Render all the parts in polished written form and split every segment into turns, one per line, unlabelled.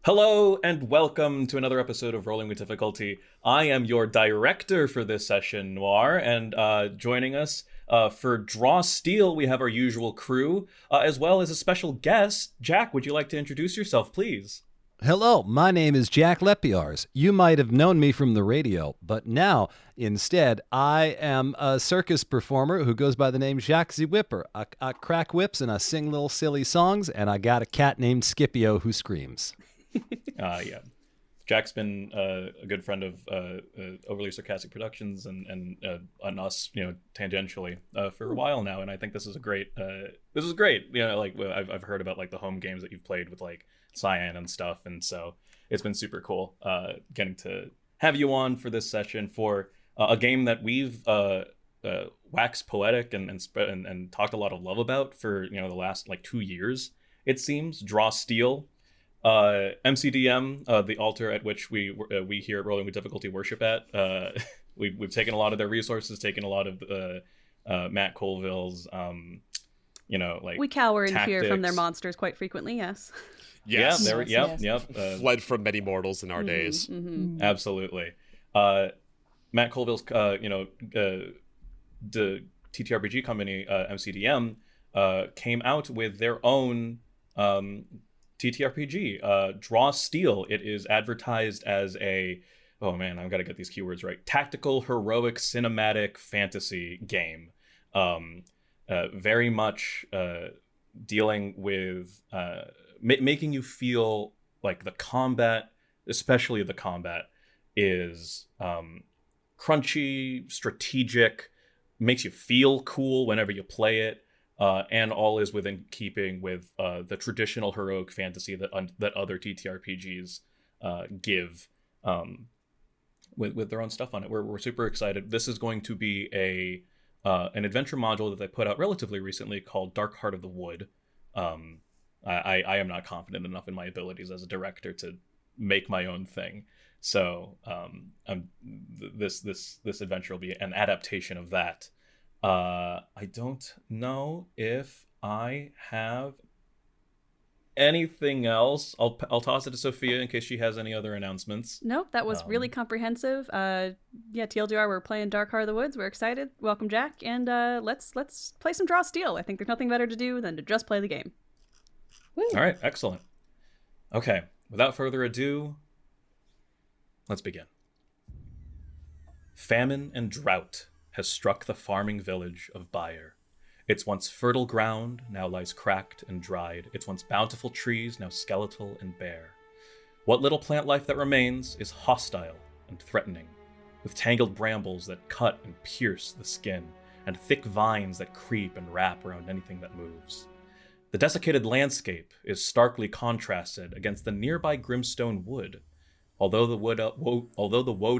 Hello and welcome to another episode of Rolling with Difficulty. I am your director for this session, Noir, and joining us for Draw Steel, we have our usual crew, as well as a special guest. Jacques, would you like to introduce yourself, please?
Hello, my name is Jacques Lepiars. You might have known me from the radio, but now, instead, I am a circus performer who goes by the name Jacques the Whipper. I crack whips and I sing little silly songs, and I got a cat named Scipio who screams.
Yeah. Jack's been a good friend of Overly Sarcastic Productions and us, tangentially for a while now, and I think this is great. I've heard about like the home games that you've played with like Cyan and stuff, and so it's been super cool getting to have you on for this session for a game that we've waxed poetic and talked a lot of love about for the last like 2 years. It seems Draw Steel. MCDM, the altar at which we here at Rolling with Difficulty worship at. We've taken a lot of their resources, taken a lot of Matt Colville's,
we cower in fear from
tactics.
their monsters quite frequently. Yes.
Yes.
Yep.
Fled from many mortals in our days.
Absolutely. Matt Colville's, the TTRPG company, MCDM, came out with their own TTRPG, Draw Steel. It is advertised as I've got to get these keywords right, tactical, heroic, cinematic fantasy game. Very much dealing with making you feel like the combat, especially the combat, is crunchy, strategic, makes you feel cool whenever you play it. And all is within keeping with the traditional heroic fantasy that other TTRPGs give with their own stuff on it. We're super excited. This is going to be an adventure module that they put out relatively recently called Dark Heart of the Wood. I am not confident enough in my abilities as a director to make my own thing. So this adventure will be an adaptation of that. I don't know if I have anything else. I'll toss it to Sophia in case she has any other announcements.
Nope, that was really comprehensive. TLDR, we're playing Dark Heart of the Woods. We're excited. Welcome, Jack, and let's play some Draw Steel. I think there's nothing better to do than to just play the game.
Woo. All right, excellent. Okay, without further ado, let's begin. Famine and drought has struck the farming village of Byer. Its once fertile ground now lies cracked and dried, its once bountiful trees now skeletal and bare. What little plant life that remains is hostile and threatening, with tangled brambles that cut and pierce the skin, and thick vines that creep and wrap around anything that moves. The desiccated landscape is starkly contrasted against the nearby Grimstone Wood. Although the Woad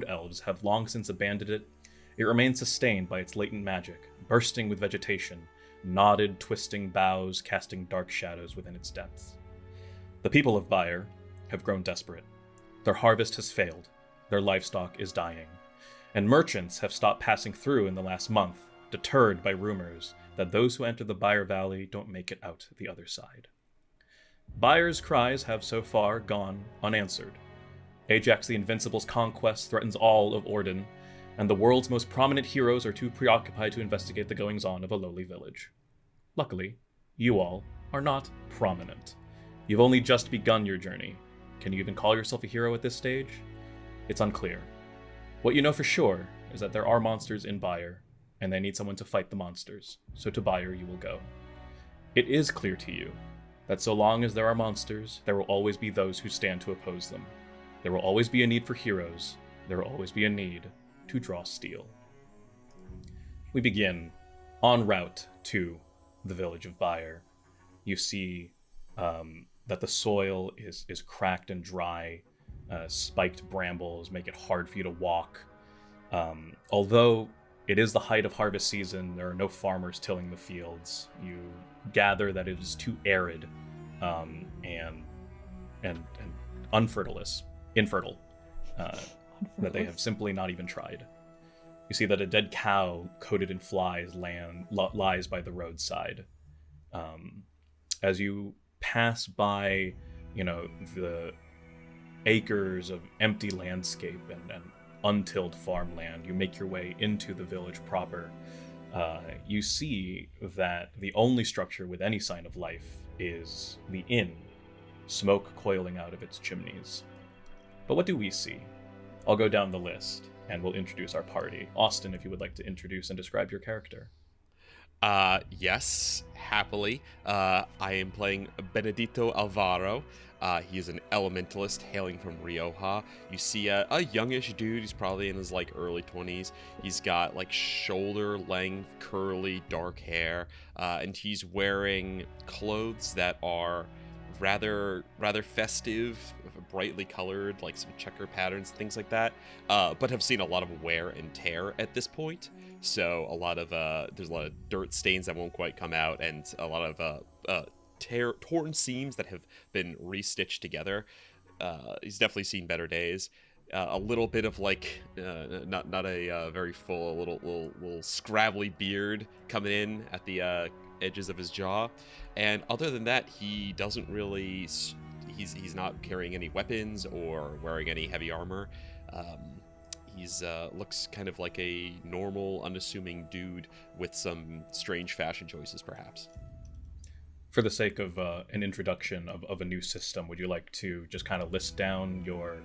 Elves have long since abandoned it, it remains sustained by its latent magic, bursting with vegetation, knotted, twisting boughs casting dark shadows within its depths. The people of Byer have grown desperate. Their harvest has failed, their livestock is dying, and merchants have stopped passing through in the last month, deterred by rumors that those who enter the Byer Valley don't make it out the other side. Byer's cries have so far gone unanswered. Ajax the Invincible's conquest threatens all of Orden, and the world's most prominent heroes are too preoccupied to investigate the goings-on of a lowly village. Luckily, you all are not prominent. You've only just begun your journey. Can you even call yourself a hero at this stage? It's unclear. What you know for sure is that there are monsters in Byer, and they need someone to fight the monsters, so to Byer you will go. It is clear to you that so long as there are monsters, there will always be those who stand to oppose them. There will always be a need for heroes. There will always be a need to draw steel. We begin en route to the village of Byer. You see that the soil is cracked and dry. Spiked brambles make it hard for you to walk. Although it is the height of harvest season, there are no farmers tilling the fields. You gather that it is too arid and infertile. That they have simply not even tried. You see that a dead cow coated in flies lies by the roadside. As you pass by, the acres of empty landscape and untilled farmland. You make your way into the village proper. You see that the only structure with any sign of life is the inn, smoke coiling out of its chimneys. But what do we see? I'll go down the list, and we'll introduce our party. Austin, if you would like to introduce and describe your character.
Yes, happily. I am playing Benneditto Alvaro. He is an elementalist hailing from Rioja. You see a youngish dude. He's probably in his early 20s. He's got shoulder length, curly, dark hair, and he's wearing clothes that are rather festive, brightly colored, some checker patterns, things like that, but have seen a lot of wear and tear at this point. So there's a lot of dirt stains that won't quite come out, and a lot of torn seams that have been restitched together. He's definitely seen better days. A little bit of not a very full, a little scrabbly beard coming in at the edges of his jaw, and other than that, he doesn't really. He's not carrying any weapons or wearing any heavy armor. He's looks kind of like a normal, unassuming dude with some strange fashion choices, perhaps.
For the sake of an introduction of a new system, would you like to just kind of list down your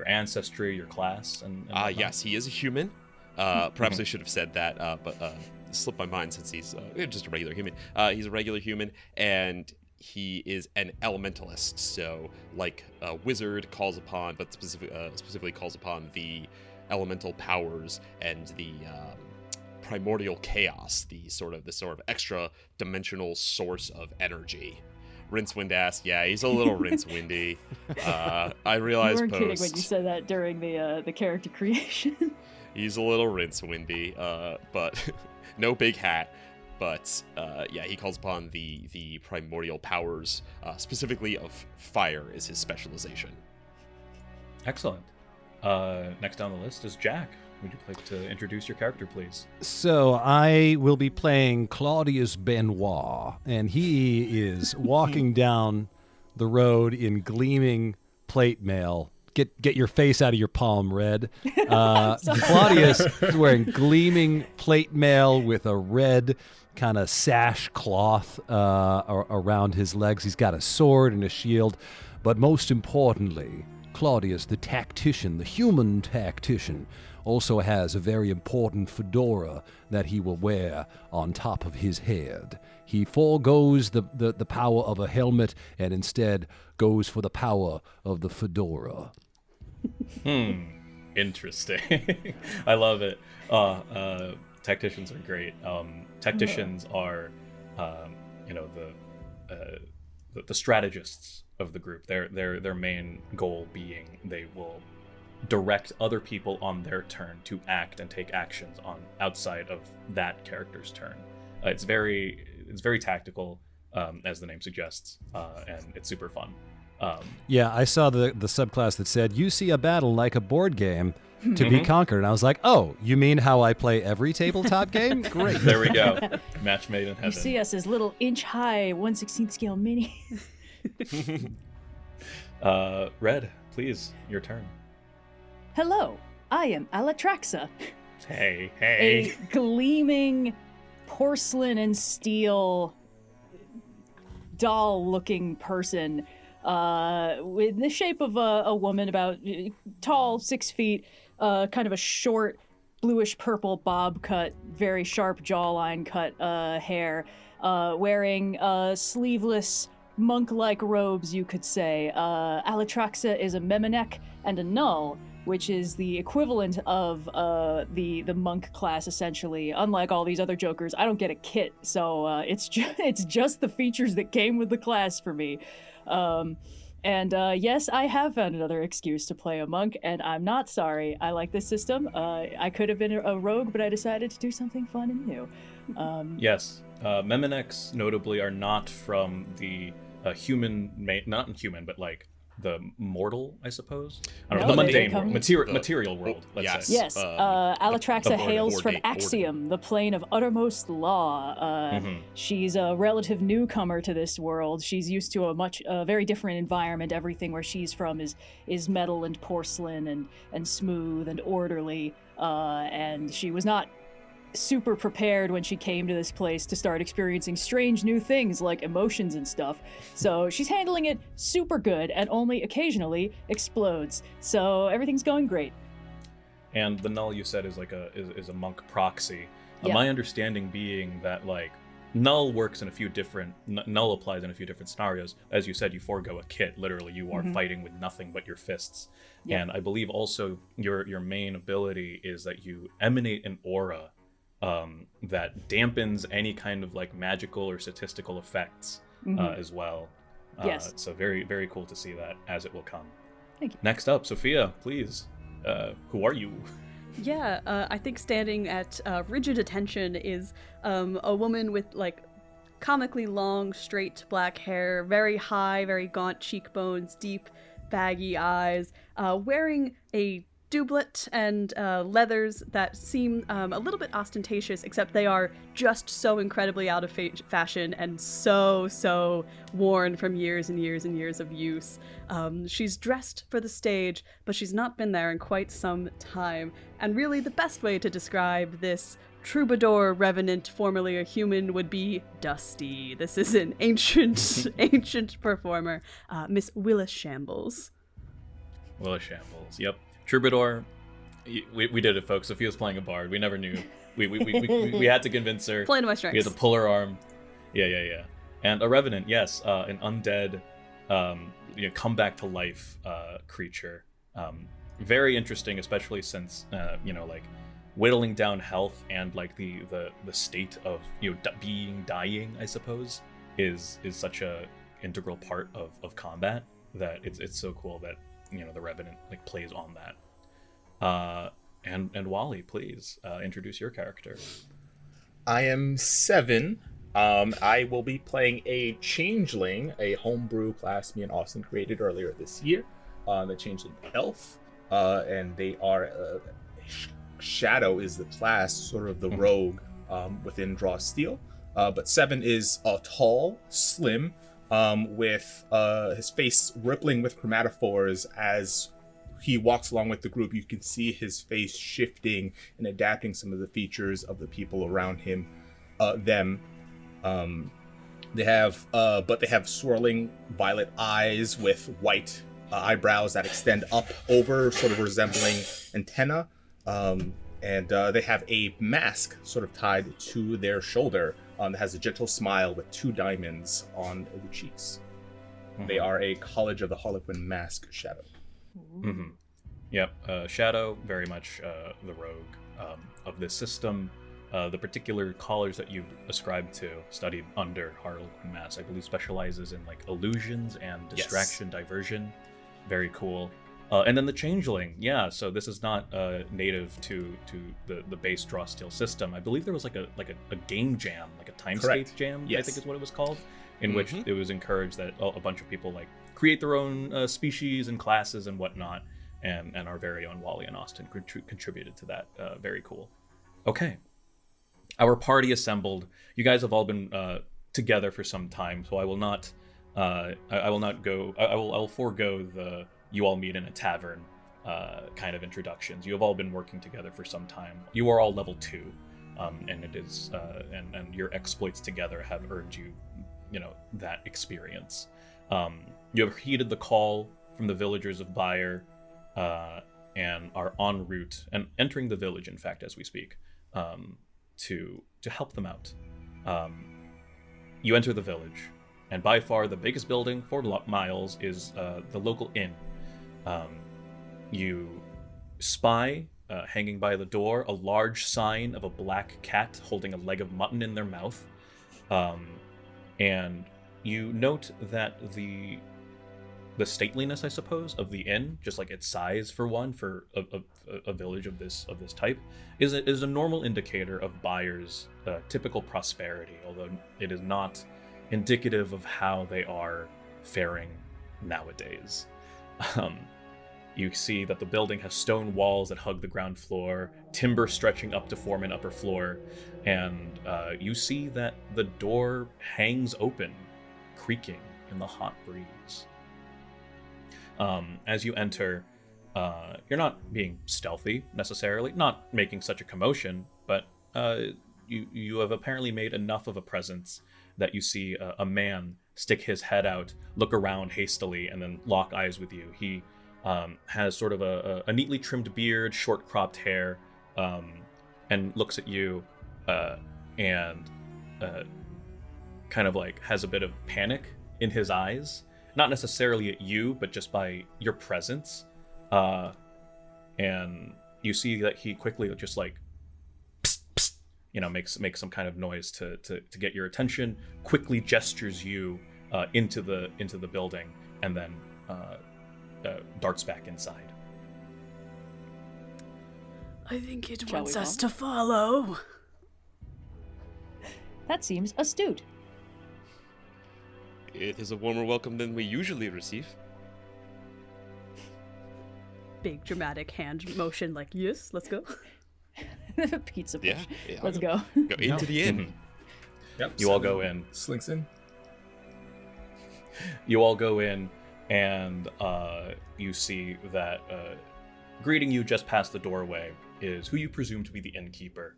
ancestry, your class, and
yes, he is a human. Perhaps I should have said that, but it slipped my mind since he's just a regular human. He's a regular human, and he is an elementalist, so like a wizard calls upon, but specifically calls upon the elemental powers and the primordial chaos, this sort of extra dimensional source of energy. Rincewind ass, yeah, he's a little Rincewindy. I realized
you weren't kidding when you said that during the character creation.
He's a little Rincewindy, but no big hat. But yeah, he calls upon the primordial powers, specifically of fire is his specialization.
Excellent. Next down the list is Jack. Would you like to introduce your character, please?
So I will be playing Claudius Benoit, and he is walking down the road in gleaming plate mail. Get your face out of your palm, Red. Claudius is wearing gleaming plate mail with a red kind of sash cloth around his legs. He's got a sword and a shield, but most importantly, Claudius, the tactician, the human tactician, also has a very important fedora that he will wear on top of his head. He forgoes the power of a helmet and instead goes for the power of the fedora.
Interesting. I love it. Tacticians are great. Tacticians are, the strategists of the group. Their main goal being they will direct other people on their turn to act and take actions on outside of that character's turn. It's very tactical, as the name suggests, and it's super fun.
Yeah, I saw the subclass that said, you see a battle like a board game to be conquered. And I was like, oh, you mean how I play every tabletop game? Great.
There we go. Match made in heaven.
You see us as little inch-high, 1/16 scale mini.
Red, please, your turn.
Hello, I am Alattraxa.
Hey.
A gleaming porcelain and steel doll-looking person with the shape of a woman, about tall, 6 feet, kind of a short, bluish-purple bob cut, very sharp jawline cut hair, wearing sleeveless, monk-like robes, you could say. Alattraxa is a Memenek and a Null, which is the equivalent of the monk class, essentially. Unlike all these other jokers, I don't get a kit, so it's just the features that came with the class for me. Yes, I have found another excuse to play a monk, and I'm not sorry. I like this system. I could have been a rogue, but I decided to do something fun and new.
Yes, Memeneks notably are not from the not human, but the mortal, I suppose. I don't
No,
know, the
they
mundane
come-
world, material world. Let's
yes.
say.
Yes, Alattraxa
the
hails from
ordinate-
Axiom, the plane of uttermost law. She's a relative newcomer to this world. She's used to a very different environment. Everything where she's from is metal and porcelain and smooth and orderly. And she was not super prepared when she came to this place to start experiencing strange new things like emotions and stuff. So she's handling it super good and only occasionally explodes. So everything's going great.
And the null you said is like a monk proxy.
Yeah.
My understanding being that like null works in a few different null applies in a few different scenarios. As you said, you forego a kit. Literally, you are fighting with nothing but your fists.
Yeah.
And I believe also your main ability is that you emanate an aura that dampens any kind of like magical or statistical effects as well.
Yes.
So very, very cool to see that as it will come.
Thank you.
Next up, Sophia, please. Who are you?
Yeah, I think standing at rigid attention is a woman with like comically long, straight black hair, very high, very gaunt cheekbones, deep, baggy eyes, wearing a doublet and leathers that seem a little bit ostentatious, except they are just so incredibly out of fashion and so worn from years and years and years of use. She's dressed for the stage, but she's not been there in quite some time. And really the best way to describe this troubadour revenant, formerly a human, would be dusty. This is an ancient performer, Miss Willa Shambles.
Willa Shambles, yep. Troubadour, we did it, folks. Sophia's playing a bard. We never knew. We had to convince her.
Playing to my strengths.
We had to pull her arm. Yeah. And a revenant, yes, an undead, come back to life creature. Very interesting, especially since like whittling down health and like the state of dying, I suppose, is such a integral part of combat that it's so cool that the revenant like plays on that. And Wally, please introduce your character.
I am 7. I will be playing a changeling, a homebrew class me and Austin created earlier this year. The changeling elf, and they are Shadow is the class, sort of the rogue within Draw Steel. But 7 is tall, slim, with his face rippling with chromatophores. As he walks along with the group, you can see his face shifting and adapting some of the features of the people around him. They have swirling violet eyes with white eyebrows that extend up over, sort of resembling antenna. And they have a mask sort of tied to their shoulder that has a gentle smile with 2 diamonds on the cheeks. They are a College of the Harlequin Mask Shadow.
Yep, Shadow, very much the rogue of this system. The particular college that you've ascribed to, studied under Harlequin Mask, I believe specializes in like illusions and distraction, diversion. Very cool. And then the changeling, yeah. So this is not native to the base Draw Steel system. I believe there was like a game jam, like a timescape jam.
Yes.
I think is what it was called, in which it was encouraged that a bunch of people like create their own species and classes and whatnot. And our very own Wally and Austin contributed to that. Very cool. Okay, our party assembled. You guys have all been together for some time, so I will not. I will forego the you all meet in a tavern kind of introductions. You have all been working together for some time. You are all level 2, and it is and your exploits together have earned you, that experience. You have heeded the call from the villagers of Byer, and are en route and entering the village, in fact, as we speak, to help them out. You enter the village, and by far the biggest building, 4 miles, is the local inn. You spy, hanging by the door, a large sign of a black cat holding a leg of mutton in their mouth. And you note that the stateliness, I suppose, of the inn, just like its size for a village of this type, is a normal indicator of Byer's typical prosperity, although it is not indicative of how they are faring nowadays. You see that the building has stone walls that hug the ground floor, timber stretching up to form an upper floor, and you see that the door hangs open, creaking in the hot breeze. As you enter, you're not being stealthy necessarily, not making such a commotion, but you have apparently made enough of a presence that you see a man stick his head out, look around hastily, and then lock eyes with you. He has sort of a neatly trimmed beard, short cropped hair, and looks at you and kind of like has a bit of panic in his eyes. Not necessarily at you, but just by your presence. And you see that he quickly just like, psst, psst, makes some kind of noise to get your attention, quickly gestures you into the building, and then darts back inside.
I think it
Shall
wants
we
us
go?
to follow.
That seems astute.
It is a warmer welcome than we usually receive.
Big dramatic hand motion, like, yes, let's go.
Pizza push.
Yeah.
Let's go.
Go into the inn.
Yep.
You all go in.
Slinks in.
You all go in, and you see that greeting you just past the doorway is who you presume to be the innkeeper.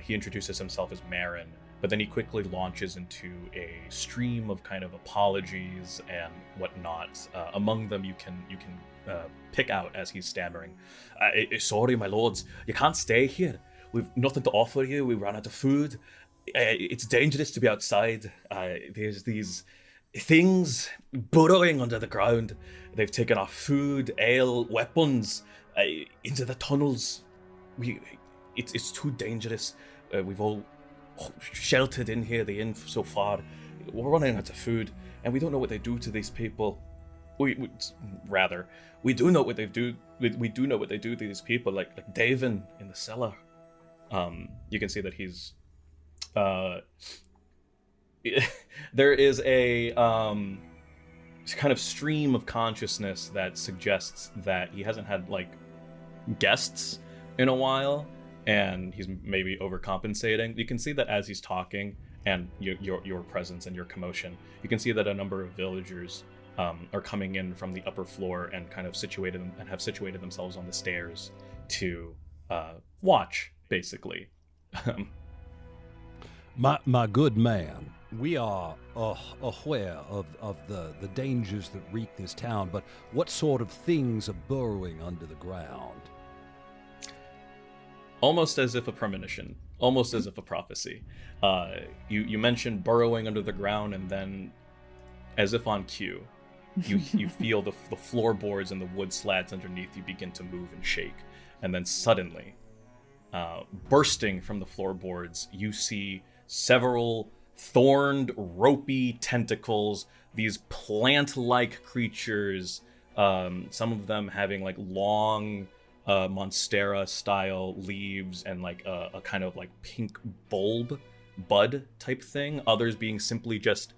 He introduces himself as Marin, but then he quickly launches into a stream of kind of apologies and whatnot. Among them, you can pick out as he's stammering. Sorry, my lords, you can't stay here. We've nothing to offer you. We ran out of food. It's dangerous to be outside. There's these things burrowing under the ground. They've taken our food, ale, weapons into the tunnels. It's too dangerous. We've all sheltered in here, the inn so far. We're running out of food, and we don't know what they do to these people. We do know what they do. We do know what they do to these people, like Davin in the cellar. You can see that he's. There is a kind of stream of consciousness that suggests that he hasn't had like guests in a while, and he's maybe overcompensating. You can see that as he's talking, and your presence and your commotion, you can see that a number of villagers are coming in from the upper floor and kind of have situated themselves on the stairs to watch, basically.
My good man, we are aware of the dangers that wreak this town, but what sort of things are burrowing under the ground?
Almost as if a premonition, almost as if a prophecy. You mentioned burrowing under the ground, and then, as if on cue, you feel the floorboards and the wood slats underneath you begin to move and shake, and then suddenly, bursting from the floorboards, you see several thorned, ropey tentacles, these plant-like creatures, some of them having like long Monstera-style leaves and like a kind of like pink bud type thing. Others being simply just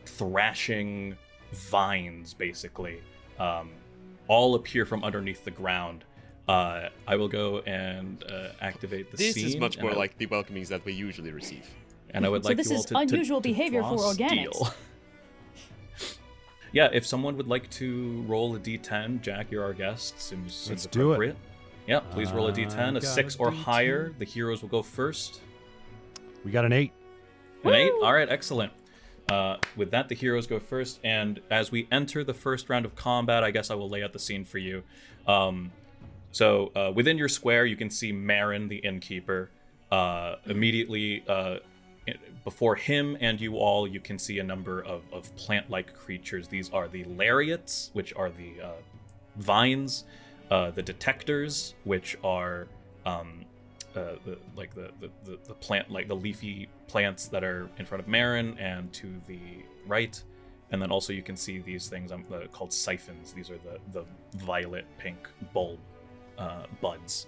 thrashing vines, basically. All appear from underneath the ground. I will go and activate the
This
scene.
is much more like the welcomings that we usually receive.
And I would like
this
you all
is
to
unusual
to
behavior
draw
for
steel.
organics.
Yeah, if someone would like to roll a d10, Jack, you're our guest. Seems
Let's do it.
appropriate. Yeah, please roll a d10. A
got
6
a
or
D10.
higher. The heroes will go first.
We got an 8.
An 8? All right, excellent. With that, the heroes go first. And as we enter the first round of combat, I guess I will lay out the scene for you. So within your square, you can see Marin, the innkeeper. Immediately before him and you all, you can see a number of plant-like creatures. These are the lariats, which are the vines, the detectors, which are the plant, like the leafy plants that are in front of Marin and to the right. And then also you can see these things called siphons. These are the violet pink bulb buds.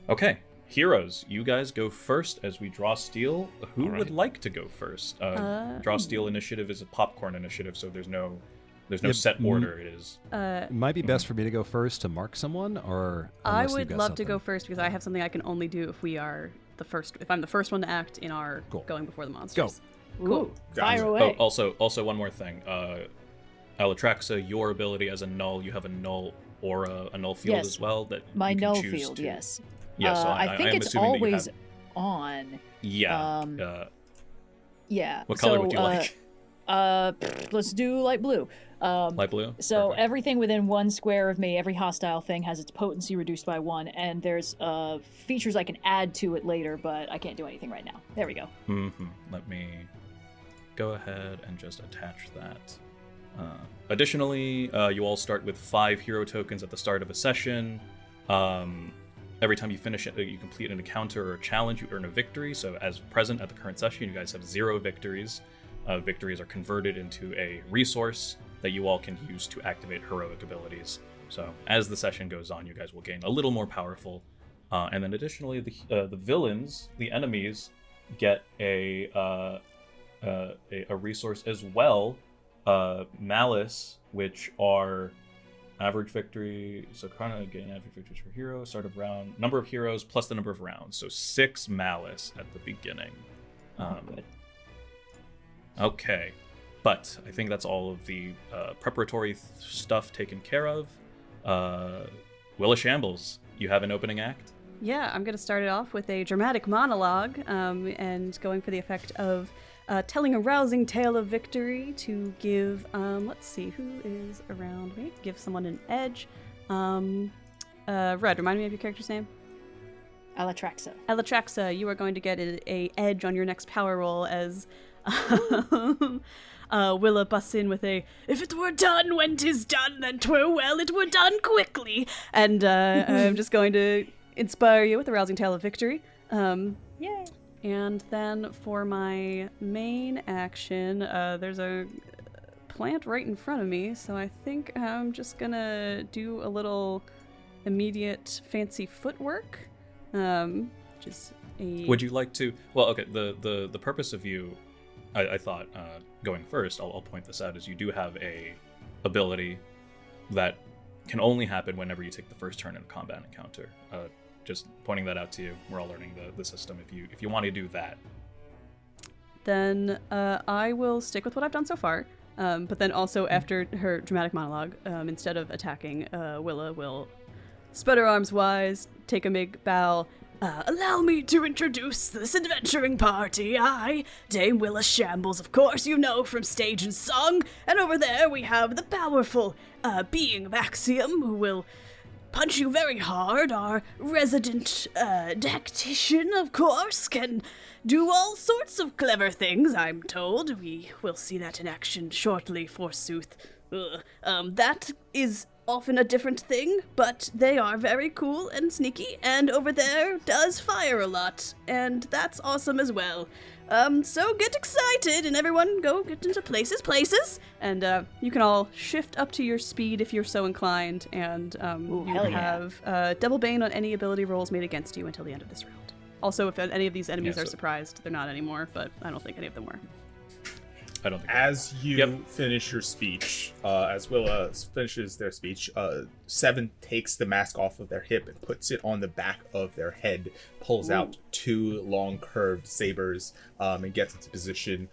Okay, heroes, you guys go first as we draw steel. Who
All right.
would like to go first? Draw steel initiative is a popcorn initiative, so there's no set order. It is.
It might be best for me to go first to mark someone, or
I
unless you've
would
got
love
something.
to go first because I have something I can only do if we are if I'm the first one to act in our going before the monsters.
Go.
Ooh, fire
Gotcha.
away.
Also one more thing. Alattraxa, your ability as a null, you have a null aura, a null field
Yes.
as well that
My
you can
null
choose
field,
to-
yes.
Yeah, so
I think
am
it's
assuming that you
always
have-
on.
Yeah.
Yeah.
What color
so,
would you like?
Let's do light blue.
Light blue.
So
Perfect.
everything within 1 square of me, every hostile thing has its potency reduced by 1, and there's features I can add to it later, but I can't do anything right now. There we go.
Let me go ahead and just attach that. Additionally, you all start with 5 hero tokens at the start of a session. Every time you finish it, you complete an encounter or a challenge, you earn a victory. So as present at the current session, you guys have 0 victories. Victories are converted into a resource that you all can use to activate heroic abilities. So as the session goes on, you guys will gain a little more powerful. And then additionally, the villains, the enemies, get a resource as well. Malice, which are average victory, so kind of gain average victories for heroes, start of round, number of heroes plus the number of rounds, so 6 malice at the beginning.
Good.
Okay, but I think that's all of the preparatory stuff taken care of. Willa Shambles, you have an opening act?
Yeah, I'm going to start it off with a dramatic monologue and going for the effect of telling a rousing tale of victory to give, let's see, who is around me? Give someone an edge. Red, remind me of your character's name?
Alattraxa.
Alattraxa, you are going to get a edge on your next power roll as Willa busts in with a, "If it were done when 'tis done, then 'twere well it were done quickly." And I'm just going to inspire you with a rousing tale of victory.
Yay.
And then for my main action, there's a plant right in front of me, so I think I'm just gonna do a little immediate fancy footwork. Which is a...
Would you like to? Well, okay. The purpose of you, I thought, going first, I'll point this out, is you do have a ability that can only happen whenever you take the first turn in a combat encounter. Just pointing that out to you. We're all learning the system. If you want to do that,
Then I will stick with what I've done so far. But then also after her dramatic monologue, instead of attacking, Willa will spread her arms wide, take a big bow. "Allow me to introduce this adventuring party. I, Dame Willa Shambles, of course, you know from stage and song. And over there we have the powerful being of Axiom, who will punch you very hard. Our resident tactician, of course, can do all sorts of clever things, I'm told. We will see that in action shortly, forsooth. That is often a different thing, but they are very cool and sneaky, and over there does fire a lot, and that's awesome as well. So get excited, and everyone go get into places, and you can all shift up to your speed if you're so inclined, and you
hell yeah.
have double bane on any ability rolls made against you until the end of this round. Also, if any of these enemies
Yeah,
are
so-
surprised, they're not anymore, but I don't think any of them were.
I don't think.
As you
Yep.
finish your speech, as Willa finishes their speech, Seven takes the mask off of their hip and puts it on the back of their head, pulls out 2 long curved sabers, and gets into position.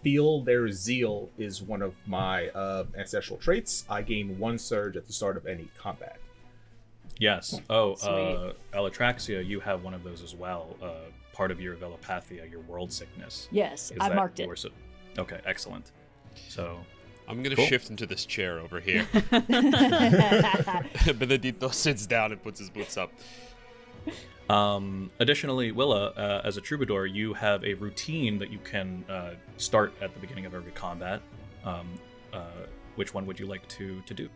Feel their zeal is one of my ancestral traits. I gain 1 surge at the start of any combat.
Yes. Oh,
Sweet.
Alattraxa, you have one of those as well. Part of your velipathia, your world sickness.
Yes,
is
I
that
marked it.
you're Okay, excellent. So,
I'm gonna
Cool.
shift into this chair over here. Benneditto sits down and puts his boots up.
additionally, Willa, as a troubadour, you have a routine that you can start at the beginning of every combat. Which one would you like to do?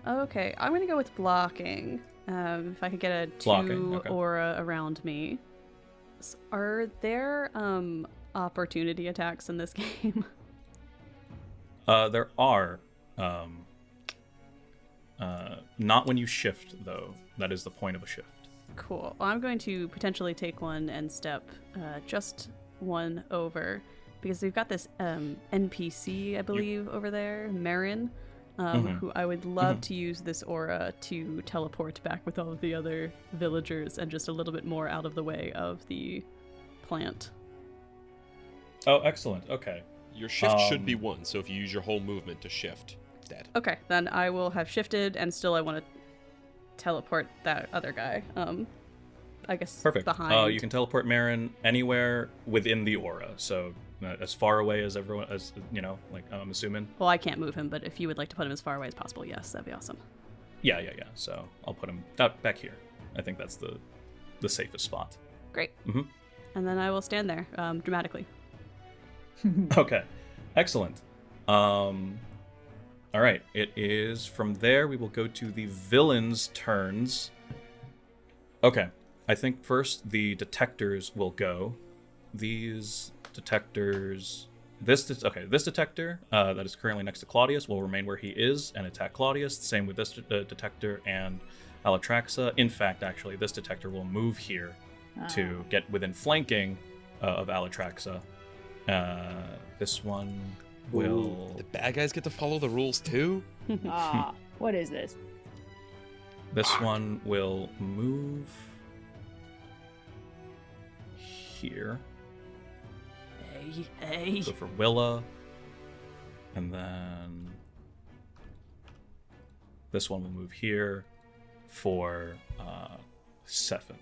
Okay, I'm gonna go with blocking. If I could get a 2
Blocking, okay.
aura around me. Are there opportunity attacks in this game?
There are. Not when you shift, though. That is the point of a shift.
Cool. Well, I'm going to potentially take one and step just one over because we've got this NPC, I believe, over there, Marin, who I would love to use this aura to teleport back with all of the other villagers and just a little bit more out of the way of the plant.
Oh, excellent. Okay.
Your shift should be 1, so if you use your whole movement to shift, it's dead.
Okay, then I will have shifted, and still I want to teleport that other guy. I guess
Perfect.
behind.
You can teleport Marin anywhere within the aura, so as far away as everyone, as you know, like I'm assuming.
Well, I can't move him, but if you would like to put him as far away as possible, yes, that'd be awesome.
Yeah. So I'll put him back here. I think that's the safest spot.
Great.
Mm-hmm.
And then I will stand there dramatically.
Okay, excellent. All right, it is from there we will go to the villains' turns. Okay, I think first the detectors will go. These detectors, this detector that is currently next to Claudius will remain where he is and attack Claudius. Same with this detector and Alattraxa. In fact, actually, this detector will move here to get within flanking of Alattraxa. This one will...
The bad guys get to follow the rules too?
What is this?
This one will move here.
Hey.
So for Willa. And then this one will move here for 7.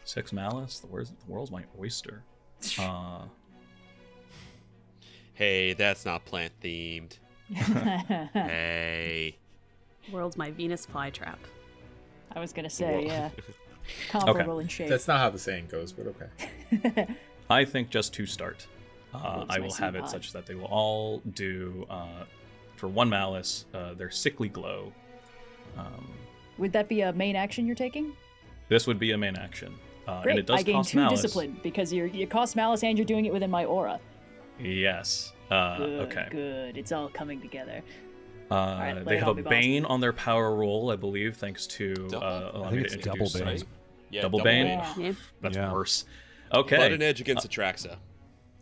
6 malice. The world's my oyster.
Hey, that's not plant themed. Hey.
World's my Venus flytrap.
I was gonna say,
Whoa.
yeah. Comparable in shape.
That's not how the saying goes, but okay.
I think just to start,
World's
I
my
will have it
seapod.
such that they will all do, for 1 malice, their sickly glow.
Would that be a main action you're taking?
This would be a main action.
Great.
And it does
I gain
cost
2
malice.
discipline because you cost malice and you're doing it within my aura.
Yes.
Good,
Okay.
good. It's all coming together.
They
lay it
have
on
a
me, boss.
Bane on their power roll, I believe, thanks to.
I think it's double Bane.
Yeah,
Double Bane?
Yeah.
That's
Yeah.
worse. Okay.
But an edge against Atraxa.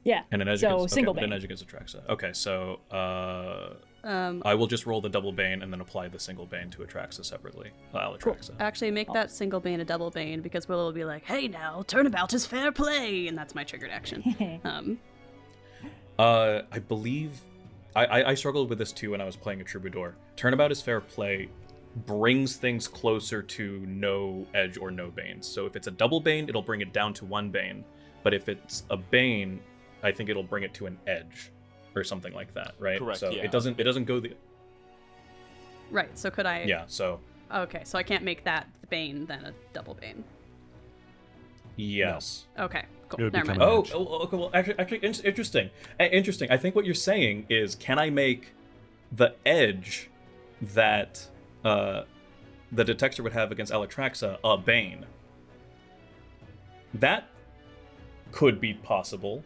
Yeah.
And an edge
so
against,
single
okay, but an
bane.
edge against Atraxa. Okay, so I will just roll the double Bane and then apply the single Bane to Atraxa separately. Alattraxa.
Actually, make that single bane a double bane because Willa will be like, "Hey, now turnabout is fair play," and that's my triggered action.
I believe I struggled with this too when I was playing a Troubadour. Turnabout is fair play brings things closer to no edge or no Banes. So if it's a double Bane, it'll bring it down to 1 Bane. But if it's a Bane, I think it'll bring it to an edge or something like that, right?
Correct,
So
yeah.
it doesn't go the
Right. So could I?
yeah. So
Okay. So I can't make that bane then a double bane.
yes.
Okay. Cool.
It would
Never
become
mind.
an
Oh,
edge.
okay. Well, actually, interesting. Interesting. I think what you're saying is, can I make the edge that the detector would have against Alattraxa a Bane? That could be possible,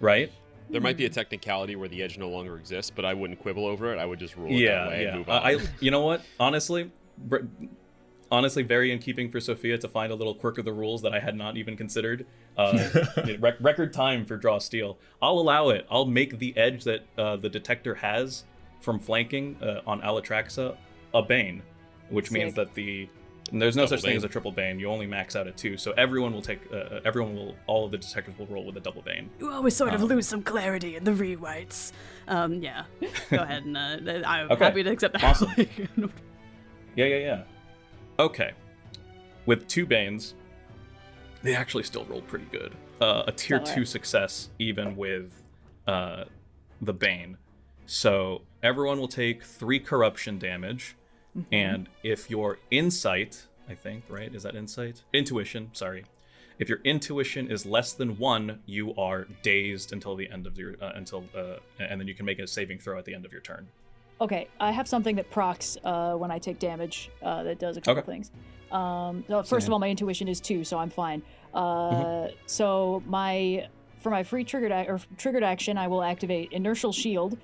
right?
There might be a technicality where the edge no longer exists, but I wouldn't quibble over it. I would just rule it
Yeah,
that way and
yeah.
move on.
You know what? Honestly, very in keeping for Sophia to find a little quirk of the rules that I had not even considered. Record time for draw steal. I'll allow it. I'll make the edge that the detector has from flanking on Alattraxa a Bane, which means
Sick.
that there's no
Double
such thing
Bane.
as a triple Bane. You only max out at 2, so all of the detectors will roll with a double Bane.
You always sort of lose some clarity in the rewrites. Yeah. Go ahead, and I'm
Okay.
happy to accept that.
Awesome. Yeah. Okay. With 2 Banes, they actually still rolled pretty good. A tier
Stellar.
2 success, even with the Bane. So everyone will take 3 corruption damage. And if your insight, I think, right? Is that insight? Intuition, sorry. If your intuition is less than 1, you are dazed until the end of your and then you can make a saving throw at the end of your turn.
Okay, I have something that procs when I take damage that does a couple
Okay.
things. So first of all, my intuition is 2, so I'm fine. So for my free triggered action, I will activate Inertial Shield,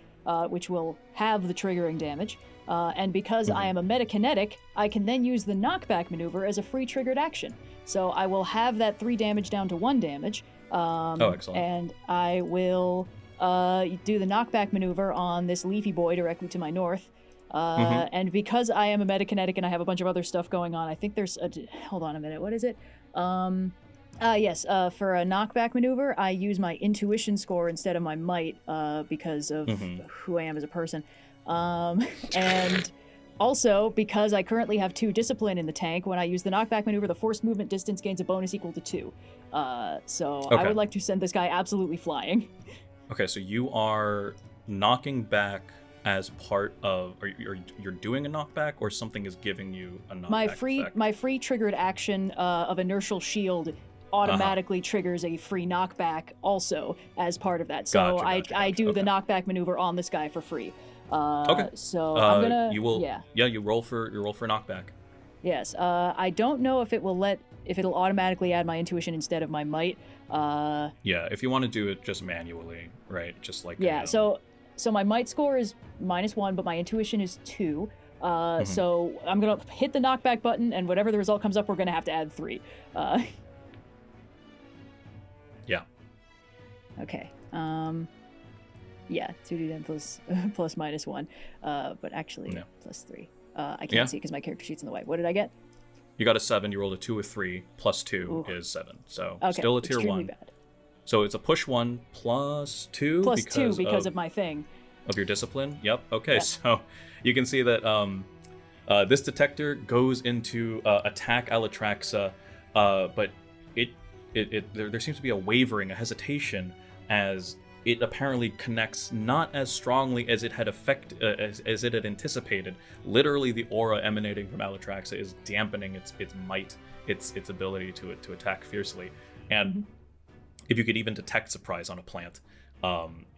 which will have the triggering damage. And because I am a metakinetic, I can then use the knockback maneuver as a free triggered action. So I will have that 3 damage down to 1 damage.
Excellent.
And I will do the knockback maneuver on this leafy boy directly to my north. And because I am a metakinetic and I have a bunch of other stuff going on, I think there's hold on a minute, what is it? Yes, for a knockback maneuver, I use my intuition score instead of my might because of who I am as a person. And also, because I currently have 2 discipline in the tank, when I use the knockback maneuver, the forced movement distance gains a bonus equal to 2. So
Okay.
I would like to send this guy absolutely flying.
Okay, so you are knocking back as part of, or you're doing a knockback, or something is giving you a knockback effect?
My free triggered action of inertial shield automatically triggers a free knockback also as part of that. So I do the knockback maneuver on this guy for free.
Okay.
So I'm gonna.
You roll for knockback.
Yes. I don't know if it'll automatically add my intuition instead of my might.
Yeah, if you want to do it just manually, right? Just like
So my might score is -1, but my intuition is 2. So I'm gonna hit the knockback button, and whatever the result comes up, we're gonna have to add 3.
Yeah.
Okay. Yeah, 2d10 plus -1. But actually, plus 3. I can't see because my character sheet's in the way. What did I get?
You got a 7. You rolled a 2 with 3. Plus 2 is 7. So still a tier 1.
Bad.
So it's a push 1 plus 2.
Plus 2 because of my thing.
Of your discipline. Yep. Okay.
Yeah.
So you can see that this detector goes into attack Alattraxa, but there seems to be a wavering, a hesitation, as it apparently connects not as strongly as it had as it had anticipated. Literally, the aura emanating from Alattraxa is dampening its might, its ability to attack fiercely. And if you could even detect surprise on a plant,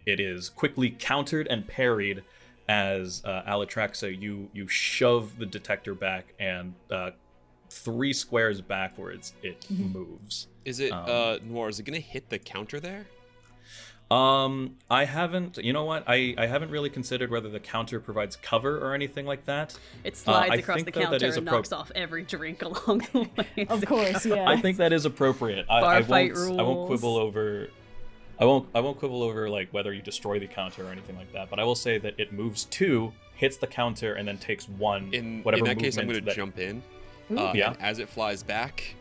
it is quickly countered and parried as Alattraxa, you shove the detector back, and 3 squares backwards, it moves.
Is it Noir? Is it gonna hit the counter there?
I haven't. You know what? I haven't really considered whether the counter provides cover or anything like that.
It slides across the counter
that
and knocks off every drink along the way.
Of course, yeah.
I think that is appropriate. I won't quibble over. I won't quibble over like whether you destroy the counter or anything like that. But I will say that it moves 2, hits the counter, and then takes 1.
In
whatever
that case, I'm
movement
going to jump in.
Yeah.
And as it flies back,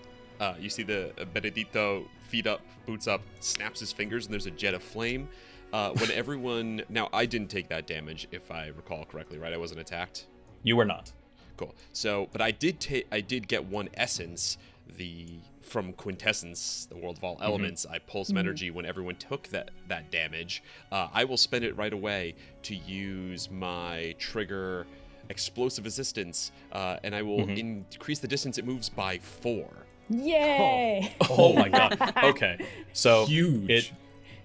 you see the Benneditto feet up, boots up, snaps his fingers, and there's a jet of flame. When everyone... Now, I didn't take that damage, if I recall correctly, right? I wasn't attacked?
You were not.
Cool. So, but I did get 1 essence, from Quintessence, the World of All Elements. I pulled some energy when everyone took that damage. I will spend it right away to use my trigger explosive resistance, and I will increase the distance it moves by 4.
Yay!
Oh my god. Okay. So
Huge.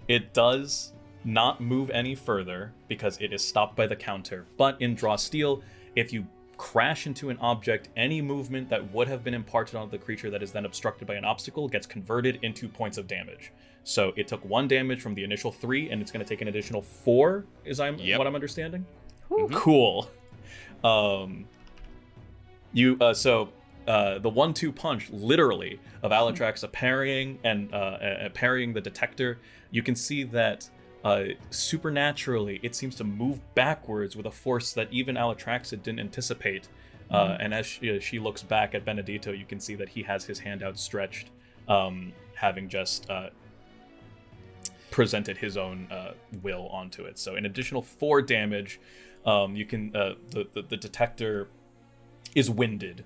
it does not move any further because it is stopped by the counter. But in Draw Steel, if you crash into an object, any movement that would have been imparted onto the creature that is then obstructed by an obstacle gets converted into points of damage. So it took 1 damage from the initial 3, and it's going to take an additional 4, what I'm understanding? Cool. The 1-2 punch, literally, of Alattraxa parrying the detector, you can see that supernaturally it seems to move backwards with a force that even Alattraxa didn't anticipate. And as she looks back at Benneditto, you can see that he has his hand outstretched, having just presented his own will onto it. So an additional 4 damage. You can the detector is winded.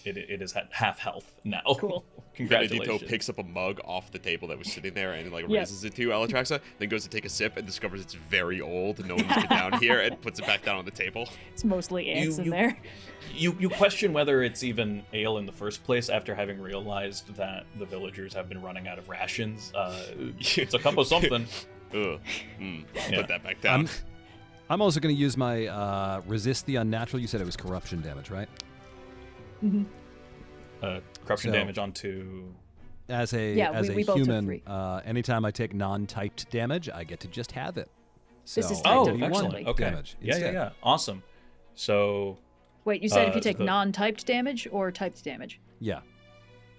It is at half health now.
Cool.
Congratulations.
Benneditto picks up a mug off the table that was sitting there and raises it to Alattraxa, then goes to take a sip and discovers it's very old. No one's been down here, and puts it back down on the table.
It's mostly ants in there.
You question whether it's even ale in the first place after having realized that the villagers have been running out of rations. It's a cup of something.
Put that back down.
I'm also going to use my resist the unnatural. You said it was corruption damage, right?
Corruption damage onto...
As a
we both took
human,
3.
anytime I take non-typed damage, I get to just have it. So
This is
I'll
typed
give you
differently.
one
Okay.
damage
Yeah,
instead.
yeah. Awesome. So
Wait, you said if you take
the-
non-typed damage or typed damage?
Yeah.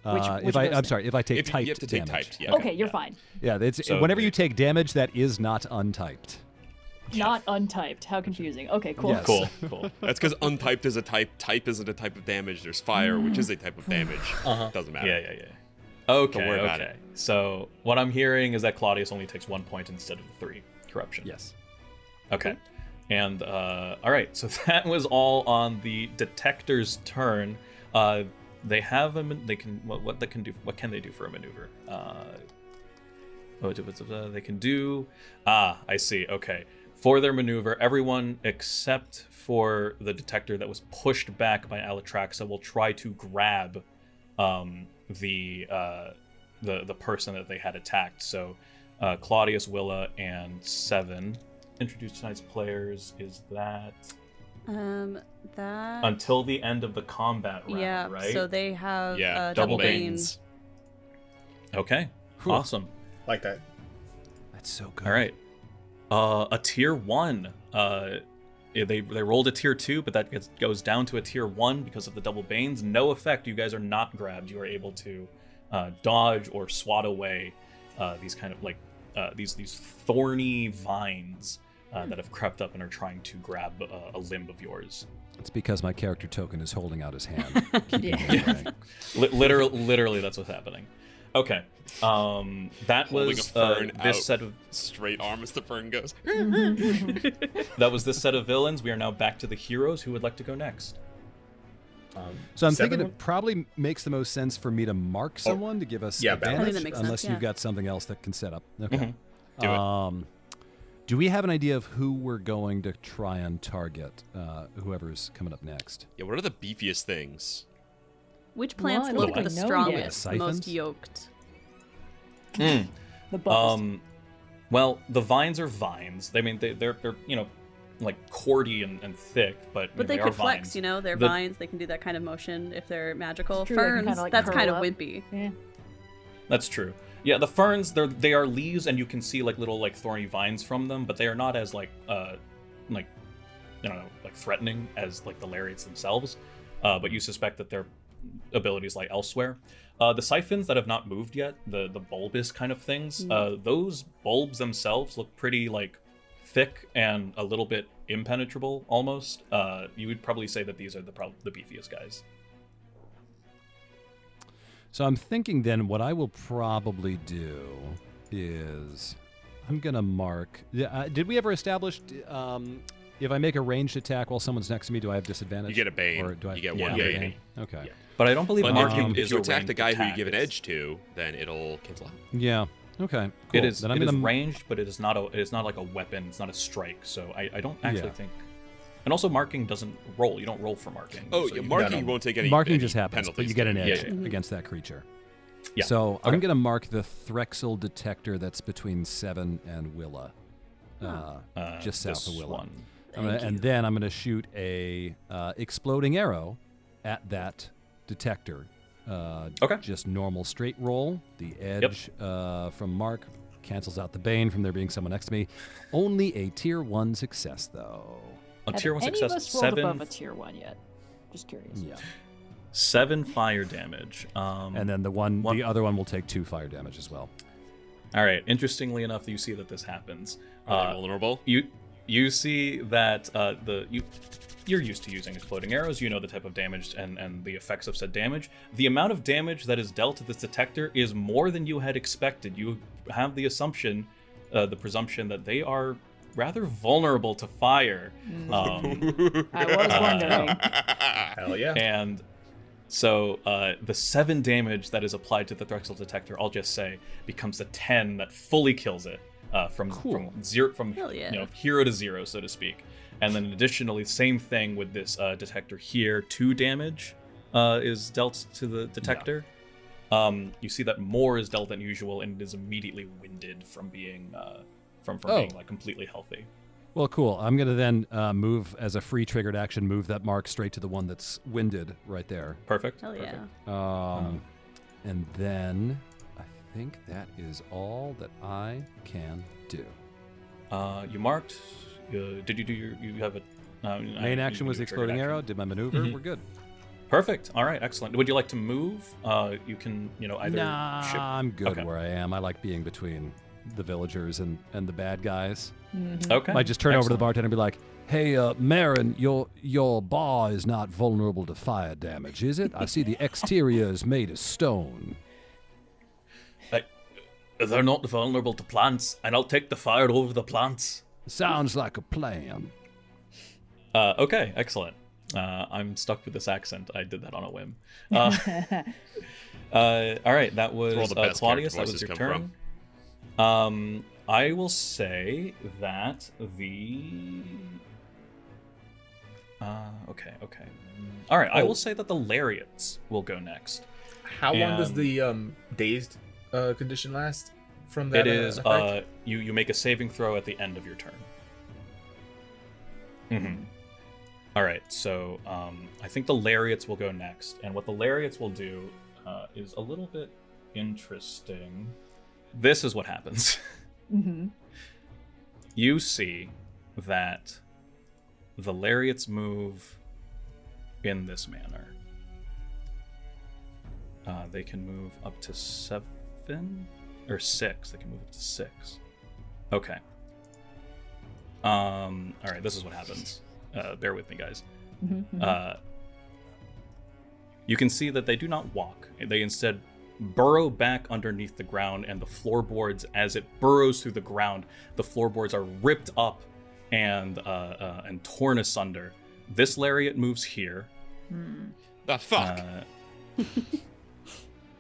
Which
if
of those
I'm
things?
sorry, if I take
If
typed
you have to take
damage.
typed, yeah.
Okay, you're fine.
Yeah, it's,
So
whenever
the-
you take damage, that is not untyped.
Not untyped. How confusing. Okay, cool.
Yes.
cool, cool.
That's because untyped is a type. Type isn't a type of damage. There's fire, which is a type of damage. Doesn't matter.
Yeah. Okay,
Don't worry about
okay.
it.
So what I'm hearing is that Claudius only takes 1 point instead of 3 corruption.
Yes.
Okay. And all right, so that was all on the detector's turn. They have they can what they can do. What can they do for a maneuver? They can do. I see. Okay. For their maneuver, everyone except for the detector that was pushed back by Alattraxa will try to grab the person that they had attacked. So Claudius, Willa, and Seven. Introduce tonight's players is that
That.
until the end of the combat round,
Yeah.
right?
So they have
Yeah,
double
double
banes.
Okay.
Whew.
Awesome.
Like that.
That's so good.
All right. A tier 1. They rolled a tier 2, but that goes down to a tier 1 because of the double banes. No effect. You guys are not grabbed. You are able to dodge or swat away these kind of like these thorny vines that have crept up and are trying to grab a limb of yours.
It's because my character token is holding out his hand. keeping
Yeah.
him away.
Literally, that's what's happening. Okay. That
Holding
was
a fern
this
out.
set of
Straight arm as the fern goes.
that was this set of villains. We are now back to the heroes. Who would like to go next?
So I'm
Seven
thinking
would-
it probably makes the most sense for me to mark someone to give us
yeah,
advantage,
balance.
I think that makes sense,
unless
yeah.
you've got something else that can set up. Okay.
Mhm.
Do it.
Do we have an idea of who we're going to try and target? Whoever's coming up next.
Yeah, what are the beefiest things?
Which plants
One
look
that
the
we know
strongest,
yet.
the most
Siphons?
yoked?
The bubbles.
Well, the vines are vines. I mean, they're like cordy and thick, but
But they
are
could flex,
vines.
you know? They're
The-
vines. They can do that kind of motion if they're magical.
It's true, they can
Ferns,
kinda, like,
that's
curl
kind of
up.
wimpy.
Yeah.
That's true. Yeah, the ferns they are leaves, and you can see like little like thorny vines from them, but they are not as like threatening as like the lariats themselves. But you suspect that their abilities lie elsewhere. The siphons that have not moved yet, the bulbous kind of things, those bulbs themselves look pretty like thick and a little bit impenetrable almost. You would probably say that these are the beefiest guys.
So I'm thinking then what I will probably do is I'm going to mark. Did we ever establish if I make a ranged attack while someone's next to me, do I have disadvantage?
You get a bane.
Or do I
You get
one
I get a
bane.
Okay.
Yeah.
But I don't believe
But
marking
if
is
you
a
attack the
ranged
guy who you
attack.
give an
It's-
edge to, then it'll cancel out.
Yeah. Okay.
It
Cool.
is.
Then I'm
It is
gonna
ranged, but it is not like a weapon. It's not a strike. So I don't actually
Yeah.
think. And also, marking doesn't roll. You don't roll for marking.
Oh,
so
yeah,
you-
marking
no.
won't take any.
marking
any
just happens, but
penalties
you get an
to it.
edge
Yeah, yeah.
against that creature.
Yeah.
So I'm
Okay.
going to mark the Threxel detector that's between Seven and Willa, just south
this
of Willa.
one.
And then I'm going to shoot a exploding arrow at that detector.
Okay.
Just normal straight roll. The edge from Mark cancels out the bane from there being someone next to me. Only a tier 1 success, though.
A
Have
tier 1
any
success.
of us rolled
7.
above a tier 1 yet? Just curious.
Yeah.
7 fire damage.
And then the other one will take 2 fire damage as well.
All right. Interestingly enough, you see that this happens.
Are they vulnerable?
You see that you're used to using exploding arrows. You know the type of damage and the effects of said damage. The amount of damage that is dealt to this detector is more than you had expected. You have the assumption, the presumption that they are rather vulnerable to fire.
I was wondering.
Hell yeah.
And so the 7 damage that is applied to the Threxel detector, I'll just say, becomes a 10 that fully kills it from
Hell yeah.
hero to 0, so to speak. And then additionally, same thing with this detector here. 2 damage is dealt to the detector. You see that more is dealt than usual, and it is immediately winded from being being like completely healthy.
Well, cool. I'm going to then move as a free triggered action, move that mark straight to the one that's winded right there.
Perfect.
Hell yeah.
Perfect.
And then I think that is all that I can do.
You marked. Did you do your? You have a.
Main action was the exploding arrow. Did my maneuver. We're good.
Perfect. All right. Excellent. Would you like to move? You can. Either. Ship.
I'm good
Okay.
where I am. I like being between the villagers and the bad guys.
Okay.
I just turn over to the
Excellent.
bartender and be like, "Hey, Marin, your bar is not vulnerable to fire damage, is it? I see the exterior is made of stone."
They're not vulnerable to plants, and I'll take the fire over the plants.
Sounds like a plan.
Okay, excellent. I'm stuck with this accent. I did that on a whim. All right, that was
Where all the best
Claudius. That
character
was your
voices
turn. I will say that the. Okay. All right, I will say that the lariats will go next.
How long does
And-
the dazed condition last from that?
It is.
Effect?
You make a saving throw at the end of your turn. Mm-hmm. All right, so I think the lariats will go next, and what the lariats will do is a little bit interesting. This is what happens. You see that the lariats move in this manner. They can move up to 7 or 6. They can move up to 6. Okay. All right, this is what happens. Bear with me, guys. You can see that they do not walk. They instead burrow back underneath the ground, and the floorboards, as it burrows through the ground, the floorboards are ripped up and torn asunder. This lariat moves here.
The fuck?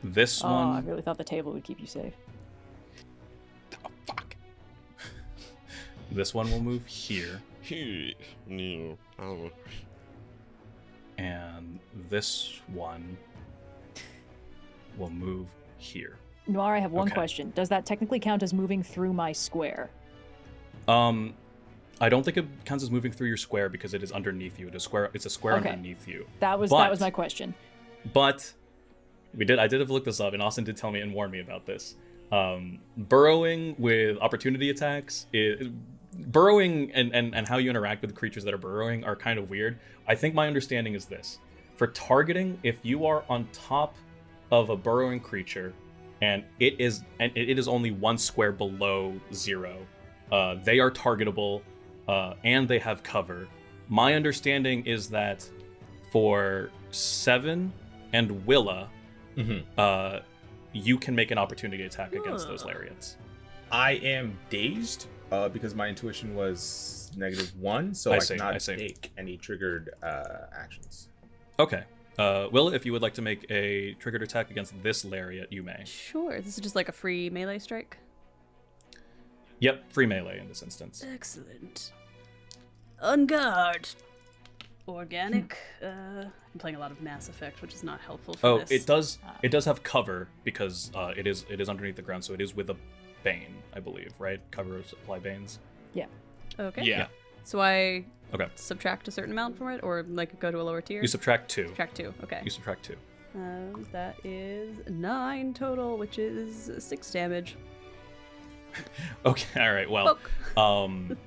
This
Oh, I
one.
really thought the table would keep you safe.
The fuck?
This one will move here,
No. Oh.
and this one will move here.
Noir, I have one
Okay.
question. Does that technically count as moving through my square?
I don't think it counts as moving through your square because it is underneath you. It's a square
Okay.
underneath you.
That was
But-
my question.
But I did have looked this up, and Austin did tell me and warn me about this. Burrowing with opportunity attacks burrowing and how you interact with creatures that are burrowing are kind of weird. I think my understanding is this: for targeting, if you are on top of a burrowing creature and it is only 1 square below 0, they are targetable and they have cover. My understanding is that for 7 and Willa, you can make an opportunity attack against those lariats.
I am dazed because my intuition was -1, so
I
I
see,
cannot
I see.
take any triggered actions.
Okay. Willa, if you would like to make a triggered attack against this lariat, you may.
Sure. This is just like a free melee strike.
Yep, free melee in this instance.
Excellent. On guard. Organic. I'm playing a lot of Mass Effect, which is not helpful for
Oh,
this.
it does have cover because it is underneath the ground, so it is with a bane, I believe, right? Cover of supply banes.
Yeah.
Okay.
Yeah.
So I
Okay.
subtract a certain amount from it, or like go to a lower tier.
You subtract 2.
Subtract 2. Okay.
You subtract 2.
That is 9 total, which is 6 damage.
Okay, all right. Well,
Poke.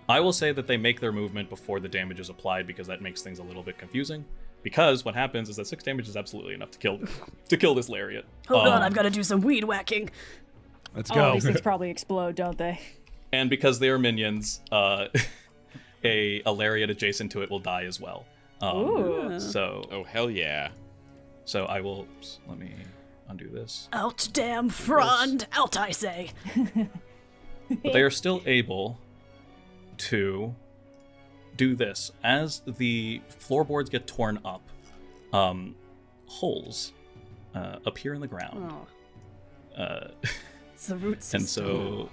I will say that they make their movement before the damage is applied because that makes things a little bit confusing. Because what happens is that 6 damage is absolutely enough to kill this lariat.
Hold on, I've got to do some weed whacking.
Let's
Oh,
go.
these things probably explode, don't they?
And because they are minions, a lariat adjacent to it will die as well.
Ooh.
So
Oh, hell yeah.
I will let me undo this.
Out, damn frond! Out, I say!
But they are still able to do this. As the floorboards get torn up, holes appear in the ground.
Oh, it's the root system.
And so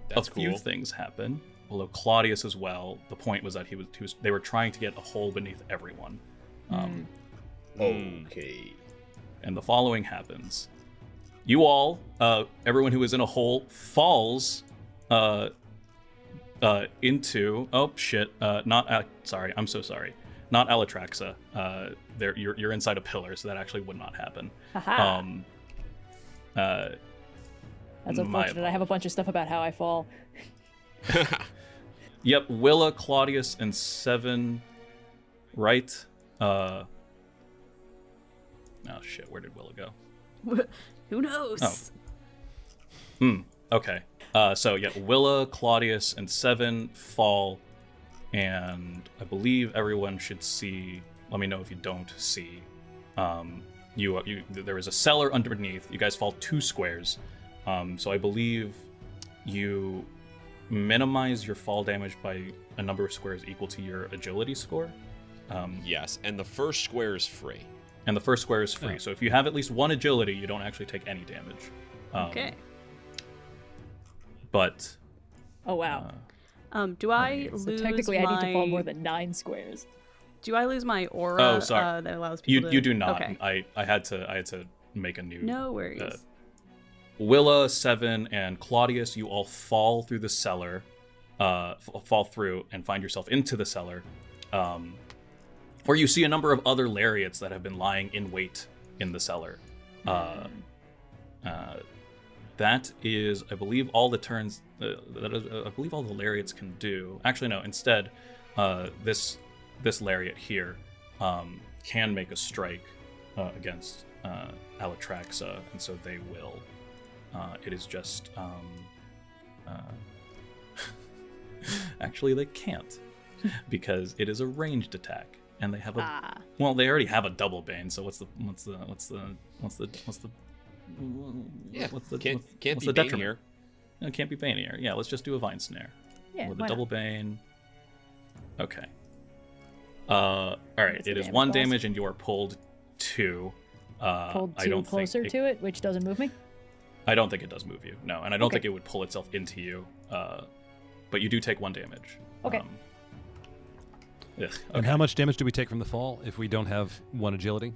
That's
a few
cool.
things happen. Although Claudius as well, the point was that they were trying to get a hole beneath everyone.
Okay.
And the following happens. You all, everyone who is in a hole, falls into... Oh, shit. Sorry, I'm so sorry. Not Alattraxa. You're inside a pillar, so that actually would not happen.
Haha. That's
My
unfortunate. I have a bunch of stuff about how I fall.
Yep, Willa, Claudius, and 7, right? Oh shit, where did Willa go?
Who knows?
Okay. So yeah, Willa, Claudius, and 7 fall, and I believe everyone should see. Let me know if you don't see. There is a cellar underneath. You guys fall 2 squares. So I believe you minimize your fall damage by a number of squares equal to your agility score.
Yes, and the first square is free.
And the first square is free. So if you have at least 1 agility, you don't actually take any damage.
Okay.
But
Oh wow.
Do I
So
lose
technically,
my...
I need to fall more than 9 squares.
Do I lose my aura?
Oh, sorry.
That allows people to...
you do not.
Okay.
I had to make a new.
No worries.
Willa, 7, and Claudius, you all fall through the cellar, fall through and find yourself into the cellar, where you see a number of other lariats that have been lying in wait in the cellar. That is, I believe, all the turns. I believe all the lariats can do. Actually, no. Instead, this lariat here can make a strike against Alattraxa, and so they will. It is just actually they can't because it is a ranged attack, and they have a well, they already have a double bane. So what's the
Can't be
detriment
here.
No, it can't be bane here. Yeah, let's just do a vine snare with a
why
double
not?
bane. Okay. All right.
What's
It
the
is
damage
1
cost?
damage, and you are pulled 2.
Pulled
I
2
don't
closer
think
to it, which doesn't move me.
I don't think it does move you. No, and I don't
Okay.
think it would pull itself into you. But you do take 1 damage.
Okay.
And
Okay.
how much damage do we take from the fall if we don't have 1 agility?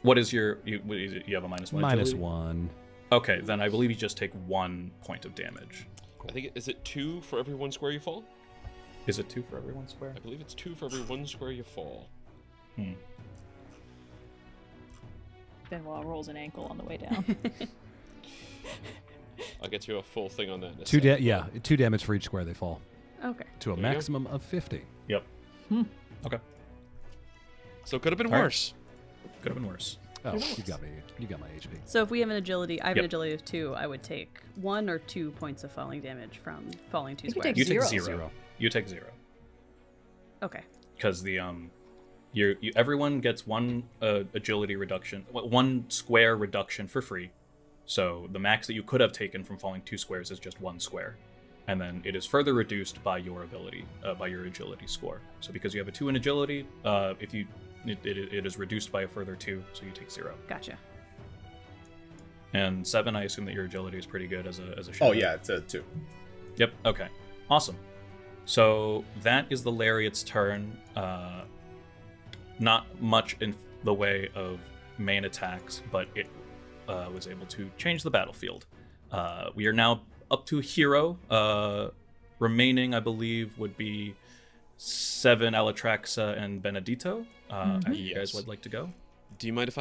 What is your? What is it? You have a -1.
Minus
agility?
1.
Okay, then I believe you just take 1 point of damage.
I think is it 2 for every 1 square you fall?
Is it 2 for every 1 square?
I believe it's 2 for every 1 square you fall.
Benoit rolls an ankle on the way down.
I'll get you a full thing on that. In a
2
second.
2 damage for each square they fall
Okay.
to a
There you go.
maximum of 50.
Yep. Okay.
So it could have been
All right.
worse.
Could have been worse.
Oh, you got me. You got my HP.
So if we have an agility, I have an
Yep.
agility of 2, I would take 1 or 2 points of falling damage from falling 2
You could
squares.
take
You take
0.
0. You take 0.
Okay.
Because the everyone gets 1 agility reduction, 1 square reduction for free. So the max that you could have taken from falling 2 squares is just 1 square, and then it is further reduced by your ability, by your agility score. So because you have a 2 in agility, if you it is reduced by a further 2, so you take 0.
Gotcha.
And 7, I assume that your agility is pretty good as a
Oh
shadow.
yeah, it's a 2.
Yep. Okay. Awesome. So that is the lariat's turn. Not much in the way of main attacks, but it was able to change the battlefield. We are now up to hero. Remaining, I believe, would be 7 Alattraxa and Benneditto. You guys
Yes.
would like to go?
Do you mind if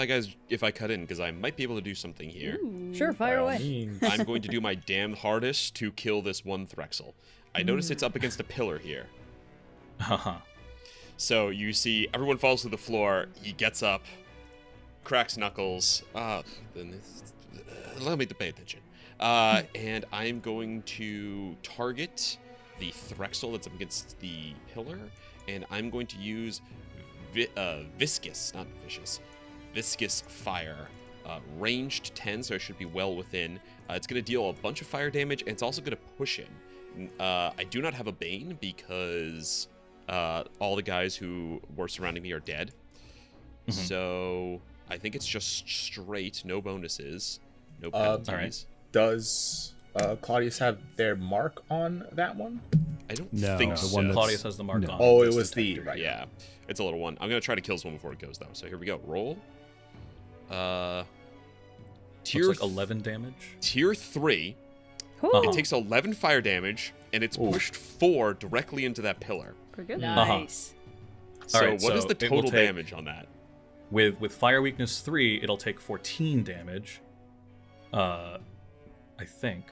I cut in? Because I might be able to do something here.
Sure, fire
By all
away.
means.
I'm going to do my damn hardest to kill this one Threxel. I notice it's up against a pillar here.
Haha.
So you see everyone falls to the floor. He gets up, cracks knuckles. Allow me to pay attention. And I'm going to target the Threxel that's up against the pillar, and I'm going to use viscous, not vicious, viscous fire. Ranged 10, so it should be well within. It's going to deal a bunch of fire damage, and it's also going to push him. I do not have a Bane because all the guys who were surrounding me are dead. So I think it's just straight, no bonuses, no penalties.
all right.
Does Claudius have their mark on that one?
I don't
No,
think
the
so.
one that's-
Claudius has the mark
No.
on.
Oh, it
this
was the
detector.
right.
Yeah, it's a little one. I'm going to try to kill this one before it goes, though. So here we go. Roll. Tier
Looks like 11 damage.
Tier 3.
Whew.
It takes 11 fire damage, and it's pushed 4 directly into that pillar.
Pretty good.
Nice.
So
Alright,
what is
so
the
it will
total
take-
damage on that?
With fire weakness 3, it'll take 14 damage. I think.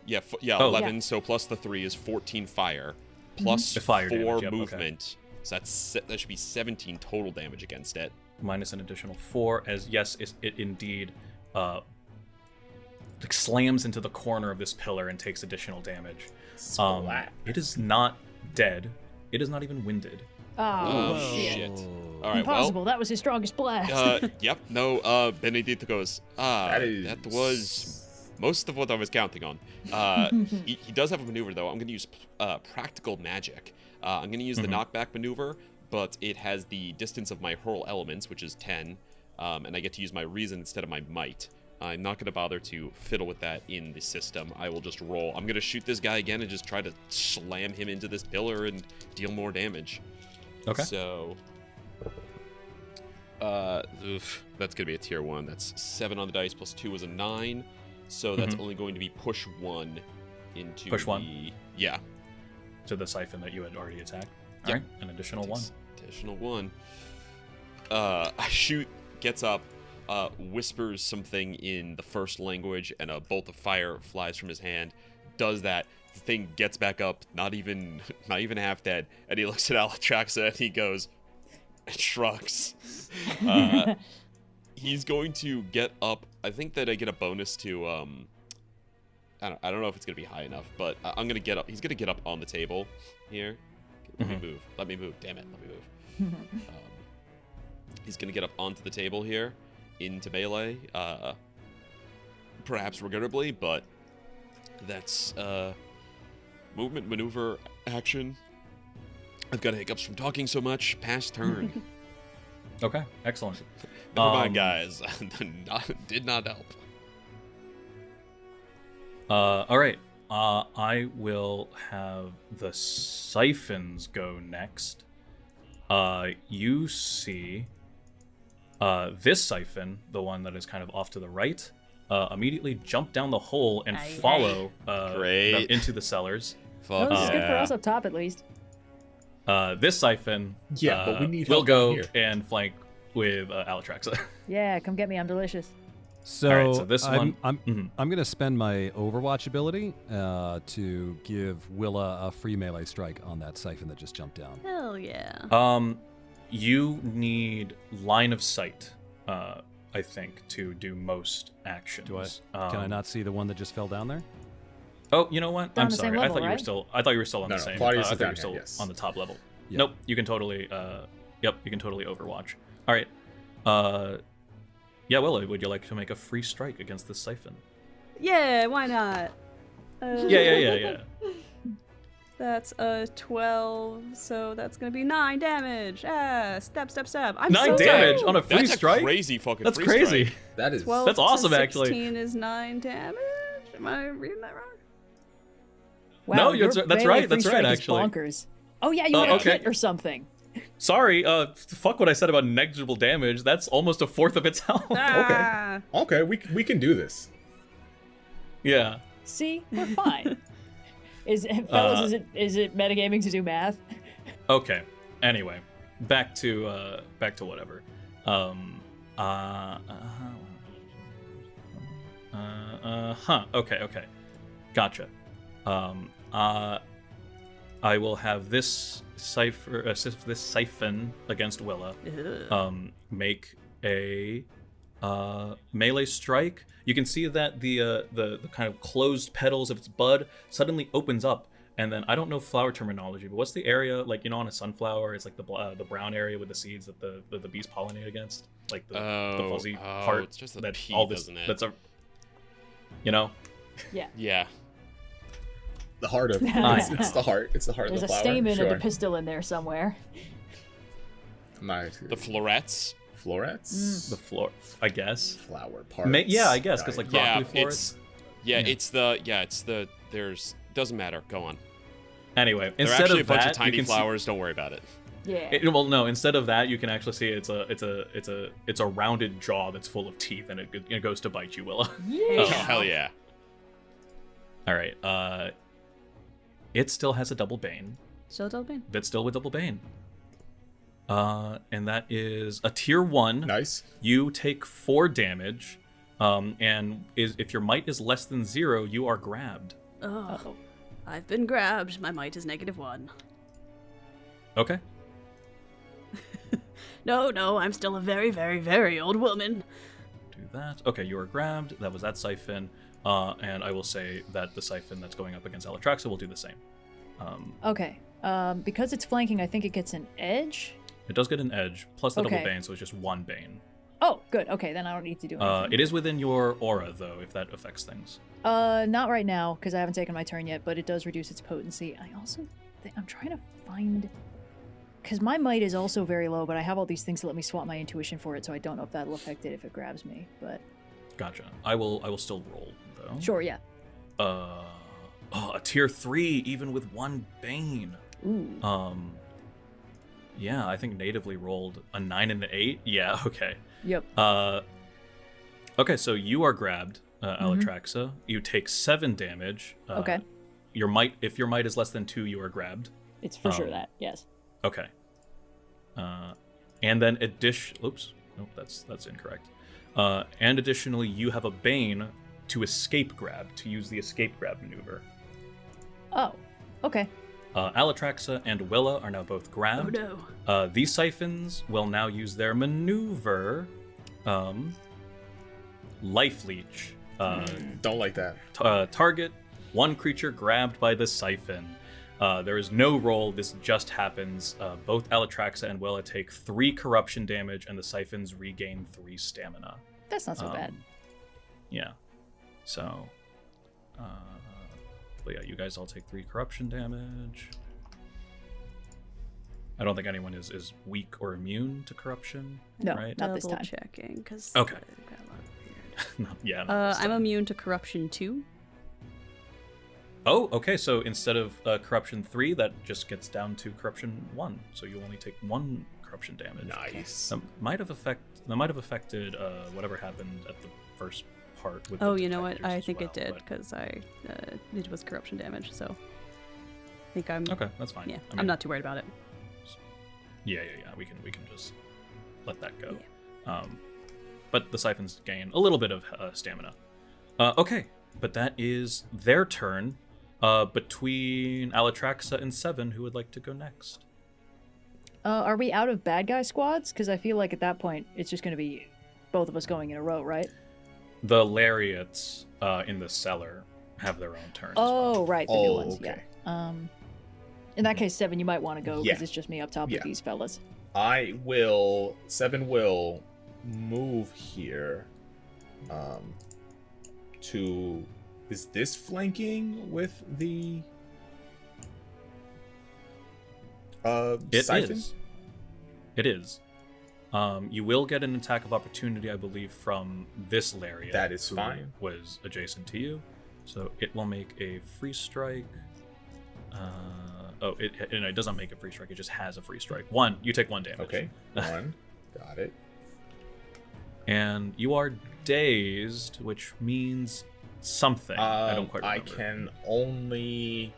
Yeah,
Oh.
11. So plus the 3 is 14 fire, plus
The fire
4
damage, yep, okay.
movement. So that should be 17 total damage against it.
Minus an additional 4, as yes, it indeed slams into the corner of this pillar and takes additional damage.
Splat.
It is not dead. It is not even winded.
Oh,
Shit. All right,
Impossible. That was his strongest blast.
Yep. No. Benneditto goes. That was most of what I was counting on. He does have a maneuver though. I'm going to use practical magic. I'm going to use the knockback maneuver, but it has the distance of my hurl elements, which is 10, and I get to use my reason instead of my might. I'm not going to bother to fiddle with that in the system. I will just roll. I'm going to shoot this guy again and just try to slam him into this pillar and deal more damage.
Okay.
So, that's going to be a tier 1. That's 7 on the dice, plus 2 is a 9. So that's only going to be push 1 into
Push 1?
Yeah.
To the siphon that you had already attacked.
Yep.
All right, an additional 1.
Additional 1. Shoot, gets up, whispers something in the first language, and a bolt of fire flies from his hand. Does that. The thing gets back up, not even half dead, and he looks at Alattraxa and he goes, and shrugs. He's going to get up. I think that I get a bonus to I don't know if it's gonna be high enough, but I'm gonna get up. He's gonna get up on the table here. Let me move. Damn it. Let me move. He's gonna get up onto the table here, into melee. Perhaps regrettably, but that's movement, maneuver, action. I've got hiccups from talking so much. Pass turn.
Okay, excellent.
Never mind, guys. Did not help.
All right. I will have the siphons go next. You see this siphon, the one that is kind of off to the right, immediately jump down the hole and follow them into the cellars.
Well, this is good for us up top, at least.
This siphon
but we need
will
help
go
here.
and flank with Alattraxa.
Yeah, come get me. I'm delicious.
So,
All right, so this
I'm
one-
I'm going to spend my Overwatch ability to give Willa a free melee strike on that siphon that just jumped down.
Hell yeah.
You need line of sight, I think, to do most actions.
Do I? Can I not see the one that just fell down there?
Oh, you know what?
They're on
I'm
the same
sorry.
level,
I thought
right?
you were still on
No,
the
no,
same.
Claudius
I
is
thought you
down
were still
here, yes.
on the top level.
Yeah.
Nope. You can totally. Yep. You can totally Overwatch. All right. Yeah, Willa, would you like to make a free strike against this siphon?
Yeah, why not?
Yeah.
That's a 12, so that's gonna be 9 damage. Stab. I'm
9
so
damage
sorry.
on a free
That's
strike.
a crazy fucking
That's
free
crazy.
strike.
That is
12
That's awesome,
to
actually.
16 is 9 damage. Am I reading that wrong?
Wow,
No,
your
that's
melee
right,
free
that's right,
strike is
actually.
bonkers. Oh yeah, you want a
okay.
kit or something.
Sorry. Fuck what I said about negligible damage. That's almost a fourth of its health.
Ah.
Okay, we can do this.
Yeah.
See, we're fine. Fellas, is it metagaming to do math?
Okay. Anyway, back to whatever. Okay. Gotcha. I will have this siphon against Willa. Make a melee strike. You can see that the kind of closed petals of its bud suddenly opens up, and then I don't know flower terminology, but what's the area like? You know, on a sunflower, it's like the brown area with the seeds that the bees pollinate against, like the fuzzy part.
It's just a
that
pea,
all this
isn't it?
that's a, you know.
Yeah.
Yeah.
The heart of it's the heart. It's the heart
There's
of the
a
flower.
stamen
sure.
and a pistil in there somewhere.
Nice.
The florets.
Florets.
The floor, I guess.
Flower parts.
Yeah, I guess because like
Yeah,
broccoli florets.
it's the there's doesn't matter. Go on.
Anyway,
They're
instead
actually
of
a bunch
that,
of tiny
you can
flowers. Don't worry about it.
Yeah.
well, no. Instead of that, you can actually see it's a rounded jaw that's full of teeth, and it goes to bite you, Willa.
Yeah.
Oh, hell yeah.
All right. It still has a double bane.
Still Delbane?
But still with double bane. And that is a tier 1.
Nice.
You take 4 damage. And if your might is less than 0, you are grabbed.
Oh, I've been grabbed. My might is -1.
Okay.
No, I'm still a very, very, very old woman.
Do that. Okay, you are grabbed. That was that siphon. And I will say that the siphon that's going up against Alattraxa will do the same.
Okay. Because it's flanking, I think it gets an edge.
It does get an edge, plus the double
Okay.
bane, so it's just 1 bane.
Oh, good. Okay, then I don't need to do anything.
It is within your aura, though, if that affects things.
Not right now, because I haven't taken my turn yet, but it does reduce its potency. I also I'm trying to find... Because my might is also very low, but I have all these things to let me swap my intuition for it, so I don't know if that'll affect it if it grabs me, but...
Gotcha. I will still roll, though.
Sure, yeah.
A tier 3, even with 1 bane.
Ooh.
Yeah, I think natively rolled a 9 and an 8. Yeah, okay.
Yep.
Okay, so you are grabbed, Alattraxa. You take 7 damage.
Okay.
If your might is less than 2, you are grabbed.
It's for sure that, yes.
Okay. And then oops. Nope, that's incorrect. And additionally, you have a bane to escape grab, to use the escape grab maneuver.
Oh, okay.
Alattraxa and Willa are now both grabbed.
Oh no.
These siphons will now use their maneuver, Life Leech.
Don't like that.
Target one creature grabbed by the siphon. There is no roll. This just happens. Both Alattraxa and Willa take 3 corruption damage, and the siphons regain 3 stamina.
That's not so bad.
Yeah. So, but yeah, you guys all take 3 corruption damage. I don't think anyone is weak or immune to corruption.
No,
right?
not this
Double
time.
checking, because
Okay.
got a lot of weird.
Yeah. not this
I'm
time.
immune to corruption 2.
Oh, okay. So instead of corruption 3, that just gets down to corruption 1. So you only take 1 corruption damage.
Nice.
That might have affected whatever happened at the first part. With
Oh,
the
you know what?
detectors
I
as
think
well,
it did,
but-
because it was corruption damage, so I think I'm...
Okay, that's fine.
Yeah,
I mean,
I'm not too worried about it.
Yeah. We can just let that go. But the siphons gain a little bit of stamina. Okay, but that is their turn. Between Alattraxa and 7, who would like to go next?
Are we out of bad guy squads? Because I feel like at that point, it's just going to be both of us going in a row, right?
The lariats in the cellar have their own turns.
Oh, right, the new
Oh,
ones,
okay.
yeah. In that case, 7, you might want to go, because
Yeah.
it's just me up top
Yeah.
with these fellas.
7 will move here to... Is this flanking with the
It
siphon?
is. It is. You will get an attack of opportunity, I believe, from this lariat.
That is
who
fine.
Was adjacent to you, so it will make a free strike. It doesn't make a free strike. It just has a free strike. 1. You take 1 damage.
Okay, 1. Got it.
And you are dazed, which means something. I don't quite
I
remember.
can only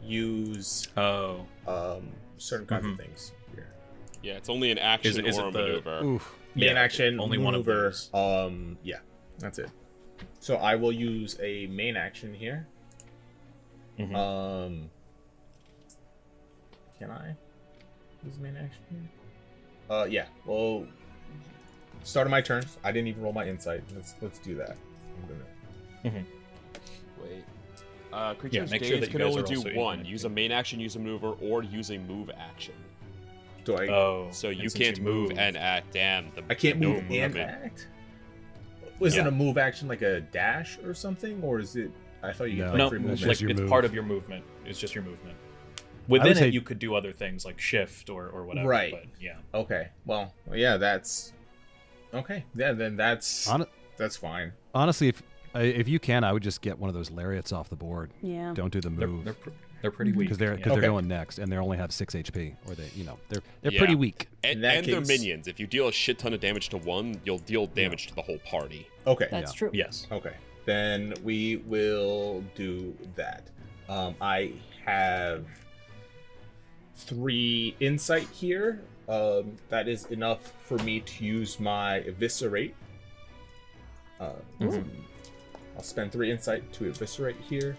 use
Oh.
certain kinds
Mhm.
of things here.
Yeah, it's only an action
Is
or a
it the-
maneuver.
Oof.
Main
Yeah,
action,
only one of
maneuver.
those.
Yeah, that's it. So I will use a main action here.
Mhm.
Can I use main action here? Yeah. Well, start of my turn. I didn't even roll my insight. Let's do that. I'm gonna.
Wait. Creatures
make
dazed
sure that you
can
guys
only
are
do
also
one.
in
Use a main action, use a maneuver, or use a move action.
Do I?
Oh.
So you
and since
can't move and act. Damn.
I can't
no
move and
movement.
act. Was it
Yeah.
a move action like a dash or something, or is it? I thought you
No.
could
No,
free
that's
movement.
just
like
your
it's
move.
part of your movement. It's just your movement. Within
say-
it, you could do other things like shift or whatever.
Right.
But yeah.
Okay. Well, yeah, that's okay. Yeah, then that's fine.
Honestly, if you can, I would just get one of those lariats off the board.
Yeah.
Don't do the move
They're pretty weak.
because they're
yeah.
Okay.
going next and they only have 6 HP, or they're
Yeah.
pretty weak.
And,
In that
and their
case-
minions. If you deal a shit ton of damage to one, you'll deal damage to the whole party.
Okay.
That's
Yeah.
true.
Yes.
Okay. Then we will do that. I have 3 insight here. That is enough for me to use my eviscerate. I'll spend 3 insight to eviscerate here.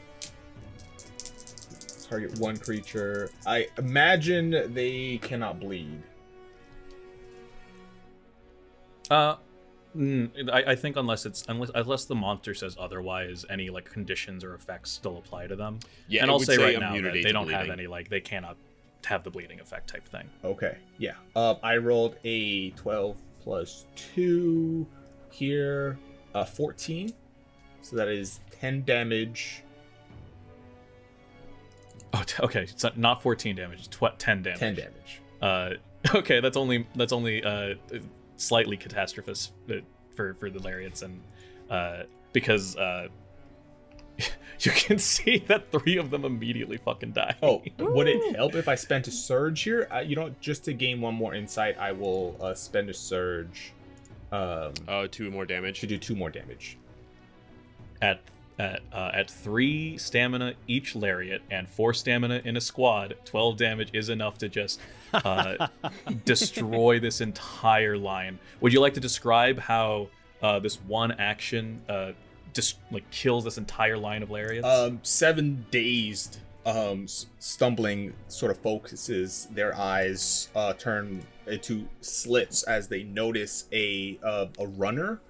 Target 1 creature. I imagine they cannot bleed.
I think unless the monster says otherwise, any like conditions or effects still apply to them.
Yeah,
and
it
I'll
would
say
say
right now that
immunity
they
to
don't have
bleeding.
any like they cannot have the bleeding effect type thing.
Okay, yeah. I rolled a 12 plus 2 here, 14. So that is 10 damage.
Oh, okay. It's not 14 damage. It's 10 damage.
10 damage.
Okay, that's only slightly catastrophist for the lariats, and because you can see that 3 of them immediately fucking die.
Oh, would it help if I spent a surge here? Just to gain 1 more insight, I will spend a surge.
2 more damage.
To do 2 more damage.
At 3 stamina each lariat and 4 stamina in a squad, 12 damage is enough to just destroy this entire line. Would you like to describe how this one action just kills this entire line of lariats?
7 dazed, stumbling sort of focuses. Their eyes turn into slits as they notice a runner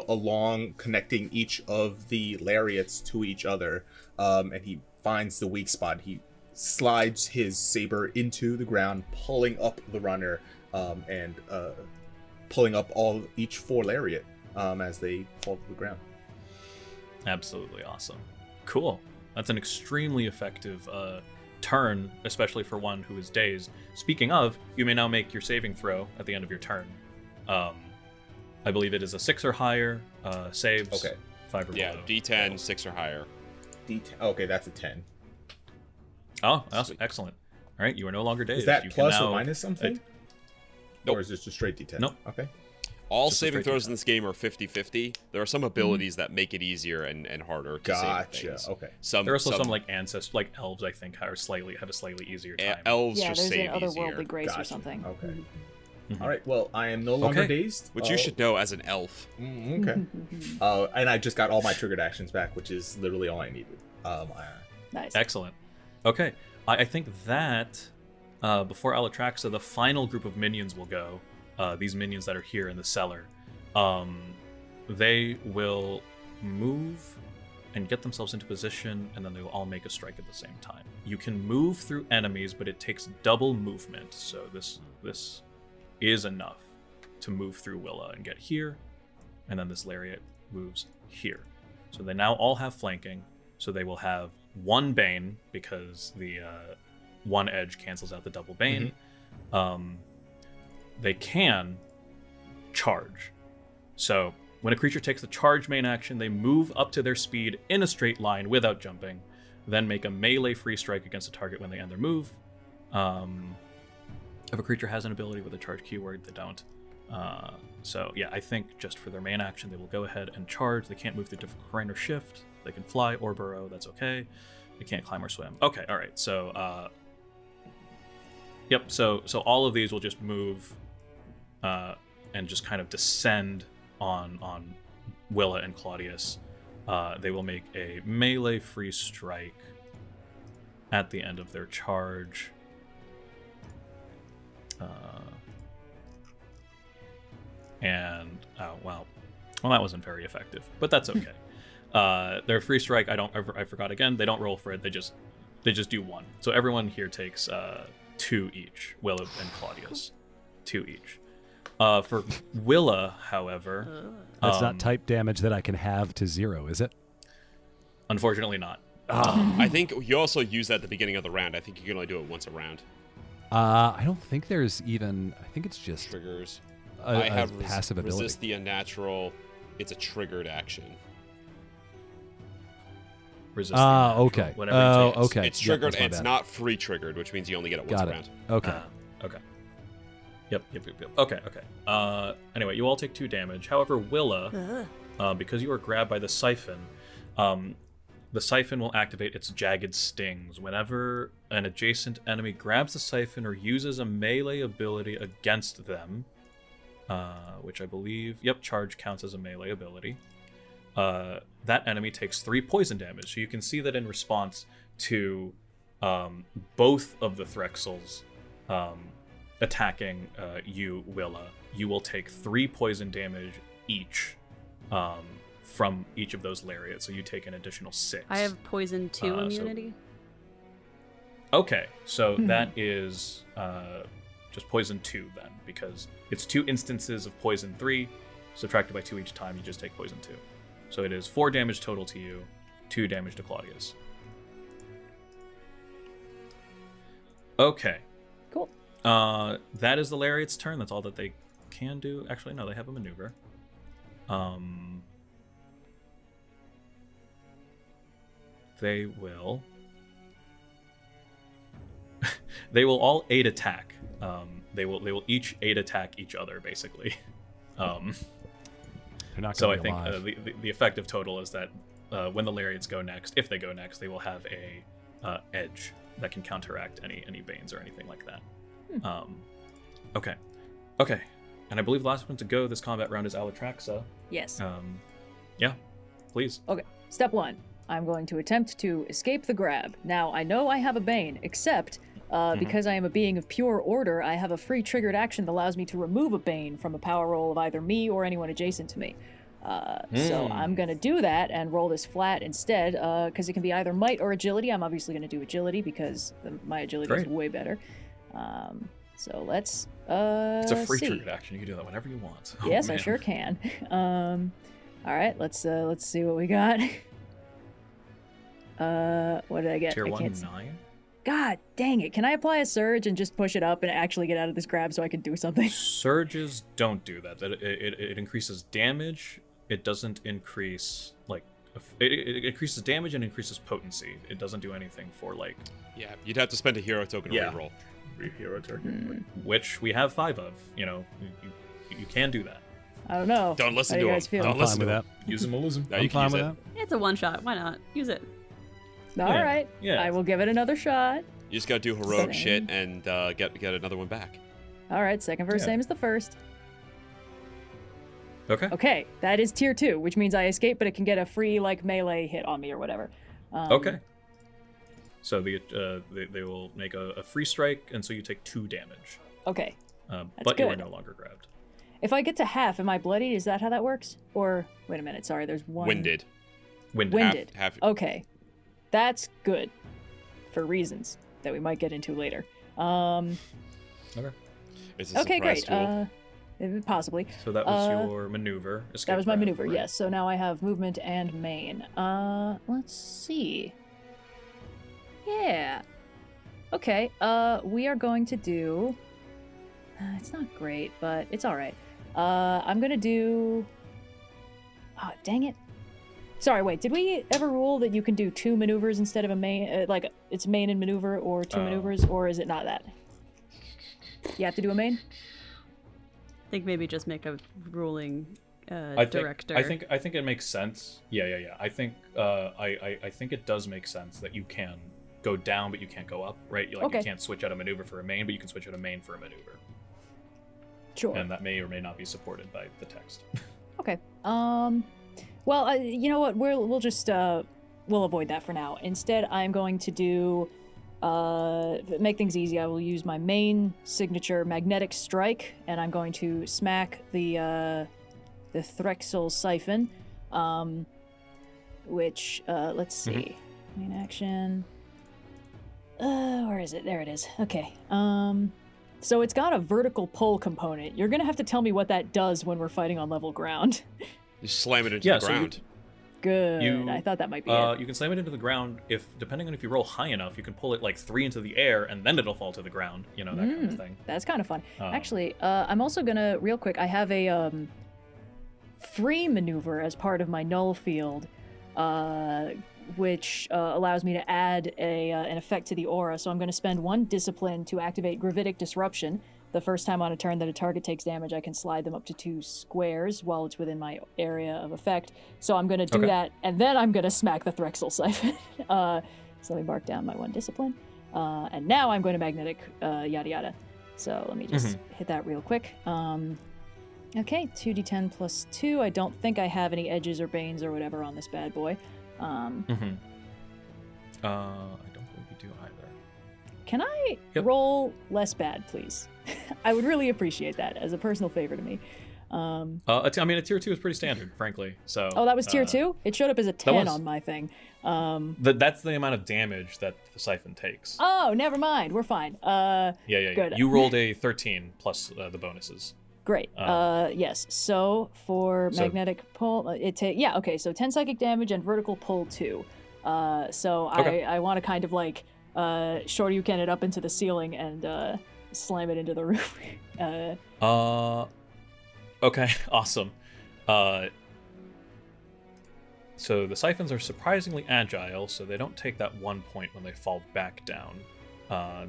along connecting each of the lariats to each other, and he finds the weak spot. He slides his saber into the ground, pulling up the runner, and pulling up each 4 lariat as they fall to the ground.
Absolutely awesome. Cool. That's an extremely effective turn, especially for one who is dazed. Speaking of, you may now make your saving throw at the end of your turn. I believe it is a 6 or higher, saves.
Okay.
5 or
Yeah,
below.
D10, 6 or higher.
D10. Okay, that's a 10.
Oh, awesome. Excellent. All right, you are no longer dazed.
Is that
You
plus
can
or
now...
minus something?
Nope.
Or is this just straight D10?
Nope.
Okay.
All
Just a
saving
straight
throws
D10.
in this game are 50-50. There are some abilities that make it easier and harder to save
Gotcha.
things.
Okay.
Some,
There are also some like ancestors, like elves, I think, have a slightly easier time.
elves
Yeah,
just
there's
save
an
easier.
otherworldly grace or
Gotcha.
something.
Okay.
Mhm.
All right. Well, I am no longer
Okay.
dazed.
Which you should know as an elf.
Okay. And I just got all my triggered actions back, which is literally all I needed.
Nice.
Excellent. Okay, I think that before Alattraxa, the final group of minions will go. These minions that are here in the cellar. They will move and get themselves into position, and then they will all make a strike at the same time. You can move through enemies, but it takes double movement, so this is enough to move through Willa and get here, and then this lariat moves here. So they now all have flanking, so they will have 1 bane, because the 1 edge cancels out the double bane. They can charge. So when a creature takes the charge main action, they move up to their speed in a straight line without jumping, then make a melee free strike against a target when they end their move. If a creature has an ability with a charge keyword, they don't. So yeah, I think just for their main action, they will go ahead and charge. They can't move through difficult terrain or shift. They can fly or burrow. That's okay. They can't climb or swim. Okay, all right. So yep. So all of these will just move and just kind of descend on Willa and Claudius. They will make a melee free strike at the end of their charge. Well, that wasn't very effective, but that's okay. Their free strike, I forgot again. They don't roll for it. They just do 1. So everyone here takes 2 each. Willa and Claudius, 2 each. For Willa, however,
That's not type damage that I can have to 0, is it?
unfortunately not.
I think you also use that at the beginning of the round. I think you can only do it once a round.
I don't think there's even. I think it's just
Triggers.
a
I have
passive ability.
resist the unnatural. It's a triggered action.
Resist the natural,
Okay.
whatever it takes.
Okay.
It's
Yep,
triggered
that's
and
my
it's
bad.
not free triggered, which means you only get it once
Got
a
it.
round.
Okay.
Okay. Yep. Okay. Anyway, you all take 2 damage. However, Willa, because you are grabbed by the siphon, the siphon will activate its jagged stings. Whenever an adjacent enemy grabs the siphon or uses a melee ability against them, which I believe, charge counts as a melee ability. that enemy takes 3 poison damage. So you can see that in response to both of the Threxels attacking you, Willa, you will take 3 poison damage each from each of those lariats. So you take an additional 6.
I have poison 2 immunity.
Okay, so that is just poison 2 then, because it's 2 instances of poison 3, subtracted by 2 each time, you just take poison 2. So it is 4 damage total to you, 2 damage to Claudius. Okay.
Cool.
That is the Lariat's turn. That's all that they can do. Actually, no, they have a maneuver. They will... they will all 8 attack. They will each 8 attack each other, basically.
They're not
So I
gonna be
think
alive.
the effective total is that when the Lariats go next, if they go next, they will have a edge that can counteract any banes or anything like that. Okay. And I believe the last one to go this combat round is Alattraxa.
Yes.
Yeah, please.
Okay. Step 1. I'm going to attempt to escape the grab. Now, I know I have a Bane, except because I am a being of pure order, I have a free triggered action that allows me to remove a Bane from a power roll of either me or anyone adjacent to me. So I'm going to do that and roll this flat instead, because it can be either might or agility. I'm obviously going to do agility because my agility is way better. So let's
It's a free
see.
triggered action. You can do that whenever you want.
Yes,
Oh,
I
man.
sure can. All right, let's see what we got. What did I get?
Tier
I
1,
can't
9?
God dang it. Can I apply a surge and just push it up and actually get out of this grab so I can do something?
Surges don't do that. It increases damage. It doesn't increase, like... It increases damage and increases potency. It doesn't do anything for, like...
Yeah, you'd have to spend a hero token to reroll.
Hero turn.
Which we have 5 of. You know, you can do that.
I don't know.
Don't listen
How
to
you
him.
guys feel?
Don't
I'm
listen
fine
to
with
him.
that.
Use them or lose them.
Now
I'm
you can
fine
use
with
it.
that.
It's a one-shot. Why not? Use it.
All
Yeah,
right.
yeah.
I will give it another shot.
You just gotta do heroic
Same.
shit and get another one back.
All right, second verse,
Yeah.
same as the first.
Okay.
Okay, that is tier 2, which means I escape, but it can get a free, like, melee hit on me or whatever.
Okay. So they will make a free strike, and so you take 2 damage.
Okay.
But you are
good.
no longer grabbed.
If I get to half, am I bloodied? Is that how that works? Or, wait a minute, sorry, there's one...
Winded.
Winded.
Half.
Okay. That's good. For reasons that we might get into later.
Okay.
It's a
Okay,
surprise
great.
duel.
Possibly.
So that was your maneuver.
That
escape
was my
grab,
maneuver,
right?
yes. So now I have movement and main. Let's see. Yeah. Okay, we are going to do... it's not great, but it's alright. I'm gonna do... Oh, dang it. Sorry, wait, did we ever rule that you can do 2 maneuvers instead of a main... like, it's main and maneuver, or 2 maneuvers, or is it not that? You have to do a main?
I think maybe just make a ruling director.
I think it makes sense. Yeah. I think I think it does make sense that you can go down, but you can't go up, right? You
Okay.
can't switch out a maneuver for a main, but you can switch out a main for a maneuver,
Sure.
and that may or may not be supported by the text.
Okay. Well, you know what? We'll just we'll avoid that for now. Instead, I'm going to do make things easy. I will use my main signature, Magnetic Strike, and I'm going to smack the Threxel Siphon, which let's see, main action. Where is it? There it is. Okay. So it's got a vertical pull component. You're gonna have to tell me what that does when we're fighting on level ground.
You slam it into
Yeah,
the
so you-
ground.
Good. I thought that might be it.
You can slam it into the ground if, depending on if you roll high enough, you can pull it like 3 into the air, and then it'll fall to the ground. You know, that kind of thing.
That's kind of fun.
Um,
Actually, I'm also gonna, real quick, I have a free maneuver as part of my null field, which allows me to add an effect to the aura. So I'm going to spend 1 discipline to activate Gravitic Disruption. The first time on a turn that a target takes damage, I can slide them up to 2 squares while it's within my area of effect. So I'm going to do
Okay.
that, and then I'm going to smack the Threxel Siphon. So let me mark down my 1 discipline. And now I'm going to magnetic yada yada. So let me just hit that real quick. Okay, 2d10 plus 2. I don't think I have any edges or banes or whatever on this bad boy.
I don't believe you do either.
Can I
Yep.
roll less bad, please? I would really appreciate that as a personal favor to me.
I mean, a tier 2 is pretty standard, frankly. So.
Oh, that was tier 2? It showed up as a 10
was.
on my thing.
That's the amount of damage that the siphon takes.
Oh, never mind. We're fine.
Yeah.
good.
You rolled a 13 plus the bonuses.
Great. Yes. So for magnetic pull, okay. So 10 psychic damage and vertical pull 2. So
Okay.
I want to kind of like Shoryuken it up into the ceiling and slam it into the roof.
Okay, awesome. So the siphons are surprisingly agile, so they don't take that 1 point when they fall back down.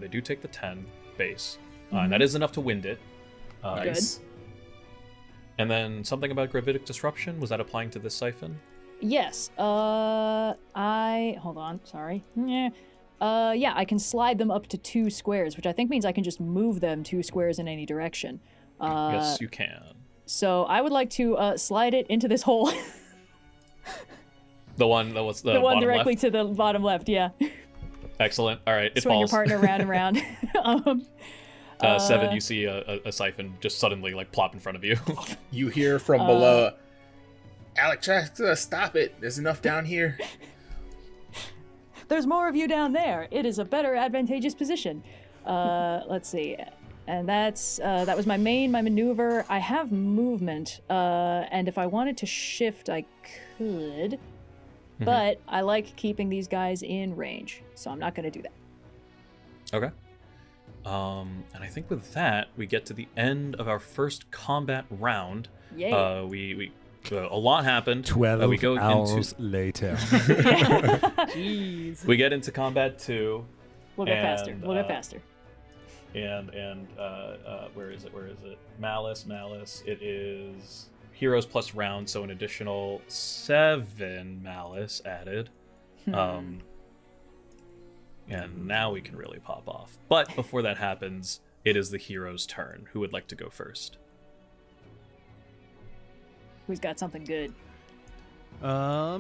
They do take the 10 base, and that is enough to wind it.
Nice.
And then something about gravitic disruption, was that applying to this siphon?
Yes. Hold on. Sorry. Yeah, I can slide them up to 2 squares, which I think means I can just move them 2 squares in any direction.
Yes, you can.
So I would like to slide it into this hole.
The one that was the
one
bottom
directly
left?
to the bottom left, yeah.
Excellent. All right, it
Swing
falls.
your partner round and round.
7, you see a siphon just suddenly like plop in front of you.
You hear from below, Alattraxa, stop it. There's enough down here.
There's more of you down there. It is a better advantageous position. Let's see. And that was my maneuver. I have movement, and if I wanted to shift, I could. But I like keeping these guys in range, so I'm not going to do that.
Okay. And I think with that, we get to the end of our first combat round.
Yay.
We a lot happened.
12
we go
hours later.
Jeez.
We get into combat 2.
We'll go
and,
faster. We'll go faster.
And where is it? Malice. It is heroes plus round, so an additional 7 malice added. And now we can really pop off. But before that happens, it is the hero's turn. Who would like to go first?
Who's got something good?
I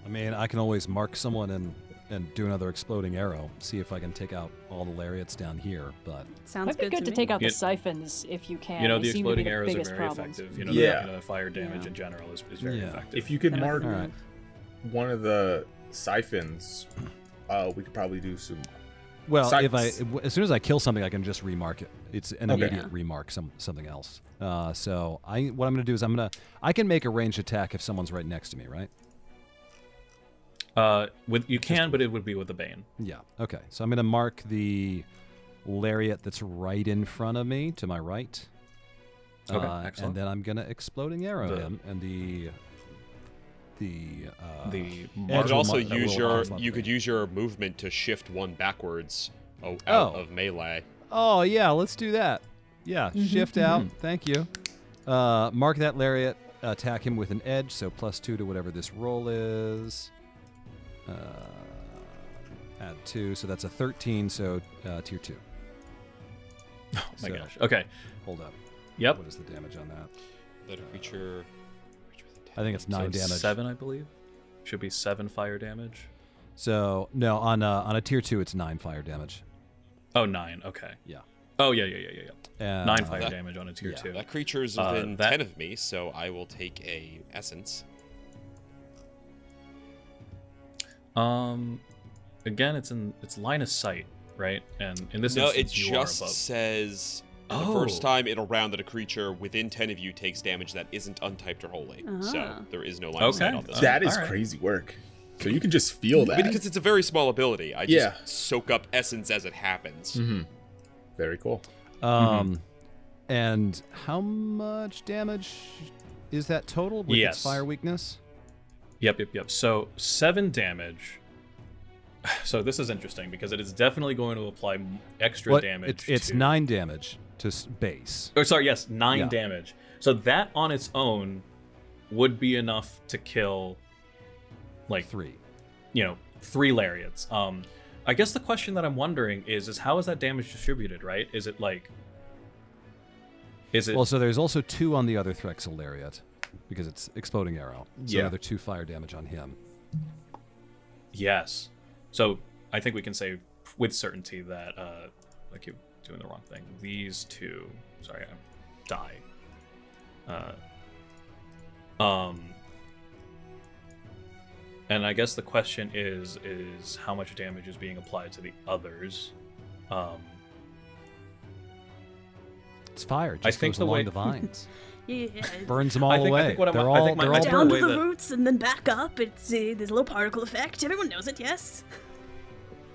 mean, I can always mark someone and do another exploding arrow. See if I can take out all the lariats down here. But
Sounds
Might be good
to
to
me.
take out the
Yeah.
siphons if you can.
You know,
They
the
seem to be
exploding arrows are
biggest
very
problems.
effective. You know,
Yeah.
the fire damage
Yeah.
in general is very
Yeah.
effective.
If you could mark
all right.
one of the siphons, we could probably do some.
Well,
Sights.
as soon as I kill something, I can just remark it. It's an
Okay.
immediate remark something else. So what I'm going to do is I can make a ranged attack if someone's right next to me, right?
You can, but it would be with the Bane.
Yeah. Okay. So I'm going to mark the lariat that's right in front of me to my right.
Okay,
And
excellent.
then I'm going to exploding arrow
The-
him, and the
The
edge
You
mark-
could
will
also
mark- that
use
will
your
mark
you
me.
could use your movement to shift one backwards out
Oh.
of melee.
Oh yeah, let's do that. Yeah, shift out. Thank you. Mark that lariat. Attack him with an edge, so +2 to whatever this roll is. Add 2, so that's a 13. So tier 2.
Oh my
So-
gosh. Okay.
Hold up.
Yep.
What is the damage on that?
That a creature.
I think it's 9
So it's
damage.
7, I believe. Should be 7 fire damage.
So no, on a tier 2, it's 9 fire damage.
Oh, 9. Okay.
Yeah.
Oh, yeah. 9 fire
that-
damage on a tier
yeah.
2.
That creature is within
that-
10 of me, so I will take a essence.
Again, it's line of sight, right? And in this
No, it
instance, you are
just
above.
says the
Oh.
first time in a round that a creature within 10 of you takes damage that isn't untyped or holy. So
Ah.
there is no line of sight
Okay.
on this.
That is
Alright.
crazy work. So you can just feel that.
Because it's a very small ability. I just
Yeah.
soak up essence as it happens.
Mm-hmm. Very cool.
And how much damage is that total with
Yes.
its fire weakness?
Yep. So 7 damage. So this is interesting because it is definitely going to apply extra damage.
It's
to...
9 damage to base.
Oh, sorry. Yes, 9
Yeah.
damage. So that on its own would be enough to kill, like
3.
3 lariats. I guess the question that I'm wondering is how is that damage distributed? Right? Is it like Is it?
Well, so there's also 2 on the other Threxel lariat because it's exploding arrow. So
Yeah.
another 2 fire damage on him.
Yes. So I think we can say with certainty that I keep doing the wrong thing. These 2, sorry, die. And I guess the question is how much damage is being applied to the others?
It's fire. It
I
just
think
goes
the
along
way-
the vines.
Yeah.
Burns them all
I think
away.
what
They're
I
all,
think my-
they're
my
all
Down
the
to
way
the
that-
roots and then back up. It's there's a little particle effect. Everyone knows it. Yes.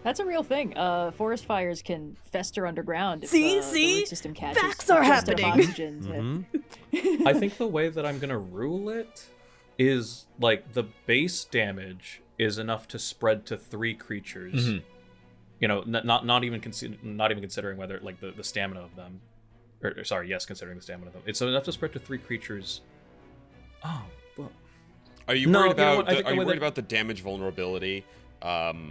That's a real thing. Forest fires can fester underground if
See?
the root system catches.
Facts are
just enough
happening.
oxygen to-
Mhm.
I think the way that I'm gonna rule it is like the base damage is enough to spread to 3 creatures.
Mhm.
You know, not even considering whether like the stamina of them, or sorry, yes, considering the stamina of them. It's enough to spread to 3 creatures. Oh well,
Are you
No,
worried
you know
about?
what, I think
Are
the
you
way
worried
that-
about the damage vulnerability?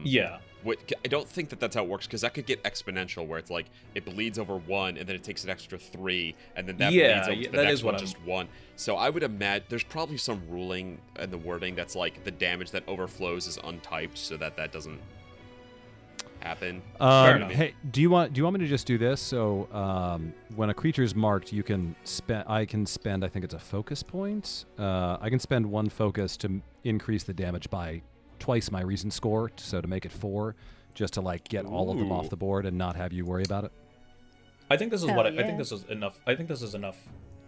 yeah.
I don't think that that's how it works, because that could get exponential, where it's like it bleeds over 1, and then it takes an extra 3, and then that
Yeah,
bleeds over
yeah,
to the
that
next
is
one
what
just 1. So I would imagine there's probably some ruling in the wording that's like the damage that overflows is untyped, so that doesn't happen.
enough.
Hey, do you want me to just do this? So when a creature is marked, you can spend. I can spend. I think it's a focus point. I can spend 1 focus to increase the damage by twice my reason score, so to make it 4, just to like get all of them off
Ooh.
the board and not have you worry about it.
I think this is
Hell
what I
yeah.
think this is enough. I think this is enough.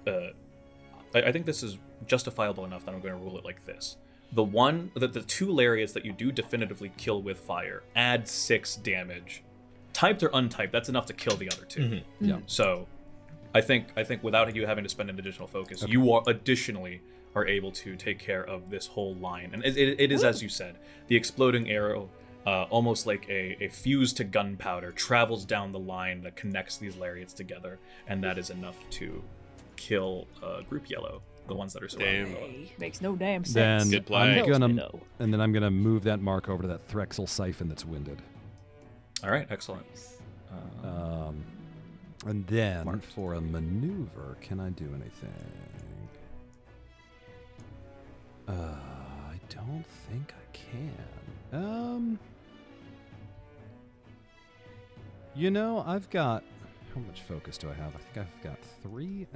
I think this is justifiable enough that I'm going to rule it like this. The 2 lariats that you do definitively kill with fire add 6 damage. Typed or untyped, that's enough to kill the other 2.
Mhm.
Yeah.
So, I think without you having to spend an additional focus, you are additionally are able to take care of this whole line. And it is, as you said, the exploding arrow, almost like a fuse to gunpowder, travels down the line that connects these lariats together, and that is enough to kill Group Yellow, the ones that are surrounding
Damn.
Willa.
Makes no damn sense.
Then
Good play.
I'm
Kills me,
gonna
though.
and then I'm gonna move that mark over to that Threxel siphon that's winded.
All right, excellent.
And then
Marked.
for a maneuver, can I do anything? I don't think I can. You know, I've got. How much focus do I have? I think I've got 3.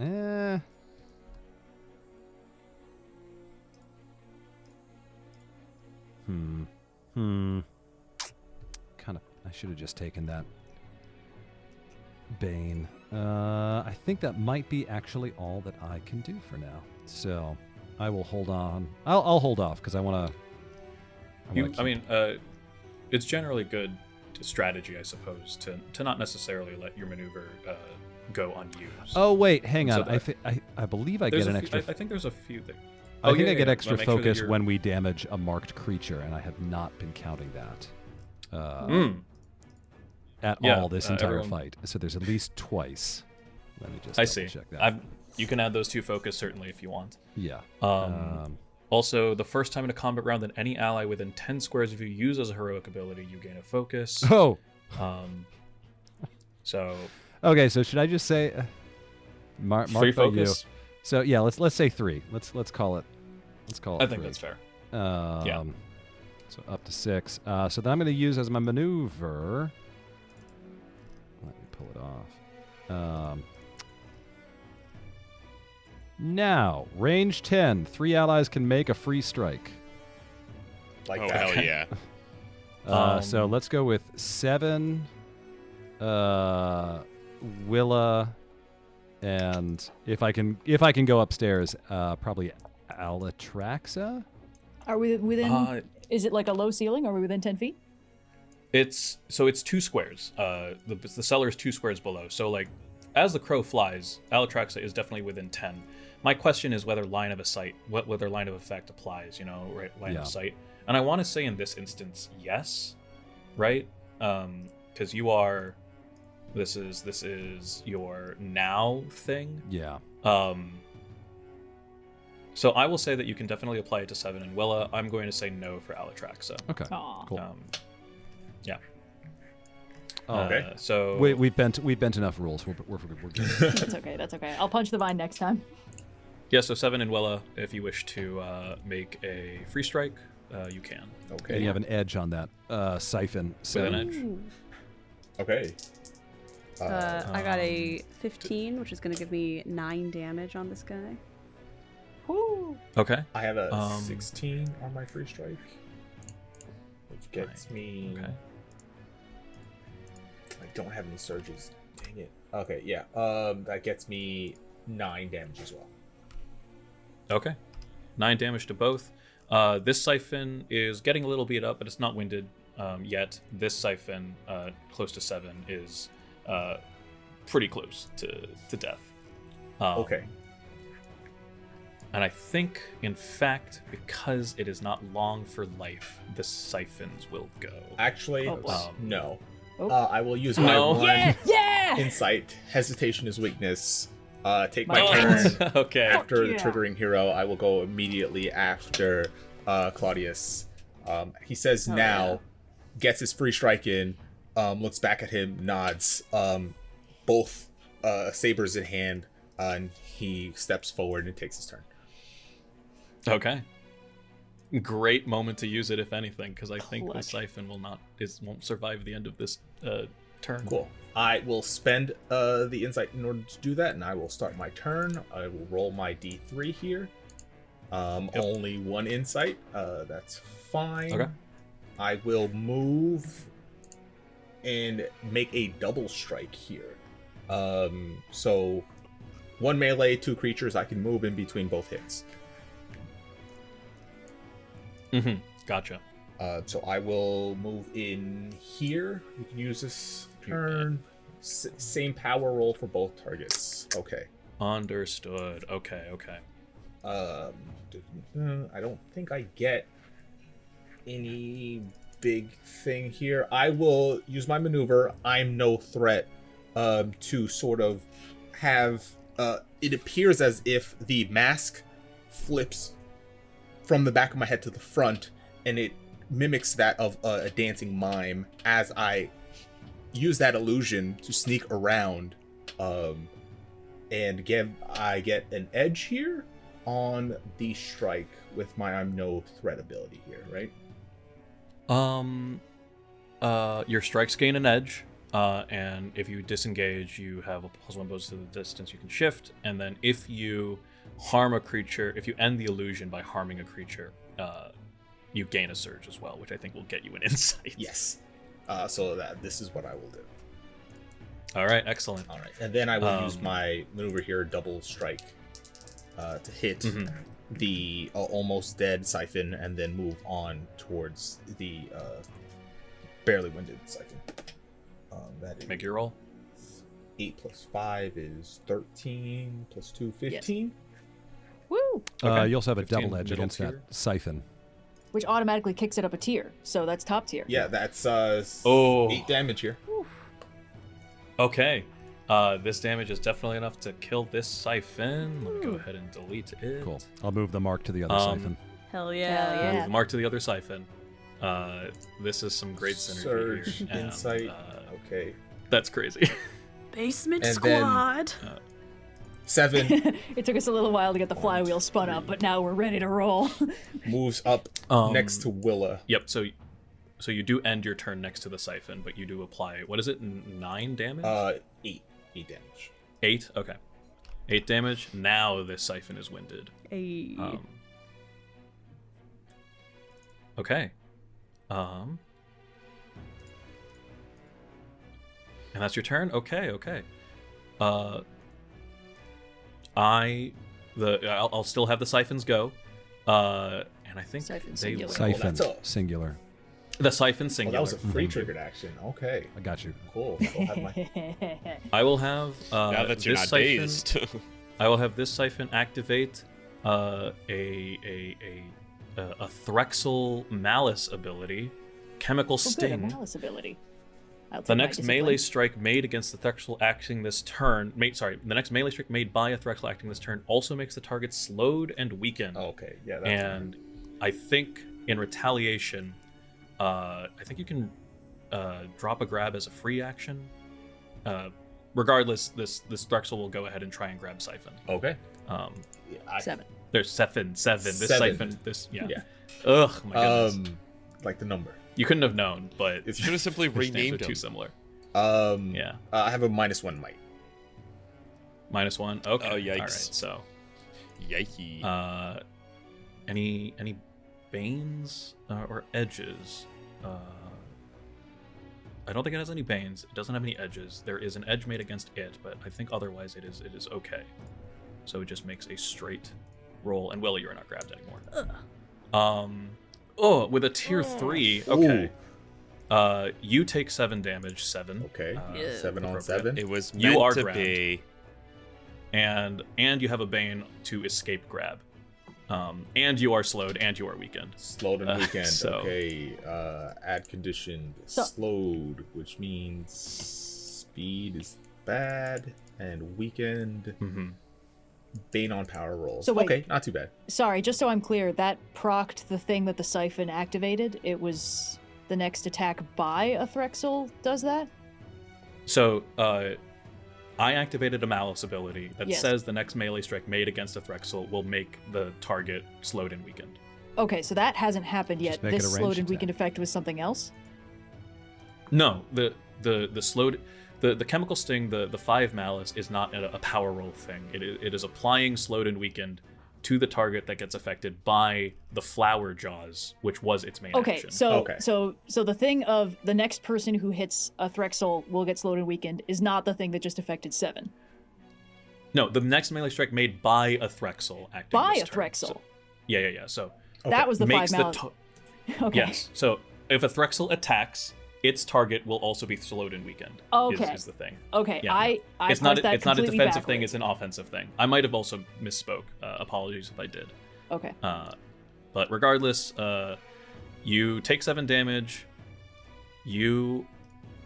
Kind of. I should have just taken that Bane. I think that might be actually all that I can do for now. So I will hold on. I'll hold off because I want to.
It's generally good strategy, I suppose, to not necessarily let your maneuver go unused.
Oh wait, hang
So
on.
that-
I believe I
There's
get an
a few-
extra.
I think there's a few that.
I think I
yeah,
get
yeah.
extra
Make sure that
focus
you're-
when we damage a marked creature, and I have not been counting that at
Yeah,
all this entire
everyone-
fight. So there's at least twice. Let me just
I
double
see.
check that.
You can add those 2 focus certainly if you want.
Yeah.
Also, the first time in a combat round that any ally within 10 squares of you uses a heroic ability, you gain a focus.
Oh.
So
Okay. So should I just say mark
3
by you?
focus.
So yeah, let's say 3. Let's call it. Let's call it.
I think
3.
that's fair.
Yeah. So up to 6. So then I'm going to use as my maneuver. Let me pull it off. Now, range 10. 3 allies can make a free strike.
Like
Oh
that.
hell yeah!
So let's go with 7. Willa, and if I can go upstairs, probably Alattraxa.
Are we within? Is it like a low ceiling? Are we within 10 feet?
It's 2 squares. The cellar is 2 squares below. So like, as the crow flies, Alattraxa is definitely within 10. My question is whether line of effect applies. You know, right? Line
Yeah.
of sight. And I want to say in this instance, yes, right? Because you are. This is your now thing.
Yeah.
So I will say that you can definitely apply it to 7 and Willa. I'm going to say no for Alattraxa.
Okay.
Aw.
Cool.
Yeah.
Okay.
So
We bent enough rules. We're good.
That's okay. That's okay. I'll punch the vine next time.
yeah, so Seven and Willa, if you wish to make a free strike, you can.
Okay.
And you have an edge on that siphon. So
With an edge.
Ooh.
Okay.
I got a 15, which is going to give me 9 damage on this guy.
Woo!
Okay.
I have a 16 on my free strike, which gets me.
Okay.
I don't have any surges. Dang it. Okay, yeah. That gets me 9 damage as well.
Okay. 9 damage to both. This siphon is getting a little beat up, but it's not winded yet. This siphon, close to 7, is pretty close to death.
Okay.
And I think, in fact, because it is not long for life, the siphons will go.
Actually,
Oh,
no.
Oh.
I will use my
No.
one
Yeah!
insight. Hesitation is weakness. Take
My
my turn.
Okay.
After the
yeah.
triggering hero, I will go immediately after Claudius. He says
Oh,
now,
yeah.
gets his free strike in, looks back at him, nods, both sabers in hand, and he steps forward and takes his turn.
Okay. Great moment to use it, if anything, because I think the
Clutch.
siphon won't survive the end of this turn.
Cool. I will spend the insight in order to do that, and I will start my turn. I will roll my d3 here. Only one insight. That's fine.
Okay.
I will move and make a double strike here. So one melee, 2 creatures. I can move in between both hits.
Mm-hmm. Gotcha.
So I will move in here. You can use this turn. Same power roll for both targets. Okay.
Understood. Okay.
I don't think I get any big thing here. I will use my maneuver. I'm no threat. To sort of have it appears as if the mask flips from the back of my head to the front, and it mimics that of a dancing mime as I use that illusion to sneak around, and I get an edge here on the strike with my I'm no threat ability here, right?
Your strikes gain an edge, and if you disengage, you have a +1 bonus to the distance you can shift, and then if you harm a creature, if you end the illusion by harming a creature, you gain a surge as well, which I think will get you an insight.
Yes. So this is what I will do.
All right, excellent.
All right, and then I will use my maneuver here, double strike, to hit the almost dead siphon, and then move on towards the barely winded siphon. That is
Make your roll.
8 plus 5 is 13 plus 2, 15.
Woo!
Okay.
You also have a
15
double edge
middle
against
tier.
that siphon.
Which automatically kicks it up a tier, so that's top tier.
Yeah, that's 8 damage here.
Okay. This damage is definitely enough to kill this siphon. Let me go ahead and delete it.
Cool. I'll move the mark to the other siphon.
Hell yeah.
Hell yeah.
Move mark to the other siphon. This is some great synergy
Surge,
here. and,
insight. Okay.
That's crazy.
Basement
And then-
squad.
7
It took us a little while to get the flywheel spun up, but now we're ready to roll.
moves up next to Willa.
Yep. So you do end your turn next to the siphon, but you do apply, what is it, 9 damage?
8 damage.
8. Okay. 8 damage. Now this siphon is winded.
Hey.
Okay. And that's your turn? Okay. I'll still have the siphons go. And I think
Siphon
they
singular.
will.
Siphon,
that's a-
singular.
The siphon
Oh,
singular.
that was a free triggered action. Okay,
I got you.
cool. I'll have my
I will have
Now that you're
this
not
siphon.
dazed.
I will have this siphon activate a Threxel Malice ability, Chemical
Oh, good, a
Sting.
malice ability. I'll
The
take my
next
discipline.
melee strike made against the Threxel acting this turn. The next melee strike made by a Threxel acting this turn also makes the target slowed and weakened.
Okay, yeah, that's
And I think in retaliation, I think you can drop a grab as a free action. Regardless, this Threxel will go ahead and try and grab Siphon.
Okay.
7.
There's seven. This
Seven.
Siphon. This yeah.
Yeah.
Ugh, my goodness.
Like the number.
You couldn't have known, but
You should have simply
which names
renamed
are too
them.
similar.
Yeah. I have a -1 might.
-1. Okay.
Oh, yikes.
All right. So,
Yikey.
any banes or edges? I don't think it has any banes. It doesn't have any edges. There is an edge made against it, but I think otherwise it is okay. So it just makes a straight roll. And Willa, you're not grabbed anymore. With a tier 3. Okay. You take 7 damage. 7.
Okay.
Yeah.
7 on
appropriate.
7.
It was
you
meant
are
to
grabbed.
be.
And you have a bane to escape grab. And you are slowed and you are weakened.
Slowed and weakened.
so-
Okay. Add conditioned.
So-
Slowed, which means speed is bad and weakened.
Mm-hmm.
Bane on power rolls.
So wait.
Okay, not too bad.
Sorry, just so I'm clear, that procced the thing that the Siphon activated. It was the next attack by a Threxel does that?
So, I activated a Malice ability that
Yes.
says the next melee strike made against a Threxel will make the target slowed and weakened.
Okay, so that hasn't happened yet.
Just make it
This
a
slowed
ranged
and weakened
attack.
effect was something else?
No, the slowed, the chemical sting, the 5 Malice is not a power roll thing. It is applying slowed and weakened to the target that gets affected by the flower jaws, which was its main
Okay,
action.
so the thing of the next person who hits a Threxel will get slowed and weakened is not the thing that just affected 7.
No, the next melee strike made by a Threxel acting
By
this
a
turn.
Threxel.
So, yeah. So
That was the 5
makes
Malice. Okay.
Yes. So if a Threxel attacks, its target will also be slowed and weakened.
Okay.
Is the thing.
Okay,
Yeah.
I
It's not.
parsed that
It's not a
completely
defensive thing.
backwards.
It's an offensive thing. I might have also misspoke. Apologies if I did.
Okay.
But regardless, you take 7 damage. You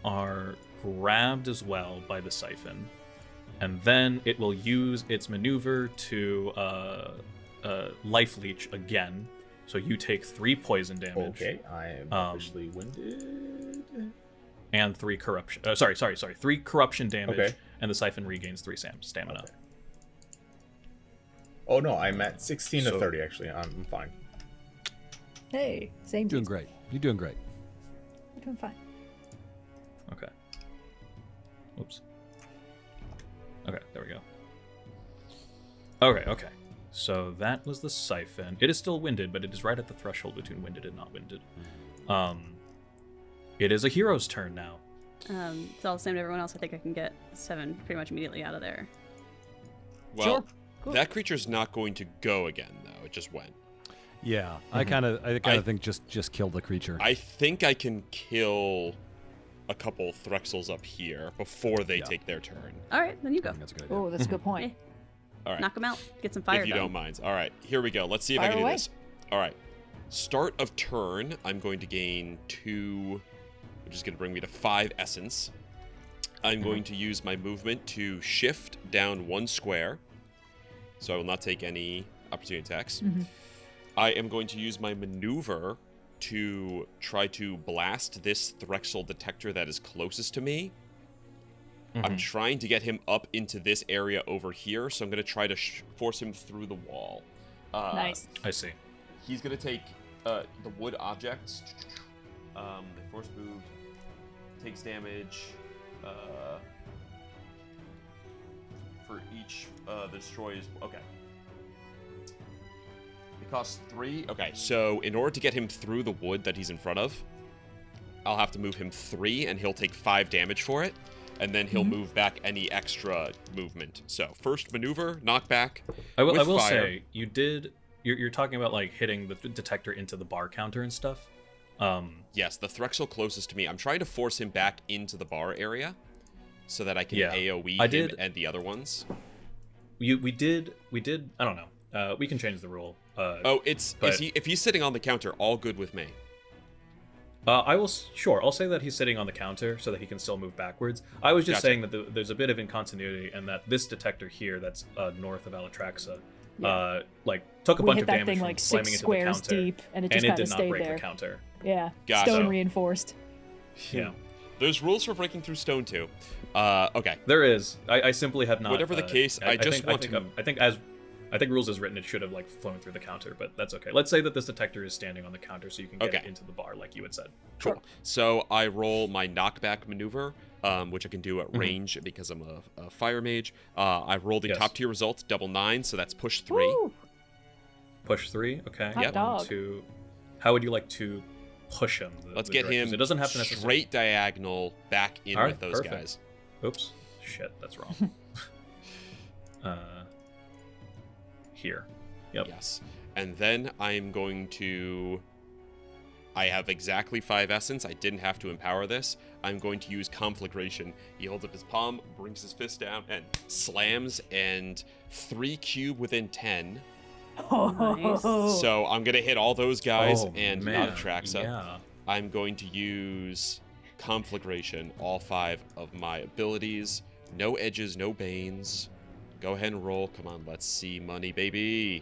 are grabbed as well by the Siphon, and then it will use its maneuver to life leech again. So you take 3 poison damage.
Okay, I am officially winded.
And 3 corruption. Sorry. 3 corruption damage,
Okay.
and the Siphon regains 3 stamina.
Okay. Oh no, I'm at 16 to
So-
30 actually. I'm fine.
Hey, same
You're doing
dude.
great. You're doing great.
We're doing fine.
Okay. Oops. Okay, there we go. Okay. So that was the Siphon. It is still winded, but it is right at the threshold between winded and not winded. It is a hero's turn now.
It's all the same to everyone else. I think I can get 7 pretty much immediately out of there.
Well,
Sure. Cool.
that creature's not going to go again, though. It just went.
Yeah, I kind of think just kill the creature.
I think I can kill a couple Threxels up here before they
Yeah.
take their turn.
All right, then you
I
go.
think that's a good idea.
Oh, that's a good point.
All right.
Knock them out. Get some fire
if you
going.
don't mind. All right, here we go. Let's see if I
Fire
can do
away.
this. All right. Start of turn, I'm going to gain 2, which is going to bring me to 5 essence. I'm going to use my movement to shift down 1 square, so I will not take any opportunity attacks. I am going to use my maneuver to try to blast this Threxel detector that is closest to me. I'm trying to get him up into this area over here, so I'm going to try to force him through the wall.
Nice.
I see.
He's going to take the wood objects. The force move takes damage for each destroys. Okay. It costs 3. Okay, so in order to get him through the wood that he's in front of, I'll have to move him 3, and he'll take 5 damage for it. And then he'll move back any extra movement. So first maneuver, knockback.
I will
with fire.
say you did. You're talking about like hitting the detector into the bar counter and stuff.
Yes, the Threxel closest to me. I'm trying to force him back into the bar area so that I can
Yeah,
AoE
I
him
did-
and the other ones.
We did. I don't know. We can change the rule.
Oh,
but-
if he's sitting on the counter, all good with me.
I'll say that he's sitting on the counter so that he can still move backwards. I was just
Gotcha.
saying that there's a bit of incontinuity and that this detector here, that's north of Alatraxa, took a
We
bunch
hit
of
that
damage
thing
from
like
slamming
6
into the
squares
counter,
deep, and it just kind
did
of
not
stayed
break
there.
the counter.
Yeah,
Gotcha.
stone reinforced.
Yeah.
There's rules for breaking through stone too. Okay.
There is. I simply have not.
Whatever the case, I
think rules as written, it should have like flown through the counter, but that's okay. Let's say that this detector is standing on the counter, so you can get it into the bar, like you had said.
Cool. So I roll my knockback maneuver, which I can do at range because I'm a fire mage. I roll the top tier results, double 9, so that's push 3.
Woo!
Push 3. Okay.
Hot dog.
1, 2. How would you like to push him?
Let's get him.
It doesn't have to
straight diagonal back in with those guys.
Oops. Shit, that's wrong. Here. Yep.
Yes. And then I'm going to... I have exactly 5 essence. I didn't have to empower this. I'm going to use conflagration. He holds up his palm, brings his fist down, and slams, and 3 cube within 10.
Nice.
So I'm going to hit all those guys and
man.
Alattraxa.
Yeah.
I'm going to use conflagration, all 5 of my abilities. No edges, no banes. Go ahead and roll. Come on, let's see money, baby.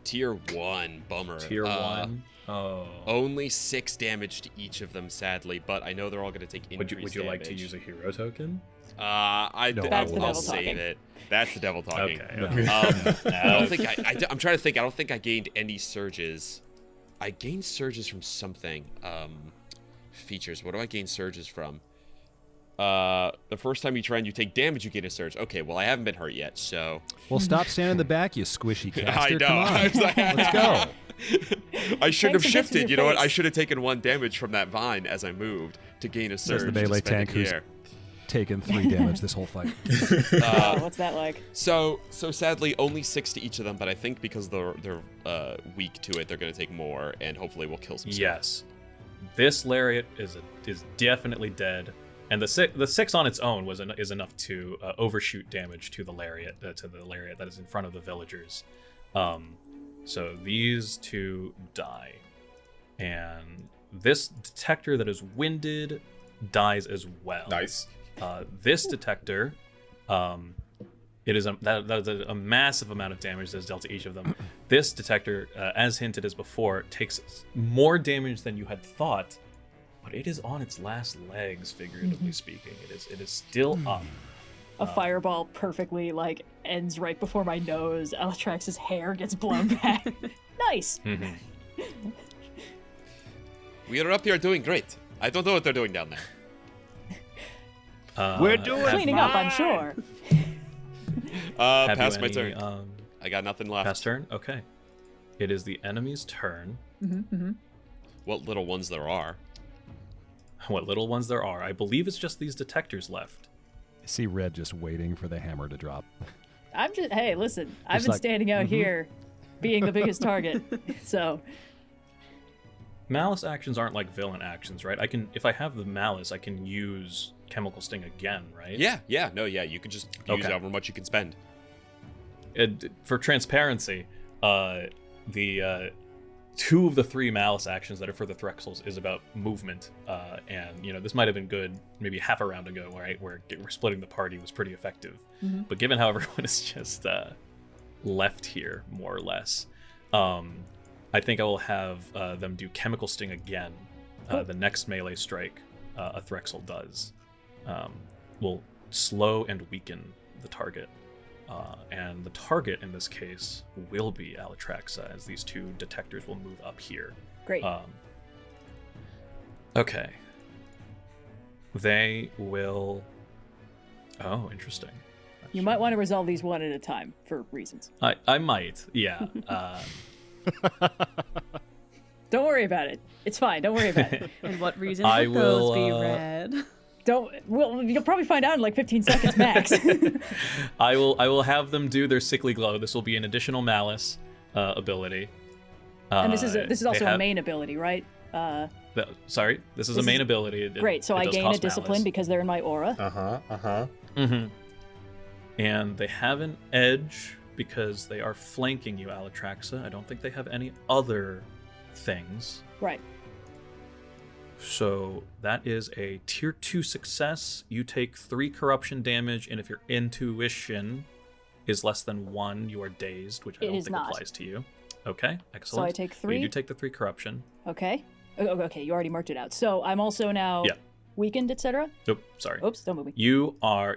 Tier 1, bummer.
Tier 1. Oh.
Only 6 damage to each of them, sadly, but I know they're all going to take increased damage.
Would you like to use a hero token?
I'll save it. That's the devil talking.
Okay.
I don't think I'm trying to think. I don't think I gained any surges. I gained surges from something. Features. What do I gain surges from? The first time you try and you take damage, you get a surge. Okay, well, I haven't been hurt yet, so...
Well, stop standing in the back, you squishy caster.
I know.
Come on.
I was like,
let's go.
I should have
Thanks
shifted.
to
You know what?
face.
I should have taken 1 damage from that vine as I moved to gain a surge.
There's the melee
to spend
tank
it
who's
here.
taken 3 damage this whole fight.
What's that like?
So sadly, only 6 to each of them, but I think because they're weak to it, they're going to take more, and hopefully we'll kill some stuff.
Yes. This lariat is definitely dead. And the 6 on its own is enough to overshoot damage to the lariat that is in front of the villagers. So these 2 die, and this detector that is winded dies as well.
Nice.
This detector, it is that is a massive amount of damage that's dealt to each of them. This detector, as hinted as before, takes more damage than you had thought. But it is on its last legs, figuratively speaking. It is still up.
A fireball perfectly ends right before my nose. Alattraxa's hair gets blown back. Nice.
We are up here doing great. I don't know what they're doing down there.
We're doing
Cleaning up, I'm sure.
Pass my turn. I got nothing left.
Pass turn? Okay. It is the enemy's turn.
What little ones there are.
What little ones there are. I believe it's just these detectors left.
I see Red just waiting for the hammer to drop.
Hey, listen, I've been standing out here being the biggest target, so...
Malice actions aren't like villain actions, right? If I have the malice, I can use Chemical Sting again, right?
Yeah. You can just use however much you can spend.
For transparency, the 2 of the 3 malice actions that are for the Threxels is about movement, and this might have been good maybe half a round ago, right, where splitting the party was pretty effective. But given how everyone is just left here, more or less, I think I will have them do Chemical Sting again. The next melee strike a Threxel does will slow and weaken the target. And the target in this case will be Alattraxa, as these 2 detectors will move up here.
Great.
Okay. They will... Oh, interesting.
You might want to resolve these one at a time for reasons.
I might, yeah.
Don't worry about it. It's fine. Don't worry about it.
And what reason
I
would those be
will,
red?
You'll probably find out in like 15 seconds max.
I will have them do their sickly glow. This will be an additional malice ability.
And this is also a main ability, right?
This is a main ability.
Great. So I gain a discipline
malice
because they're in my aura.
Mm-hmm. And they have an edge because they are flanking you, Alattraxa. I don't think they have any other things.
Right.
So that is a tier 2 success. You take 3 corruption damage, and if your intuition is less than 1, you are dazed, which I don't think applies to you. Okay, excellent.
So I take 3.
You do take the 3 corruption.
Okay. Okay, you already marked it out. So I'm also now weakened, etc.
Nope, sorry.
Oops, don't move me.
You are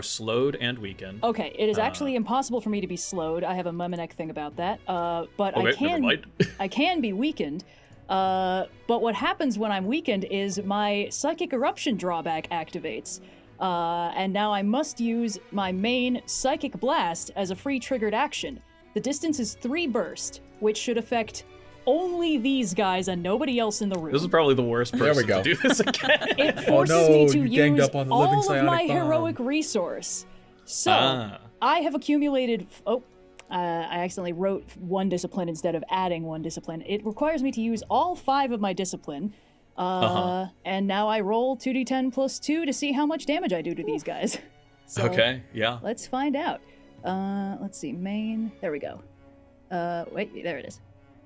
slowed and weakened.
Okay, it is actually impossible for me to be slowed. I have a Mnemonek thing about that. But
Okay, never mind.
I can be weakened. But what happens when I'm weakened is my psychic eruption drawback activates. And now I must use my main psychic blast as a free triggered action. The distance is 3 burst, which should affect only these guys and nobody else in the room.
This is probably the worst person to do this again.
It forces me to
you ganged
use
up on the
all
living
of
psionic
my
bomb.
heroic resource. So I have accumulated. I accidentally wrote 1 discipline instead of adding 1 discipline. It requires me to use all 5 of my discipline. And now I roll 2d10 plus 2 to see how much damage I do to these guys. So
okay, yeah.
Let's find out. Let's see, main. There we go. Wait, there it is.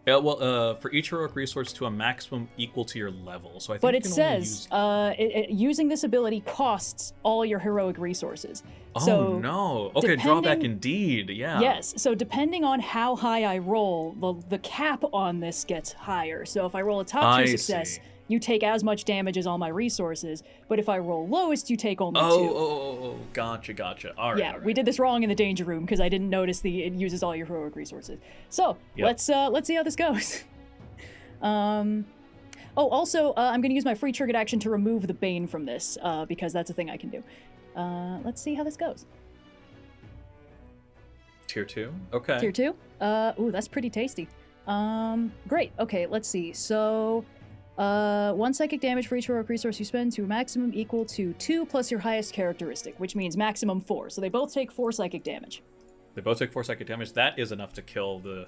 Yeah, well, for each heroic resource to a maximum equal to your level. So I think
But
you
it
can
says
only use...
using this ability costs all your heroic resources.
Oh
so
no! Okay, drawback indeed. Yeah.
Yes. So depending on how high I roll, the cap on this gets higher. So if I roll a top 2 success, you take as much damage as all my resources. But if I roll lowest, you take only 2.
Oh, gotcha. All right.
Yeah,
all right.
we did this wrong in the danger room because I didn't notice it uses all your heroic resources. So let's see how this goes. Also, I'm going to use my free triggered action to remove the Bane from this because that's a thing I can do. Let's see how this goes.
Tier 2? Okay.
Tier 2? Ooh, that's pretty tasty. Great. Okay, let's see. So, 1 psychic damage for each heroic resource you spend to a maximum equal to 2 plus your highest characteristic, which means maximum 4. So they both take 4 psychic damage.
They both take 4 psychic damage. That is enough to kill the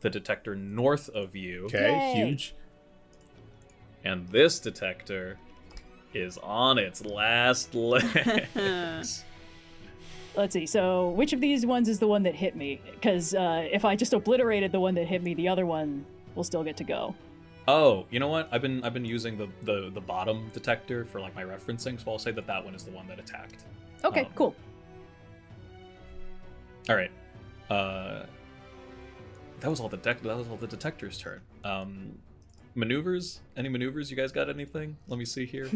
the detector north of you.
Okay,
Yay.
huge.
And this detector is on its last legs.
Let's see. So which of these ones is the one that hit me? Because if I just obliterated the one that hit me, the other one will still get to go.
Oh, you know what? I've been using the bottom detector for like my referencing, so I'll say that one is the one that attacked.
Okay, cool.
All right. That was all the detector's turn. Maneuvers? Any maneuvers? You guys got anything? Let me see here.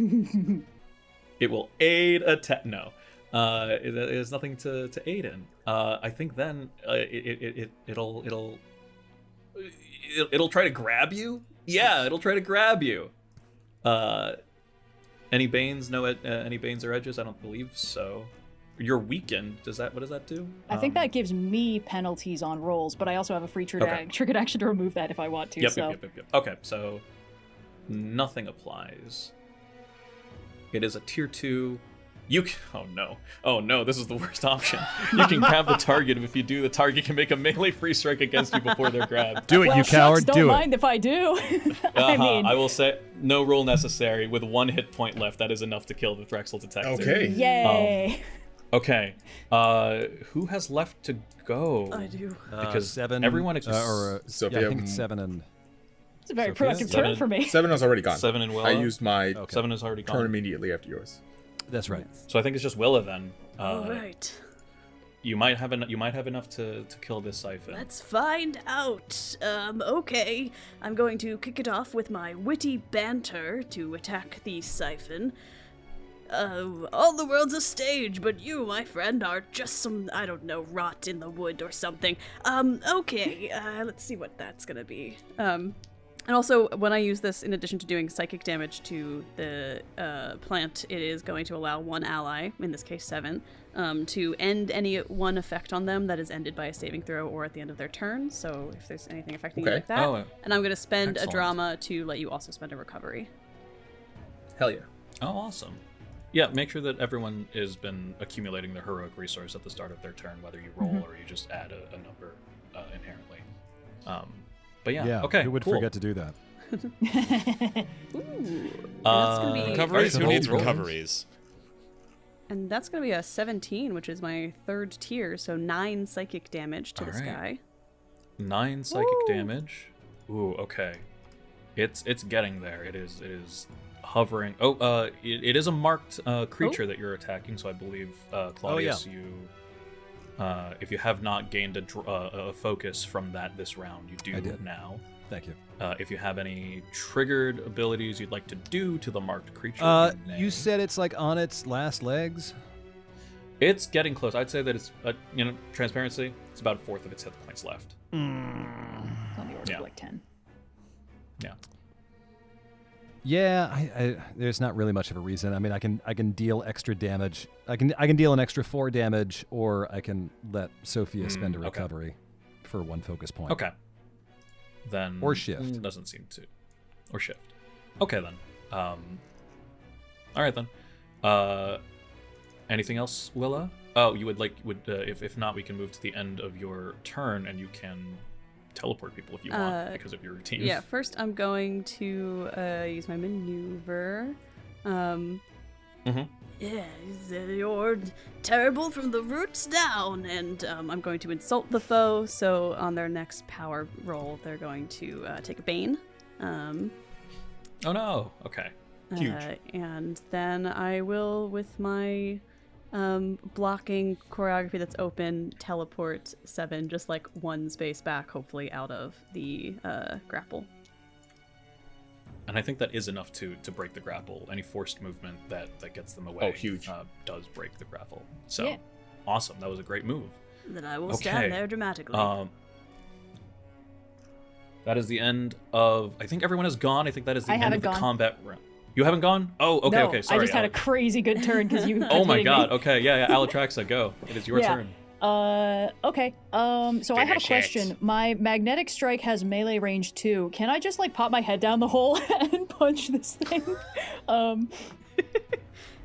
It will aid attack. No. It has nothing to aid in. I think then it'll try to grab you. Yeah, it'll try to grab you. Any banes? No, any banes or edges? I don't believe so. You're weakened. What does that do?
I think that gives me penalties on rolls, but I also have a free triggered action to remove that if I want to.
Yep. Okay, so nothing applies. It is a tier 2. Oh no, this is the worst option. You can grab the target, and if you do, the target can make a melee free strike against you before they're grabbed.
Do it,
well,
you coward.
Don't
Do
mind
it.
if I do. I mean,
I will say no roll necessary. With 1 hit point left, that is enough to kill the Threxel detector.
Okay.
Yay.
Okay. Who has left to go?
I do.
Because
7
everyone is
Sophia,
yeah, I think it's 7 and
It's a very
Sophia?
productive turn for me.
7 has already gone.
7 and Willa.
I used my
7 is already gone.
turn immediately after yours.
that's right.
So I think it's just Willa then.
All right.
You might have enough to kill this siphon.
Let's find out. Okay. I'm going to kick it off with my witty banter to attack the siphon. All the world's a stage, but you, my friend, are just some, I don't know, rot in the wood or something. Okay, let's see what that's gonna be. And also, when I use this, in addition to doing psychic damage to the plant, it is going to allow 1 ally, in this case 7, to end any one effect on them that is ended by a saving throw or at the end of their turn. So if there's anything affecting you like that. And I'm going to spend
excellent.
a drama to let you also spend a recovery.
Hell yeah.
Oh, awesome. Yeah, make sure that everyone has been accumulating their heroic resource at the start of their turn, whether you roll or you just add a number inherently. But yeah, okay,
who would
cool.
forget to do that?
Ooh. That's going to be...
Recoveries? Who
Right,
needs
roll.
recoveries?
And that's going to be a 17, which is my 3rd tier, so 9 psychic damage to this guy.
9 psychic damage. Ooh, okay. It's getting there. It is hovering. Oh, it is a marked creature that you're attacking, so I believe Claudius, If you have not gained a focus from that this round, you do
I did.
now.
Thank you.
If you have any triggered abilities you'd like to do to the marked creature,
You said it's like on its last legs.
it's getting close. I'd say that it's, transparency. It's about a fourth of its hit points left.
On the order
Yeah.
of like 10.
Yeah.
Yeah, I there's not really much of a reason. I mean, I can deal extra damage. I can deal an extra 4 damage, or I can let Sophia spend a
okay.
recovery for 1 focus point.
Okay. Then
Or shift.
Doesn't seem to, or shift. Okay then. All right then. Anything else, Willa? Oh, you would if not, we can move to the end of your turn, and you can teleport people if you want because of your routine.
Yeah, first I'm going to use my maneuver. Yeah, you're terrible from the roots down, and I'm going to insult the foe. So on their next power roll, they're going to take a bane.
Oh no. Okay. Huge.
And then I will, with my blocking choreography that's open, teleport 7, just like 1 space back, hopefully out of the grapple.
And I think that is enough to break the grapple. Any forced movement that gets them away,
huge.
Does break the grapple. So
Yeah.
awesome. That was a great move.
Then I will
Okay.
stand there dramatically.
That is the end of. I think everyone has gone. I think that is the
I
end
haven't
of the
gone.
combat round. You haven't gone? Oh, okay,
No,
okay. Sorry.
I just had a
Alex.
crazy good turn because you.
Oh my
hitting
god.
me.
Okay, yeah. Alattraxa, go. It is your
Yeah.
turn.
Okay. So I have a
Finish it.
question. My magnetic strike has melee range 2. Can I just like pop my head down the hole and punch this thing?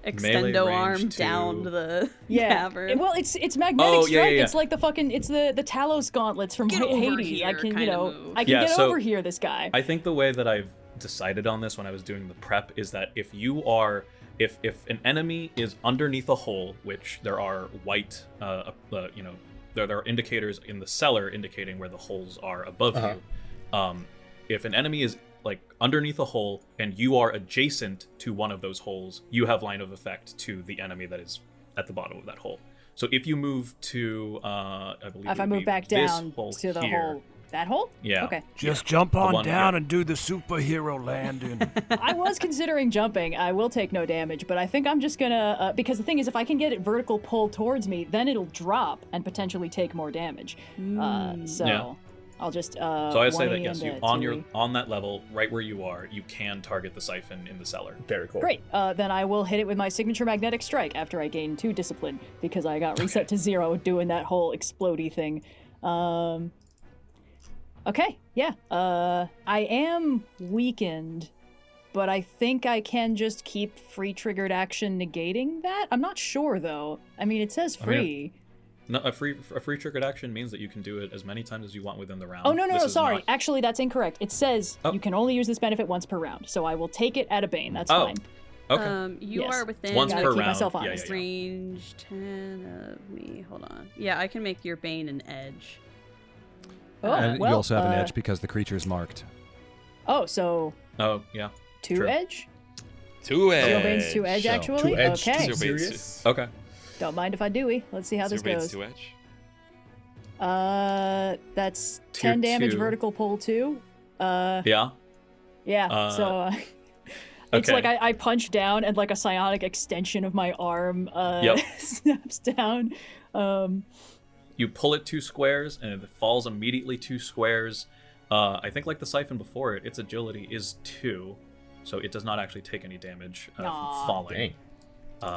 Extendo
range
arm
to-
down the
Yeah.
cavern.
Well, it's magnetic
Oh,
strike.
yeah, yeah, yeah.
It's like the fucking it's the Talos gauntlets from
Get over
Hades. I
here
can
kinda move.
I can
Yeah,
get
so-
over here. This guy.
I think the way that I've decided on this when I was doing the prep is that if an enemy is underneath a hole, which there are white, there are indicators in the cellar indicating where the holes are above you. If an enemy is like underneath a hole and you are adjacent to one of those holes, you have line of effect to the enemy that is at the bottom of that hole. So if you move to, I believe,
if
it
I
would
move
be
back
this
down
hole
to the
here.
hole, that hole.
Yeah.
Okay.
Just jump on
one-
down
yeah.
and do the superhero landing.
I was considering jumping. I will take no damage, but I think I'm just gonna because the thing is, if I can get it vertical pull towards me, then it'll drop and potentially take more damage. So
Yeah.
I'll just.
So I say that
180
yes, you
into
on
2E.
on that level, right where you are, you can target the siphon in the cellar.
Very cool.
Great. Then I will hit it with my signature magnetic strike after I gain 2 discipline because I got reset to 0 doing that whole explodey thing. Okay. Yeah. I am weakened, but I think I can just keep free triggered action negating that. I'm not sure though. I mean, it says
I mean,
free.
No, a free triggered action means that you can do it as many times as you want within the round.
Oh no,
This is
sorry.
not-
Actually, that's incorrect. It says
Oh.
you can only use this benefit once per round, so I will take it at a bane. That's
Oh.
fine.
Okay.
You
Yes.
are within
Once
Gotta
per
keep
round.
myself
Yeah,
honest.
yeah, yeah.
range 10 of me. Hold on. Yeah, I can make your bane an edge.
Oh,
And
well,
you also have an edge because the creature is marked.
Oh, so
Oh yeah.
2
True.
edge?
Two edge.
Zero bane's 2 edge,
So-
actually?
2 edge.
Okay.
Too
Zero bane's
serious?
Okay.
Don't mind if I do. Let's see how this
Zero bane's
goes.
2 edge.
That's
Tier
10 damage
2.
vertical pull 2.
Yeah.
Yeah, so it's
okay.
like I punch down and like a psionic extension of my arm
Yep.
snaps down.
You pull it 2 squares and it falls immediately 2 squares. I think like the siphon before it, its agility is 2, so it does not actually take any damage from
Aw.
falling.
Dang.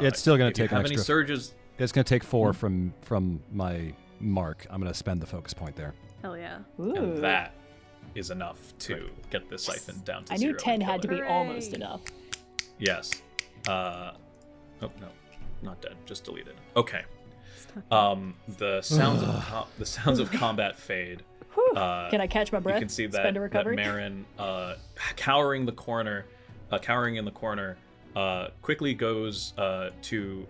It's still gonna
if you
take an
have any
extra-
surges.
It's going to take 4 from my mark. I'm going to spend the focus point there.
Hell yeah.
Ooh.
And that is enough to get this siphon down to
I
0.
knew 10
and
had to
kill
be
it.
almost
Hooray.
enough.
Yes. Oh no, not dead. Just deleted. Okay. The sounds of combat fade.
Whew. Can I catch my breath?
You can see that
Spend a recovery?
Marin, cowering in the corner, quickly goes to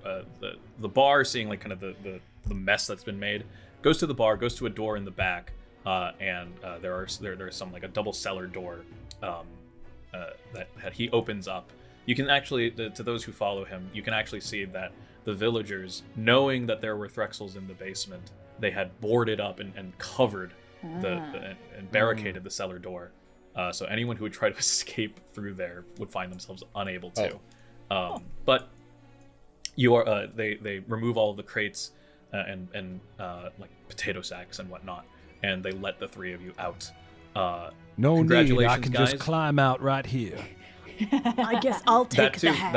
the bar, seeing like kind of the mess that's been made. Goes to the bar, goes to a door in the back, and there's some like a double cellar door that he opens up. You can actually, to those who follow him, you can actually see that the villagers, knowing that there were Threxels in the basement, they had boarded up and covered and barricaded the cellar door. So anyone who would try to escape through there would find themselves unable to. But you are they remove all of the crates and like potato sacks and whatnot, and they let the three of you out.
No need.
Congratulations,
I can
guys.
just climb out right here.
I guess I'll take
That too.
the hand.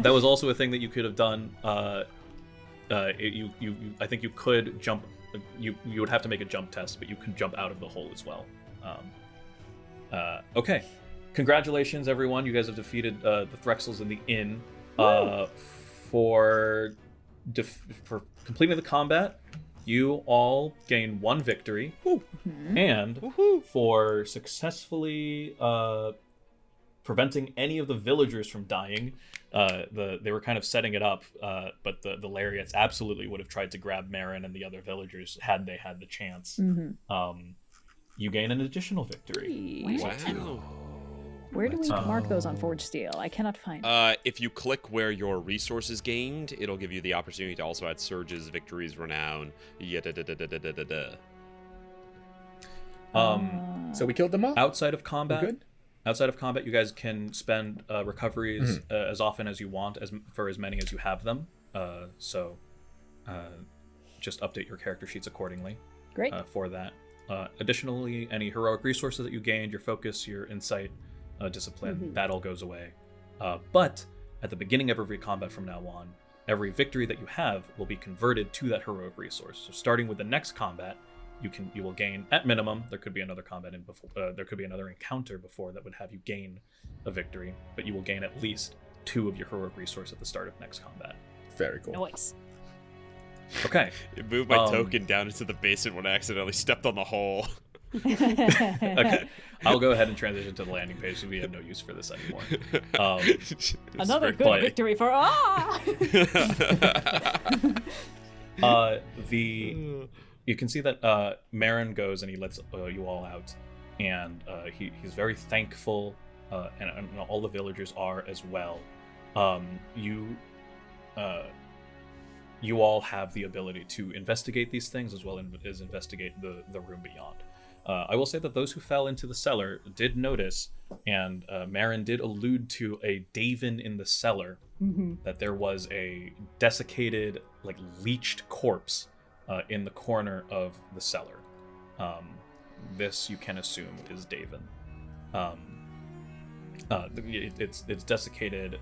That was also a thing that you could have done. I think you could jump. You would have to make a jump test, but you can jump out of the hole as well. Okay. Congratulations, everyone. You guys have defeated the Threxels in the inn. For completing the combat, you all gain 1 victory. And for successfully preventing any of the villagers from dying, they were kind of setting it up, but the Lariats absolutely would have tried to grab Marin and the other villagers had they had the chance. You gain an additional victory.
Wow.
Where do we mark those on Forge Steel? I cannot find
If you click where your resources gained, it'll give you the opportunity to also add surges, victories, renown.
So we killed them all?
Outside of combat,
We're good?
Outside of combat, you guys can spend recoveries as often as you want, for as many as you have them. So just update your character sheets accordingly.
Great.
For that. Additionally, any heroic resources that you gained, your focus, your insight, discipline, that all goes away. But at the beginning of every combat from now on, every victory that you have will be converted to that heroic resource. So starting with the next combat, you will gain at minimum. There could be another combat there could be another encounter before that would have you gain a victory, but you will gain at least 2 of your heroic resource at the start of next combat.
Very cool.
Noise.
Okay.
It moved my token down into the basement when I accidentally stepped on the hole.
Okay. I'll go ahead and transition to the landing page so we have no use for this anymore.
Another good victory for
You can see that Marin goes and he lets you all out, and he's very thankful, and all the villagers are as well. You all have the ability to investigate these things as well as investigate the room beyond. I will say that those who fell into the cellar did notice, and Marin did allude to a Daven in the cellar, that there was a desiccated, like leached corpse in the corner of the cellar. This you can assume is Daven. It's desiccated.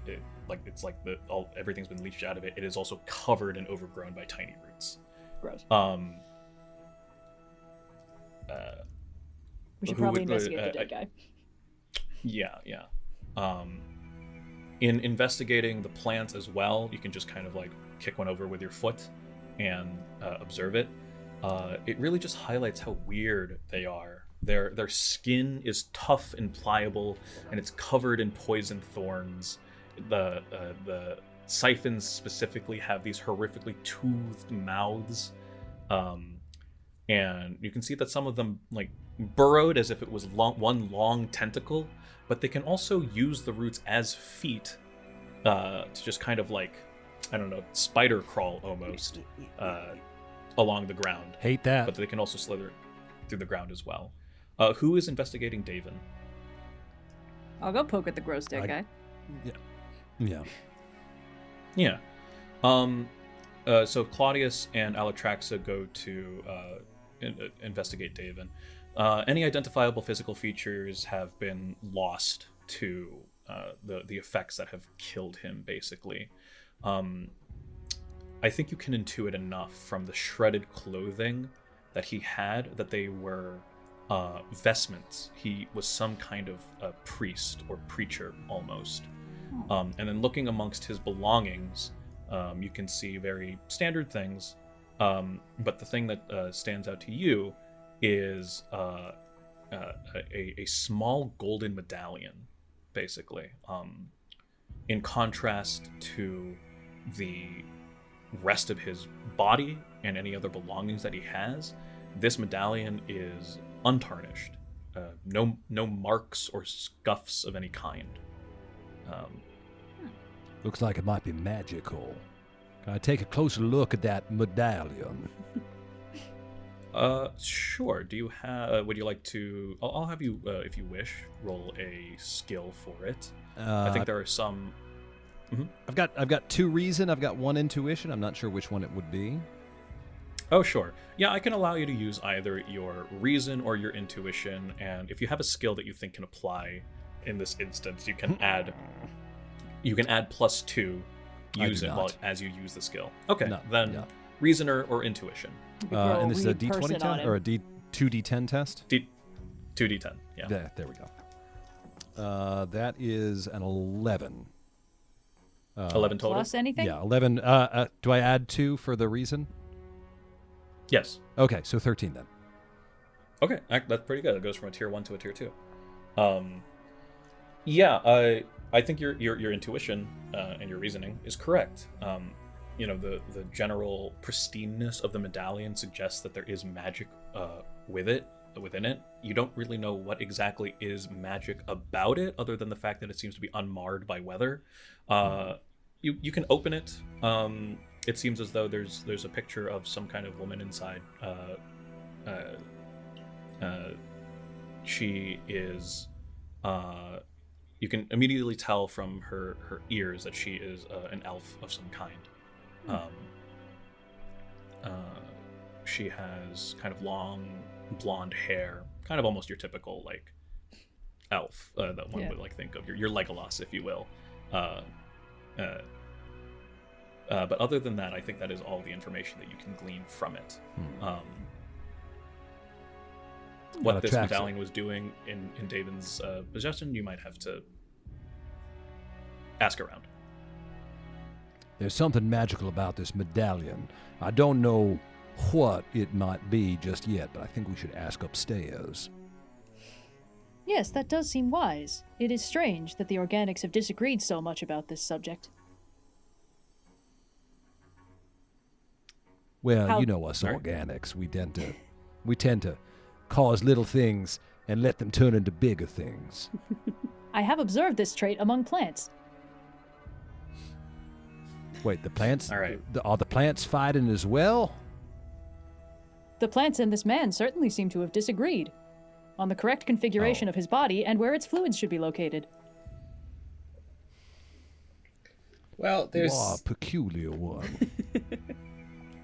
Everything's been leached out of it. It is also covered and overgrown by tiny roots.
Gross. We should probably investigate the dead guy.
Yeah. In investigating the plants as well, you can just kind of like kick one over with your foot and observe it. It really just highlights how weird they are. Their skin is tough and pliable, and it's covered in poison thorns. The siphons specifically have these horrifically toothed mouths, and you can see that some of them like burrowed as if it was one long tentacle, but they can also use the roots as feet to just kind of like, I don't know, spider crawl almost along the ground.
Hate that.
But they can also slither through the ground as well. Who is investigating Daven?
I'll go poke at the gross dead guy.
Yeah. So Claudius and Alattraxa go to investigate Daven. Any identifiable physical features have been lost to the effects that have killed him, basically. I think you can intuit enough from the shredded clothing that he had that they were vestments. He was some kind of priest or preacher almost. And then looking amongst his belongings, you can see very standard things. But the thing that stands out to you is a small golden medallion, basically. In contrast to the rest of his body and any other belongings that he has, this medallion is untarnished. No marks or scuffs of any kind.
Looks like it might be magical. Can I take a closer look at that medallion?
Sure. Do you have? Would you like to? I'll have you, if you wish, roll a skill for it. I think there are some.
I've got 2 reason. I've got 1 intuition. I'm not sure which one it would be.
Oh, sure. Yeah, I can allow you to use either your reason or your intuition, and if you have a skill that you think can apply in this instance, you can add. You can add +2. Use it as you use the skill. Okay, then reason or intuition.
And this is a D20 test or a 2D10 test?
2D10. Yeah.
There we go. That is an 11.
11 total.
Plus anything?
Yeah, 11. Do I add 2 for the reason?
Yes.
Okay, so 13 then.
Okay, that's pretty good. It goes from a tier 1 to a tier 2. Yeah, I think your intuition and your reasoning is correct. The general pristineness of the medallion suggests that there is magic within it. You don't really know what exactly is magic about it, other than the fact that it seems to be unmarred by weather. You can open it. It seems as though there's a picture of some kind of woman inside. She is. You can immediately tell from her ears that she is an elf of some kind. She has kind of long blonde hair, kind of almost your typical like elf that one would like think of, your Legolas, if you will. But other than that, I think that is all the information that you can glean from it. What this medallion was doing in Davin's possession, you might have to ask around.
There's something magical about this medallion. I don't know what it might be just yet, but I think we should ask upstairs.
Yes, that does seem wise. It is strange that the organics have disagreed so much about this subject.
Well, you know us organics. We tend to cause little things and let them turn into bigger things.
I have observed this trait among plants.
Wait, the plants?
All right.
Are the plants fighting as well?
The plants and this man certainly seem to have disagreed on the correct configuration of his body and where its fluids should be located.
Well, there's
a peculiar one.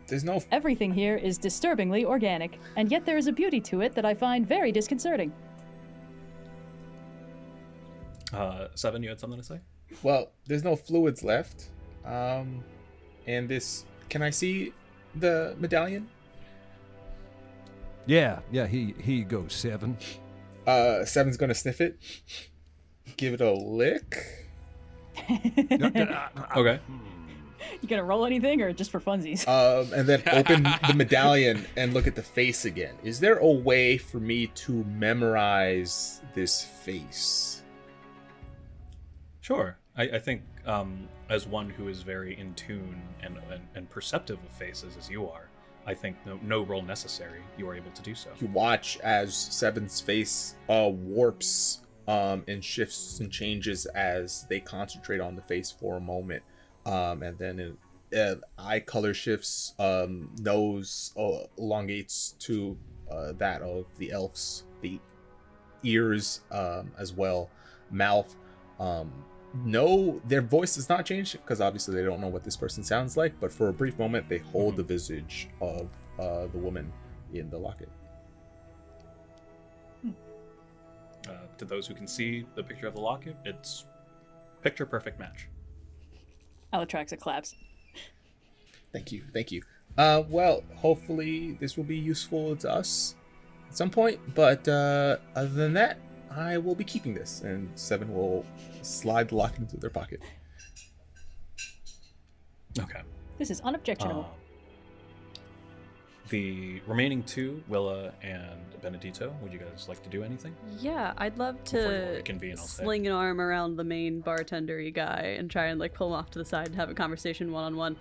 there's no
Everything here is disturbingly organic, and yet there is a beauty to it that I find very disconcerting.
7, you had something to say?
Well, there's no fluids left. And this, can I see the medallion?
Yeah, here you go, 7.
7's gonna sniff it, give it a lick.
Okay.
You gonna roll anything or just for funsies?
And then open the medallion and look at the face again. Is there a way for me to memorize this face?
Sure. I think as one who is very in tune and perceptive of faces as you are, I think no roll necessary. You are able to do so.
You watch as Seven's face warps and shifts and changes as they concentrate on the face for a moment. And then eye color shifts, nose elongates to that of the elves, the ears as well, mouth. No, their voice does not change because obviously they don't know what this person sounds like, but for a brief moment they hold the visage of the woman in the locket.
To those who can see the picture of the locket, it's picture perfect match.
Alattraxa claps.
Thank you. Well, hopefully this will be useful to us at some point, but other than that, I will be keeping this, and Seven will slide the locket into their pocket.
Okay.
This is unobjectionable.
The remaining two, Willa and Benneditto, would you guys like to do anything?
Yeah, I'd love
Before you
to
reconvene, I'll say.
sling an arm around the main bartender-y guy and try and like pull him off to the side and have a conversation one-on-one.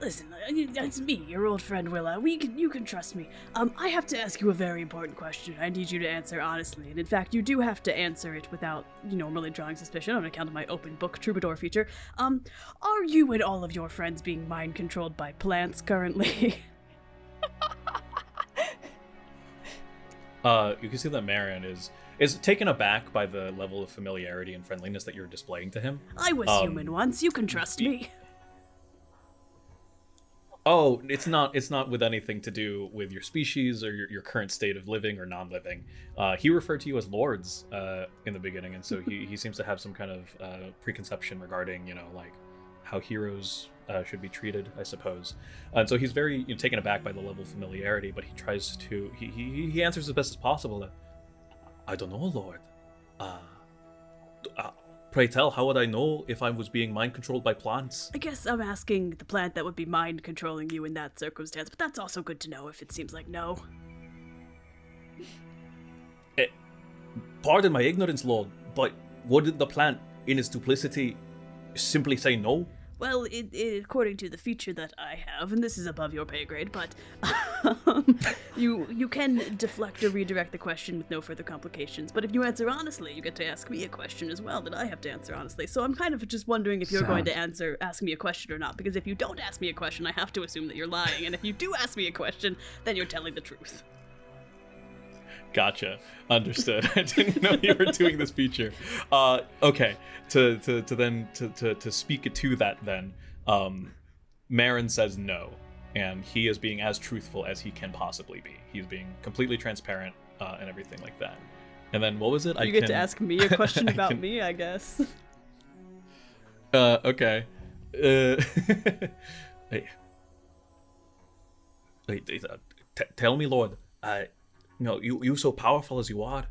Listen, it's me, your old friend Willa. You can trust me. I have to ask you a very important question. I need you to answer honestly, and in fact, you do have to answer it without, really drawing suspicion on account of my open book troubadour feature. Are you and all of your friends being mind controlled by plants currently?
You can see that Marin is taken aback by the level of familiarity and friendliness that you're displaying to him.
I was human once. You can trust me.
Oh, it's not with anything to do with your species or your current state of living or non-living. He referred to you as lords in the beginning, and so he seems to have some kind of preconception regarding, like how heroes should be treated, I suppose. And so he's very taken aback by the level of familiarity, but he tries to he answers as best as possible. I don't know, Lord. Pray tell, how would I know if I was being mind controlled by plants?
I guess I'm asking the plant that would be mind controlling you in that circumstance, but that's also good to know if it seems like no.
Pardon my ignorance, Lord, but wouldn't the plant, in its duplicity, simply say no?
Well, according to the feature that I have, and this is above your pay grade, but you can deflect or redirect the question with no further complications. But if you answer honestly, you get to ask me a question as well that I have to answer honestly. So I'm kind of just wondering if you're going to ask me a question or not. Because if you don't ask me a question, I have to assume that you're lying. And if you do ask me a question, then you're telling the truth.
Gotcha. Understood. I didn't know you were doing this feature. Okay. To speak to that then, Marin says no, and he is being as truthful as he can possibly be. He's being completely transparent and everything like that. And then what was it?
You get to ask me a question about me, I guess.
Okay. Tell me, Lord. You so powerful as you are.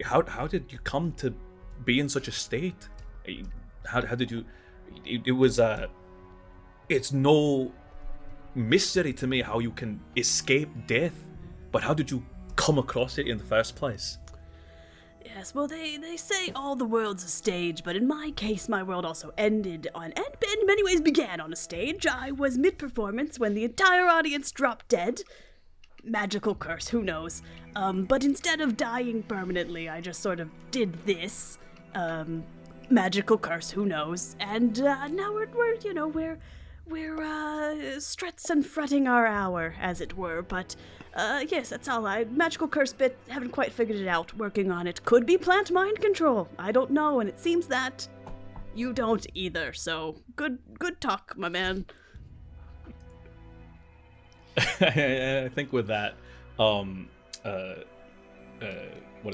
How did you come to be in such a state? How did you? It was it's no mystery to me how you can escape death, but how did you come across it in the first place?
Yes, well, they say all the world's a stage, but in my case, my world also ended on, and in many ways began on a stage. I was mid-performance when the entire audience dropped dead. Magical curse, who knows? But instead of dying permanently, I just sort of did this. Magical curse, who knows? And now we're struts and fretting our hour, as it were. But yes, that's all. Magical curse bit, haven't quite figured it out. Working on it. Could be plant mind control. I don't know, and it seems that you don't either. So good talk, my man.
I think with that, what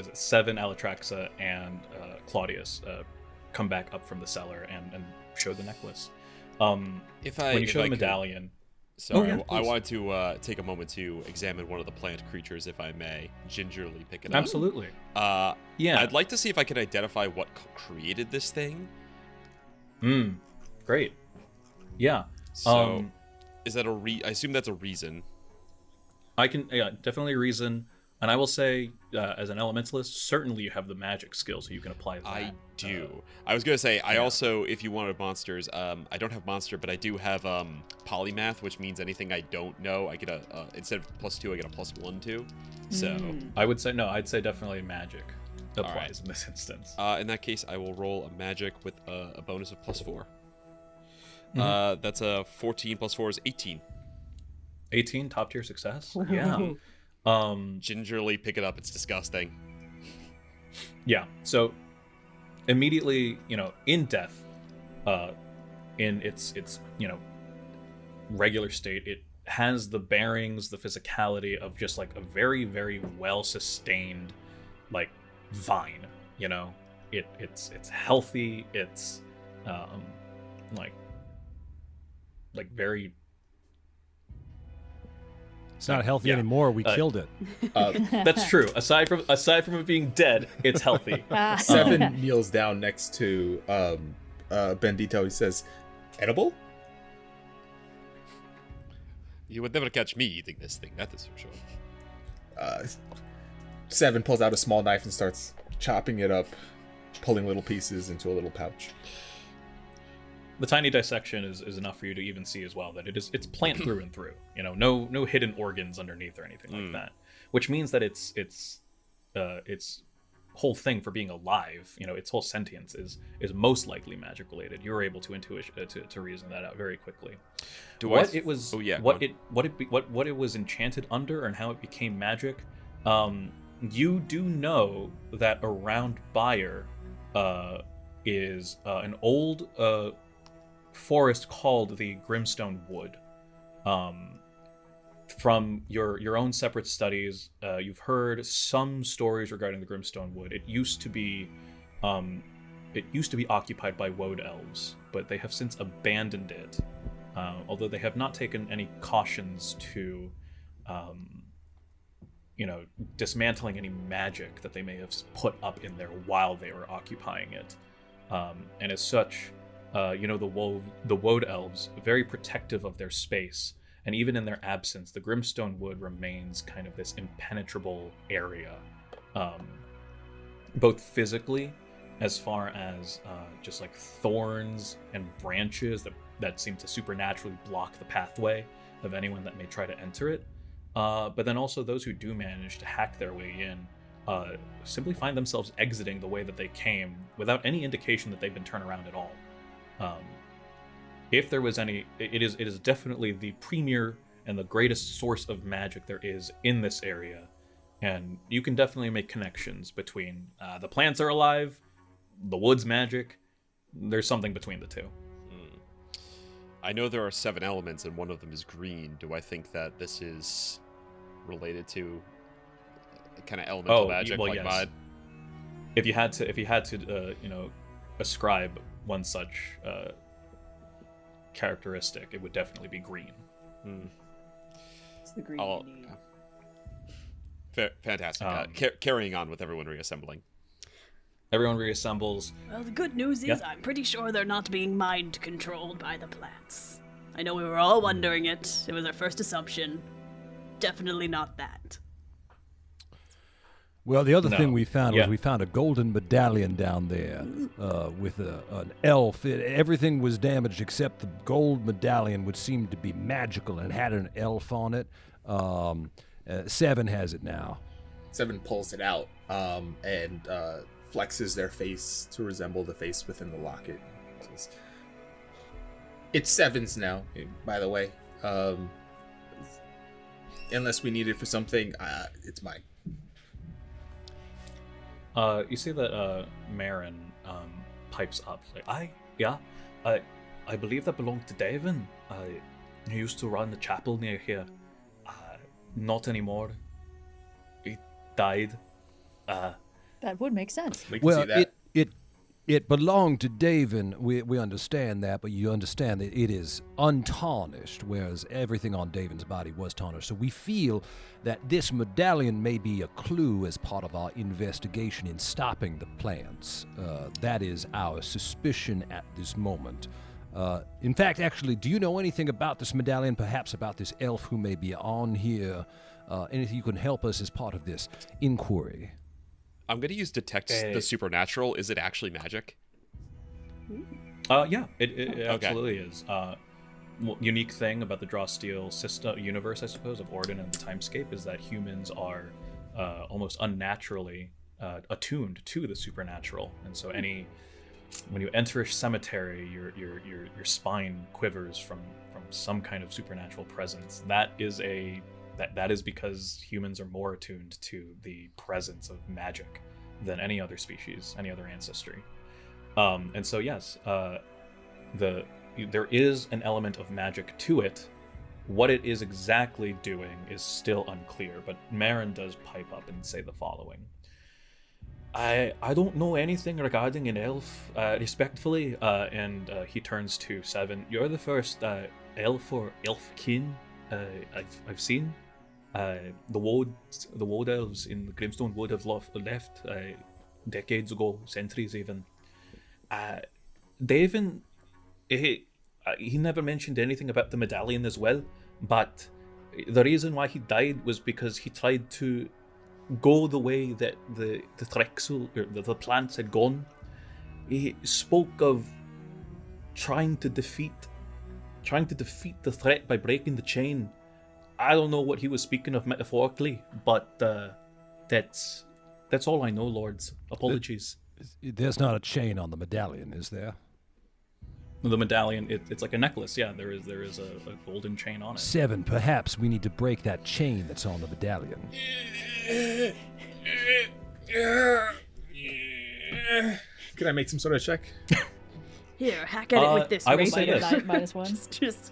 is it? 7 Alattraxa and Claudius come back up from the cellar and show the necklace. When you show the medallion.
Sorry,
yeah,
I wanted to take a moment to examine one of the plant creatures, if I may, gingerly pick it up.
Absolutely.
Yeah.
Yeah.
I'd like to see if I can identify what created this thing.
Great. Yeah.
So, is that I assume that's a reason.
I can, definitely reason. And I will say, as an elementalist, certainly you have the magic skill, so you can apply that.
I do. I was going to say, I also, if you wanted monsters, I don't have monster, but I do have polymath, which means anything I don't know, I get instead of +2, I get a +1 to. So.
I would say, no, I'd say definitely magic applies in this instance.
In that case, I will roll a magic with a bonus of +4. That's a 14 + 4 is 18.
18, top tier success. Yeah.
Gingerly pick it up. It's disgusting.
Yeah. So immediately, in death, in its regular state, it has the bearings, the physicality of just like a very, very well sustained like vine. It's healthy. It's like very.
It's not healthy anymore. We killed it.
That's true. Aside from it being dead, it's healthy.
7 kneels down next to Benneditto. He says, "Edible?"
You would never catch me eating this thing. That is for sure.
7 pulls out a small knife and starts chopping it up, pulling little pieces into a little pouch.
The tiny dissection is enough for you to even see as well that it's plant through and through. No hidden organs underneath or anything like that. Which means that its whole thing for being alive, its whole sentience is most likely magic related. You're able to to reason that out very quickly. What it was enchanted under and how it became magic. You do know that around Byer is an old forest called the Grimstone Wood. From your own separate studies, you've heard some stories regarding the Grimstone Wood. It used to be occupied by woad elves, but they have since abandoned it. Although they have not taken any cautions to, dismantling any magic that they may have put up in there while they were occupying it. And as such, the woad elves, very protective of their space. And even in their absence, the Grimstone Wood remains kind of this impenetrable area, both physically, as far as just like thorns and branches that seem to supernaturally block the pathway of anyone that may try to enter it. But then also those who do manage to hack their way in simply find themselves exiting the way that they came without any indication that they've been turned around at all. If there was any, it is definitely the premier and the greatest source of magic there is in this area, and you can definitely make connections between the plants are alive, the wood's magic. There's something between the two.
I know there are 7 elements, and one of them is green. Do I think that this is related to kind of elemental magic like
yes.
mine?
If you had to, ascribe one such characteristic, it would definitely be green.
It's the green you need.
Fantastic. Carrying on with everyone reassembling.
Everyone reassembles.
Well, the good news is I'm pretty sure they're not being mind controlled by the plants. I know we were all wondering it. It was our first assumption. Definitely not that.
Well, the other thing we found was we found a golden medallion down there with an elf. Everything was damaged except the gold medallion, which seemed to be magical and had an elf on it. 7 has it now.
7 pulls it out and flexes their face to resemble the face within the locket. It's 7's now, by the way. Unless we need it for something, it's mine.
You see that Marin pipes up. Like, I believe that belonged to Davin. He used to run the chapel near here. Not anymore. He died.
That would make sense.
We can see that.
It belonged to Davin. We understand that, but you understand that it is untarnished, whereas everything on Davin's body was tarnished. So we feel that this medallion may be a clue as part of our investigation in stopping the plants. That is our suspicion at this moment. In fact, actually, do you know anything about this medallion, perhaps about this elf who may be on here? Anything you can help us as part of this inquiry?
I'm going to use detect the supernatural. Is it actually magic?
Yeah, it absolutely is. Unique thing about the Draw Steel system universe, I suppose, of Orden and the Timescape is that humans are almost unnaturally attuned to the supernatural, and so when you enter a cemetery, your spine quivers from some kind of supernatural presence. That is because humans are more attuned to the presence of magic than any other species, any other ancestry. And so yes, there is an element of magic to it. What it is exactly doing is still unclear, but Marin does pipe up and say the following. I don't know anything regarding an elf, respectfully, and he turns to 7. You're the first elf or elfkin I've seen. The wood elves in the Grimstone Wood have left decades ago, centuries even. Davin, he never mentioned anything about the medallion as well, but the reason why he died was because he tried to go the way that the Trexel, or the plants had gone. He spoke of trying to defeat the threat by breaking the chain. I don't know what he was speaking of metaphorically, but that's all I know, lords. Apologies.
There's not a chain on the medallion, is there?
The medallion, it's like a necklace. Yeah, there is a golden chain on it.
7, perhaps we need to break that chain that's on the medallion.
Can I make some sort of check?
Here, hack at it with this.
I will say
rapier.
this.
-1.
Just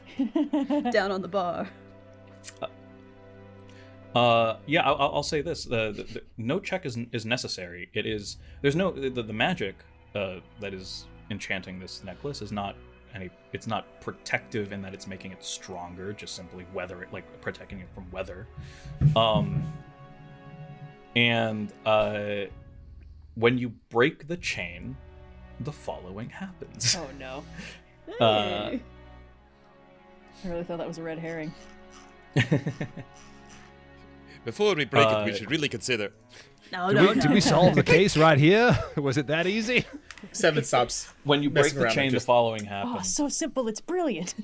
down on the bar.
Yeah, I'll say this: the no check is necessary. There's no the magic that is enchanting this necklace is not it's not protective in that it's making it stronger, just simply weather it, like protecting it from weather. And when you break the chain, the following happens.
Oh no.
Hey.
I really thought that was a red herring.
Before we break it, we should really consider.
Did we solve the case right here? Was it that easy?
7 stops.
When you break
messing
the
around
chain,
and
the
just-
following
Oh,
happens.
so simple. It's brilliant.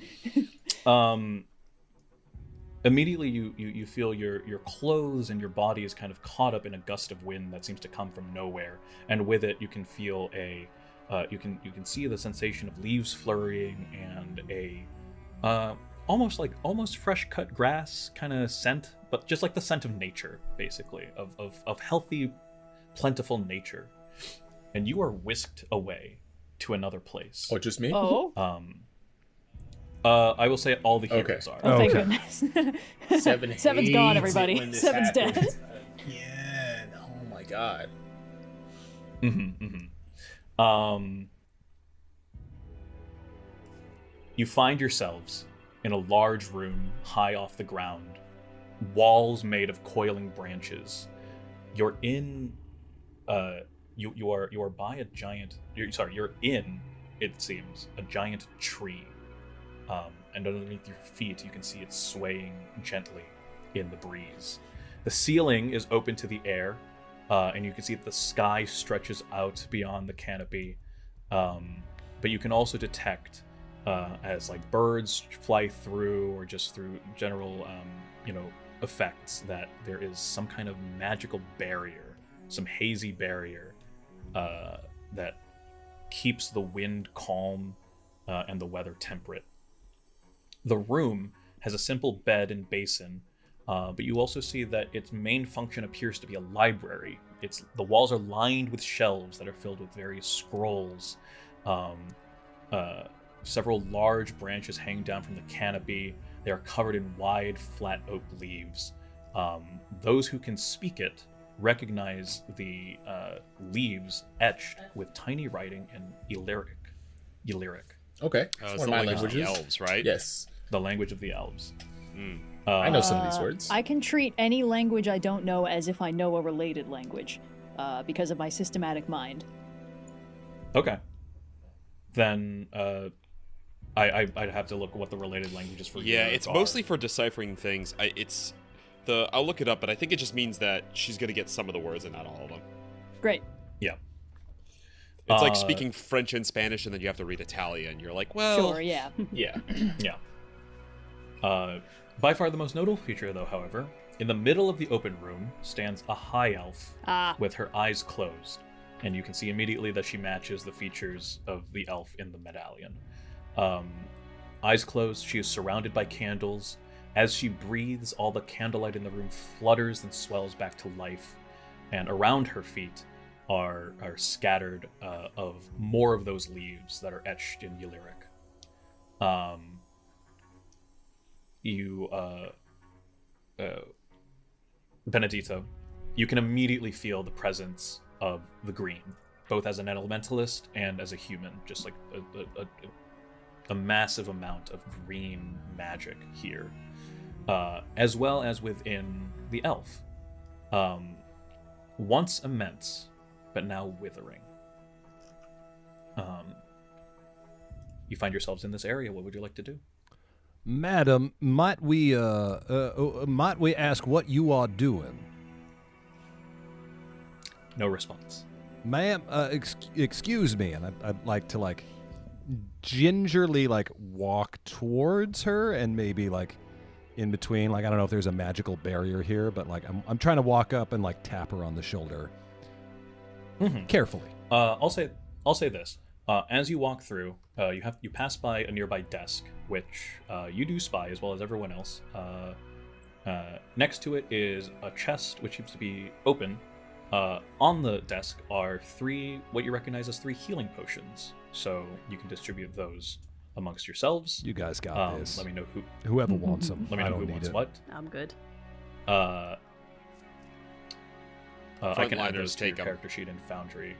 Immediately you feel your clothes and your body is kind of caught up in a gust of wind that seems to come from nowhere, and with it you can feel you can see the sensation of leaves flurrying and a almost fresh cut grass kind of scent, but just like the scent of nature, basically of healthy, plentiful nature, and you are whisked away to another place.
Oh, just me?
Oh.
I will say all the heroes are.
Oh, thank
Okay.
goodness.
7
Seven's gone,
hates it
everybody.
when this
7's dead.
happens. Yeah. Oh my god.
You find yourselves in a large room high off the ground, walls made of coiling branches. You're in you are by a giant you're in, it seems, a giant tree. And underneath your feet you can see it swaying gently in the breeze. The ceiling is open to the air, and you can see that the sky stretches out beyond the canopy. But you can also detect as like birds fly through, or just through general effects, that there is some kind of magical barrier, some hazy barrier that keeps the wind calm and the weather temperate. The room has a simple bed and basin, but you also see that its main function appears to be a library. The walls are lined with shelves that are filled with various scrolls. Several large branches hang down from the canopy. They are covered in wide, flat oak leaves. Those who can speak it recognize the leaves etched with tiny writing in Illyric.
Okay.
It's
It's
the
one of my
language of the
languages.
elves, right?
Yes.
The language of the elves.
I know some of these words.
I can treat any language I don't know as if I know a related language, because of my systematic mind.
Okay. Then I'd have to look at what the related languages for
Yeah,
Illyric
it's
are.
mostly for deciphering things. I'll look it up, but I think it just means that she's gonna get some of the words and not all of them.
Great.
Yeah.
It's like speaking French and Spanish, and then you have to read Italian. You're like, well,
Sure, yeah.
Yeah.
Yeah. By far the most notable feature, though, however, in the middle of the open room stands a high elf with her eyes closed, and you can see immediately that she matches the features of the elf in the medallion. Eyes closed, she is surrounded by candles. As she breathes, all the candlelight in the room flutters and swells back to life, and around her feet are scattered of more of those leaves that are etched in Illyric. Benneditto, you can immediately feel the presence of the green, both as an elementalist and as a human. Just like a massive amount of green magic here, as well as within the elf. Once immense, but now withering. You find yourselves in this area. What would you like to do?
Madam, might we ask what you are doing?
No response.
Ma'am, excuse me, and I'd like to
gingerly like walk towards her and maybe like in between. Like I don't know if there's a magical barrier here, but like I'm trying to walk up and like tap her on the shoulder carefully.
I'll say this. As you walk through, you pass by a nearby desk, which you do spy as well as everyone else. Next to it is a chest, which seems to be open. On the desk are what you recognize as 3 healing potions, so you can distribute those amongst yourselves.
You guys got this.
Let me know
whoever wants them.
Let me know who wants what.
I'm good.
I can add
Frontliners
those to your
take 'em.
character sheet in Foundry.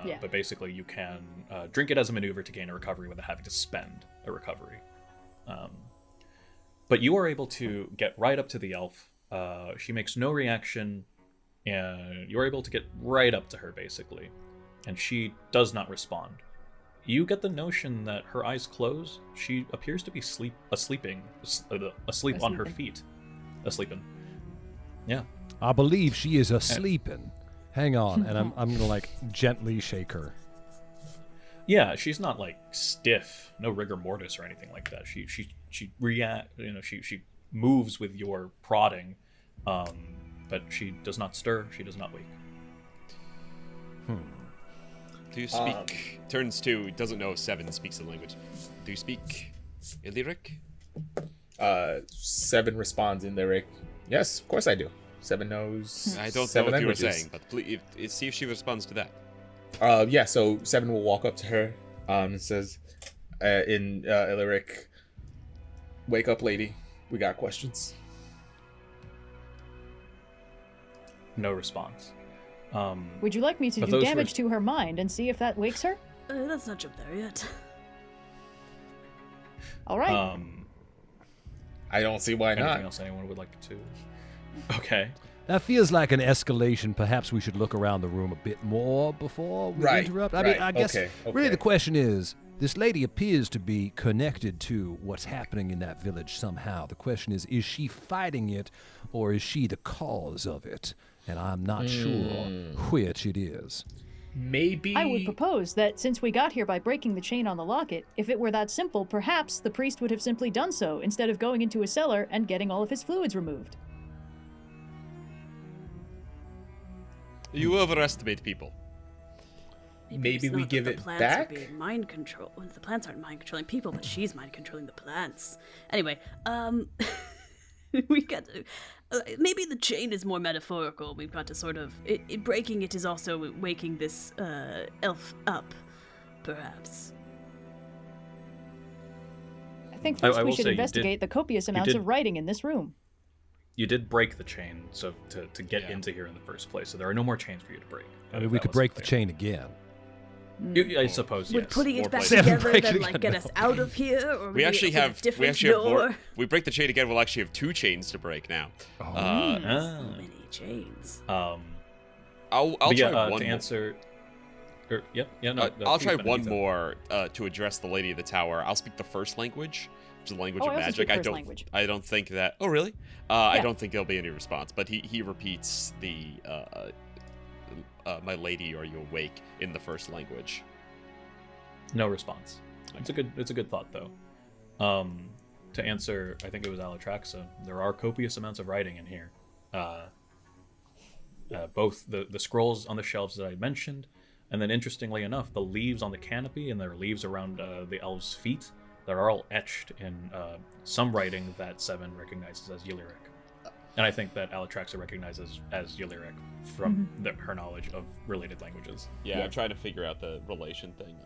Yeah.
But basically, you can drink it as a maneuver to gain a recovery without having to spend a recovery. But you are able to get right up to the elf. She makes no reaction, and you're able to get right up to her, basically. And she does not respond. You get the notion that her eyes closed. She appears to be asleep on her feet. Asleeping. Yeah.
I believe she is a-sleeping. Hang on, and I'm gonna like gently shake her.
Yeah, she's not like stiff, no rigor mortis or anything like that. She moves with your prodding, but she does not stir. She does not wake.
Do you speak? Turns to doesn't know if 7 speaks the language. Do you speak Illyric?
7 responds in lyric. Yes, of course I do. 7 knows.
I don't know
7
what you were
languages.
saying, but please see if she responds to that.
Yeah, so 7 will walk up to her and says in Illyric, "Wake up, lady. We got questions."
No response.
Would you like me to
But
do
those
damage to her mind and see if that wakes her?
Let's not jump there yet.
All right.
I don't see why
Anything
not.
else anyone would like to? Okay.
That feels like an escalation. Perhaps we should look around the room a bit more before we
Right,
interrupt. I mean,
right.
I guess
Okay,
really
okay.
the question is, this lady appears to be connected to what's happening in that village somehow. The question is she fighting it, or is she the cause of it? And I'm not sure which it is.
Maybe
I would propose that since we got here by breaking the chain on the locket, if it were that simple, perhaps the priest would have simply done so instead of going into a cellar and getting all of his fluids removed.
You overestimate people.
Maybe
it's
we
not
give
that
it
the plants
back?
Are being mind control. Well, the plants aren't mind controlling people, but she's mind controlling the plants. Anyway, we got to. Maybe the chain is more metaphorical. We've got to sort of. Breaking it is also waking this elf up, perhaps.
I think
I
first we
will
should
say you
investigate the copious amounts
did-
of writing in this room.
You did break the chain, so to get into here in the first place. So there are no more chains for you to break.
I mean, we could break the chain again.
I suppose.
Would
Yes.
putting
more
it back
places.
together
Breaking
then like get us out of here? Or
We actually
with a
have
different
more.
door?
We break the chain again. We'll actually have 2 chains to break now.
So
Ah.
many chains.
I'll
But
try
yeah,
one
to
more.
answer. No.
I'll
please,
try
Benneditto.
one more to address the lady of the tower. I'll speak the first language, which is the language
Oh,
of
I also
magic.
speak first language.
I don't think that. Oh, really? I
Yeah.
don't think there'll be any response. But he repeats the "My lady, are you awake?" in the first language.
No response. It's a good thought though. To answer, I think it was Alattraxa. There are copious amounts of writing in here. Both the scrolls on the shelves that I mentioned, and then interestingly enough, the leaves on the canopy and the leaves around the elves' feet. They're all etched in some writing that 7 recognizes as Illyric. And I think that Alattraxa recognizes as Illyric from her knowledge of related languages.
Yeah, I'm trying to figure out the relation thing.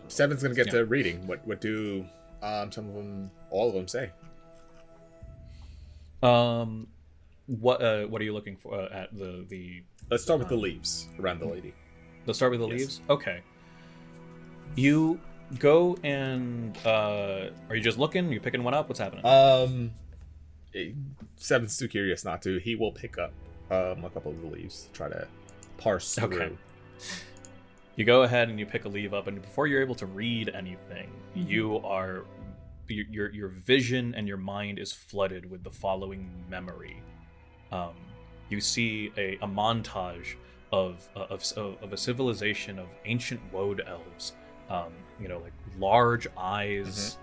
7's gonna get
Yeah.
to reading. What do some of them, all of them say?
What are you looking for at the
Let's start with the leaves around the lady.
Let's start with the
Yes.
leaves? Okay. You go and are you just looking? You picking one up? What's happening?
7's too curious not to. He will pick up a couple of the leaves, try to parse through.
Okay. You go ahead and you pick a leaf up, and before you're able to read anything, your vision and your mind is flooded with the following memory. You see a montage of a civilization of ancient woad elves Like large eyes,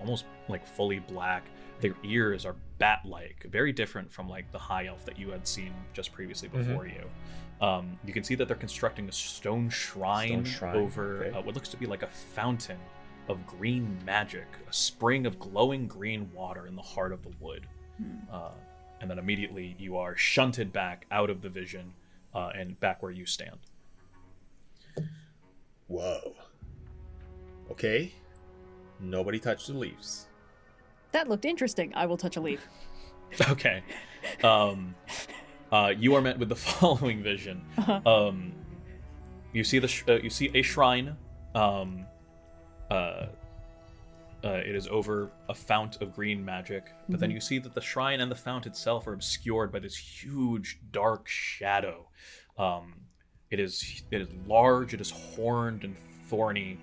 almost like fully black. Their ears are bat-like, very different from like the high elf that you had seen just previously before you. You can see that they're constructing a stone shrine over what looks to be like a fountain of green magic, a spring of glowing green water in the heart of the wood. And then immediately you are shunted back out of the vision and back where you stand.
Whoa. Okay. Nobody touched the leaves.
That looked interesting. I will touch a leaf.
Okay. You are met with the following vision. You see you see a shrine. It is over a fount of green magic, but then you see that the shrine and the fount itself are obscured by this huge dark shadow. It is large. It is horned and thorny.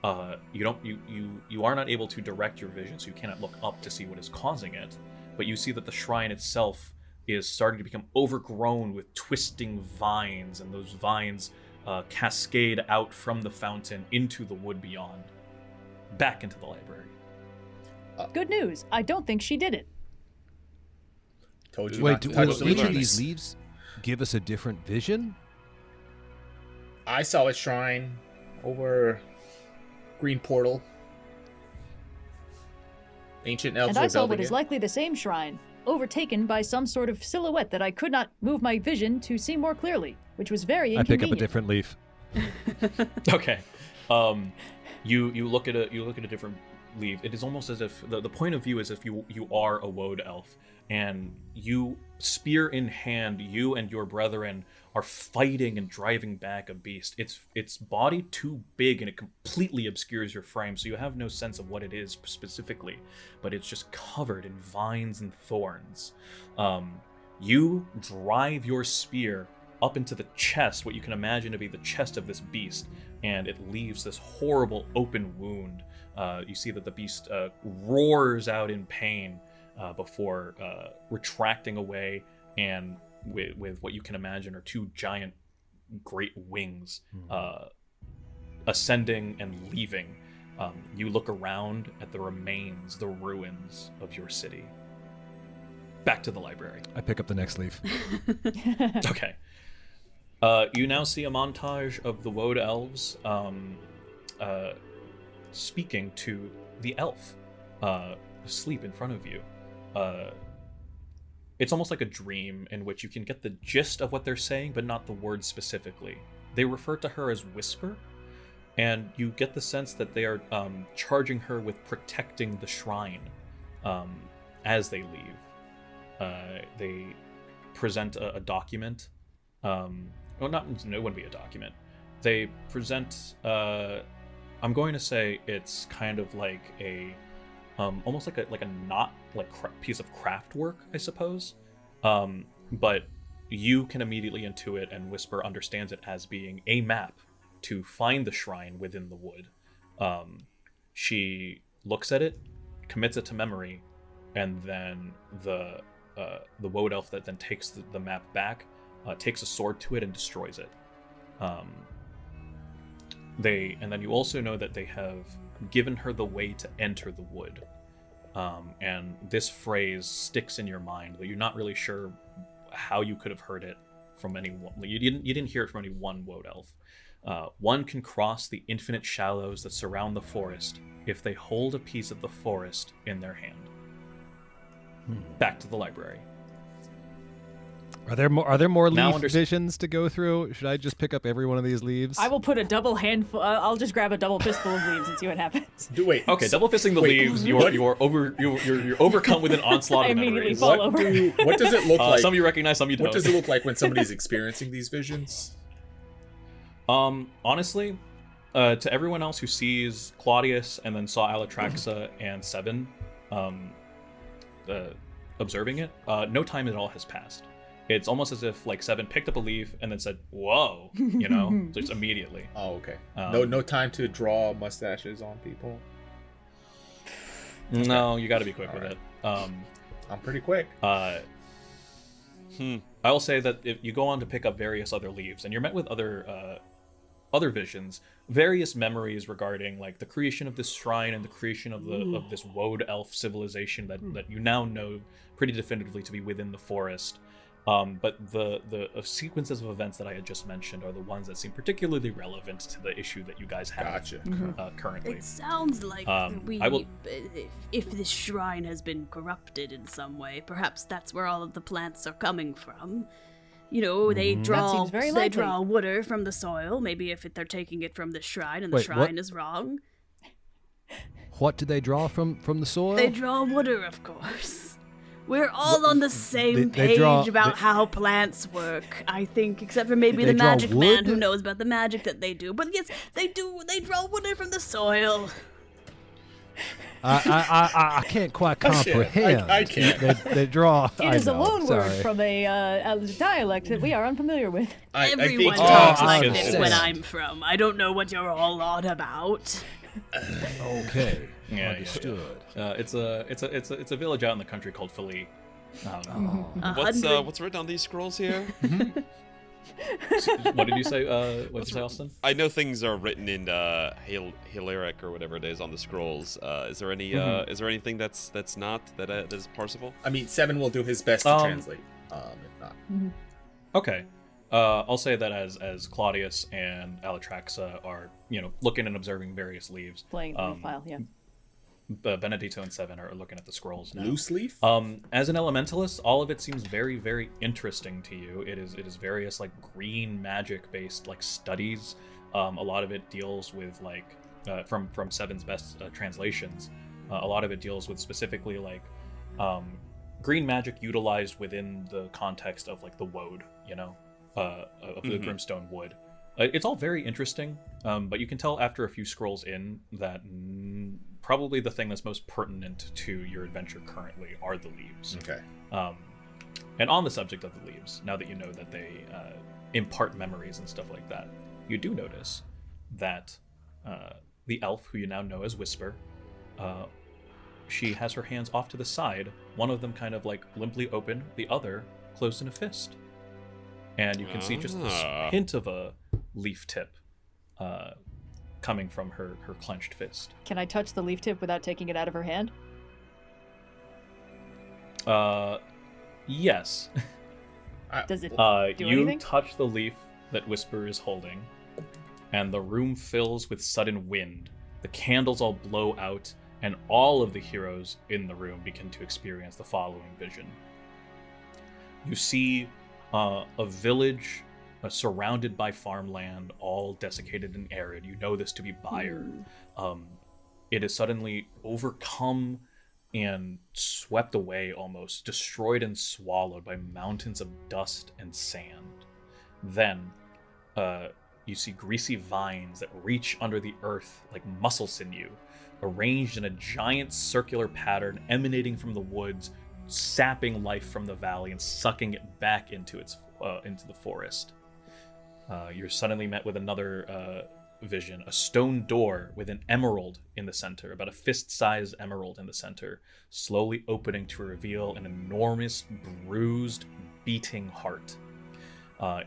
You are not able to direct your vision, so you cannot look up to see what is causing it. But you see that the shrine itself is starting to become overgrown with twisting vines, and those vines cascade out from the fountain into the wood beyond, back into the library.
Good news. I don't think she did it.
Told you.
Wait,
not to
will
touch the
each of
leaves.
these leaves give us a different vision?
I saw a shrine over green portal. Ancient elves
And
were
I saw
building
what is
it.
likely the same shrine, overtaken by some sort of silhouette that I could not move my vision to see more clearly, which was very
I pick
inconvenient.
up a different leaf.
Okay. You look at a different leaf. It is almost as if the point of view is if you are a woad elf, and you, spear in hand, you and your brethren are fighting and driving back a beast. Its body too big, and it completely obscures your frame, so you have no sense of what it is specifically, but it's just covered in vines and thorns. You drive your spear up into the chest, what you can imagine to be the chest of this beast, and it leaves this horrible open wound. You see that the beast roars out in pain before retracting away, and with what you can imagine are two giant great wings ascending and leaving. You look around at the remains, the ruins of your city. Back to the library.
I pick up the next leaf.
Okay. You now see a montage of the woad elves speaking to the elf asleep in front of you. It's almost like a dream in which you can get the gist of what they're saying, but not the words specifically. They refer to her as Whisper, and you get the sense that they are charging her with protecting the shrine as they leave. They present a document. Well, it wouldn't be a document. They present. I'm going to say it's kind of like a, almost like a not like piece of craft work, I suppose. But you can immediately intuit, and Whisper understands it as being a map to find the shrine within the wood. She looks at it, commits it to memory, and then the woad elf that then takes the map back takes a sword to it and destroys it. And then you also know that they have given her the way to enter the wood. And this phrase sticks in your mind, but you're not really sure how you could have heard it from anyone. You didn't hear it from any one woad elf. One can cross the infinite shallows that surround the forest if they hold a piece of the forest in their hand. Back to the library.
Are there more
Now
leaf visions to go through? Should I just pick up every one of these leaves?
I will put a double handful. I'll just grab a double fistful of leaves and see what happens.
Wait.
Okay, double fisting the leaves. You're overcome with an onslaught
I
of
immediately
memories.
fall over.
What does it look like?
Some you recognize, some you don't.
What does it look like when somebody's experiencing these visions?
Honestly, to everyone else who sees Claudius and then saw Alattraxa and Seven observing it, no time at all has passed. It's almost as if like Seven picked up a leaf and then said, "Whoa," just immediately.
Oh, okay. No time to draw mustaches on people.
No, you got to be quick with it.
I'm pretty quick.
I will say that if you go on to pick up various other leaves, and you're met with other other visions, various memories regarding like the creation of this shrine and the creation of this woad elf civilization that you now know pretty definitively to be within the forest. But the sequences of events that I had just mentioned are the ones that seem particularly relevant to the issue that you guys have currently.
It sounds like if this shrine has been corrupted in some way, perhaps that's where all of the plants are coming from. You know, they draw water from the soil. Maybe if they're taking it from the shrine and the shrine is wrong.
What do they draw from the soil?
They draw water, of course. We're all on the same page about how plants work, I think, except for maybe the magic man who knows about the magic that they do. But yes, they do. They draw water from the soil.
I can't quite comprehend.
I can't.
They draw.
It is a loan word from a dialect that we are unfamiliar with.
Everyone talks like this when I'm from. I don't know what you're all on about.
Okay.
Yeah,
understood.
It's a village out in the country called Philly.
What's written on these scrolls here?
What did you say? What did you say, Austin?
I know things are written in Hilaric or whatever it is on the scrolls. Is there any? Is there anything that's not that is parsable?
I mean, Seven will do his best to translate. If not.
Okay. I'll say that as Claudius and Alattraxa are, looking and observing various leaves.
Playing the file, yeah.
Benneditto and Seven are looking at the scrolls now.
Loose leaf?
As an elementalist, all of it seems very, very interesting to you. It is various like green magic based like studies. A lot of it deals with like from Seven's best translations. A lot of it deals with specifically like green magic utilized within the context of like the woad, of the Grimstone Wood. It's all very interesting, but you can tell after a few scrolls in that probably the thing that's most pertinent to your adventure currently are the leaves.
Okay.
And on the subject of the leaves, now that you know that they impart memories and stuff like that, you do notice that the elf, who you now know as Whisper, she has her hands off to the side, one of them kind of like limply open, the other closed in a fist. And you can see just this hint of a leaf tip coming from her clenched fist.
Can I touch the leaf tip without taking it out of her hand?
Yes.
Does it do
you
anything?
touch the leaf that Whisper is holding, and the room fills with sudden wind. The candles all blow out, and all of the heroes in the room begin to experience the following vision. You see a village surrounded by farmland, all desiccated and arid. You know this to be Byer. It is suddenly overcome and swept away, almost destroyed and swallowed by mountains of dust and sand. Then you see greasy vines that reach under the earth like muscle sinew, arranged in a giant circular pattern emanating from the woods, sapping life from the valley and sucking it back into the forest. You're suddenly met with another vision, a stone door with an emerald in the center, about a fist-sized emerald in the center, slowly opening to reveal an enormous, bruised, beating heart.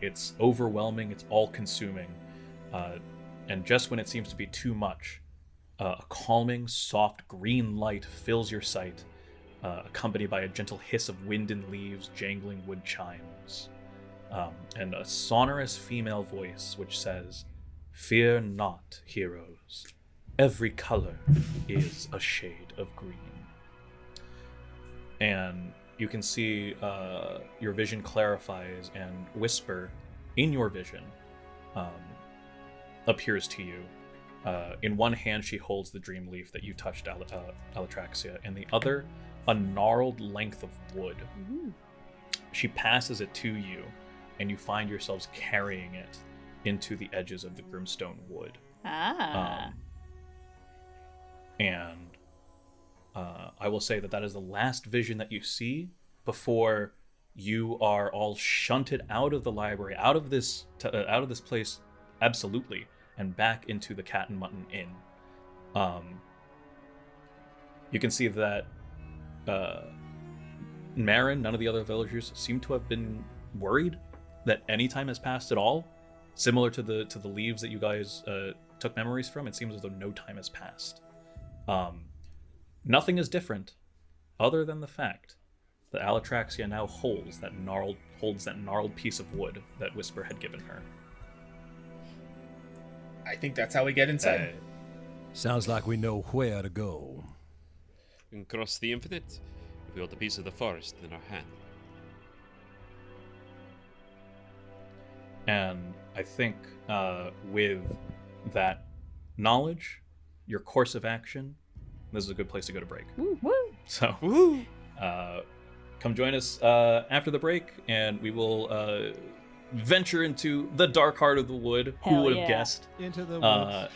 It's overwhelming, it's all-consuming, and just when it seems to be too much, a calming, soft green light fills your sight, accompanied by a gentle hiss of wind and leaves, jangling wood chimes, and a sonorous female voice which says, "Fear not, heroes. Every color is a shade of green." And you can see your vision clarifies, and Whisper, in your vision, appears to you. In one hand, she holds the dream leaf that you touched, Alattraxa. In the other, a gnarled length of wood. She passes it to you, and you find yourselves carrying it into the edges of the Grimstone Wood. And I will say that is the last vision that you see before you are all shunted out of the library, out of this place, absolutely, and back into the Cat and Mutton Inn. You can see that Marin, none of the other villagers, seem to have been worried that any time has passed at all. Similar to the leaves that you guys took memories from, it seems as though no time has passed. Nothing is different, other than the fact that Alattraxa now holds that gnarled piece of wood that Whisper had given her.
I think that's how we get inside.
Sounds like we know where to go.
And cross the infinite. We hold a piece of the forest in our hand.
And I think with that knowledge, your course of action, this is a good place to go to break.
Woo, woo.
So, come join us after the break, and we will venture into the dark heart of the wood.
Hell
Who would have
yeah.
guessed?
Into the woods.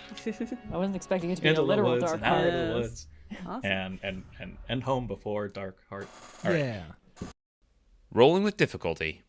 I wasn't expecting it to be
Into
a
the
literal
woods,
dark
and out of
heart.
the
Yes.
woods,
Awesome.
and home before dark heart. All right.
Yeah.
Rolling with difficulty.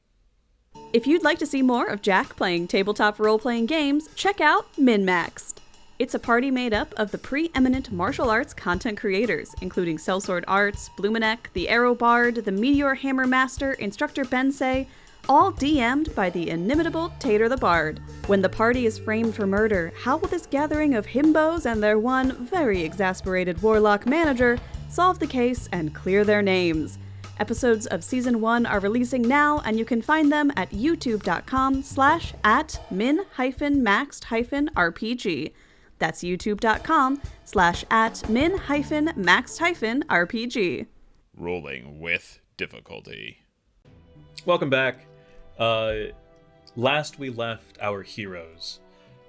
If you'd like to see more of Jack playing tabletop role-playing games, check out MinMaxed. It's a party made up of the preeminent martial arts content creators, including Sellsword Arts, Blumenek, the Arrow Bard, the Meteor Hammer Master, Instructor Bensei, all DM'd by the inimitable Tater the Bard. When the party is framed for murder, how will this gathering of himbos and their one very exasperated warlock manager solve the case and clear their names? Episodes of Season 1 are releasing now, and you can find them at youtube.com/@min-maxed-rpg. That's youtube.com/@min-maxed-rpg.
Rolling with difficulty.
Welcome back. Last we left our heroes,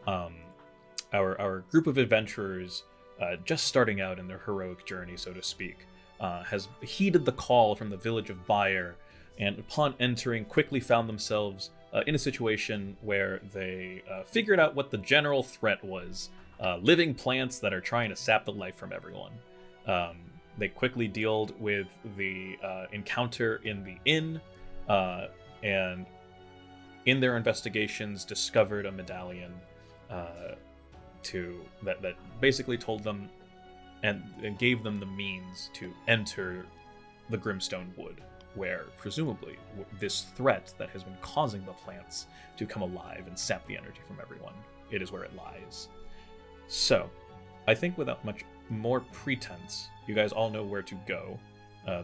our group of adventurers, just starting out in their heroic journey, so to speak, has heeded the call from the village of Byer, and upon entering, quickly found themselves in a situation where they figured out what the general threat was: living plants that are trying to sap the life from everyone. They quickly dealt with the encounter in the inn, and in their investigations discovered a medallion that basically told them and gave them the means to enter the Grimstone Wood, where presumably this threat that has been causing the plants to come alive and sap the energy from everyone, it is where it lies. So, I think without much more pretense, you guys all know where to go.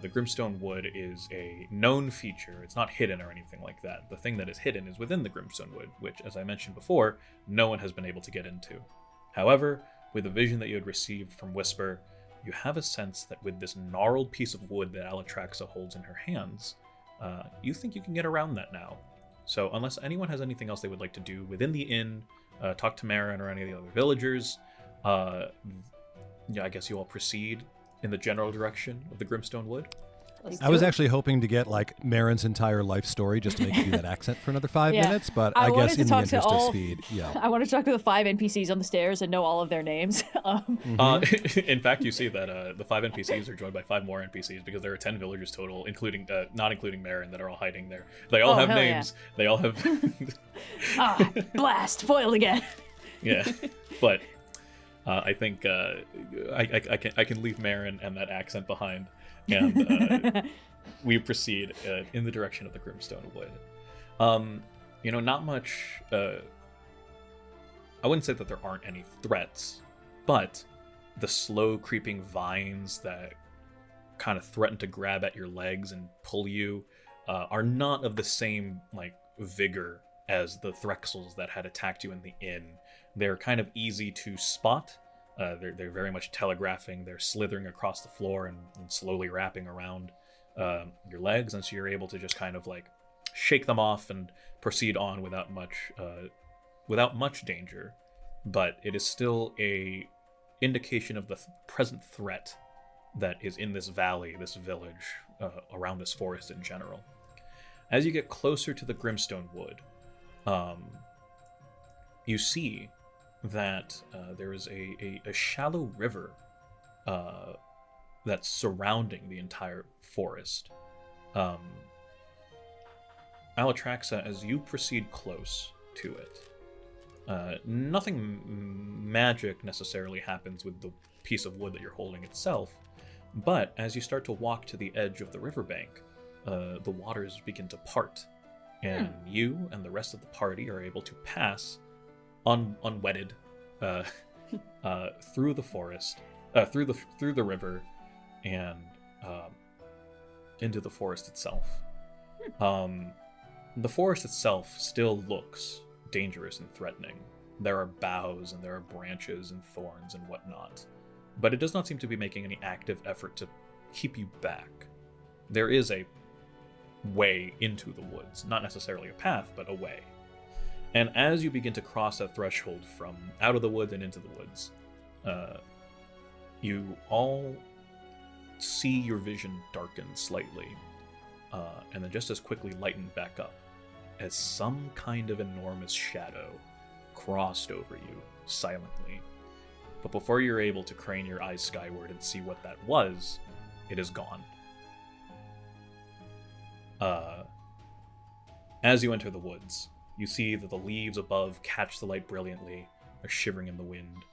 The Grimstone Wood is a known feature. It's not hidden or anything like that. The thing that is hidden is within the Grimstone Wood, which, as I mentioned before, no one has been able to get into. However, with the vision that you had received from Whisper, you have a sense that with this gnarled piece of wood that Alattraxa holds in her hands, you think you can get around that now. So unless anyone has anything else they would like to do within the inn, talk to Marin or any of the other villagers, I guess you all proceed in the general direction of the Grimstone Wood.
I was actually hoping to get like Marin's entire life story just to make you do that accent for another 5
Yeah.
minutes, but
I
I
wanted
guess
to
in the
talk to
interest of
all-
speed, yeah.
I want to talk to the 5 NPCs on the stairs and know all of their names.
In fact, you see that the 5 NPCs are joined by 5 more NPCs because there are 10 villagers total, including not including Marin, that are all hiding there. They all have
hell yeah.
names. They all have
Blast! Foiled again.
yeah, but I think I can leave Marin and that accent behind, and we proceed in the direction of the Grimstone Wood. Not much. I wouldn't say that there aren't any threats, but the slow creeping vines that kind of threaten to grab at your legs and pull you are not of the same vigor as the Threxels that had attacked you in the inn. They're kind of easy to spot. They're very much telegraphing. They're slithering across the floor and slowly wrapping around your legs, and so you're able to just kind of shake them off and proceed on without much danger. But it is still a indication of the present threat that is in this valley, this village, around this forest in general. As you get closer to the Grimstone Wood, you see that there is a shallow river that's surrounding the entire forest. Alattraxa, as you proceed close to it, nothing magic necessarily happens with the piece of wood that you're holding itself, but as you start to walk to the edge of the riverbank, the waters begin to part, and you and the rest of the party are able to pass unwetted through the forest, through the river, and into the forest itself. The forest itself still looks dangerous and threatening. There are boughs and there are branches and thorns and whatnot, but it does not seem to be making any active effort to keep you back. There is a way into the woods, not necessarily a path, but a way. And as you begin to cross that threshold from out of the woods and into the woods, you all see your vision darken slightly, and then just as quickly lighten back up, as some kind of enormous shadow crossed over you silently. But before you're able to crane your eyes skyward and see what that was, it is gone. As you enter the woods, you see that the leaves above catch the light brilliantly, are shivering in the wind.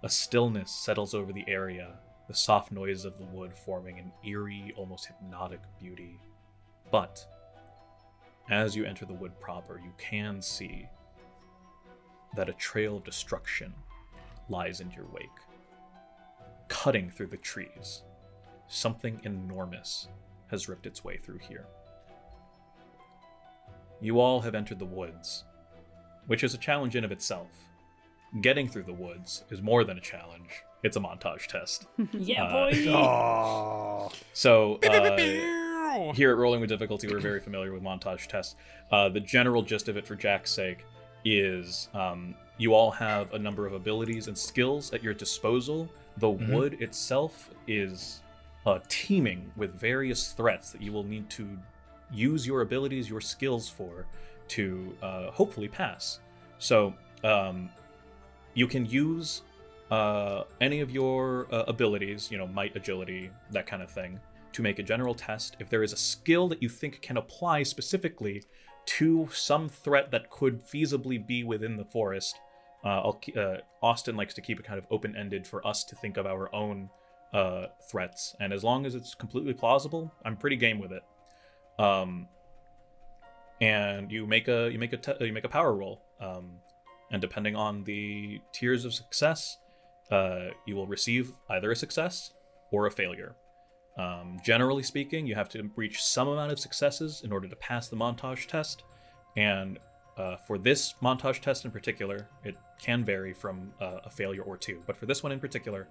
A stillness settles over the area, the soft noise of the wood forming an eerie, almost hypnotic beauty. But as you enter the wood proper, you can see that a trail of destruction lies in your wake. Cutting through the trees, something enormous has ripped its way through here. You all have entered the woods, which is a challenge in of itself. Getting through the woods is more than a challenge. It's a montage test.
Yeah, boy!
So, here at Rolling with Difficulty, we're very familiar with montage tests. The general gist of it, for Jack's sake, is you all have a number of abilities and skills at your disposal. The wood itself is teeming with various threats that you will need to use your abilities, your skills for, to hopefully pass. So you can use any of your abilities, might, agility, that kind of thing, to make a general test. If there is a skill that you think can apply specifically to some threat that could feasibly be within the forest, Austin likes to keep it kind of open-ended for us to think of our own threats, and as long as it's completely plausible, I'm pretty game with it. And you make a power roll, and depending on the tiers of success, you will receive either a success or a failure. Generally speaking, you have to reach some amount of successes in order to pass the montage test, and for this montage test in particular, it can vary from a failure or two, but for this one in particular,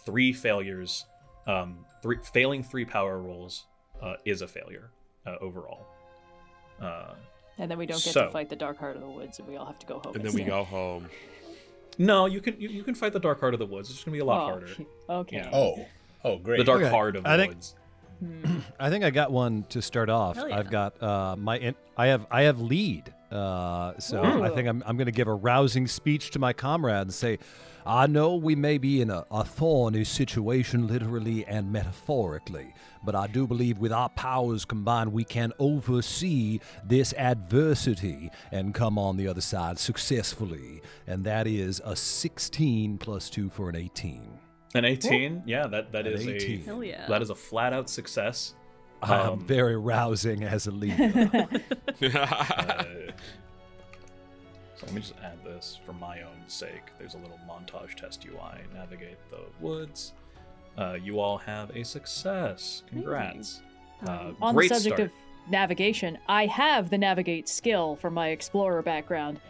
3 failures, failing 3 power rolls is a failure overall.
And then we don't get to fight the dark heart of the woods, and we all have to go home.
And then we go home.
No, you can fight the dark heart of the woods. It's just gonna be a lot harder.
Okay.
Yeah.
Oh, great.
The dark heart of the woods.
I think I got one to start off.
Hell yeah.
I've got I have lead. So I think I'm going to give a rousing speech to my comrade and say, I know we may be in a thorny situation literally and metaphorically, but I do believe with our powers combined we can oversee this adversity and come on the other side successfully. And that is a 16 plus 2 for an 18.
An 18? Yeah, that is
18.
Hell yeah.
That is a flat out success.
Very rousing as a leader.
So let me just add this for my own sake. There's a little montage test UI. Navigate the woods. You all have a success. Congrats.
On
Great
the subject
start.
of navigation, I have the navigate skill from my explorer background.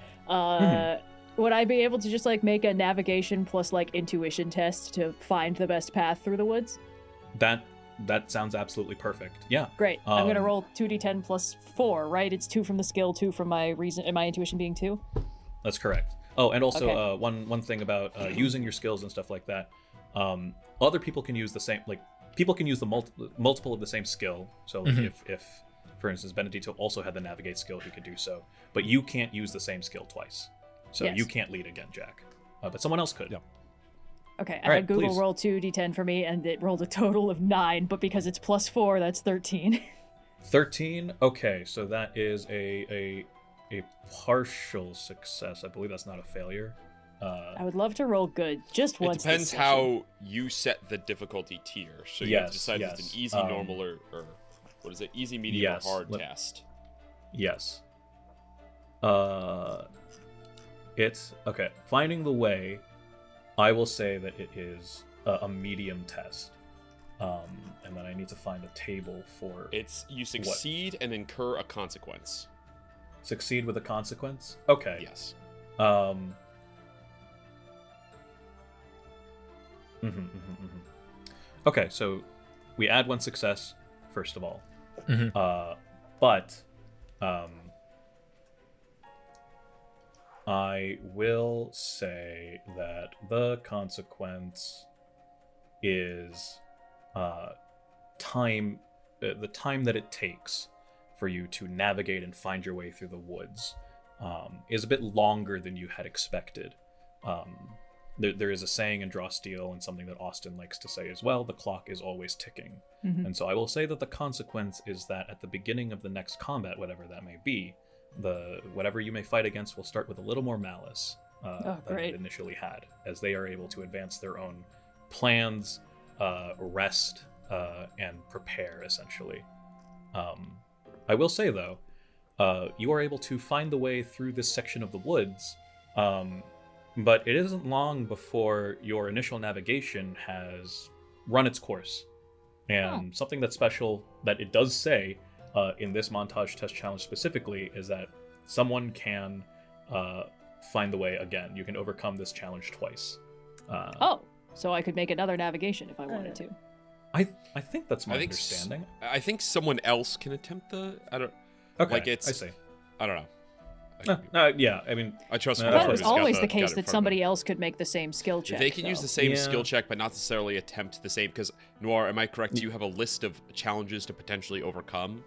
Would I be able to just make a navigation plus intuition test to find the best path through the woods?
That sounds absolutely perfect. Yeah.
Great. I'm gonna roll 2d10 plus 4, right? It's 2 from the skill, 2 from my reason, and my intuition being 2.
That's correct. Oh, and also
Okay.
one thing about using your skills and stuff like that. Other people can use the same, people can use the multiple of the same skill. So if for instance Benneditto also had the navigate skill, he could do so. But you can't use the same skill twice. So
Yes.
you can't lead again, Jack. But someone else could.
Yep.
Okay, I
All right,
had Google
please.
roll 2d10 for me, and it rolled a total of 9, but because it's plus 4, that's 13.
13. Okay, so that is a partial success. I believe that's not a failure.
I would love to roll good, just
It
once. this
depends
session.
how you set the difficulty tier. So you have to
Yes,
decide if
yes.
it's an easy, normal, or what is it? Easy, medium,
yes,
or hard
let-
test.
Yes. It's okay. Finding the way, I will say that it is a medium test. And then I need to find a table for
It's you succeed and incur a consequence.
succeed with a consequence. Okay.
Yes.
Okay, so we add one success first of all.
Mhm.
But I will say that the consequence is time, the time that it takes for you to navigate and find your way through the woods is a bit longer than you had expected. There is a saying in Draw Steel, and something that Austin likes to say as well: the clock is always ticking. And so I will say that the consequence is that at the beginning of the next combat, whatever that may be, whatever you may fight against will start with a little more malice than
great.
it initially had, as they are able to advance their own plans, rest, and prepare, essentially. I will say, though, you are able to find the way through this section of the woods, but it isn't long before your initial navigation has run its course. And something that's special that it does say in this montage test challenge specifically is that someone can find the way again. You can overcome this challenge twice.
So I could make another navigation if I wanted to.
I think that's my understanding.
I think someone else can attempt the. I don't.
Okay,
Like it's.
I see.
I don't know.
Yeah, I mean,
I trust.
I
I
thought
thought it was
it's
always the
got
case
it in
that
front of
somebody
them.
else could make the same skill check.
They can use
though.
the same
Yeah.
skill check, but not necessarily attempt the same. Because Noir, am I correct? Do you have a list of challenges to potentially overcome?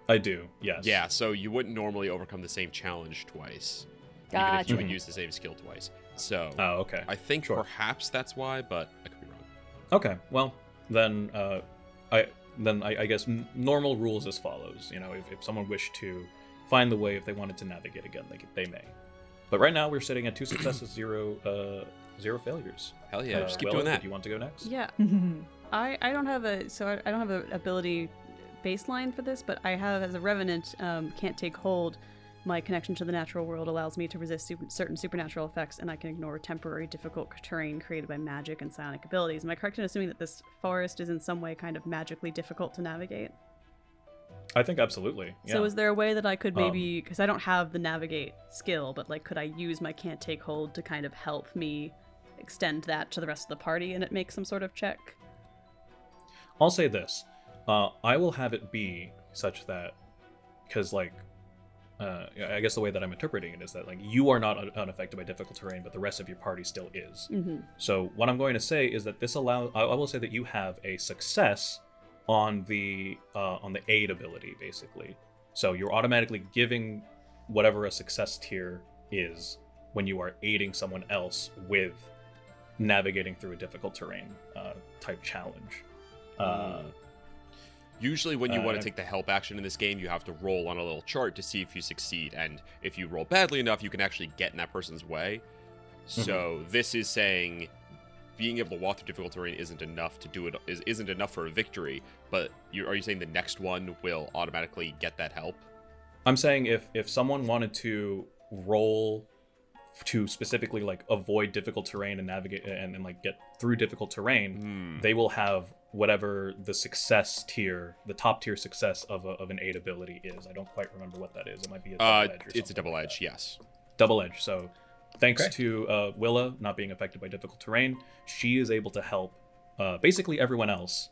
I do. Yes.
Yeah, so you wouldn't normally overcome the same challenge twice, even if
Gotcha.
you would use the same skill twice. So
Oh, okay.
I think
Sure.
perhaps that's why, but I could be wrong.
Okay. Well, then, I guess normal rules as follows. You know, if someone wished to find the way, if they wanted to navigate again, they may. But right now we're sitting at 2 successes, 0 failures.
Hell yeah, just keep
Willa,
doing that.
Do you want to go next?
Yeah. I don't have a I don't have an ability baseline for this, but I have, as a revenant, can't take hold. My connection to the natural world allows me to resist certain supernatural effects, and I can ignore temporary difficult terrain created by magic and psionic abilities. Am I correct in assuming that this forest is in some way kind of magically difficult to navigate?
I think absolutely. Yeah.
So is there a way that I could maybe, because I don't have the navigate skill, but like could I use my can't take hold to kind of help me extend that to the rest of the party and it makes some sort of check?
I'll say this. I will have it be such that, because like, I guess the way that I'm interpreting it is that like you are not unaffected by difficult terrain, but the rest of your party still is. So what I'm going to say is that this allows. I will say that you have a success on the aid ability, basically. So you're automatically giving whatever a success tier is when you are aiding someone else with navigating through a difficult terrain type challenge.
Usually when you want to take the help action in this game, you have to roll on a little chart to see if you succeed, and if you roll badly enough, you can actually get in that person's way. So this is saying being able to walk through difficult terrain isn't enough to do it, isn't enough for a victory, but are you saying the next one will automatically get that help?
I'm saying if someone wanted to roll to specifically like avoid difficult terrain and navigate and like get through difficult terrain, they will have whatever the success tier, the top tier success of an aid ability is. I don't quite remember what that is. It might be a double edge or
it's a
something
double
like
edge,
that.
yes.
Double edge. So thanks
Okay.
to Willa not being affected by difficult terrain, she is able to help basically everyone else,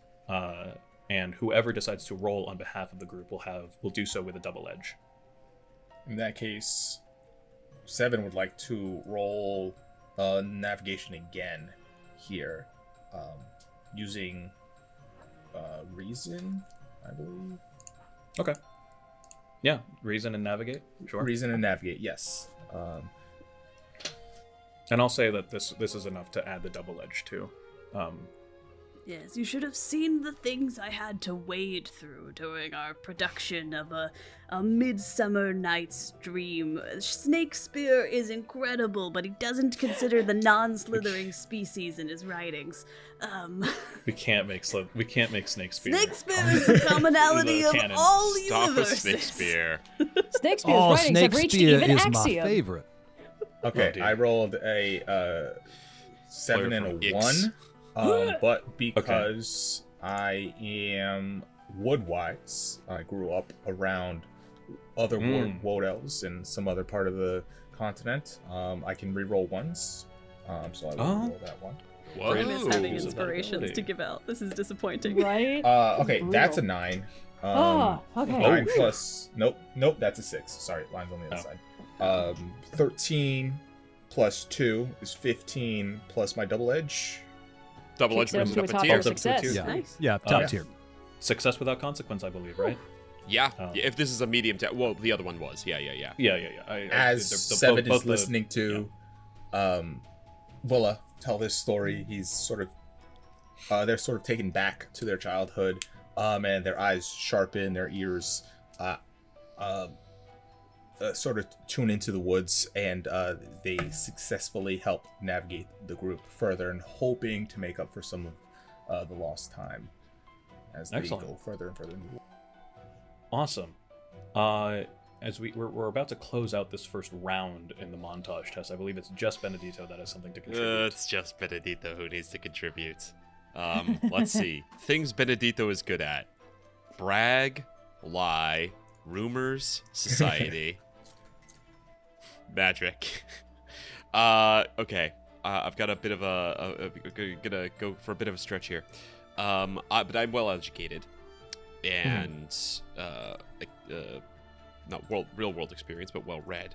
and whoever decides to roll on behalf of the group will do so with a double edge.
In that case, 7 would like to roll navigation again here, using reason, I believe.
Okay. Yeah, reason and navigate. Sure.
Reason and navigate, yes.
And I'll say that this is enough to add the double edge too.
Yes, you should have seen the things I had to wade through during our production of a Midsummer Night's Dream. Shakespeare is incredible, but he doesn't consider the non-slithering species in his writings.
We can't make Snakespeare.
Snakespeare is the commonality of
canon.
all
Stop
universes.
with Snakespeare.
Shakespeare's
Oh,
writings have reached
Snakespeare
even
is
axiom.
my favorite.
Okay,
dear.
I rolled a 7 and a
Ix.
1. But because I am woodwise, I grew up around other wood elves in some other part of the continent. I can reroll ones. So I will roll that one.
Whoa.
Brim is having
Whoa.
inspirations to give out. This is disappointing.
Right?
Okay, that's a 9.
Okay.
9 plus... Nope, that's a 6. Sorry, line's on the other side. 13 plus 2 is 15 plus my double edge.
Double edge
Kicks
brings it
him
up
to
a
a
tier.
top success.
tier.
Yeah,
Nice.
yeah, top
yeah.
tier.
Success without consequence, I believe, right?
Yeah.
Oh.
Yeah, if this is a medium well, the other one was. Yeah.
Yeah.
As Seven is
both
listening to Willa tell this story, he's sort of they're sort of taken back to their childhood, and their eyes sharpen, their ears sort of tune into the woods, and they successfully help navigate the group further, and hoping to make up for some of the lost time as they
Excellent.
go further and further into the woods.
Awesome. As we're about to close out this first round in the montage test, I believe it's just Benneditto that has something to contribute.
It's just Benneditto who needs to contribute. Let's see. Things Benneditto is good at. Brag, lie, rumors, society, magic. Okay. I've got a bit of gonna go for a bit of a stretch here. But I'm well educated, and not real world experience, but well read.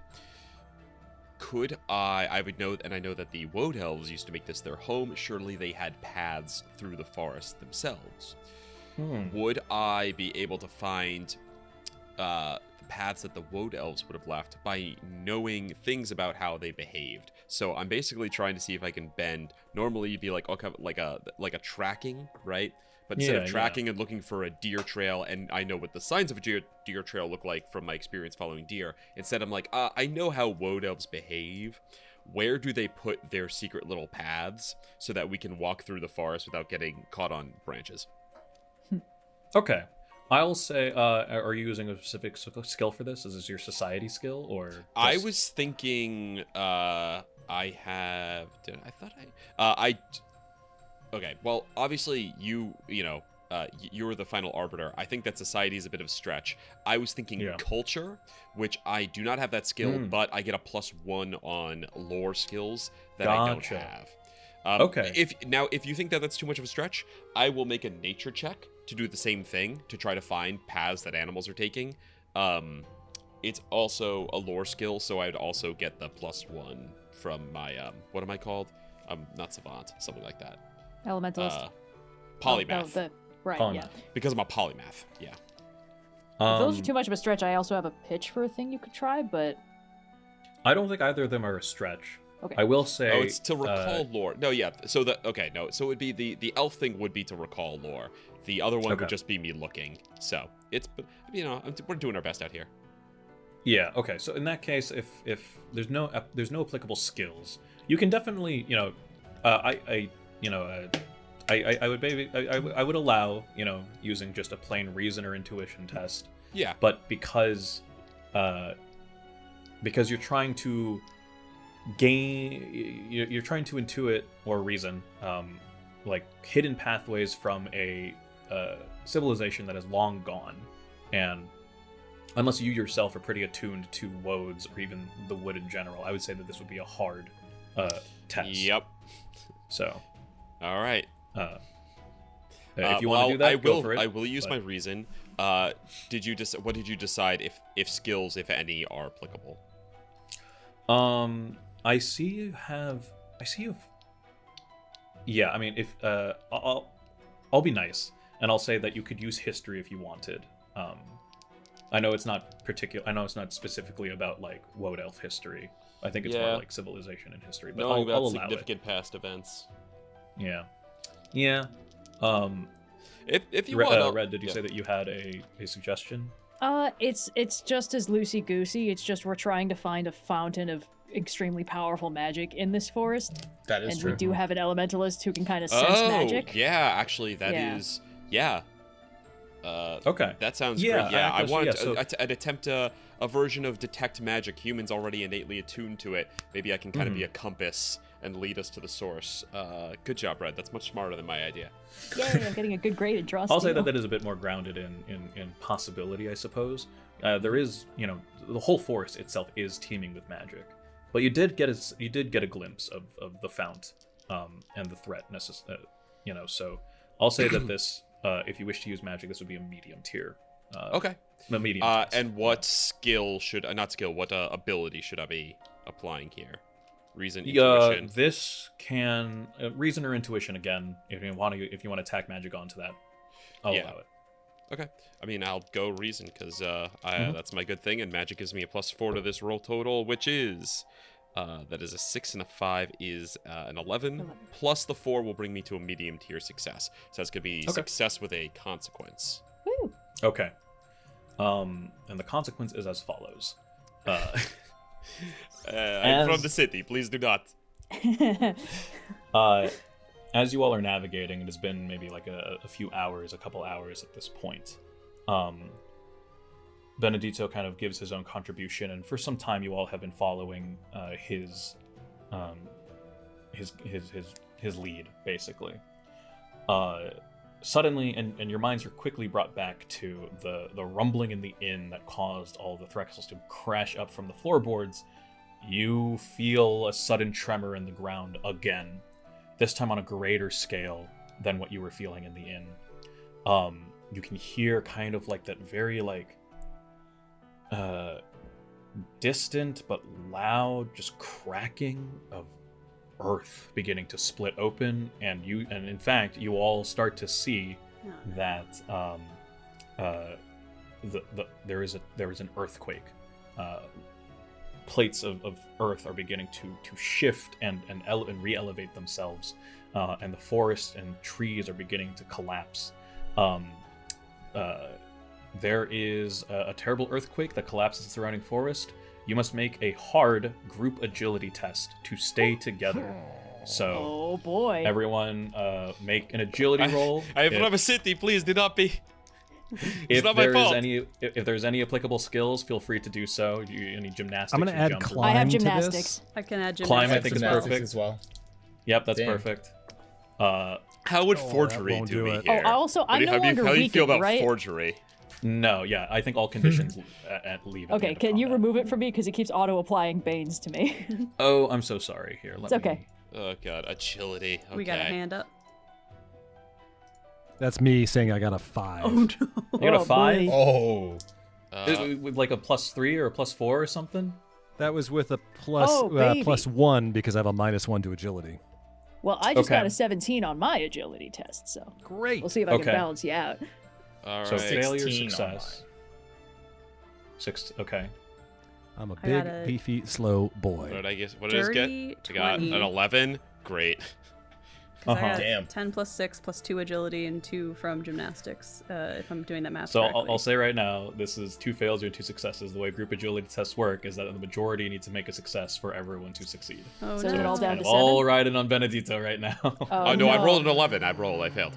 Could I would know, and I know that the Woad Elves used to make this their home. Surely they had paths through the forest themselves. Would I be able to find the paths that the Woad Elves would have left by knowing things about how they behaved? So I'm basically trying to see if I can bend. Normally you'd be like, okay, like a tracking, right? But instead of tracking and looking for a deer trail, and I know what the signs of a deer trail look like from my experience following deer, instead I'm like, I know how Woad Elves behave. Where do they put their secret little paths so that we can walk through the forest without getting caught on branches?
Okay. I'll say, are you using a specific skill for this? Is this your society skill, or just...
I was thinking, okay, well, obviously you were the final arbiter. I think that society is a bit of a stretch. I was thinking culture, which I do not have that skill, but I get a +1 on lore skills that I don't have.
Okay.
If you think that that's too much of a stretch, I will make a nature check to do the same thing, to try to find paths that animals are taking. It's also a lore skill, so I'd also get the +1 from my, what am I called? Not savant, something like that.
Elementalist.
Polymath.
Right,
Polymath.
yeah.
Because I'm a polymath, yeah.
If those are too much of a stretch, I also have a pitch for a thing you could try, but...
I don't think either of them are a stretch.
Okay.
I will say...
Oh, it's to recall lore. No, yeah. So it would be the elf thing would be to recall lore. The other one would just be me looking. So it's, we're doing our best out here. Yeah.
Okay. So in that case, if there's no applicable skills, you can definitely, I would allow, using just a plain reason or intuition test.
Yeah.
But because you're trying to you're trying to intuit or reason, like hidden pathways from a civilization that is long gone, and unless you yourself are pretty attuned to woads or even the wood in general, I would say that this would be a hard test.
Yep.
So.
All right.
If you want to do that, go for it.
I will use my reason. What did you decide if skills, if any, are applicable?
I see you have. Yeah, I mean, if I'll be nice, and I'll say that you could use history if you wanted. I know it's not specifically about like Woad Elf history. I think it's more like civilization and history. But
Knowing
I'll
about
allow
significant past events.
Yeah.
If you want,
Red, did you say that you had a suggestion?
It's just as loosey goosey. It's just we're trying to find a fountain of extremely powerful magic in this forest.
That is
and
true.
we do have an elementalist who can kind of sense magic.
Yeah, actually, that is
Okay.
That sounds
Yeah,
great. Yeah, I
actually,
want
yeah, so-
to attempt a version of detect magic. Humans already innately attuned to it. Maybe I can kind of be a compass and lead us to the source. Good job, Red. That's much smarter than my idea.
Yay, I'm getting a good grade in draw
I'll say
steel.
that is a bit more grounded in possibility, I suppose. There is, the whole forest itself is teeming with magic, but you did get a glimpse of the fount and the threat So I'll say that this, if you wish to use magic, this would be a medium tier.
Okay.
A medium.
And what skill should what ability should I be applying here? Reason, intuition.
This can reason or intuition again. If you want to tack magic onto that, I'll allow it.
Okay. I mean, I'll go reason because that's my good thing, and magic gives me a +4 to this roll total, which is that is a 6 and a 5 is an 11. Plus the 4 will bring me to a medium tier success. So that's gonna be success with a consequence.
Woo.
Okay. And the consequence is as follows.
I'm from the city. Please do not.
As you all are navigating, it has been maybe like a couple hours at this point. Benneditto kind of gives his own contribution, and for some time you all have been following his lead, basically. Suddenly, and your minds are quickly brought back to the rumbling in the inn that caused all the Threxels to crash up from the floorboards. You feel a sudden tremor in the ground again, this time on a greater scale than what you were feeling in the inn. You can hear kind of like that very distant but loud just cracking of earth beginning to split open, and in fact you all start to see that there is an earthquake. Plates of earth are beginning to shift and re-elevate themselves, and the forest and trees are beginning to collapse. There is a terrible earthquake that collapses the surrounding forest. You must make a hard group agility test to stay together. So,
oh boy!
Everyone, make an agility roll.
I am from a city. Please do not be.
If
not my fault.
If there's any applicable skills, feel free to do so. Any gymnastics?
I'm going to add
jump,
climb
I have
to
gymnastics.
this.
I can add gymnastics.
Climb, I think, is
Gymnastics
perfect
as well.
Yep, that's
Damn.
perfect.
How would forgery
won't
do
do
me
it.
here?
Oh, also, I'm no
how do
longer
you feel
weakened,
about
right?
forgery?
No, yeah, I think all conditions leave. At the
Okay,
end of
can you
combat.
remove it from me because it keeps auto-applying Banes to me?
Oh, I'm so sorry. Here, let
It's okay.
Oh god, agility. Okay.
We got a hand up.
That's me saying I got a 5.
Oh no.
You got a
Oh,
5?
boy.
Oh,
With like a +3 or a +4 or something?
That was with a
Oh, baby.
+1 because I have a -1 to agility.
Well, I just
Okay.
got a 17 on my agility test, so
Great.
we'll see if I
Okay.
can balance you out.
All
So
right.
failure,
16 on
success. Okay.
I'm a
I
big,
got a
beefy, slow
What
boy.
did I guess? What did I get?
Dirty
I got
20.
an 11. Great.
'Cause I got
Damn.
10 plus 6 plus 2 agility and 2 from gymnastics, if I'm doing that math
So
correctly.
I'll say right now, this is 2 fails or 2 successes. The way group agility tests work is that the majority needs to make a success for everyone to succeed.
Oh,
So
no.
is it all down
Kind
to
of all
7?
riding on Benneditto right now.
Oh, no, I rolled an 11. I failed.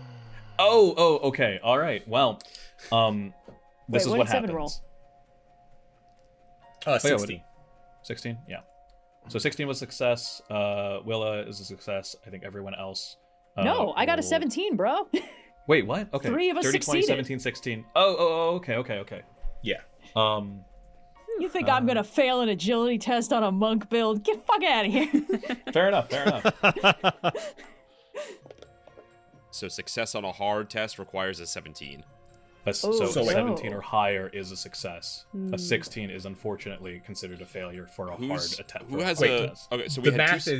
Oh, okay. All right. Well, this
Wait,
is
what
what
did 7
happens.
roll?
16.
16? Yeah. So 16 was success. Willa is a success. I think everyone else.
No, I got a
rolled-
17, bro.
Wait, what? Okay.
3 of us
30, 20,
succeeded.
17, 16. Oh, okay.
Yeah.
You think I'm gonna fail an agility test on a monk build? Get fuck out of here.
Fair enough.
So success on a hard test requires a 17.
So
So wait.
17 or higher is a success. A 16 is unfortunately considered a failure for a hard attempt.
Who
for
has
hard
a?
test.
Okay, so we
The
had
math
two,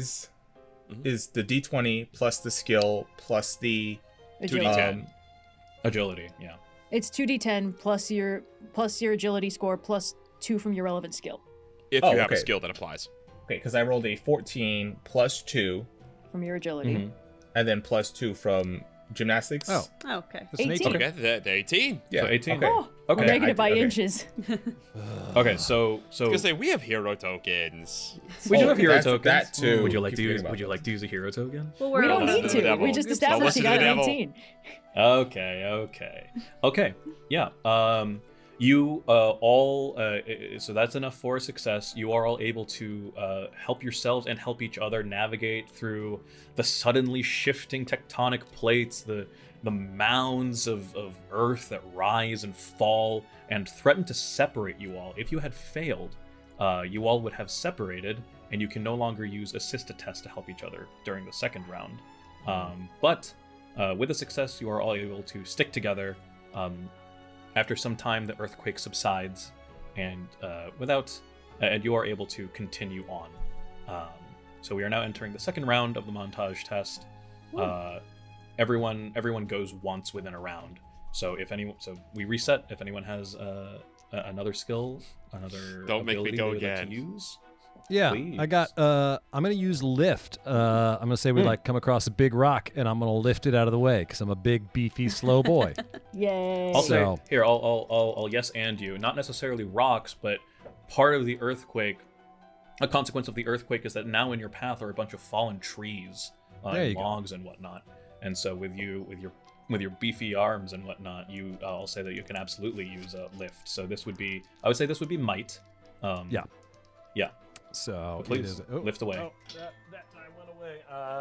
is the d20 plus the skill plus the
2d10.
Agility, yeah.
It's 2d10 plus your agility score plus 2 from your relevant skill
if
Oh,
you have a
okay.
skill that applies.
Okay, because I rolled a 14 plus 2,
from your agility.
Mhm.
and then plus 2 from Gymnastics.
Oh.
Oh, okay.
That's an
18.
18.
Okay, the 18.
Yeah.
So 18.
Okay.
Oh,
Okay.
we're making it by
okay.
inches.
Okay, so
I was gonna say we have hero tokens.
we do
Oh,
have hero
that's-
tokens.
that too.
Would you like
Keep
to use?
forgetting about
Would you
that.
like to use a hero token?
Well,
We don't
all
need
the
to.
devil.
We just
Well,
established you
listen to
got
the
an
devil.
18.
Okay. Yeah. You all. So that's enough for a success. You are all able to help yourselves and help each other navigate through the suddenly shifting tectonic plates, the mounds of earth that rise and fall and threaten to separate you all. If you had failed, you all would have separated, and you can no longer use assisted tests to help each other during the second round. But with a success, you are all able to stick together. After some time, the earthquake subsides, and and you are able to continue on. So we are now entering the second round of the montage test. Everyone goes once within a round. So we reset. If anyone has another skill, another
Don't make me
ability
go
they would like
again.
to use.
Yeah,
Please.
I got. I'm gonna use lift. I'm gonna say we like come across a big rock, and I'm gonna lift it out of the way because I'm a big, beefy, slow boy.
Yay.
I'll
So-
say here. I'll yes and you. Not necessarily rocks, but part of the earthquake. A consequence of the earthquake is that now in your path are a bunch of fallen trees,
There you
and
go.
logs and whatnot. And so with your beefy arms and whatnot, I'll say that you can absolutely use a lift. So I would say this would be might.
Yeah.
Yeah.
So
Please lift away.
Oh, that time went away.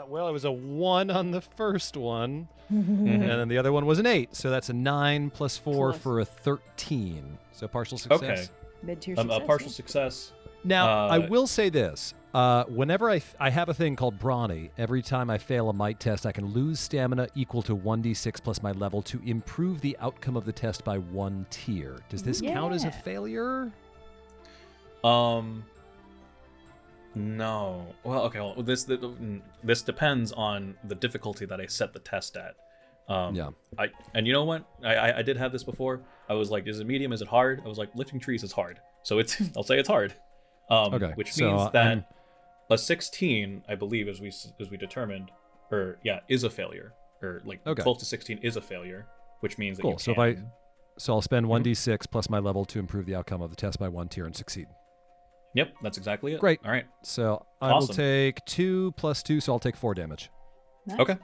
Well, it was a 1 on the first one,
Mhm.
and then the other one was an 8. So that's a 9 plus 4
Close.
for a 13. So partial success.
Okay.
Mid-tier
A
success.
partial
yeah.
success.
Now, I
Uh,
will say this. Whenever I have a thing called Brawny, every time I fail a might test, I can lose stamina equal to 1d6 plus my level to improve the outcome of the test by 1 tier. Does this count as a
Yeah.
failure?
No. Well, okay. Well, this depends on the difficulty that I set the test at.
Yeah.
And you know what? I did have this before. I was like, is it medium? Is it hard? I was like, lifting trees is hard. So it's I'll say it's hard.
Okay,
Which
so
means that
I'm-
a 16, I believe, as we determined, is a failure. Or like
Okay.
12 to 16 is a failure, which means that
Cool.
you
So
can.
I'll spend 1d6 plus my level to improve the outcome of the test by 1 tier and succeed.
Yep, that's exactly it.
Great.
All right.
So I will
Awesome.
take 2 plus 2, so I'll take 4 damage.
Nice.
Okay.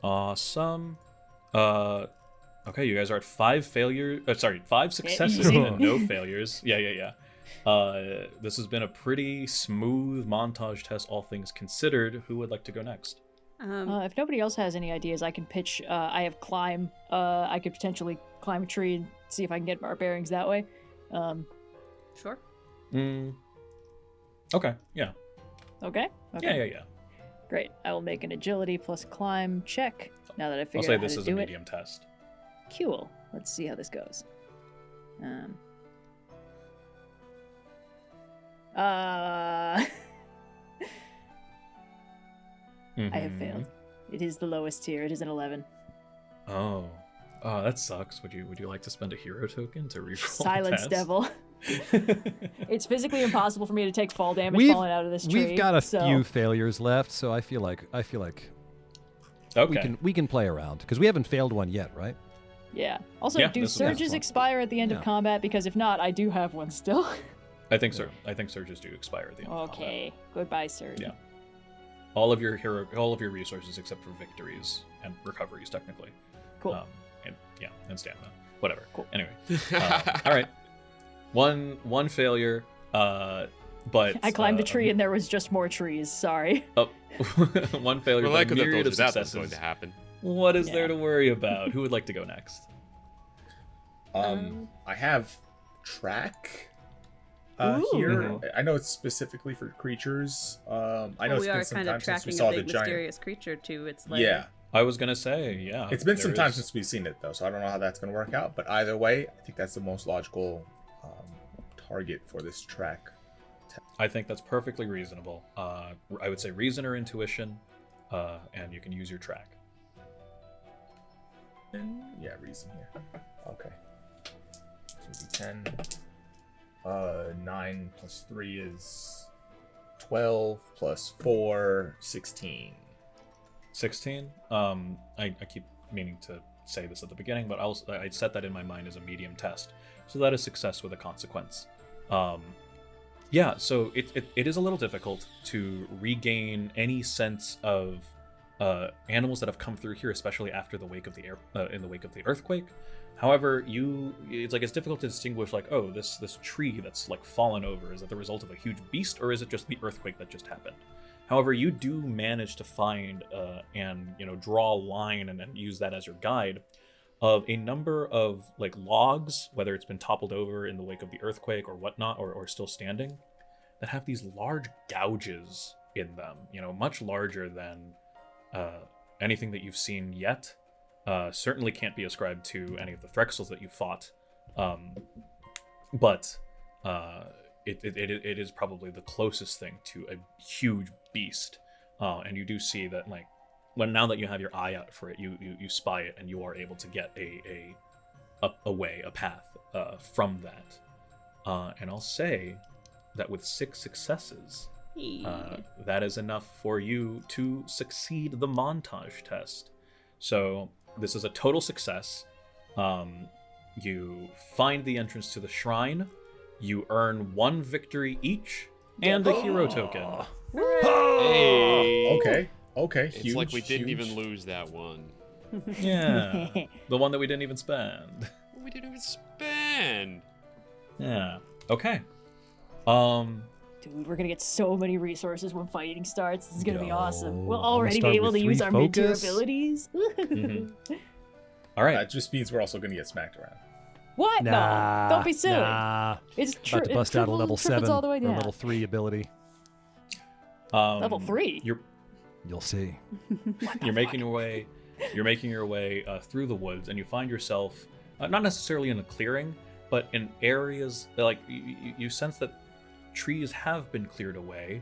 Awesome. Okay, you guys are at 5 successes
easy.
and no failures. Yeah. This has been a pretty smooth montage test, all things considered. Who would like to go next?
If nobody else has any ideas, I can pitch. I have climb. I could potentially climb a tree and see if I can get our bearings that way.
Sure.
Okay. Yeah.
Okay. Okay.
Yeah.
Great. I will make an agility plus climb check. Now that I
I'll
figured
say
out how
this
to
is a
do it.
medium test.
Cool. Let's see how this goes. I have
Mhm.
failed. It is the lowest tier. It is an 11.
Oh, that sucks. Would you like to spend a hero token to reroll
Silence,
the test?
devil. It's physically impossible for me to take fall damage
We've-
falling out of this tree.
We've got a
so-
few failures left, so I feel like
Okay.
we can play around because we haven't failed one yet, right?
Yeah. Also,
Yeah,
do
this is
surges
fun.
expire at the end
Yeah.
of combat? Because if not, I do have one still.
I think surges do expire at the end of combat.
Okay. Goodbye, surge.
Yeah. All of your resources except for victories and recoveries, technically.
Cool.
And stamina. Whatever.
Cool.
Anyway. All right. One failure. But
I climbed a tree and there was just more trees. Sorry.
one failure.
Well,
but
I
a
could have
myriad
told you
of
that was
successes.
going to happen.
What is
Yeah.
there to worry about? Who would like to go next?
I have track
Ooh.
here. I know it's specifically for creatures. I know
we
it's
are
been some
kind
time
of
since we
tracking
saw
a
the
big
giant.
mysterious creature to its lair.
Yeah,
I was gonna say, yeah.
it's been some
there
time
is-
since we've seen it though, so I don't know how that's going to work out. But either way, I think that's the most logical target for this track.
I think that's perfectly reasonable. I would say reason or intuition, and you can use your track.
Yeah, reason here. Okay. So D10. 9 plus 3 is 12 plus 4, 16.
16. I keep meaning to say this at the beginning, but I set that in my mind as a medium test, so that is success with a consequence. Yeah, so it is a little difficult to regain any sense of animals that have come through here, especially after the wake of in the wake of the earthquake. However, it's difficult to distinguish, like, oh, this tree that's like fallen over, is it the result of a huge beast, or is it just the earthquake that just happened? However, you do manage to find and draw a line and then use that as your guide of a number of like logs, whether it's been toppled over in the wake of the earthquake or whatnot, or still standing, that have these large gouges in them, much larger than anything that you've seen yet. Certainly can't be ascribed to any of the Threxels that you fought, but it is probably the closest thing to a huge beast. And you do see that, like, now that you have your eye out for it, you spy it, and you are able to get a path from that. And I'll say that with 6 successes, that is enough for you to succeed the montage test. So this is a total success. You find the entrance to the shrine. You earn 1 victory each and a hero token.
Hey.
Okay.
It's
Huge,
like we didn't
huge.
even lose that one.
Yeah, the one that we didn't even spend.
We didn't even spend.
Yeah. Okay.
Dude, we're gonna get so many resources when fighting starts. This is gonna be awesome. We'll
I'm gonna
already
start
be able
with
to use
3
our mid-tier
focus.
abilities.
All right.
That just means we're also going to get smacked around.
What?
Nah,
No, don't be silly.
Nah.
It's
About to bust out a level 7
all the way
or
down.
level 3 ability.
Level 3.
You'll see.
You're making your way. You're making your way through the woods, and you find yourself not necessarily in a clearing, but in areas like you sense that trees have been cleared away,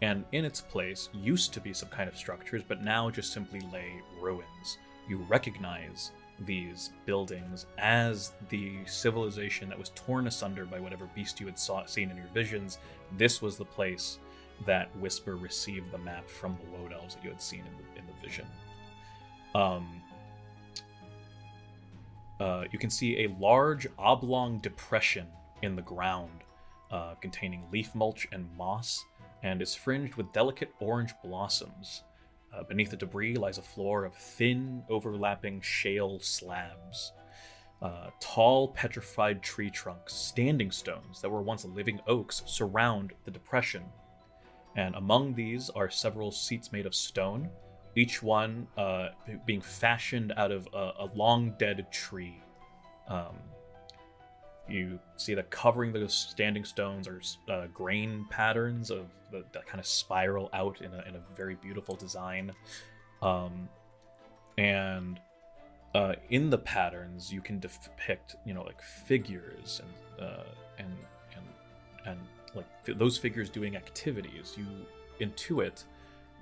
and in its place used to be some kind of structures, but now just simply lay ruins. You recognize these buildings as the civilization that was torn asunder by whatever beast you had seen in your visions. This was the place that Whisper received the map from the Woad Elves that you had seen in the vision. You can see a large oblong depression in the ground, containing leaf mulch and moss, and is fringed with delicate orange blossoms. Beneath the debris lies a floor of thin, overlapping shale slabs. Tall, petrified tree trunks, standing stones that were once living oaks, surround the depression. And among these are several seats made of stone, each one being fashioned out of a long dead tree. You see that covering those standing stones are grain patterns of that kind of spiral out in a very beautiful design. And in the patterns, you can depict, like figures and like those figures doing activities. You intuit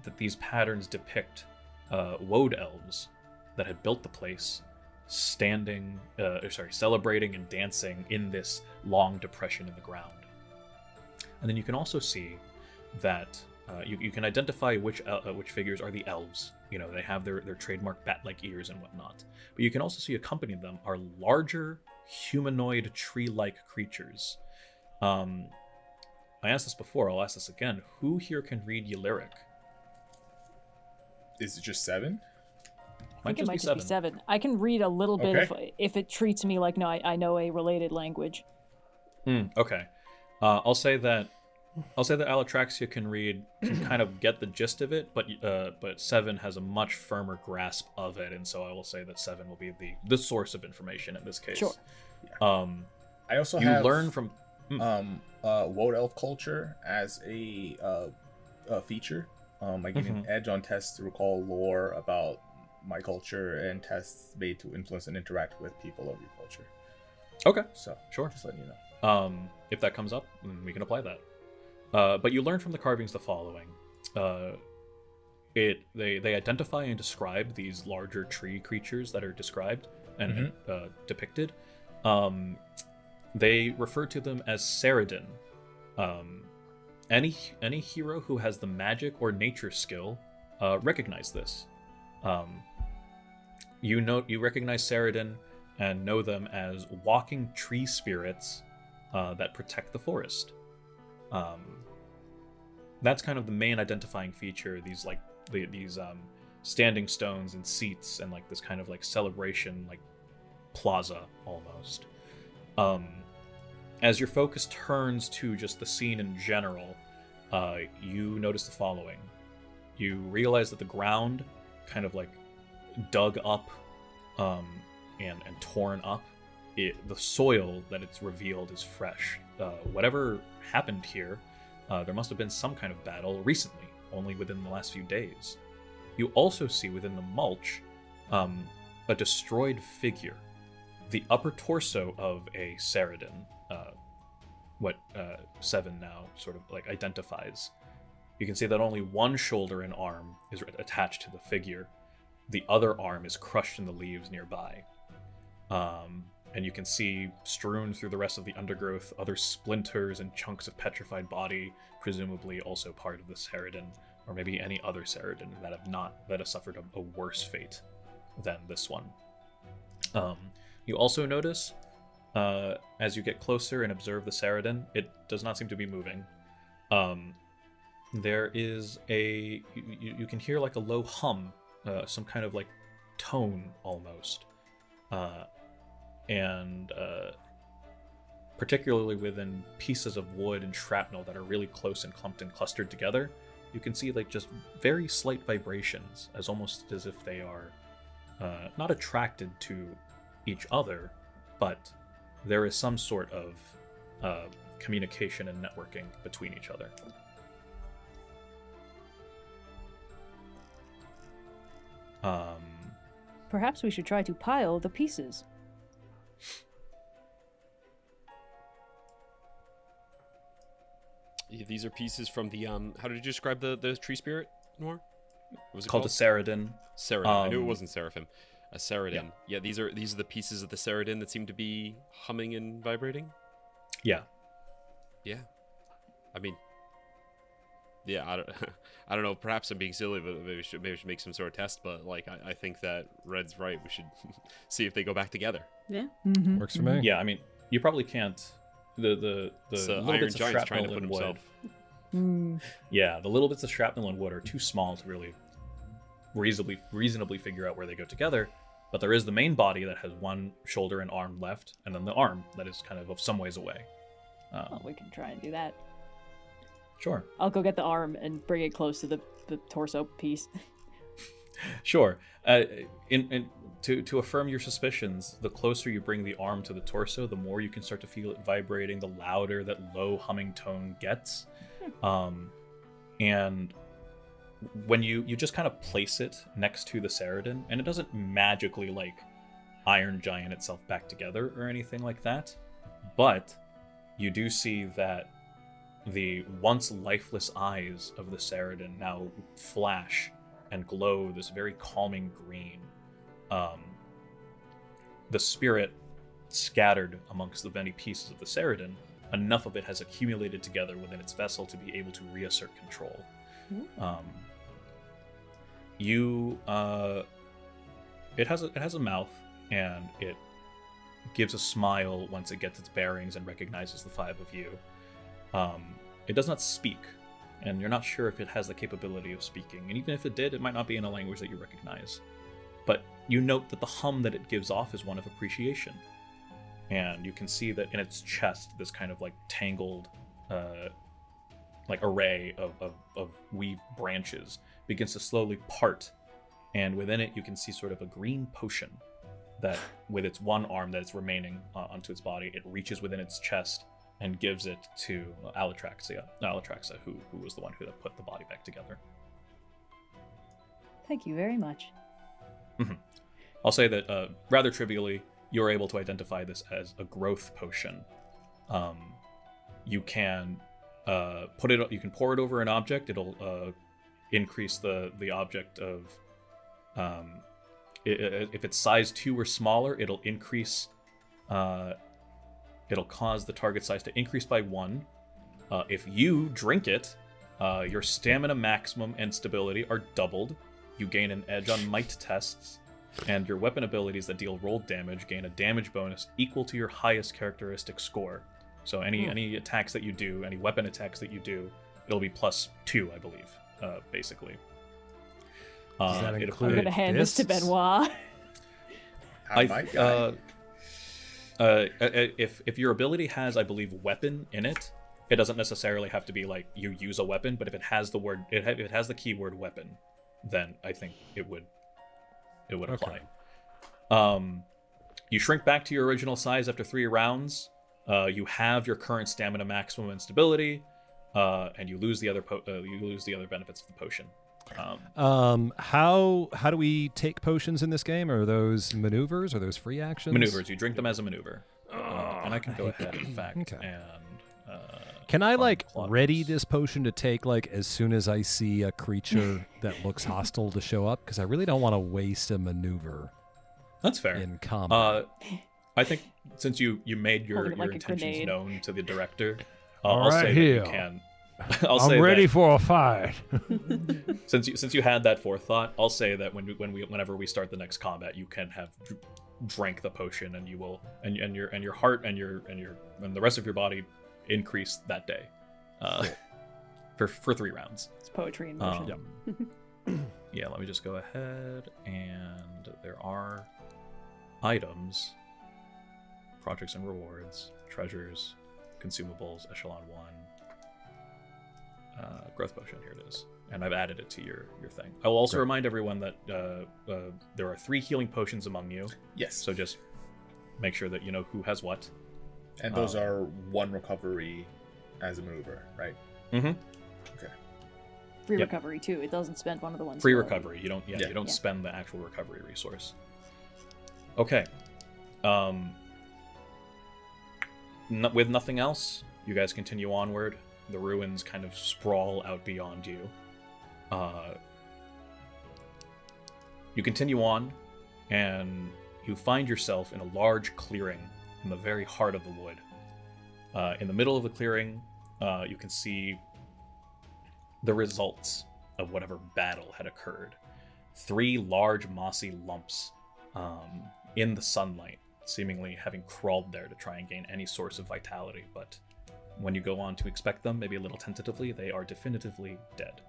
that these patterns depict Woad Elves that had built the place, celebrating and dancing in this long depression in the ground. And then you can also see that you can identify which figures are the elves. They have their trademark bat-like ears and whatnot. But you can also see accompanying them are larger, humanoid, tree-like creatures. I asked this before, I'll ask this again. Who here can read Ylyric?
Is it just 7?
I think it might just be 7. I can read a little bit if it treats me like I know a related language.
Okay. I'll say that Alattraxa can kind of get the gist of it, but 7 has a much firmer grasp of it, and so I will say that 7 will be the source of information in this case.
Sure.
Yeah. I also
you learn from
Woad Elf culture as a feature. I give you an edge on tests to recall lore about my culture and tests made to influence and interact with people of your culture.
Okay.
So
sure,
just letting you know.
If that comes up, we can apply that. But you learn from the carvings the following. They identify and describe these larger tree creatures that are described and depicted. They refer to them as Ceridin. Any hero who has the magic or nature skill recognize this. You recognize Saradin and know them as walking tree spirits that protect the forest. That's kind of the main identifying feature. These standing stones and seats and like this kind of like celebration like plaza almost. As your focus turns to just the scene in general, you notice the following. You realize that the ground kind of like dug up and torn up. The soil that it's revealed is fresh. Whatever happened here, there must have been some kind of battle recently, only within the last few days. You also see within the mulch a destroyed figure. The upper torso of a Saradin, what Seven now sort of like identifies. You can see that only one shoulder and arm is attached to the figure. The other arm is crushed in the leaves nearby. And you can see strewn through the rest of the undergrowth other splinters and chunks of petrified body, presumably also part of the Saradin, or maybe any other Saradin that have suffered a worse fate than this one. You also notice, as you get closer and observe the Saradin, it does not seem to be moving. There is you can hear like a low hum, some kind of like tone almost. And particularly within pieces of wood and shrapnel that are really close and clumped and clustered together, you can see like just very slight vibrations, almost as if they are not attracted to each other, but there is some sort of communication and networking between each other.
Perhaps we should try to pile the pieces.
Yeah, these are pieces from the how did you describe the tree spirit, Noir? What was it
called a Saradin.
Saradin. I knew it wasn't Seraphim. A Saradin. Yeah, these are the pieces of the Saradin that seem to be humming and vibrating.
Yeah.
Yeah. I mean, yeah, I don't know. Perhaps I'm being silly, but maybe we should make some sort of test. But like, I think that Red's right. We should see if they go back together.
Yeah.
Mm-hmm.
Works for me.
Yeah, I mean, you probably can't. The little
Iron
bits of
Giant's trying to
shrapnel
put
and wood.
himself.
Yeah, the little bits of shrapnel and wood are too small to really reasonably figure out where they go together. But there is the main body that has one shoulder and arm left, and then the arm that is kind of some ways away.
Well, we can try and do that.
Sure.
I'll go get the arm and bring it close to the torso piece.
Sure. To affirm your suspicions, the closer you bring the arm to the torso, the more you can start to feel it vibrating, the louder that low humming tone gets. And when you just kind of place it next to the Saradin, and it doesn't magically like Iron Giant itself back together or anything like that, but you do see that the once lifeless eyes of the Saradin now flash and glow this very calming green. The spirit scattered amongst the many pieces of the Saradin, enough of it has accumulated together within its vessel to be able to reassert control. It has a mouth, and it gives a smile once it gets its bearings and recognizes the five of you. It does not speak, and you're not sure if it has the capability of speaking, and even if it did, it might not be in a language that you recognize. But you note that the hum that it gives off is one of appreciation, and you can see that in its chest, this kind of like tangled like array of weaved branches begins to slowly part, and within it you can see sort of a green potion that, with its one arm that is remaining onto its body, it reaches within its chest and gives it to Alattraxa, who was the one who put the body back together.
Thank you very much.
I'll say that rather trivially, you're able to identify this as a growth potion. You can you can pour it over an object. It'll increase the object of if it's size 2 or smaller, it'll increase it'll cause the target size to increase by 1. If you drink it, your stamina maximum and stability are doubled. you gain an edge on might tests, and your weapon abilities that deal rolled damage gain a damage bonus equal to your highest characteristic score. So any attacks that you do, any weapon attacks that you do, it'll be +2, I believe, basically.
Does that
I'm
include
gonna hand this to Benoit.
If your ability has, I believe, weapon in it, it doesn't necessarily have to be like you use a weapon, but if it has the word, if it has the keyword weapon, then I think it would apply. You shrink back to your original size after 3 rounds. You have your current stamina maximum and stability, and you lose the other benefits of the potion.
How do we take potions in this game? Are those maneuvers? Are those free actions?
Maneuvers. You drink them as a maneuver. And I can go ahead, in fact, and
can I
Claudius.
ready this potion to take as soon as I see a creature that looks hostile to show up? Because I really don't want to waste a maneuver.
That's fair.
In combat.
I think since you made your
like a
intentions
grenade.
known to the director,
All
I'll
right,
say
here.
that you can.
I'm ready for a fight.
Since you had that forethought, I'll say that whenever we start the next combat, you can have drank the potion, and you will and your heart and the rest of your body increase that day, for 3 rounds.
It's poetry in motion.
Yeah, let me just go ahead, and there are items, projects and rewards, treasures, consumables, echelon 1, growth potion, here it is. And I've added it to your thing. I will also remind everyone that there are 3 healing potions among you.
Yes.
So just make sure that you know who has what.
And those are 1 recovery as a maneuver, right?
Mm-hmm.
Okay.
Free
Yep.
recovery too. It doesn't spend one of the ones.
Free
already.
recovery. You don't. Yeah,
Yeah.
you don't
Yeah.
spend the actual recovery resource. Okay. With nothing else, you guys continue onward. The ruins kind of sprawl out beyond you. You continue on, and you find yourself in a large clearing in the very heart of the wood. In the middle of the clearing, you can see the results of whatever battle had occurred. 3 large mossy lumps in the sunlight, seemingly having crawled there to try and gain any source of vitality, but when you go on to expect them, maybe a little tentatively, they are definitively dead.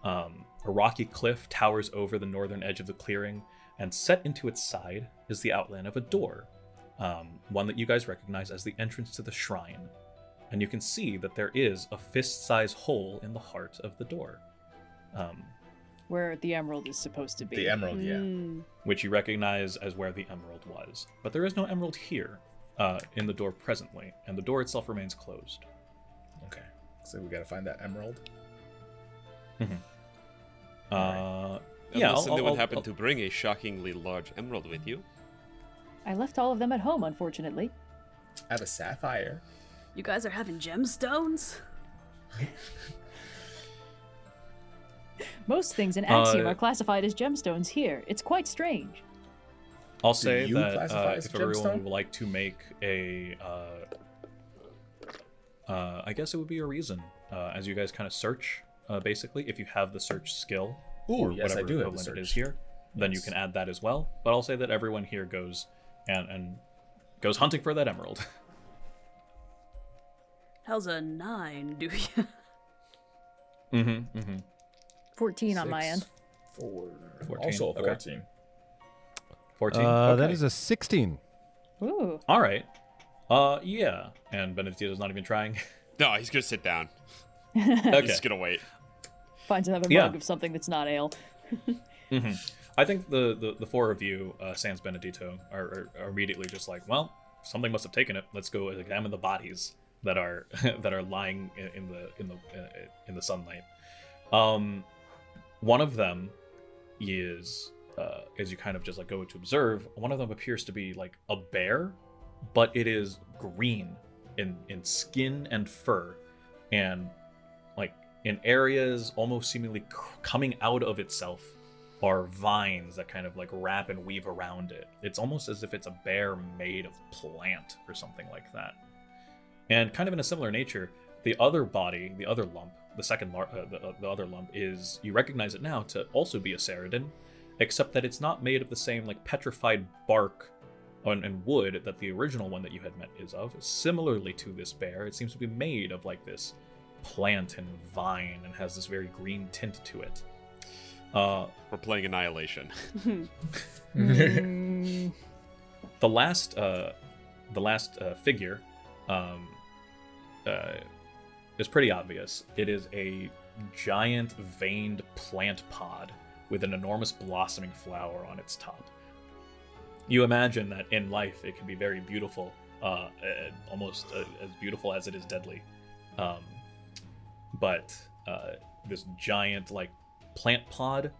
A rocky cliff towers over the northern edge of the clearing, and set into its side is the outline of a door, one that you guys recognize as the entrance to the shrine. And you can see that there is a fist-sized hole in the heart of the door,
Where the emerald is supposed to be.
The emerald, yeah.
which you recognize as where the emerald was. But there is no emerald here, in the door presently, and the door itself remains closed.
Okay. So we gotta find that emerald.
Yeah,
Unless anyone
I'll-
happened to bring a shockingly large emerald with you.
I left all of them at home, unfortunately.
I have a sapphire.
You guys are having gemstones?
Most things in Axiom are classified as gemstones here. It's quite strange.
I'll say
you
that
classify as
if everyone
gemstone?
would like to make a, I guess it would be a reason, as you guys kind of search, basically, if you have the search skill, or
yes, I
whatever
do have the
equivalent it is
search.
here, then you
Yes.
can add that as well. But I'll say that everyone here goes and goes hunting for that emerald.
How's a 9 do you?
14 on my
6,
end.
4.
14,
Also a
okay.
14.
14.
That
Okay.
is a 16.
Ooh.
All right. Yeah. And Benneditto's not even trying.
No, he's gonna sit down.
Okay.
He's gonna wait.
Finds another
Yeah.
mug of something that's not ale.
I think the 4 of you, sans Benneditto, are immediately just like, well, something must have taken it. Let's go examine the bodies that are that are lying in the sunlight. One of them is, as you kind of just like go to observe, one of them appears to be like a bear, but it is green in skin and fur, and like in areas almost seemingly coming out of itself are vines that kind of like wrap and weave around it. It's almost as if it's a bear made of plant or something like that. And kind of in a similar nature, The other body, the other lump, the other lump is, you recognize it now to also be a Ceridon, except that it's not made of the same like petrified bark and wood that the original one that you had met is of. Similarly to this bear, it seems to be made of like this plant and vine and has this very green tint to it.
We're playing Annihilation.
The last figure is pretty obvious. It is a giant veined plant pod with an enormous blossoming flower on its top. You imagine that in life it can be very beautiful, almost as beautiful as it is deadly. But this giant like plant pod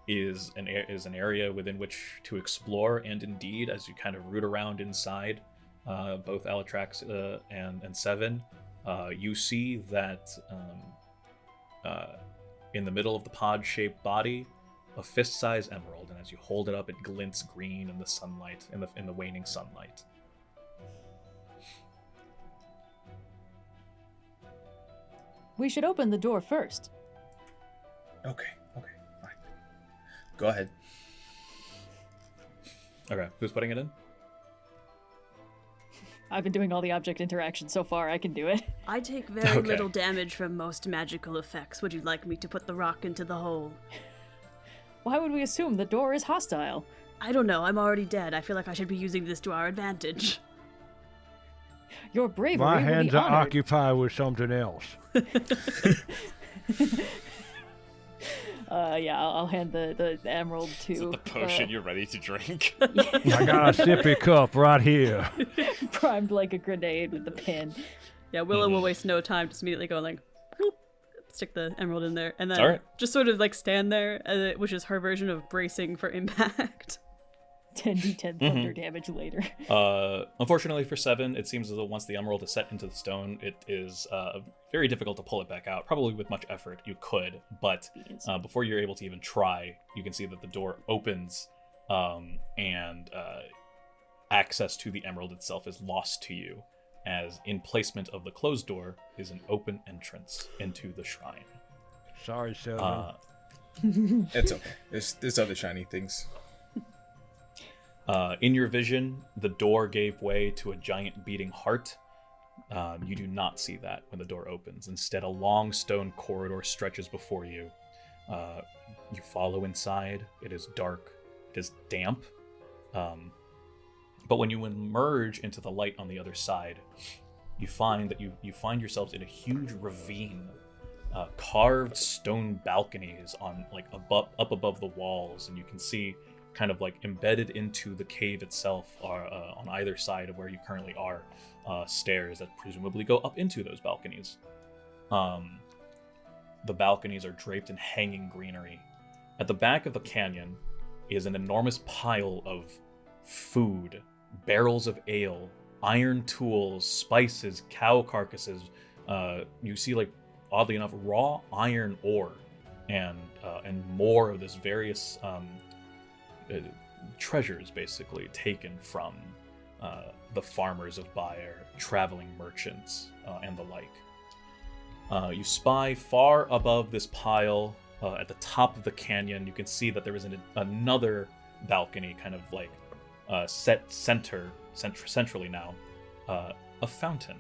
is an area within which to explore, and indeed, as you kind of root around inside both Alattraxa and Seven, you see that in the middle of the pod-shaped body, a fist-sized emerald, and as you hold it up, it glints green in the sunlight, in the waning sunlight.
We should open the door first.
Okay, fine. Go ahead.
Okay, who's putting it in?
I've been doing all the object interaction so far, I can do it.
I take very little damage from most magical effects. Would you like me to put the rock into the hole?
Why would we assume the door is hostile?
I don't know. I'm already dead. I feel like I should be using this to our advantage.
Your bravery
My
will be
hands are
honored.
occupied with something else.
Yeah, I'll hand the emerald to...
Is it the potion you're ready to drink?
I got a sippy cup right here.
Primed like a grenade with the pin.
Yeah, Willa will waste no time, just immediately go like, bloop, stick the emerald in there, and then
Alright.
just sort of like stand there, which is her version of bracing for impact.
10d10 thunder damage later.
Unfortunately for Seven, it seems as though once the emerald is set into the stone, it is very difficult to pull it back out. Probably with much effort, you could, but before you're able to even try, you can see that the door opens, and access to the emerald itself is lost to you, as in placement of the closed door is an open entrance into the shrine.
Sorry, Cellar.
It's okay. There's other shiny things.
In your vision, the door gave way to a giant beating heart. You do not see that when the door opens. Instead, a long stone corridor stretches before you. You follow inside. It is dark. It is damp. But when you emerge into the light on the other side, you find that you find yourselves in a huge ravine. Carved stone balconies on up above the walls, and you can see kind of like embedded into the cave itself are on either side of where you currently are stairs that presumably go up into those balconies. The balconies are draped in hanging greenery. At the back of the canyon is an enormous pile of food, barrels of ale, iron tools, spices, cow carcasses. You see, like, oddly enough, raw iron ore and more of this various treasures, basically taken from the farmers of Byer, traveling merchants, and the like. You spy far above this pile, at the top of the canyon. You can see that there is another balcony, kind of like set centrally now, a fountain.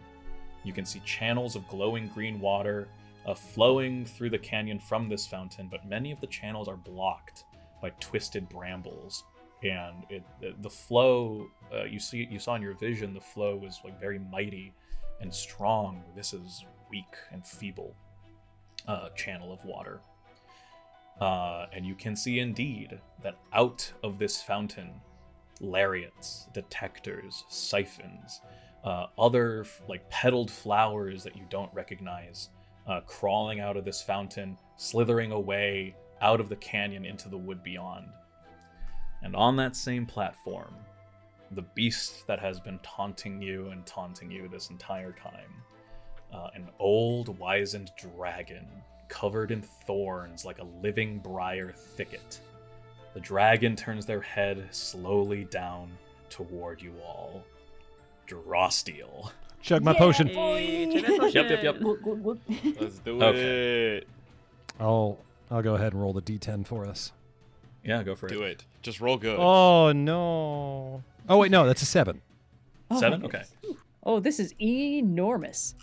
You can see channels of glowing green water flowing through the canyon from this fountain, but many of the channels are blocked by twisted brambles, and the flow you saw in your vision, the flow was like very mighty and strong. This is weak and feeble channel of water, and you can see indeed that out of this fountain, lariats, detectors, siphons, other like petaled flowers that you don't recognize, crawling out of this fountain, slithering away out of the canyon into the wood beyond. And on that same platform, the beast that has been taunting you this entire time, an old wizened dragon covered in thorns like a living briar thicket. The dragon turns their head slowly down toward you all. Drostiel.
Chug my potion.
Yep.
Let's do
Okay.
it.
I'll go ahead and roll the d10 for us.
Yeah, go for
Do
it.
it. Just roll good.
Oh no. Oh wait, no, that's a 7.
Oh,
7?
my
Okay.
goodness. Oh, this is enormous.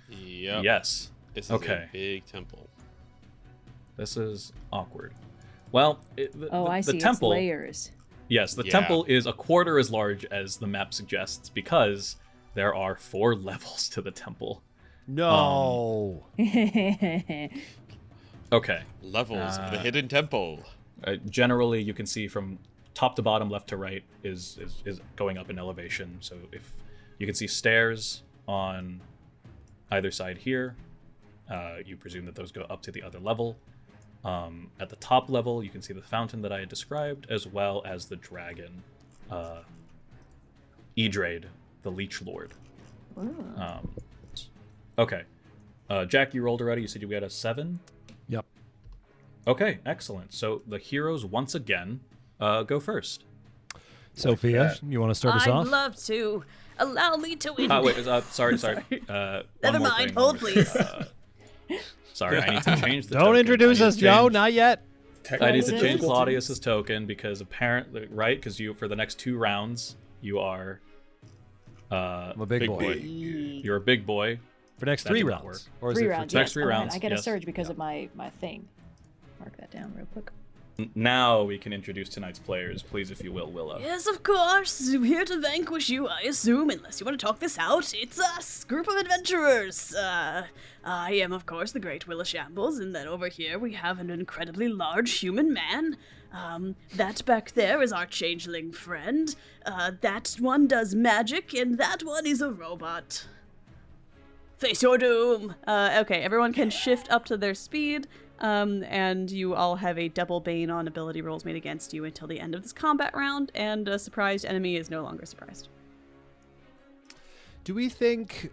Yep.
Yes.
This is
Okay.
a big temple.
This is awkward. Well,
I see.
the temple.
It's layers.
Yes, the
Yeah.
temple is a quarter as large as the map suggests because there are 4 levels to the temple.
No.
Okay.
Levels of the hidden temple.
Generally, you can see from top to bottom, left to right is going up in elevation. So if you can see stairs on either side here, you presume that those go up to the other level. At the top level, you can see the fountain that I had described, as well as the dragon, Edrade, the Leech Lord. Okay. Jack, you rolled already. You said you got a 7?
Yep.
Okay, excellent. So the heroes once again go first.
Sophia, you want to start us off?
I'd love to. Allow me to win.
Wait, sorry.
Never mind, hold please.
Sorry, I need to change the
Don't
token.
introduce
I need
us,
to
Joe.
change-
Not yet.
I need to
Technical
change
difficulties.
Claudius's token because apparently, right? Because you, for the next 2 rounds, you are,
I'm a big boy.
You're a big boy.
For next
That
3
did not
rounds.
work.
Or is
3
it
rounds.
For
next
yes.
3
Oh, man,
rounds,
I get a
yes.
surge because of my thing. Mark that down real quick.
Now we can introduce tonight's players, please, if you will, Willa.
Yes, of course. I'm here to vanquish you, I assume, unless you want to talk this out. It's us, group of adventurers. I am, of course, the great Willa Shambles, and then over here we have an incredibly large human man. That back there is our changeling friend. That one does magic, and that one is a robot. Face your doom. Okay, everyone can shift up to their speed. And you all have a double bane on ability rolls made against you until the end of this combat round, and a surprised enemy is no longer surprised.
Do we think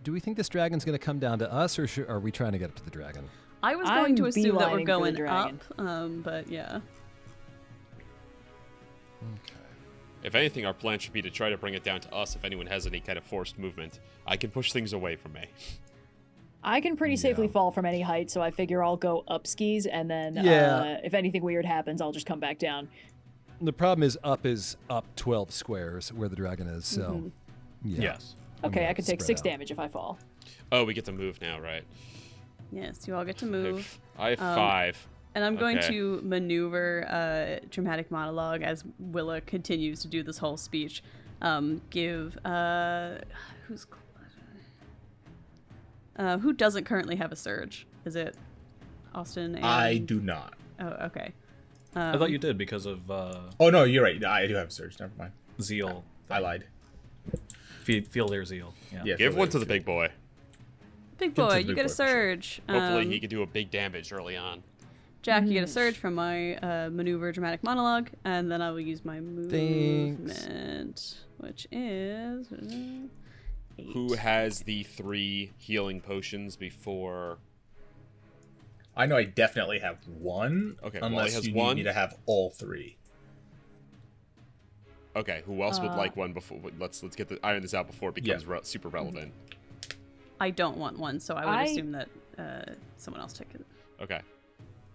this dragon's going to come down to us, or are we trying to get up to the dragon?
I was going to
I'm
assume that we're
beelining for the
going up,
dragon.
but yeah.
If anything, our plan should be to try to bring it down to us if anyone has any kind of forced movement. I can push things away from me.
I can pretty safely fall from any height, so I figure I'll go up skis, and then
Yeah.
if anything weird happens, I'll just come back down.
The problem is up 12 squares where the dragon is, so yeah.
Yes.
I'm
Okay,
gonna
I could take
spread
6
out.
damage if I fall.
Oh, we get to move now, right?
Yes, you all get to move.
I have 5.
And I'm going
Okay.
to maneuver dramatic monologue as Willa continues to do this whole speech. Who doesn't currently have a surge? Is it Austin? And...
I do not.
Oh, okay.
I thought you did because of
Oh no, you're right. I do have surge. Never mind.
zeal.
I lied.
Feel their zeal. Yeah.
Give one to the big boy.
Big
Give it to
boy,
the
you
big
get a
boy for sure.
surge.
Hopefully he can do a big damage early on.
Jack, you get a surge from my maneuver dramatic monologue, and then I will use my movement, which is 8.
Who has the 3 healing potions before?
I know I definitely have 1.
Okay, Wally
unless
has
you
1.
need me to have all 3.
Okay, who else would like one before? Let's iron this out before it becomes super relevant.
I don't want one, so I would assume that someone else took it.
Okay.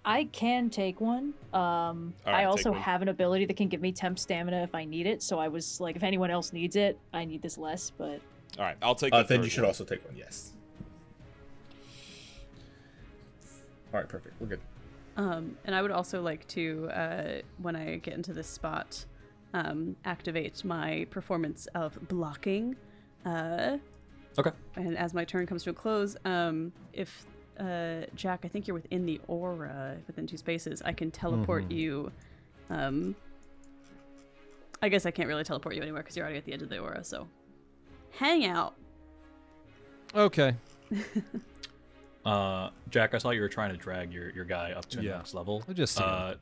I can take one. I
take
also
one.
have an ability that can give me temp stamina if I need it, so I was like, if anyone else needs it, I need this less, but...
All right, I'll take the
Then
third
you should
one.
also take one. Yes. All right, perfect. We're good.
And I would also like to, when I get into this spot, activate my performance of blocking.
Okay.
And as my turn comes to a close, if Jack, I think you're within the aura, within 2 spaces, I can teleport you. I guess I can't really teleport you anywhere because you're already at the edge of the aura, so hang out.
Okay.
Jack, I saw you were trying to drag your guy up to the
Yeah.
next level.
I'll just see him.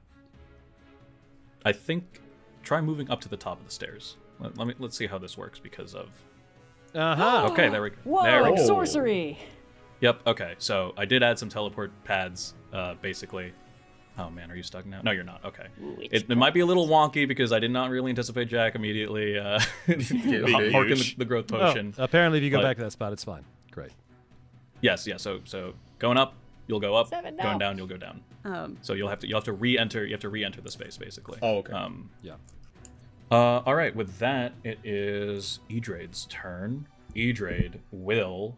I think try moving up to the top of the stairs. Let's see how this works because of.
Uh-huh.
Okay, there we go.
Whoa,
There we
like
go.
sorcery!
Yep. Okay, so I did add some teleport pads, basically. Oh man, are you stuck now? No, you're not. Okay.
Witchcraft.
It might be a little wonky because I did not really anticipate Jack immediately harking the growth potion.
Oh, apparently, if you go
But-
back to that spot, it's fine. Great.
Yes, yeah. So going up, you'll go up.
7 now.
Going down, you'll go down. So you'll have to re-enter. You have to re-enter the space basically.
Oh, okay.
Yeah.
All right. With that, it is Edrade's turn. Edrade will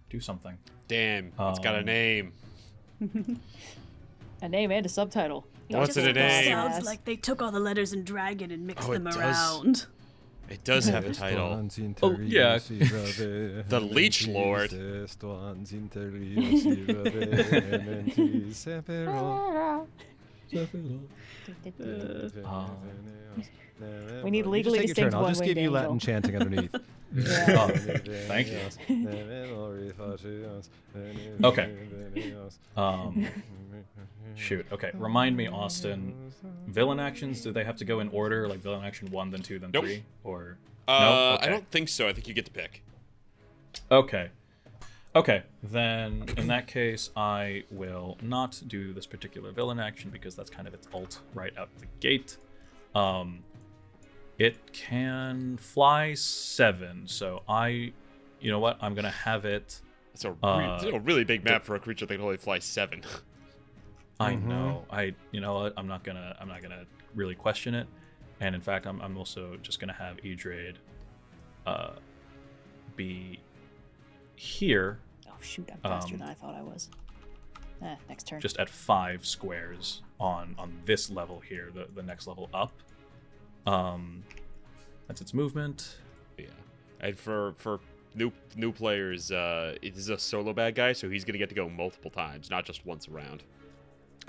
do something.
Damn, it's got a name.
A name and a subtitle.
What's it a name?
Sounds like they took all the letters in dragon and mixed
Oh, it
them
does.
around.
It does have a title.
Oh, yeah.
The Leech Lord.
We need
You
legally
just take your
distinct
turn. I'll just give you
one-winged
Latin chanting underneath.
Oh, thank you. Okay. Shoot. Okay. Remind me, Austin. Villain actions, do they have to go in order? Like villain action 1, then 2, then
Nope.
3? Or no?
I
Okay.
don't think so. I think you get to pick.
Okay. Okay. Then in that case, I will not do this particular villain action because that's kind of its ult right out the gate. It can fly 7, so you know what? I'm gonna have it.
It's a really big map for a creature that can only fly 7.
I know. You know what? I'm not gonna really question it. And in fact, I'm also just gonna have Edrade be here,
Oh shoot, I'm faster than I thought I was. Next turn.
just at 5 squares on this level here, the next level up. That's its movement.
Yeah. And for new players, it is a solo bad guy, so he's gonna get to go multiple times, not just once around.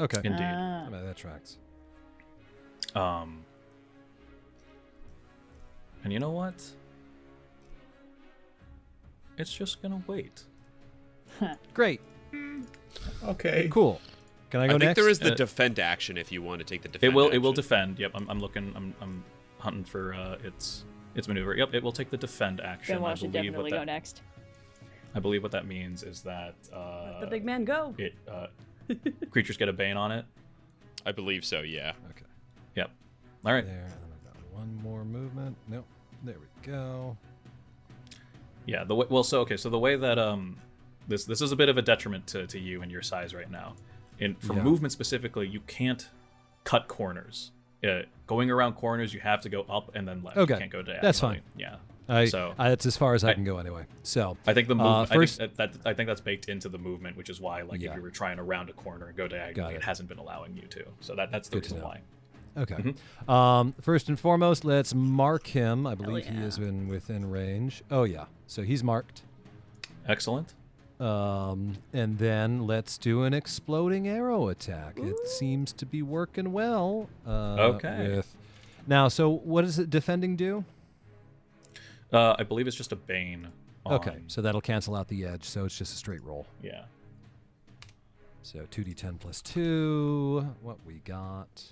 Okay.
Indeed.
Ah.
That tracks.
And you know what? It's just gonna wait.
Great.
Okay.
Cool. Can I go
I think
next?
there is the defend action if you want to take the defend.
It will
action.
defend. Yep, I'm looking. I'm hunting for its maneuver. Yep, it will take the defend action.
Benoit should definitely go next.
I believe what that means is that
Let the big man go.
it creatures get a bane on it.
I believe so. Yeah.
Okay.
Yep. All right.
There. And then I've got one more movement. Nope. There we go.
Yeah. The way, so the way that this is a bit of a detriment to you and your size right now. For
Yeah.
movement specifically, you can't cut corners. Going around corners, you have to go up and then left.
Okay.
You can't go diagonally.
That's fine.
Yeah.
So that's as far as I can go anyway. So
I think the movement.
first,
I think that's baked into the movement, which is why, like,
Yeah.
if you were trying to round a corner and go diagonally,
Got it.
it hasn't been allowing you to. So that's the
Good to
reason
know.
why.
okay. First and foremost, let's mark him. I believe he
yeah.
has been within range. Oh yeah. So he's marked.
Excellent.
And then let's do an exploding arrow attack. It seems to be working well.
Okay.
Now, so what does it defending do?
I believe it's just a bane.
Okay,
on-
so that'll cancel out the edge. So it's just a straight roll.
Yeah.
So 2d10 plus 2. What we got?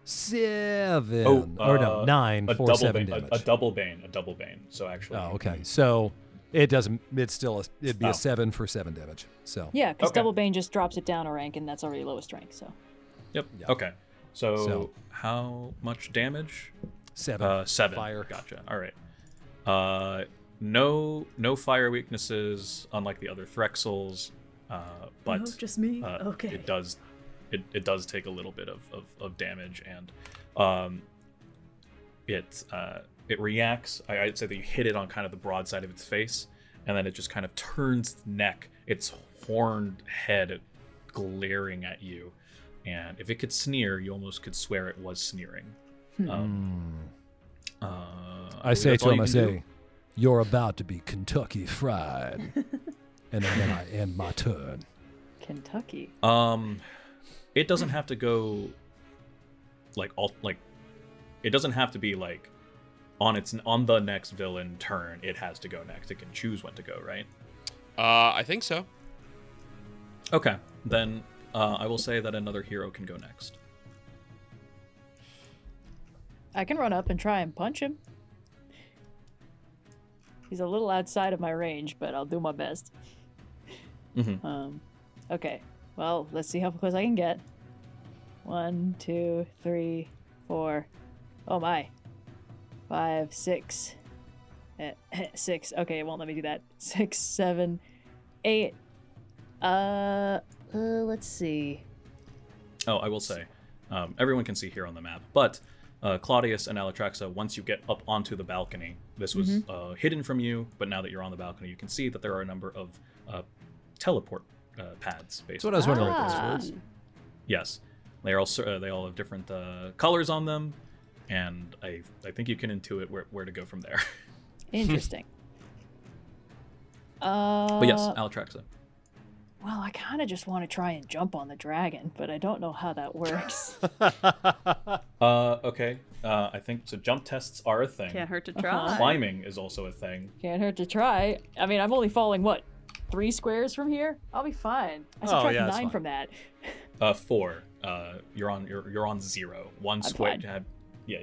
7. Or no, 9
a
for
double
7
bane,
damage.
a double bane. A double bane. So actually.
Oh, okay. So it doesn't. It's still. It'd be
Oh.
a 7 for 7 damage. So
Yeah, because
Okay.
Double Bane just drops it down a rank, and that's already lowest rank. So
Yep.
Yeah.
Okay. So,
So-
how much damage?
7.
7.
Fire.
Gotcha. All right. No fire weaknesses, unlike the other Threxels. But
Oh, just me?
uh,
Okay.
it does take a little bit of damage, and it reacts. I'd say that you hit it on kind of the broad side of its face, and then it just kind of turns its neck, its horned head glaring at you. And if it could sneer, you almost could swear it was sneering.
I say
that's
to
all
him,
you
I
can
say,
do.
"You're about to be Kentucky fried," and then I end my turn.
Kentucky.
It doesn't have to go it doesn't have to be like on the next villain turn. It has to go next. It can choose when to go, right?
I think so.
Okay, then I will say that another hero can go next.
I can run up and try and punch him. He's a little outside of my range, but I'll do my best.
Mhm.
Okay. Well, let's see how close I can get. 1, 2, 3, 4. Oh my. 5, 6. 6. Okay, it won't let me do that. 6, 7, 8. Let's see.
Oh, I will say, everyone can see here on the map, but Claudius and Alattraxa, once you get up onto the balcony, this was hidden from you, but now that you're on the balcony, you can see that there are a number of teleport pads, basically.
That's what I was wondering what this was.
Yes. They all have different colors on them, and I think you can intuit where to go from there.
Interesting.
But yes, Alattraxa.
Well, I kind of just want to try and jump on the dragon, but I don't know how that works.
Okay. I think so. Jump tests are a thing.
Can't hurt to try.
Climbing is also a thing.
Can't hurt to try. I mean, I'm only falling, 3 squares from here? I'll be fine. I subtract 9 from that.
4. You're on 0. 1 square.
Fine.
Yeah.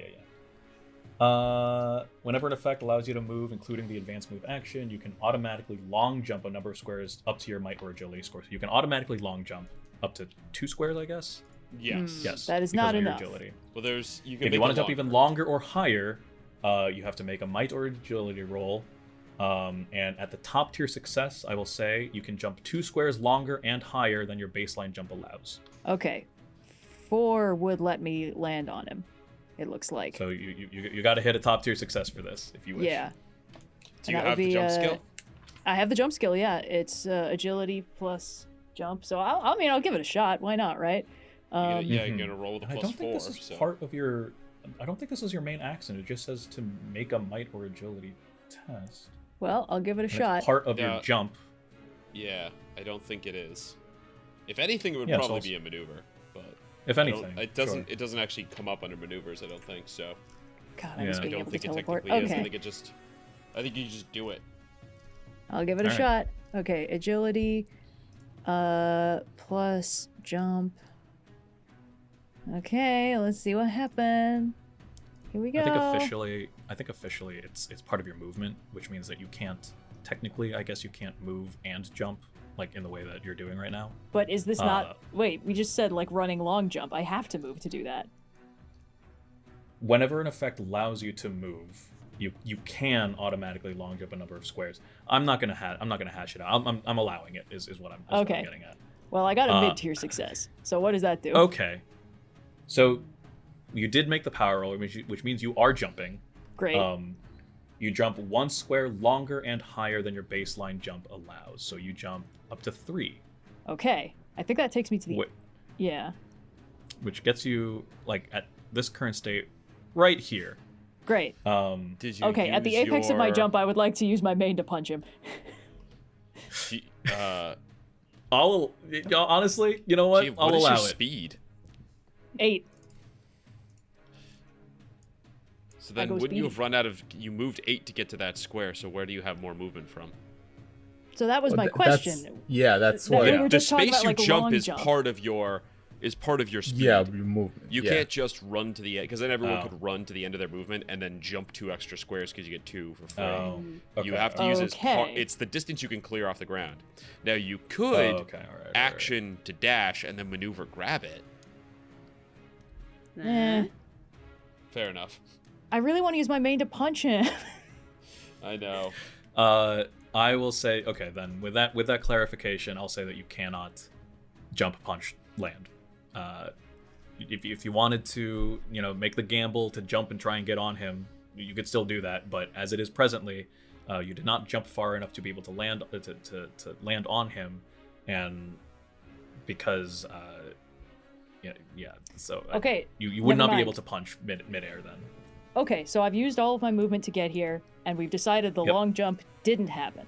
Whenever an effect allows you to move, including the advanced move action, you can automatically long jump a number of squares up to your might or agility score. So you can automatically long jump up to 2 squares, I guess.
Yes.
Yes.
That is
because
not
of your
enough.
agility.
Well, if
you want to jump even longer or higher, you have to make a might or agility roll. And at the top tier success, I will say you can jump 2 squares longer and higher than your baseline jump allows.
Okay. 4 would let me land on him, it looks like.
So you got to hit a top tier success for this if you wish.
Yeah.
Do you have the jump skill?
I have the jump skill, yeah. It's agility plus jump. So I'll give it a shot. Why not, right?
You're gonna roll with a
I
plus
don't think
4.
this is part of your. I don't think this is your main action. It just says to make a might or agility test.
Well, I'll give it a
And
shot.
it's part of your jump.
Yeah, I don't think it is. If anything, it would
Yeah,
probably
also-
be a maneuver. But
If anything,
it doesn't. It doesn't actually come up under maneuvers. I don't think so.
God, I was
Yeah.
I
being
don't
able to
think it
teleport.
technically is.
Okay.
I think you just do it.
I'll give it a
Alright.
shot. Okay, agility, plus jump. Okay, let's see what happened. Here we go.
I think officially, it's part of your movement, which means that you can't technically. I guess you can't move and jump like in the way that you're doing right now.
But is this not? Wait, we just said like running long jump. I have to move to do that.
Whenever an effect allows you to move, you can automatically long jump a number of squares. I'm not gonna hash it out. I'm allowing it. Is what I'm
Okay.
getting at.
Well, I got a mid-tier success. So what does that do?
Okay. So you did make the power roll, which means you are jumping.
Great.
You jump 1 square longer and higher than your baseline jump allows. So you jump up to 3.
Okay. I think that takes me to the. Yeah.
Which gets you like at this current state, right here.
Great.
Did you?
Okay. At the apex of my jump, I would like to use my main to punch him.
I'll honestly, you know what? I'll
what is
allow
your
it.
speed?
8.
So then,
go
wouldn't you
speed.
have run out of? You moved 8 to get to that square. So where do you have more movement from?
So that was my question.
That's
No,
what.
we
Yeah,
were
the
just talking
space
about,
you
like, a
jump
long
is
jump.
part of your speed.
Yeah, your movement.
You
yeah.
can't just run to the end, because then everyone
Oh.
could run to the end of their movement and then jump 2 extra squares because you get 2 for free.
Oh, okay.
You have to use it as part.
Okay.
It's the distance you can clear off the ground. Now you
Oh,
could
okay, all right.
action to dash and then maneuver grab it.
Eh.
Fair enough.
I really want to use my main to punch him.
I know.
I will say, okay, then with that clarification, I'll say that you cannot jump, punch, land. If you wanted to, make the gamble to jump and try and get on him, you could still do that. But as it is presently, you did not jump far enough to be able to land to land on him, and because so
Okay,
you would
never
not be
mind.
able to punch midair then.
Okay, so I've used all of my movement to get here, and we've decided the
Yep.
long jump didn't happen.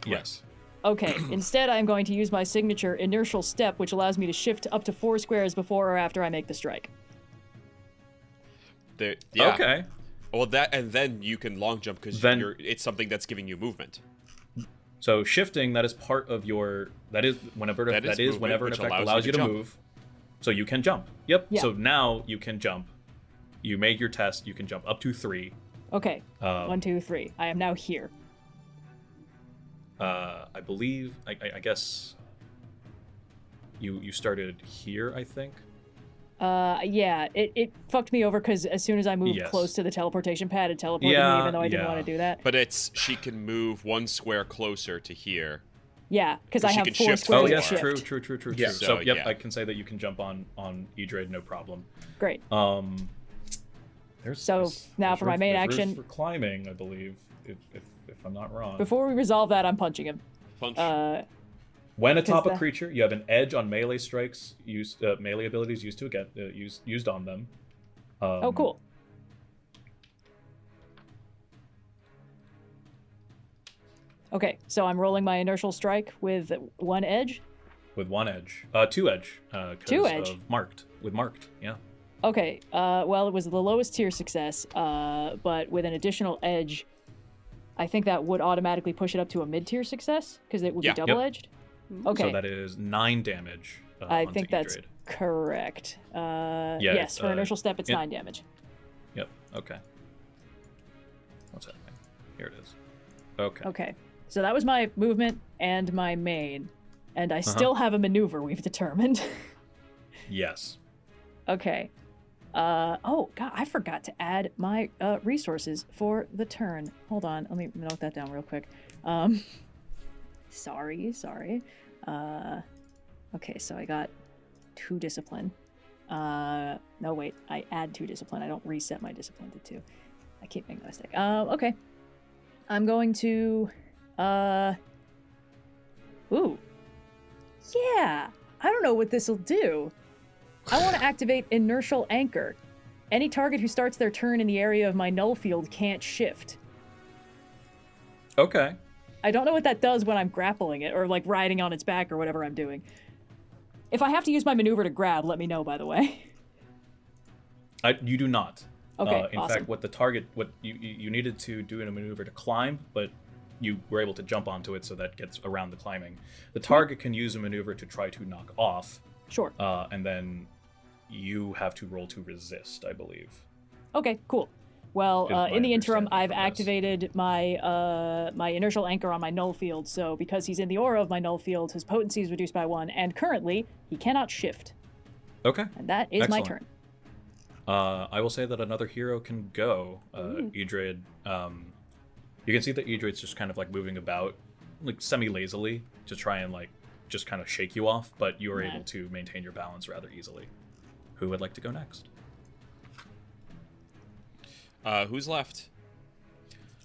Yes.
Okay, instead I'm going to use my signature inertial step, which allows me to shift up to 4 squares before or after I make the strike.
Yeah.
Okay.
Well, and then you can long jump because it's something that's giving you movement.
So shifting, that is part of your. That is whenever
That is movement,
whenever an
which
effect
allows
allows
you
you
to
to
jump.
move. So you can jump. Yep.
Yeah.
So now you can jump. You made your test. You can jump up to 3.
Okay, 1, 2, 3. I am now here.
I believe. I guess. You started here, I think.
Yeah, it fucked me over because as soon as I moved
Yes.
close to the teleportation pad, it teleported me, even though I didn't want to do that.
But she can move 1 square closer to here.
Yeah, because I
She
have
can
4
shift
squares
Oh
of
yes,
shift.
true.
Yeah.
So
So,
yep,
yeah.
I can say that you can jump on Edrade, no problem.
Great.
There's
Now
there's
for my main
there's room
action-
for climbing, I believe, if I'm not wrong.
Before we resolve that, I'm punching him.
Punch.
When atop a
the-
creature, you have an edge on melee strikes. Melee abilities used to get used on them.
Oh, cool. Okay, so I'm rolling my inertial strike with 1 edge.
With 1 edge, 2 edge.
2 edge?
Of marked. With marked, yeah.
Okay, well, it was the lowest tier success, but with an additional edge, I think that would automatically push it up to a mid-tier success, because it would
Yeah.
be double-edged. Okay,
So that is 9 damage.
I
onto
think that's
Edrade.
correct.
Yeah,
Yes,
it's,
for inertial step, it's
it-
9 damage.
Yep. Okay. What's happening? Here it is. Okay.
Okay, so that was my movement and my main, and I still have a maneuver we've determined.
Yes.
Okay. Oh, God, I forgot to add my resources for the turn. Hold on, let me note that down real quick. Sorry. Okay, so I got 2 discipline. No, wait, I add 2 discipline. I don't reset my discipline to 2. I keep making that mistake. Okay. I'm going to, ooh. Yeah, I don't know what this'll do. I want to activate Inertial Anchor. Any target who starts their turn in the area of my null field can't shift.
Okay.
I don't know what that does when I'm grappling it, or like riding on its back, or whatever I'm doing. If I have to use my maneuver to grab, let me know, by the way.
You do not.
Okay,
In
awesome.
fact, what you needed to do in a maneuver to climb, but you were able to jump onto it, so that gets around the climbing. The target can use a maneuver to try to knock off,
Sure.
and then you have to roll to resist, I believe.
Okay, cool. Well,
Is my
in the interim,
understanding
I've
from this.
activated my my inertial anchor on my null field. So because he's in the aura of my null field, his potency is reduced by 1, and currently he cannot shift.
Okay.
And that is my
Excellent.
turn.
I will say that another hero can go. Edrade. You can see that Edrade's just kind of like moving about, like semi-lazily, to try and like just kind of shake you off, but you are
Yeah.
able to maintain your balance rather easily. Who would like to go next?
Who's left?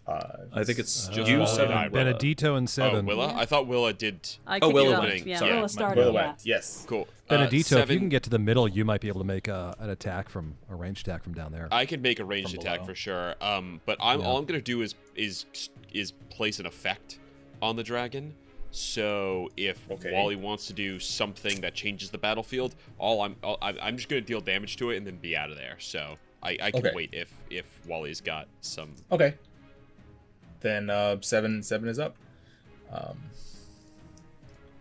I think it's
Just
you,
Willa
Seven,
and I,
Willa.
Beneditto and
Oh,
7.
Willa? I thought Willa did.
I
Oh,
kicked
Willa
it off,
went.
yeah.
Yeah.
Willa started,
Willa
yeah.
went. Yes.
Cool.
Beneditto, if you
Seven-
can get to the middle, you might be able to make an attack a ranged attack from down there.
I can make a ranged
From
attack
below.
for sure. But all I'm gonna do is place an effect on the dragon. So if
Okay.
Wally wants to do something that changes the battlefield, I'm just gonna deal damage to it and then be out of there. So I can
Okay.
wait if Wally's got some.
Okay. Then 7 is up.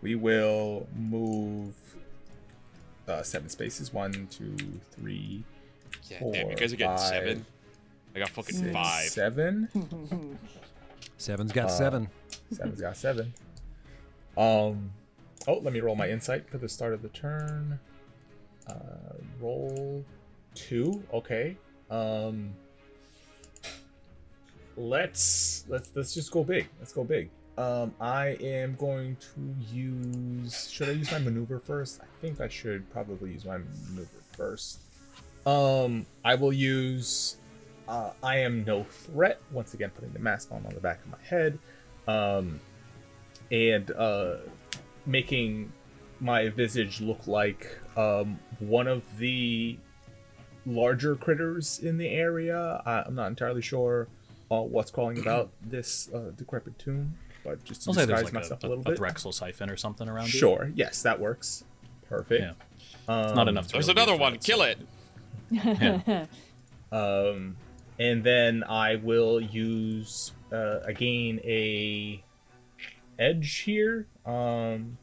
We will move 7 spaces. 1, 2, 3,
Yeah,
4,
damn, you guys are getting
5,
7. I got fucking
6,
5.
7.
7's got 7.
7's got 7. Oh, let me roll my insight for the start of the turn. Roll 2. Okay. Let's just go big. Let's go big. I am going to use. Should I use my maneuver first? I think I should probably use my maneuver first. I will use. I am no threat. Once again, putting the mask on the back of my head. And making my visage look like one of the larger critters in the area. I'm not entirely sure what's calling about this decrepit tomb, but just to
I'll say there's
disguise
like
myself
a
a little bit.
Drexel siphon or something around you.
Sure, yes, that works. Perfect.
Yeah. It's not enough to
There's
really be
another
a
one.
threat,
Kill
so-
it.
Yeah.
And then I will use again a edge here, and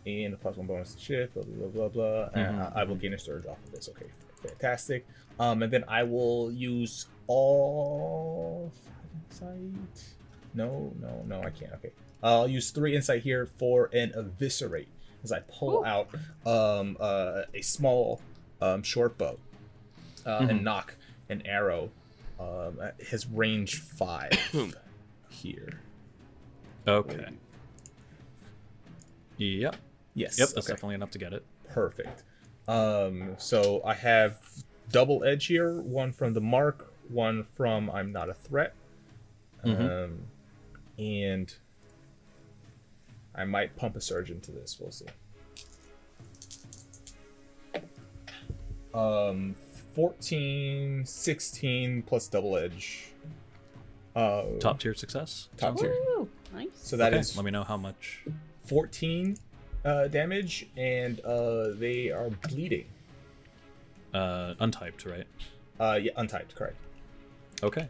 a +1 bonus to shift, blah blah blah blah. And I will gain a surge off of this. Okay, fantastic. And then I will use all insight. No, I can't. Okay, I'll use 3 insight here for an eviscerate. as I pull out a small short bow and knock an arrow. His range 5 here.
Okay. Yep.
Yes.
Yep, that's definitely enough to get it.
Perfect. So I have double edge here, one from the mark, one from I'm not a threat. And I might pump a surge into this, we'll see. 14, 16 plus double edge.
Top tier success.
Top tier.
Woo, nice.
So that is
Let me know how much.
14 damage, and they are bleeding.
Untyped, right?
Yeah, untyped, correct.
Okay.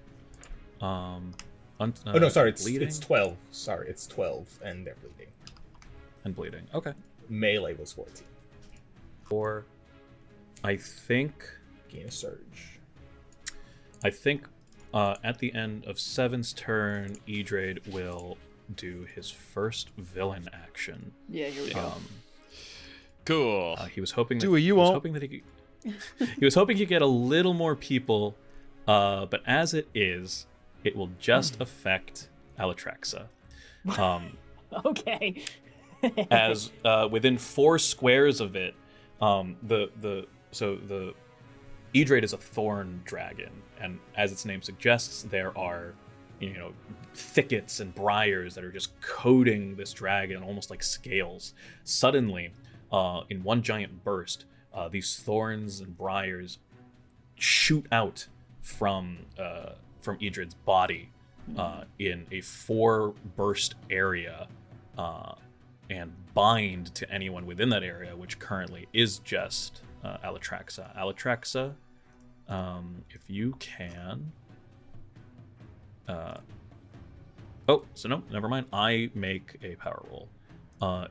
Oh no, sorry,
bleeding
it's 12. Sorry, it's 12, and they're bleeding.
and bleeding. Okay.
Melee was 14.
4. I think
Gain a surge.
At the end of Seven's turn, Edrade will do his first villain action.
Yeah, here we go.
Cool.
He was hoping that
Do it, you
he was
won't.
hoping that he was hoping he'd get a little more people, but as it is, it will just affect Alattraxa.
Okay.
As within 4 squares of it, the Edrade is a thorn dragon, and as its name suggests, there are thickets and briars that are just coating this dragon almost like scales. Suddenly, in one giant burst, these thorns and briars shoot out from Edrade's body in a 4 burst area and bind to anyone within that area, which currently is just Alattraxa. Alattraxa, if you can... no, never mind. I make a power roll.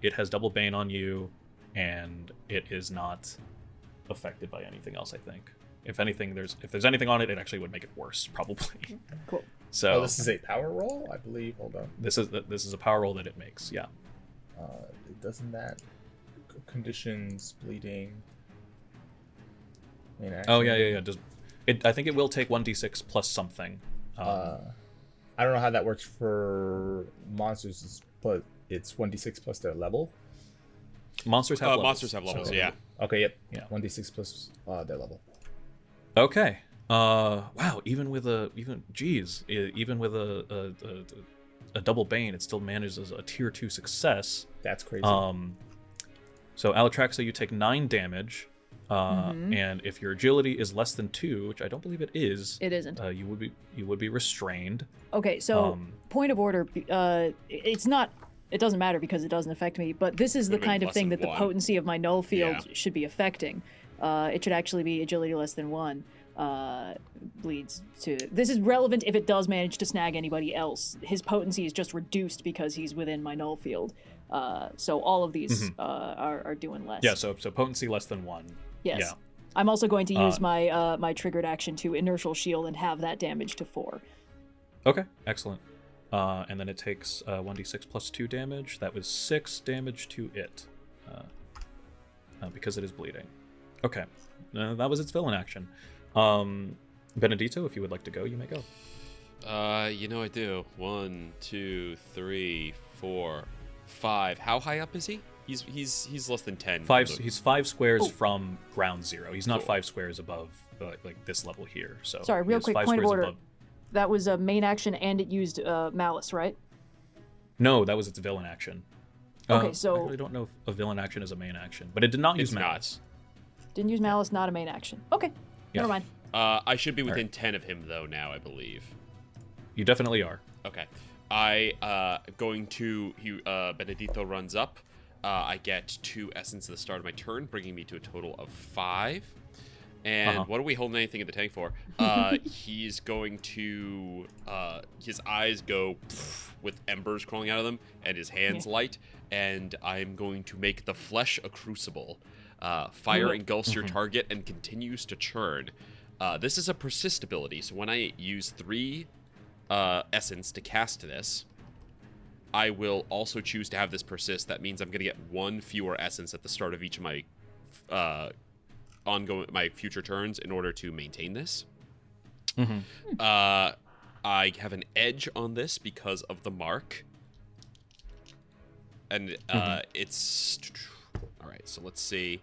It has double bane on you, and it is not affected by anything else, I think. If anything, if there's anything on it, it actually would make it worse, probably.
Cool.
So
this is a power roll, I believe. Hold on.
This is a power roll that it makes, yeah.
Doesn't that conditions bleeding?
Oh yeah. I think it will take 1d6 plus something.
I don't know how that works for monsters, but it's 1d6 plus their level.
Monsters have levels.
Monsters have levels, yeah.
Okay, yep.
Yeah.
1d6 plus their level.
Okay. Wow. Even with a double bane, it still manages a tier 2 success.
That's crazy.
So Alattraxa, you take 9 damage, and if your agility is less than 2, which I don't believe it is,
It isn't.
you would be restrained.
Okay, so point of order. It's not. It doesn't matter because it doesn't affect me. But this is the
Would've been
kind of
less
thing
than
that the
1.
potency of my null field
Yeah.
should be affecting. It should actually be agility less than 1. Bleeds to. This is relevant if it does manage to snag anybody else. His potency is just reduced because he's within my null field. So all of these are doing less.
Yeah. So potency less than 1.
Yes.
Yeah.
I'm also going to use my my triggered action to inertial shield and have that damage to 4.
Okay. Excellent. And then it takes 1d6 plus 2 damage. That was 6 damage to it, because it is bleeding. Okay. That was its villain action. Benneditto, if you would like to go, you may go.
I do. 1, 2, 3, 4, 5. How high up is he? He's less than 10.
He's 5 squares from ground zero. He's not 5 squares above like this level here. So
Sorry,
he
real
is
quick
5
point of
squares
order.
above.
That was a main action and it used malice, right?
No, that was its villain action.
Okay, so-
I really don't know if a villain action is a main action, but it did not use
It's not.
malice.
Didn't use malice, not a main action. Okay,
Yeah.
never mind.
I should be within 10 of him though now, I believe.
You definitely are.
Okay. Benneditto runs up. I get 2 essence at the start of my turn, bringing me to a total of 5. And what are we holding anything in the tank for? He's going to, his eyes go with embers crawling out of them, and his hands light, and I'm going to make the flesh a crucible. Fire engulfs your target and continues to churn. This is a persist ability, so when I use 3 essence to cast this, I will also choose to have this persist. That means I'm going to get 1 fewer essence at the start of each of my my future turns in order to maintain this. I have an edge on this because of the mark. And it's... All right, so let's see.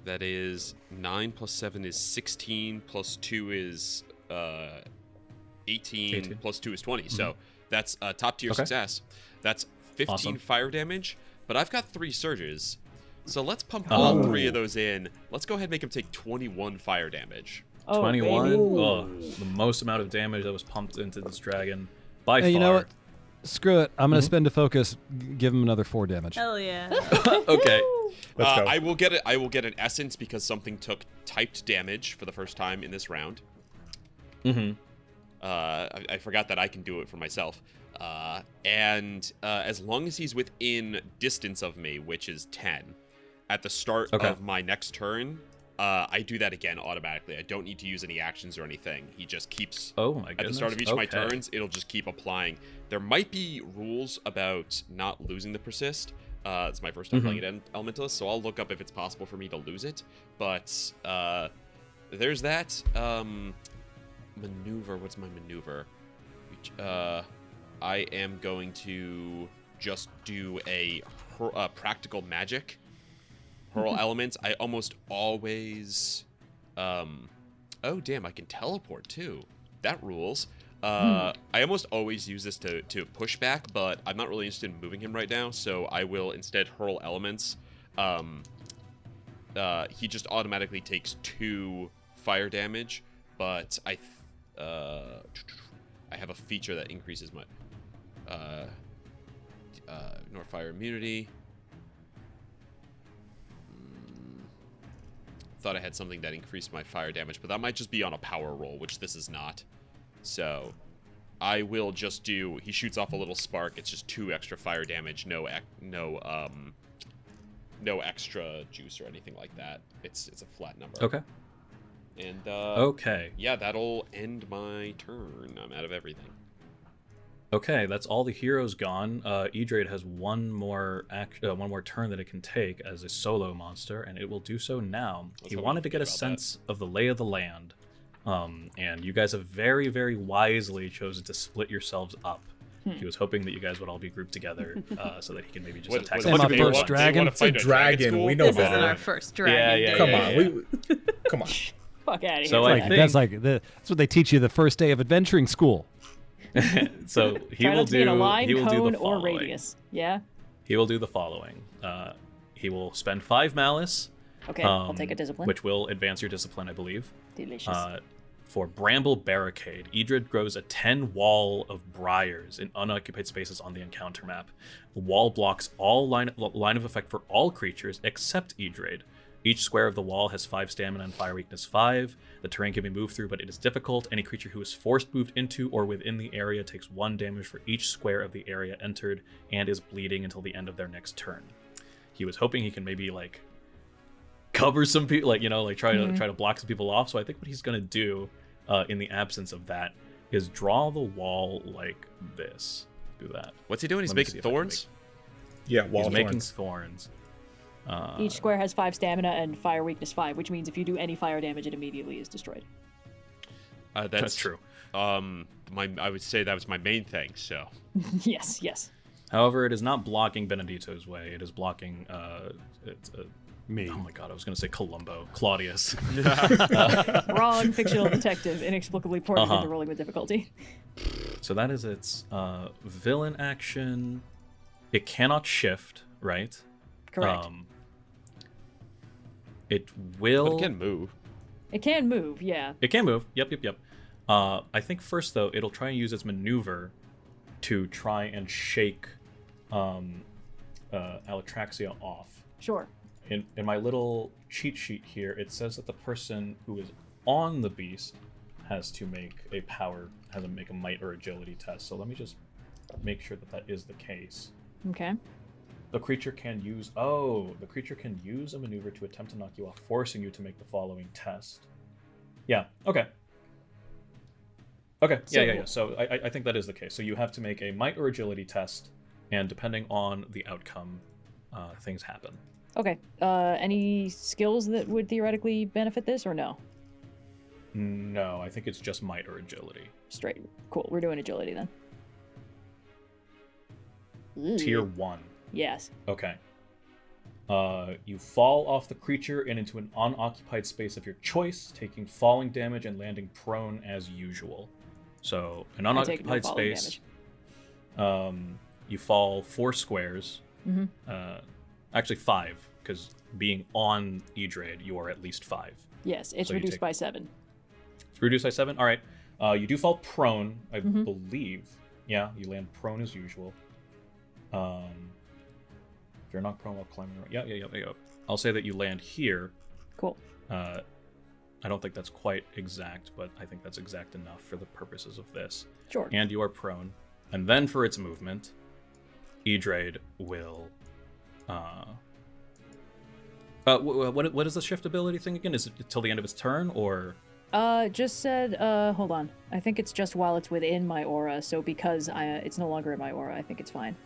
That is 9 plus 7 is 16, plus 2 is 18, plus 2 is 20. So that's a top tier success. That's 15 fire damage, but I've got 3 surges. So let's pump all 3 of those in. Let's go ahead and make him take 21 fire damage.
21? Oh, the most amount of damage that was pumped into this dragon by far.
You know what? Screw it. I'm going to spend a focus, give him another 4 damage.
Hell yeah.
Okay.
Let's go.
I will get an essence because something took typed damage for the first time in this round. I forgot that I can do it for myself. And as long as he's within distance of me, which is 10, at the start of my next turn, I do that again automatically. I don't need to use any actions or anything. He just keeps...
Oh my goodness.
At the start of each of my turns, it'll just keep applying. There might be rules about not losing the persist. It's my first time playing it Elementalist, so I'll look up if it's possible for me to lose it. But there's that. Maneuver. What's my maneuver? I am going to just do a practical magic. Hurl elements. I almost always... oh, damn, I can teleport, too. That rules. I almost always use this to push back, but I'm not really interested in moving him right now, so I will instead hurl elements. He just automatically takes 2 fire damage, but I have a feature that increases my Noir fire immunity. Thought I had something that increased my fire damage, but that might just be on a power roll, which this is not. So I will just do... He shoots off a little spark. It's just 2 extra fire damage. No extra juice or anything like that. It's a flat number.
Okay.
And yeah, that'll end my turn. I'm out of everything.
Okay, that's all the heroes gone. Edrade has one more turn that it can take as a solo monster, and it will do so now. He wanted to get a sense of the lay of the land, and you guys have very, very wisely chosen to split yourselves up. He was hoping that you guys would all be grouped together so that he can maybe just attack.
My first dragon.
It's a dragon. We know
This isn't our
better.
first dragon.
Yeah,
Come
yeah,
on. Come on.
Fuck out of here.
So I think
That's what they teach you the first day of adventuring school.
so he
Try
will
not to be in a
do
line,
he will do
cone,
the
or
following.
radius. Yeah.
He will do the following. He will spend 5 malice.
Okay, I'll take a discipline.
Which will advance your discipline, I believe.
Delicious.
For Bramble Barricade, Edrade grows a 10 wall of briars in unoccupied spaces on the encounter map. The wall blocks all line of effect for all creatures except Edrade. Each square of the wall has 5 stamina and fire weakness 5. The terrain can be moved through, but it is difficult. Any creature who is forced moved into or within the area takes 1 damage for each square of the area entered and is bleeding until the end of their next turn. He was hoping he can maybe cover some people, try to block some people off. So I think what he's gonna do, in the absence of that, is draw the wall like this. Do that.
What's he doing? He's making thorns?
Yeah, wall
He's
of
making
thorns.
thorns.
Each square has 5 stamina and fire weakness 5, which means if you do any fire damage, it immediately is destroyed.
That's true.
I would say that was my main thing. So.
Yes.
However, it is not blocking Benneditto's way. It is blocking
Me.
Oh my god, I was going to say Columbo. Claudius.
Wrong fictional detective, inexplicably ported into rolling with difficulty.
So that is its villain action. It cannot shift, right?
Correct.
It will...
But it can move.
It can move, yeah.
It can move. Yep. I think first, though, it'll try and use its maneuver to try and shake Alattraxa off.
Sure.
In my little cheat sheet here, it says that the person who is on the beast has to make a might or agility test. So let me just make sure that is the case.
Okay.
The creature can use a maneuver to attempt to knock you off, forcing you to make the following test. Yeah. Okay. Yeah. So I think that is the case. So you have to make a might or agility test and depending on the outcome, things happen.
Okay. Any skills that would theoretically benefit this, or no?
No, I think it's just might or agility.
Straight. Cool. We're doing agility then.
Tier 1.
Yes.
Okay. You fall off the creature and into an unoccupied space of your choice, taking falling damage and landing prone as usual. So, an unoccupied space. You fall 4 squares. Actually 5, because being on Edrade, you are at least 5.
Yes, it's
So you
reduced
take-
by 7.
It's reduced by 7? Alright. You do fall prone, I believe. Yeah, you land prone as usual. If you're not prone while climbing around. Yeah. I'll say that you land here.
Cool.
I don't think that's quite exact, but I think that's exact enough for the purposes of this.
Sure.
And you are prone. And then for its movement, Edrade will... what is the shift ability thing again? Is it till the end of its turn, or...
Just said, hold on. I think it's just while it's within my aura, so because it's no longer in my aura, I think it's fine.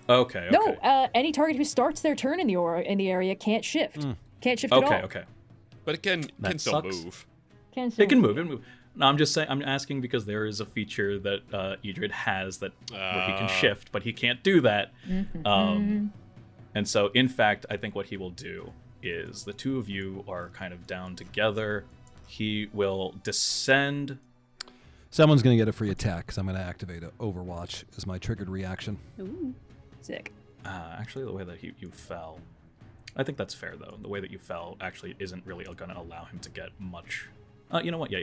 Okay.
No, any target who starts their turn in the aura in the area can't shift. Can't shift at all.
Okay.
But it can still
sucks.
move.
It can move. No, I'm just saying. I'm asking because there is a feature that Edrade has that where he can shift, but he can't do that. And so, in fact, I think what he will do is the two of you are kind of down together. He will descend.
Someone's going to get a free attack because I'm going to activate Overwatch as my triggered reaction.
Ooh, sick.
Actually, the way that you fell, I think that's fair though. The way that you fell actually isn't really going to allow him to get much. You know what? Yeah.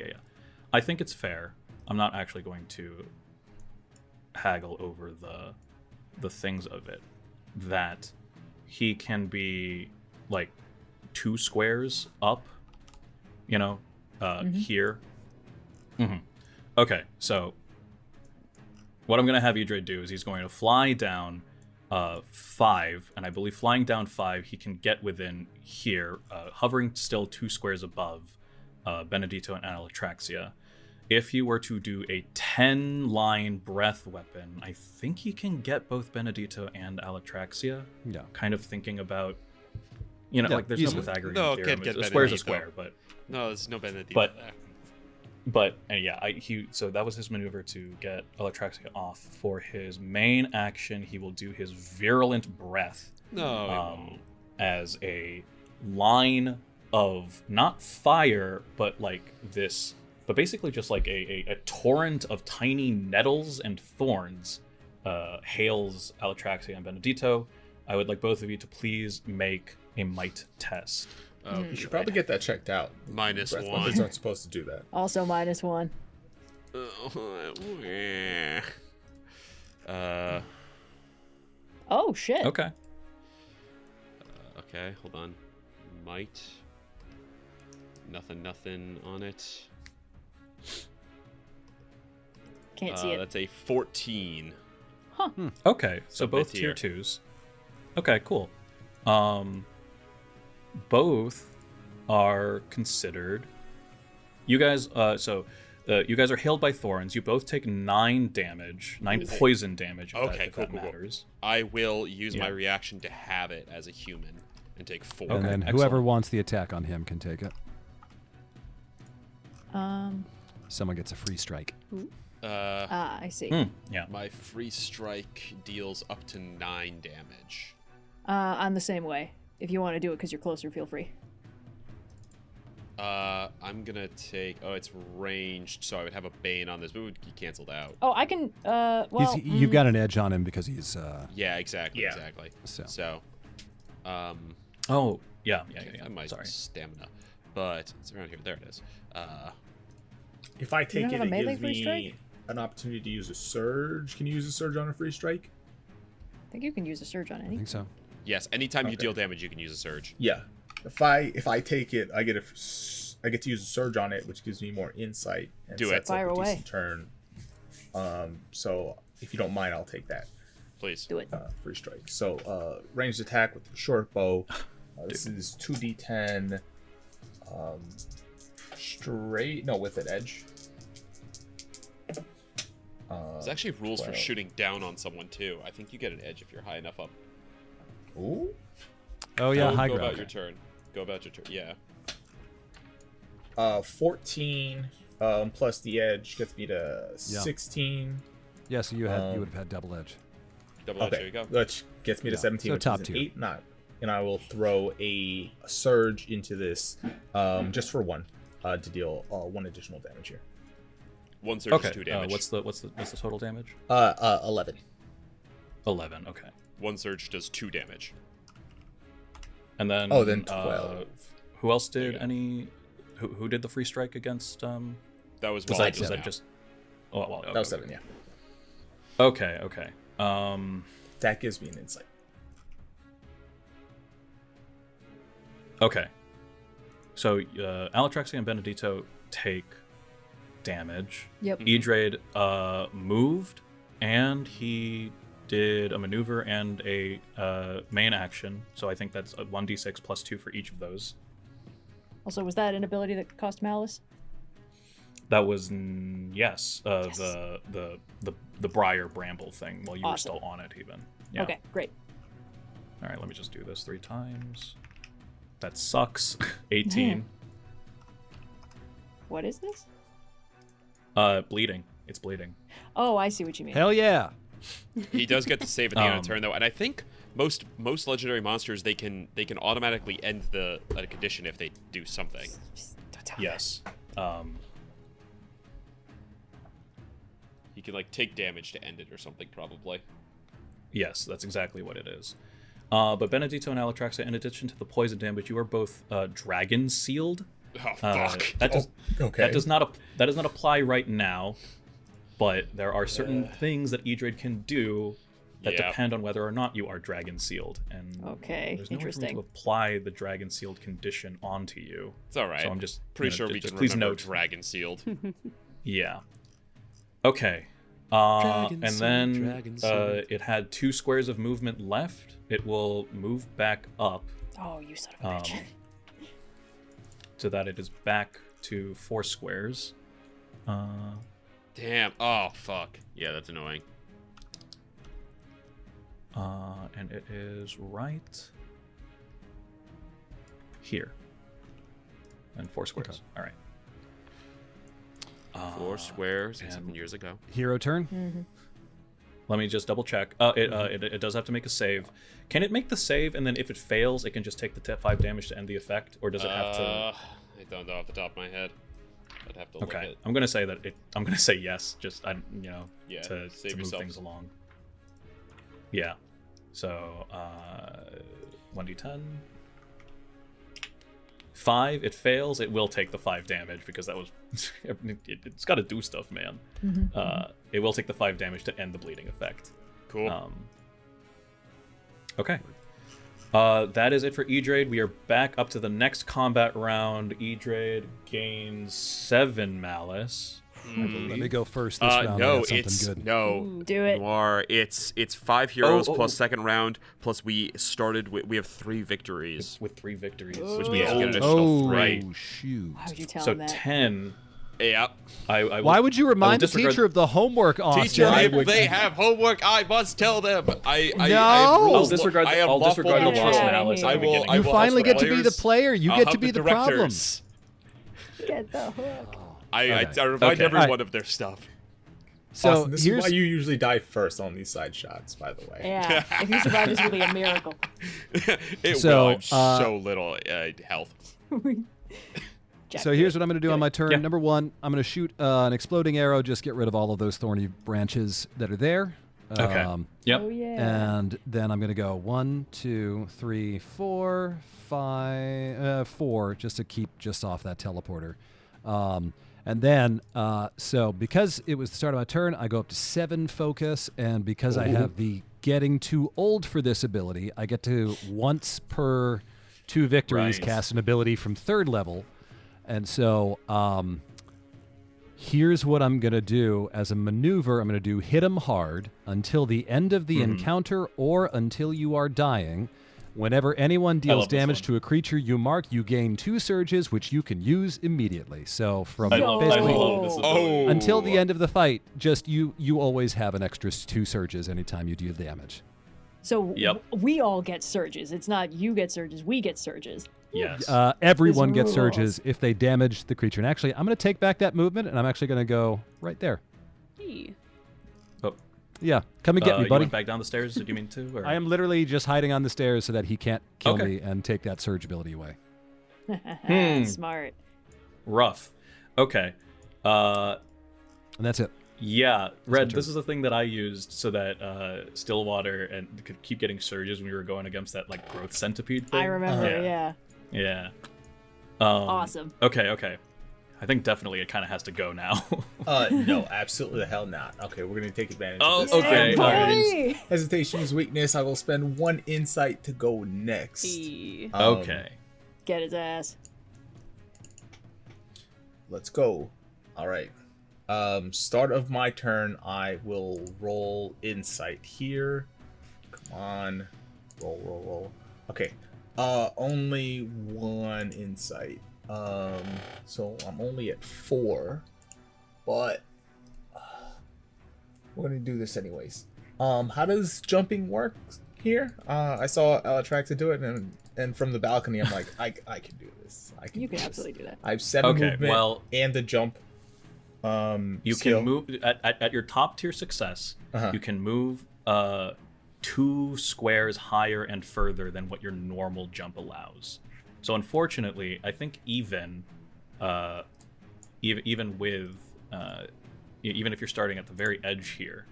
I think it's fair. I'm not actually going to haggle over the things of it. That he can be like 2 squares up. You know, here. Okay, so what I'm going to have Edrade do is he's going to fly down 5, and I believe flying down 5, he can get within here, hovering still 2 squares above Benneditto and Alattraxa. If you were to do a 10-line breath weapon, I think he can get both Benneditto and Alattraxa.
Yeah.
Kind of thinking about, you know,
Yeah,
like there's no
easily.
Pythagorean
No,
theorem.
can't get
A square's a
Benneditto.
square, but...
No, there's no Benneditto
But-
there.
But so that was his maneuver to get Alattraxa off. For his main action, he will do his virulent breath
No, it won't.
as a line of not fire, but like this, but basically just like a torrent of tiny nettles and thorns hails Alattraxa and Benneditto. I would like both of you to please make a might test.
Oh,
You should probably get that checked out.
Minus
Breath
1.
weapons aren't supposed to do that.
Also -1. Oh, shit.
Okay.
Okay, hold on. Might. Nothing on it.
Can't see it.
That's a 14.
Okay, so
So
both
mid-tier.
tier 2s. Okay, cool. Both are considered. You guys, you guys are hailed by thorns. You both take 9 damage, 9 poison damage. If
Okay,
that
cool.
matters.
I will use my
Yeah.
reaction to have it as a human and take 4.
And then
excellent.
whoever wants the attack on him can take it.
Um,
Someone gets a free strike.
I see.
Yeah.
My free strike deals up to 9 damage.
I'm the same way. If you want to do it because you're closer, feel free.
I'm gonna take. Oh, it's ranged, so I would have a bane on this, but it would be canceled out.
Oh, I can. Well,
You've got an edge on him because he's.
Yeah, exactly.
Yeah.
Exactly.
So.
Oh, yeah.
I might
Sorry.
stamina, but it's around here. There it is.
If I take
don't
it,
have a
it
melee
gives
free
me
strike?
an opportunity to use a surge. Can you use a surge on a free strike?
I think you can use a surge on
I
any.
think so.
Yes, anytime you
Okay.
deal damage, you can use a surge.
Yeah. If I take it, I get to use a surge on it, which gives me more insight and
Do it.
sets up
Fire
a
away.
decent turn. So if you don't mind, I'll take that
Please.
Do it.
free strike. So ranged attack with the short bow. This is 2d10. Straight. No, with an edge.
There's actually rules for
12.
shooting down on someone too. I think you get an edge if you're high enough up.
Ooh.
Oh yeah,
Go
high
about
ground.
your turn. Go about your turn. Yeah.
14 plus the edge gets me to 16.
Yeah, so you would have had double edge.
Double edge. There you go.
Which gets me to 17,
so
which
top
is an
tier.
8 knot. And I will throw a surge into this just for 1 to deal 1 additional damage here.
One surge is 2 damage.
What's the total damage?
11.
11. Okay.
One surge does 2 damage.
And then
then 12.
Who else did
you go.
any? Who did the free strike against?
That was
Was
Willa
that,
just
was that
now.
just? Oh, well, okay,
That was 7, yeah.
Okay. Okay.
That gives me an insight.
Okay. So Alattraxa and Benneditto take damage.
Yep.
Edrade moved, and he did a maneuver and a main action. So I think that's a 1d6 plus 2 for each of those.
Also, was that an ability that cost malice?
That was yes,
Yes.
the Byer bramble thing while you were
Awesome.
still on it even. Yeah.
Okay, great.
All right, let me just do this 3 times. That sucks. 18.
What is this?
Bleeding. It's bleeding.
Oh, I see what you mean.
Hell yeah.
He does get to save at the end of the
Um,
turn though, and I think most legendary monsters they can automatically end a condition if they do something.
Yes.
He can like take damage to end it or something probably.
Yes, that's exactly what it is. But Benneditto and Alattraxa, in addition to the poison damage, you are both dragon sealed.
Oh fuck.
That does
Okay.
that does not apply right now, but there are certain things that Edrade can do that
Yeah.
depend on whether or not you are dragon sealed, and
Okay,
there's no way for me
interesting.
to apply the dragon sealed condition onto you.
It's all right.
So I'm just
pretty sure we
just
can
please
remember
note.
dragon sealed.
Yeah. Okay.
Dragon
And
sealed,
then
dragon sealed.
it had 2 squares of movement left. It will move back up
Oh, you son of a bitch.
so that it is back to 4 squares.
Damn. Oh fuck. Yeah, that's annoying.
And it is right here. And 4 squares. All right.
4 squares and
and-
7 years ago.
Hero turn.
Let me just double check. It does have to make a save. Can it make the save, and then if it fails, it can just take the 5 damage to end the effect, or does it have to?
I don't know off the top of my head. I'd have to look
Okay,
at.
I'm gonna say that I'm gonna say yes. Just
Yeah,
to
save
move
yourself.
things along. Yeah. So 1d10. 5. It fails. It will take the 5 damage because that was. It's got to do stuff, man. It will take the 5 damage to end the bleeding effect.
Cool.
Okay. That is it for Edrade. We are back up to the next combat round. Edrade gains 7 malice.
Let me go first this round. I
No,
got something
it's
good.
no.
Do it.
Noir. It's 5 heroes
Oh,
plus second round plus we started. We have 3 victories,
With 3 victories.
which means you get an
Oh,
additional 3.
shoot.
Why would you tell
So
him that?
10.
Yeah.
I will,
Why would you remind the
disregard-
teacher of the homework, Austin?
Teacher,
I
if
would-
they have homework, I must tell them. I
No!
have
I'll
rules.
disregard the-
I have
I'll
lawful
disregard the
control.
lost
Yeah.
malice. at
I
the
will.
beginning.
I
You
will
finally
help
get to be the
players.
player. You
I'll
get
help
to be the
directors.
problem.
Get the hook.
I
Okay.
remind
Okay.
everyone
Alright.
of their stuff.
So
Austin, this is
here's
why you usually die first on these side shots, by the way.
Yeah, if you survive, this will be a miracle.
It
So,
will. I have so little health.
Jack,
So here's what I'm going to do on my turn.
Yeah.
Number 1, I'm going to shoot an exploding arrow. Just get rid of all of those thorny branches that are there.
Okay. Yep.
Oh yeah.
And then I'm going to go 1, 2, 3, 4, 5, 4, just to keep just off that teleporter. And then, so because it was the start of my turn, I go up to 7 focus, and because I have the getting too old for this ability, I get to once per 2 victories
Right.
cast an ability from 3rd level. And so here's what I'm going to do as a maneuver. I'm going to do hit 'em hard until the end of the encounter or until you are dying. Whenever anyone deals
love this
damage
one.
to a creature you mark, you gain 2 surges, which you can use immediately. So from
I love
basically
this ability.
until the end of the fight, just you always have an extra 2 surges anytime you deal damage.
So
Yep.
we all get surges. It's not you get surges, we get surges.
Yes.
Everyone
This
gets
rules.
surges if they damage the creature. And actually, I'm going to take back that movement, and I'm actually going to go right there.
Hey.
Oh,
Yeah, come and get me,
you
buddy.
went back down the stairs? Did you mean to? Or?
I am literally just hiding on the stairs so that he can't kill
Okay.
me and take that surge ability away.
Smart.
Rough. Okay.
And that's it.
Yeah, Red,
turn.
this is the thing that I used so that Stillwater and could keep getting surges when we were going against that like growth centipede thing.
I remember, yeah.
Yeah.
Awesome.
Okay. I think definitely it kind of has to go now.
No, absolutely the hell not. Okay, we're gonna take advantage
Oh,
of this.
okay,
Boy!
alright.
Hesitation is weakness. I will spend 1 insight to go next.
Hey.
Okay.
Get his ass.
Let's go. All right. Start of my turn, I will roll insight here. Come on. Roll. Okay. Only 1 insight. So I'm only at 4. But we're gonna do this anyways. How does jumping work here? I saw Alattraxa do it, and from the balcony, I'm like, I can do this.
You
do
can
this.
absolutely do that.
I have 7
Okay,
movement
well-
and the jump.
You
skill.
can move at your top tier success.
Uh-huh.
You can move 2 squares higher and further than what your normal jump allows. So unfortunately, I think even with even if you're starting at the very edge here.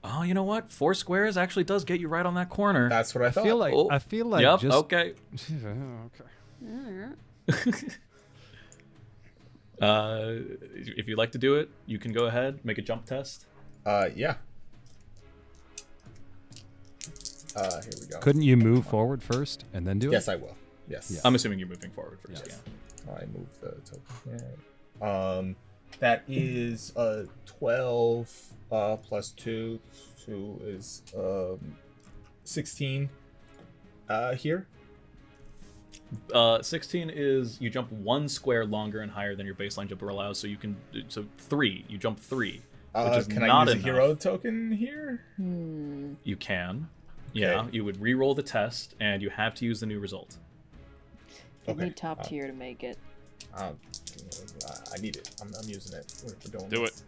Oh, you know what? 4 squares actually does get you right on that corner.
That's what I
I
thought.
feel like
Oh, yep.
just
Okay.
okay.
If you'd like to do it, you can go ahead, make a jump test.
Yeah. Here we go.
Couldn't you move forward first and then do it?
Yes, I will. Yes.
Yeah.
I'm assuming you're moving forward first.
Yes.
I move the token. Yeah. That is 12 plus 2. 2 is 16. Here.
16 is you jump 1 square longer and higher than your baseline jumper allows, so you can 3. You jump 3, which is
Can
not
I use
enough.
a hero token here?
You can. Yeah,
Okay.
you would re-roll the test, and you have to use the new result.
You
Okay.
need top tier to make it.
I need it. I'm using it. We're doing
Do
this.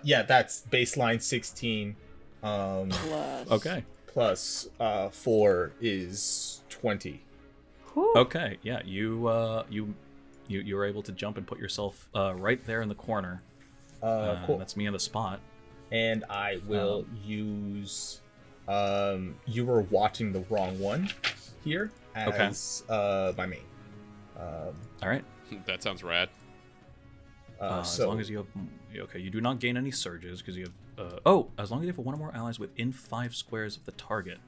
Yeah, that's baseline 16.
Plus.
Okay.
Plus 4 is 20.
Whew.
Okay. Yeah, you were able to jump and put yourself right there in the corner.
Cool.
That's me on the spot.
And I will use. You were watching the wrong one here as my main.
All right.
That sounds rad.
As long as you have, okay, you do not gain any surges because you have. As long as you have 1 or more allies within 5 squares of the target.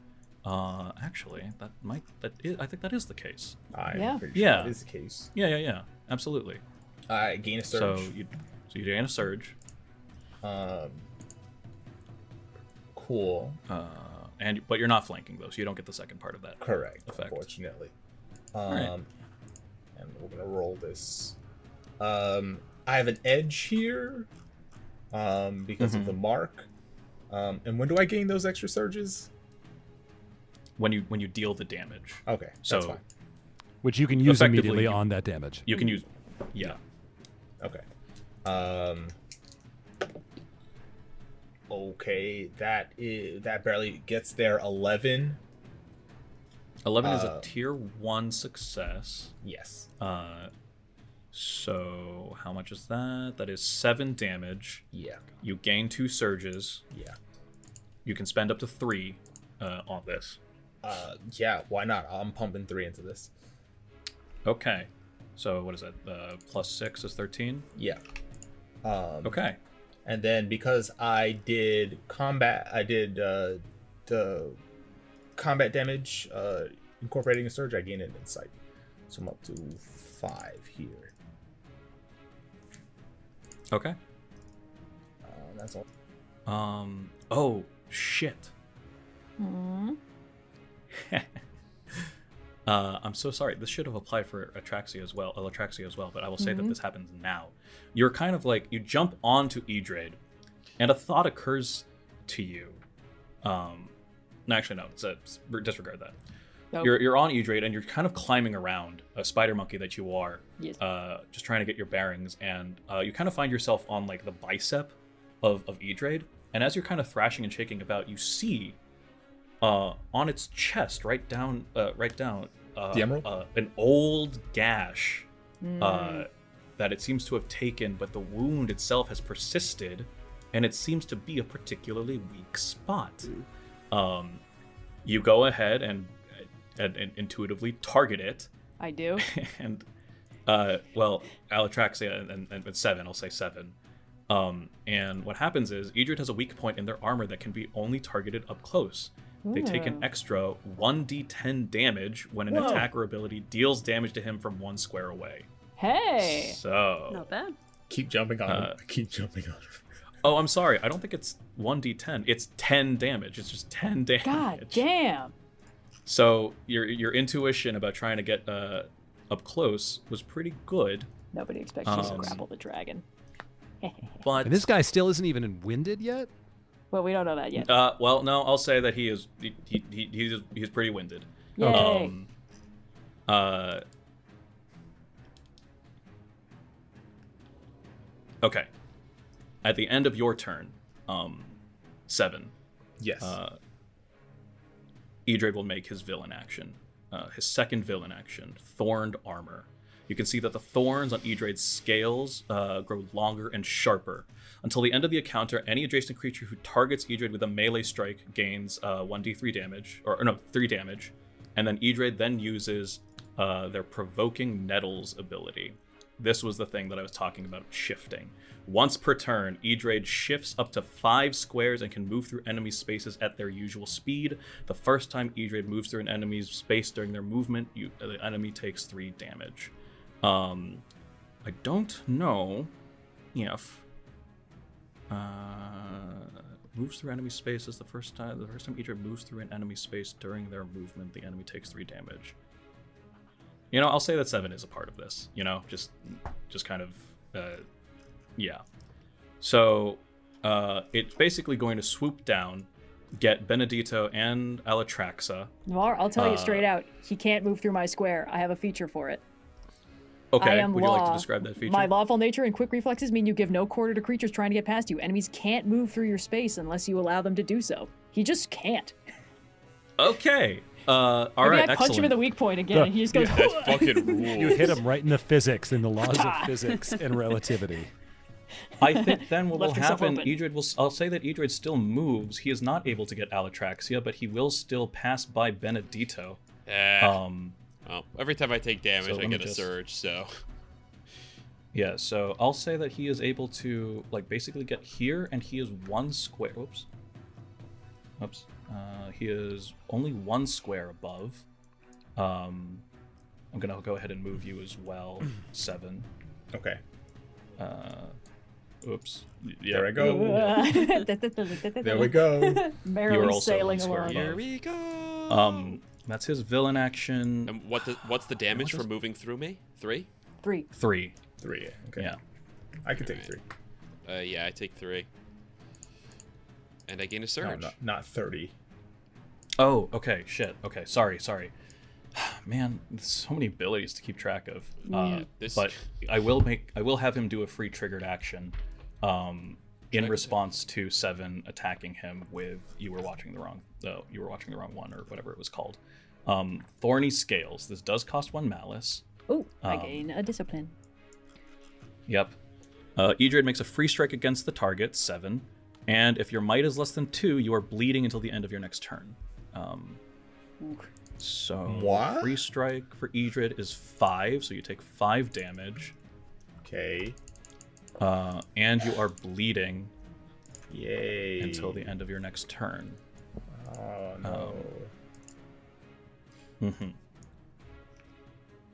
Actually, I think that is the case.
I'm
Yeah.
pretty sure
Yeah.
that is the case.
Yeah, absolutely.
I gain a
So
surge.
you gain a surge,
Cool.
but you're not flanking though, so you don't get the second part of that.
Correct.
Effect.
Unfortunately.
right.
And we're gonna roll this. I have an edge here, because of the mark. And when do I gain those extra surges?
When you deal the damage,
Okay,
So-
that's fine.
Which you can use
Effectively,
immediately
you-
on that damage.
you can use. Yeah.
Okay. Okay, that barely gets there. 11.
11 is a tier 1 success.
Yes.
So how much is that? That is 7 damage.
Yeah.
You gain 2 surges.
Yeah.
You can spend up to 3 on this.
Yeah. Why not? I'm pumping 3 into this.
Okay. So what is that? Plus 6 is 13.
Yeah.
Okay.
And then because I did the combat damage, incorporating a surge, I gain an insight. So I'm up to 5 here.
Okay.
That's all.
Oh shit. I'm so sorry. This should have applied for Alattraxa as well, but I will say that this happens now. You're kind of like, you jump onto Edrade, and a thought occurs to you. No, actually, no. Disregard that.
Nope.
You're on Edrade, and you're kind of climbing around, a spider monkey that you are,
Yes.
just trying to get your bearings, and you kind of find yourself on like the bicep of Edrade, and as you're kind of thrashing and shaking about, you see on its chest, right down,
The emerald?
an old gash that it seems to have taken, but the wound itself has persisted, and it seems to be a particularly weak spot. You go ahead and intuitively target it.
I do.
And Alattraxa and 7, I'll say 7. And what happens is Edrade has a weak point in their armor that can be only targeted up close. They take an extra 1d10 damage when an attack or ability deals damage to him from 1 square away.
Hey.
So
Not bad.
Keep jumping on him. Keep jumping on him.
oh, I'm sorry. I don't think it's 1d10. It's 10 damage. It's just 10 damage.
God damn.
So your intuition about trying to get up close was pretty good.
Nobody expects you to grapple the dragon.
But
And this guy still isn't even winded yet?
Well, we don't know that yet.
well, no, I'll say that he's pretty winded.
Yay.
Okay. At the end of your turn, 7,
Yes.
Edrade will make his villain action. His second villain action, Thorned Armor. You can see that the thorns on Edrade's scales grow longer and sharper. Until the end of the encounter, any adjacent creature who targets Edrade with a melee strike gains 1d3 damage, or no, 3 damage. And then Edrade then uses their Provoking Nettles ability. This was the thing that I was talking about, shifting. Once per turn, Edrade shifts up to 5 squares and can move through enemy spaces at their usual speed. The first time Edrade moves through an enemy's space during their movement, the enemy takes 3 damage. I don't know if moves through enemy spaces the first time Edrade moves through an enemy space during their movement, the enemy takes 3 damage. I'll say that 7 is a part of this. Just kind of, yeah. So it's basically going to swoop down, get Benneditto and Alattraxa.
Noir, I'll tell you straight out, he can't move through my square. I have a feature for it.
Okay,
I am
would you like
law.
to describe that feature?
My lawful nature and quick reflexes mean you give no quarter to creatures trying to get past you. Enemies can't move through your space unless you allow them to do so. He just can't.
Okay. All
Maybe
right,
I punch him in the weak point again, and he just goes.
That's fucking rules.
You hit him right in the physics, in the laws of physics and relativity.
I think then what will
Left himself
happen,
open.
Edrade will. I'll say that Edrade still moves. He is not able to get Alattraxa, but he will still pass by Benneditto.
Well, every time I take damage,
So
I
let me
get a
just-
surge. So
Yeah, so I'll say that he is able to basically get here, and he is 1 square. Oops. He is only 1 square above. I'm gonna go ahead and move you as well, 7.
Okay.
Oops.
There I go. There
There
we go.
You're
Merrily
also
sailing
1 square
along.
above.
here we go.
That's his villain action.
And what's the damage
What
for
is-
moving through me? 3?
3.
3.
3. Okay.
Yeah.
I can take 3.
Yeah, I take 3. And I gain a
No,
surge.
not 30.
Oh, okay. Shit. Okay. Sorry. Man, there's so many abilities to keep track of. But I will have him do a free triggered action, in response to 7 attacking him with you were watching the wrong one, or whatever it was called. Thorny Scales. This does cost 1 malice.
Oh, I gain a discipline.
Yep. Edrade makes a free strike against the target, 7. And if your might is less than 2, you are bleeding until the end of your next turn. So
What?
free strike for Edrade is 5, so you take 5 damage.
Okay.
And you are bleeding
Yay.
until the end of your next turn.
Oh, no.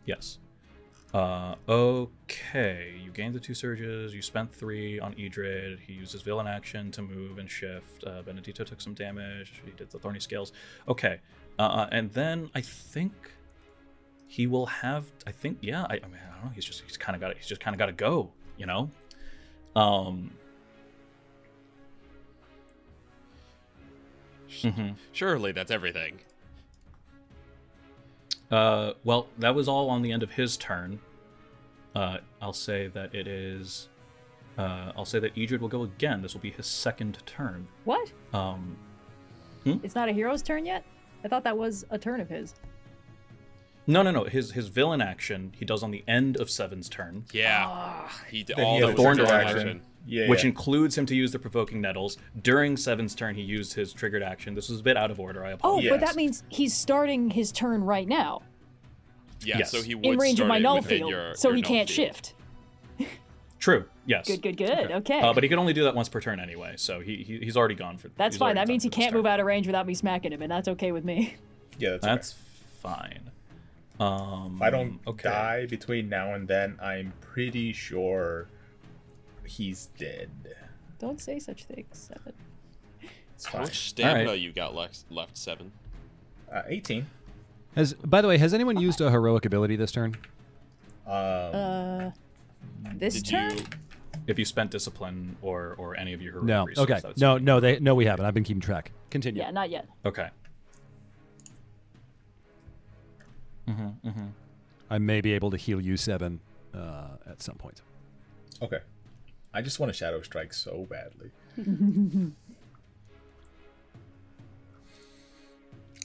Yes. Okay. You gained the 2 surges. You spent 3 on Idrid. He used his villain action to move and shift. Benneditto took some damage. He did the thorny scales. Okay. And then I think he will have. I think yeah. I mean I don't know. He's kind of got. He's just kind of got to go. You know.
Surely that's everything.
Well, that was all on the end of his turn. I'll say that it is. I'll say that Idrid will go again. This will be his second turn.
What? It's not a hero's turn yet? I thought that was a turn of his.
No. His villain action he does on the end of Seven's turn.
Yeah. He did
Then
all
he
the
has
thorn
triggered
action.
Yeah.
Which includes him to use the provoking nettles. During Seven's turn, he used his triggered action. This was a bit out of order. I
Oh,
apologize.
but that means he's starting his turn right now.
Yeah,
Yes.
so he would
In range of
start
my
it
null
within
field,
your
so he
null
can't
field.
shift.
True. Yes.
Good. Okay.
But he can only do that once per turn anyway. So he's already gone for.
That's
he's
fine.
already
That
done
means he
for this
can't
turn.
move out of range without me smacking him, and that's okay with me.
Yeah,
That's fine.
If I don't
okay.
die between now and then, I'm pretty sure he's dead.
Don't say such things, Seven.
It's
How
fine.
much stamina
Alright.
you got left, 7?
18.
By the way, has anyone used a heroic ability this turn?
This
Did
turn?
you...
If you spent discipline or any of your heroic
No.
resources,
Okay.
that would
No, we haven't. I've been keeping track. Continue.
Yeah, not yet.
Okay.
I may be able to heal you 7 at some point.
Okay. I just want to Shadow Strike so badly.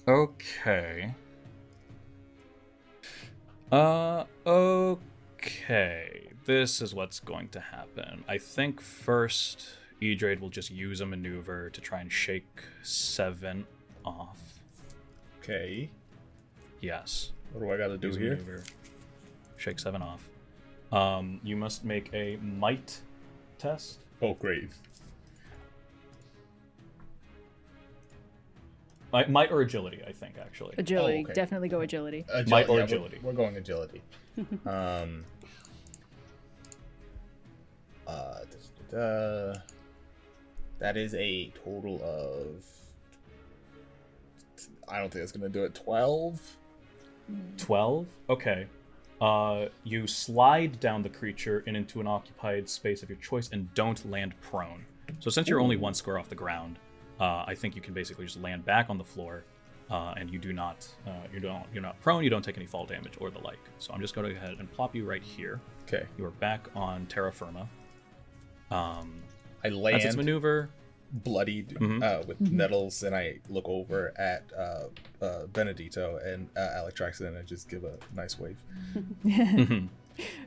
Okay. Okay. This is what's going to happen. I think first, Idrid will just use a maneuver to try and shake 7 off.
Okay.
Yes.
What do I got to do
Use a
here?
maneuver. Shake 7 off. You must make a might test.
Oh, great.
Might or agility, I think, actually.
Agility.
okay.
Definitely go agility.
Might or
yeah,
agility.
We're going agility. That is a total of. I don't think it's gonna do it. 12.
12? Okay. You slide down the creature and into an occupied space of your choice and don't land prone. So since you're only 1 square off the ground, I think you can basically just land back on the floor, and you're not prone. You don't take any fall damage or the like. So I'm just going to go ahead and plop you right here.
Okay.
You are back on terra firma.
I
That's its
land
maneuver.
bloodied with nettles, and I look over at Benneditto and Alattraxa, and I just give a nice wave.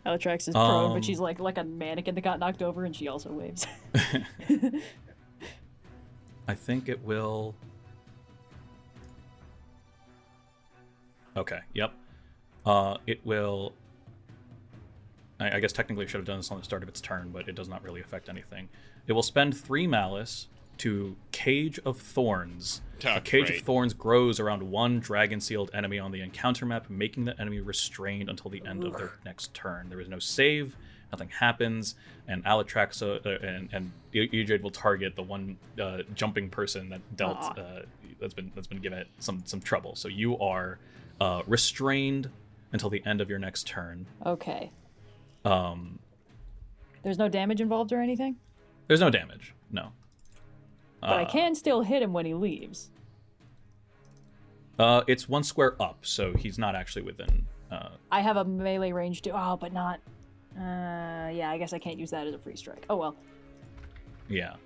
Alattraxa is prone, but she's like a mannequin that got knocked over, and she also waves.
I think it will. Okay. Yep. It will. I guess technically I should have done this on the start of its turn, but it does not really affect anything. It will spend 3 malice to Cage of Thorns.
Oh,
A Cage
great.
of Thorns grows around 1 dragon-sealed enemy on the encounter map, making the enemy restrained until the end of their next turn. There is no save, nothing happens, and Alattraxa and Idrid will target the one jumping person that dealt that's been given it some trouble. So you are restrained until the end of your next turn.
Okay. There's no damage involved or anything?
There's no damage, no.
But I can still hit him when he leaves.
It's 1 square up, so he's not actually within.
I have a melee range too. Oh, but not... yeah, I guess I can't use that as a free strike. Oh, well.
Yeah.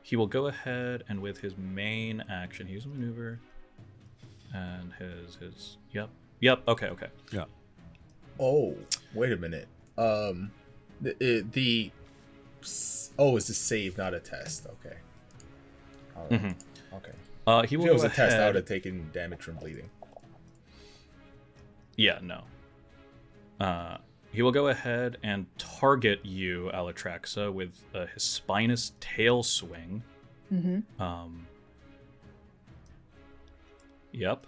He will go ahead and with his main action, he uses a maneuver, and his yep. Okay.
Yeah.
Oh, wait a minute. It's a save, not a test. Okay. All right. Okay.
He
If
will
it was
go
a test, I would
ahead.
have taken damage from bleeding.
Yeah, no. He will go ahead and target you, Alattraxa, with his spinous tail swing.
Mm-hmm.
Yep.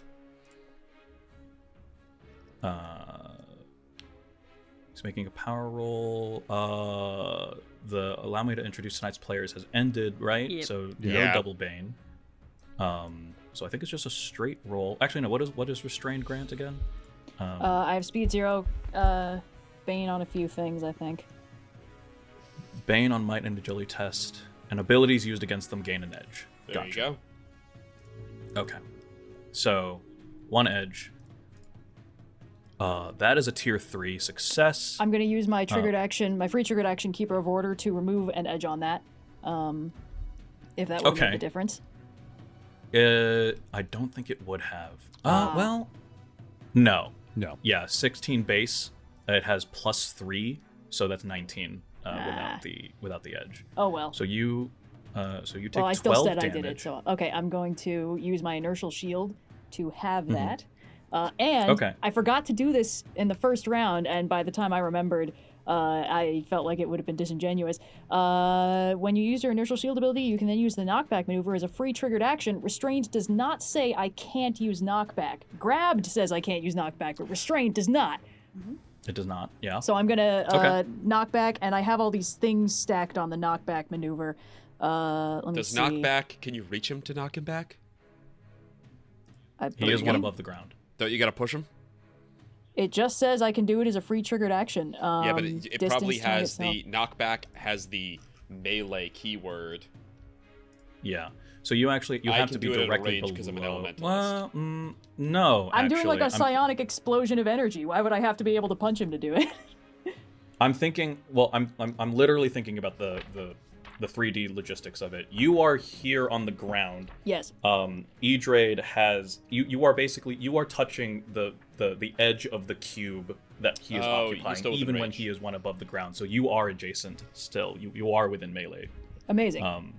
He's making a power roll. The allow me to introduce tonight's players has ended, right?
Yep.
So
Yeah.
no double bane. So I think it's just a straight roll. Actually, no. What is restrained grant again?
I have speed 0, Bane on a few things, I think.
Bane on might and agility test, and abilities used against them gain an edge.
There you go.
Okay. So, 1 edge. That is a tier 3 success.
I'm going to use my triggered action, my free triggered action, Keeper of Order, to remove an edge on that. If that would make a difference.
I don't think it would have. Well, no.
No.
Yeah, 16 base. It has +3, so that's 19 without the edge.
Oh well.
So you take 12
well, I still said
damage.
I did it, so okay. I'm going to use my inertial shield to have that. And
Okay.
I forgot to do this in the first round, and by the time I remembered, I felt like it would have been disingenuous. When you use your inertial shield ability, you can then use the knockback maneuver as a free triggered action. Restrained does not say I can't use knockback. Grabbed says I can't use knockback, but restrained does not.
It does not. Yeah.
So I'm gonna knock back, and I have all these things stacked on the knockback maneuver. Let me
Does
see.
knockback? Can you reach him to knock him back?
He is one
believe-
above the ground.
Don't you gotta push him?
It just says I can do it as a free triggered action.
Yeah, but it
distance,
probably
target
has
itself.
the knockback has the melee keyword.
Yeah. So you have
I
to
can
be
do it at a
directly
range 'cause I'm an
below.
elementalist.
Well, no.
I'm doing like a
actually.
psionic explosion of energy. Why would I have to be able to punch him to do it?
I'm thinking. Well, I'm literally thinking about the 3D logistics of it. You are here on the ground.
Yes.
Edrade has you are touching the edge of the cube that he is
Oh, you're
occupying,
still within
even when
range.
he is one above the ground. So you are adjacent still. You are within melee.
Amazing.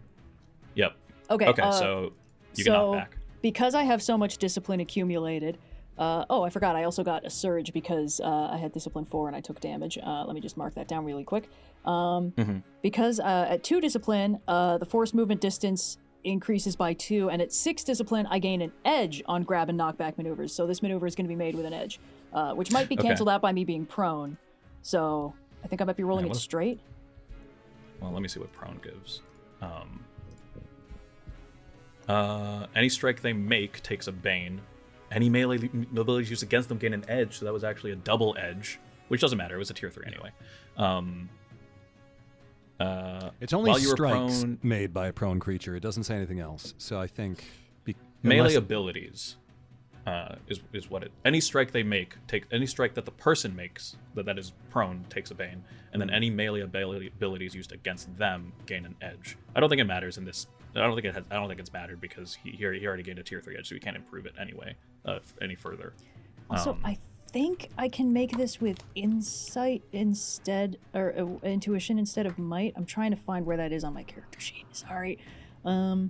Yep.
Okay.
Okay. So you can knock back.
Because I have so much discipline accumulated. I forgot. I also got a surge because I had discipline 4 and I took damage. Let me just mark that down really quick. Because at 2 discipline, the force movement distance increases by 2, and at 6 discipline, I gain an edge on grab and knockback maneuvers. So this maneuver is going to be made with an edge, which might be canceled out by me being prone. So I think I might be rolling it straight.
Well, let me see what prone gives. Any strike they make takes a bane. Any melee abilities used against them gain an edge, so that was actually a double edge, which doesn't matter. It was a tier 3 anyway.
It's only
while you were
strikes
prone,
made by a prone creature. It doesn't say anything else. So I think
melee abilities is what it. Any strike they make any strike that the person makes that is prone takes a bane, and then any melee abilities used against them gain an edge. I don't think it matters in this. I don't think it's mattered because he already gained a tier 3 edge, so we can't improve it anyway any further.
Also, I think I can make this with insight instead, or intuition instead of might. I'm trying to find where that is on my character sheet. Sorry. Yeah.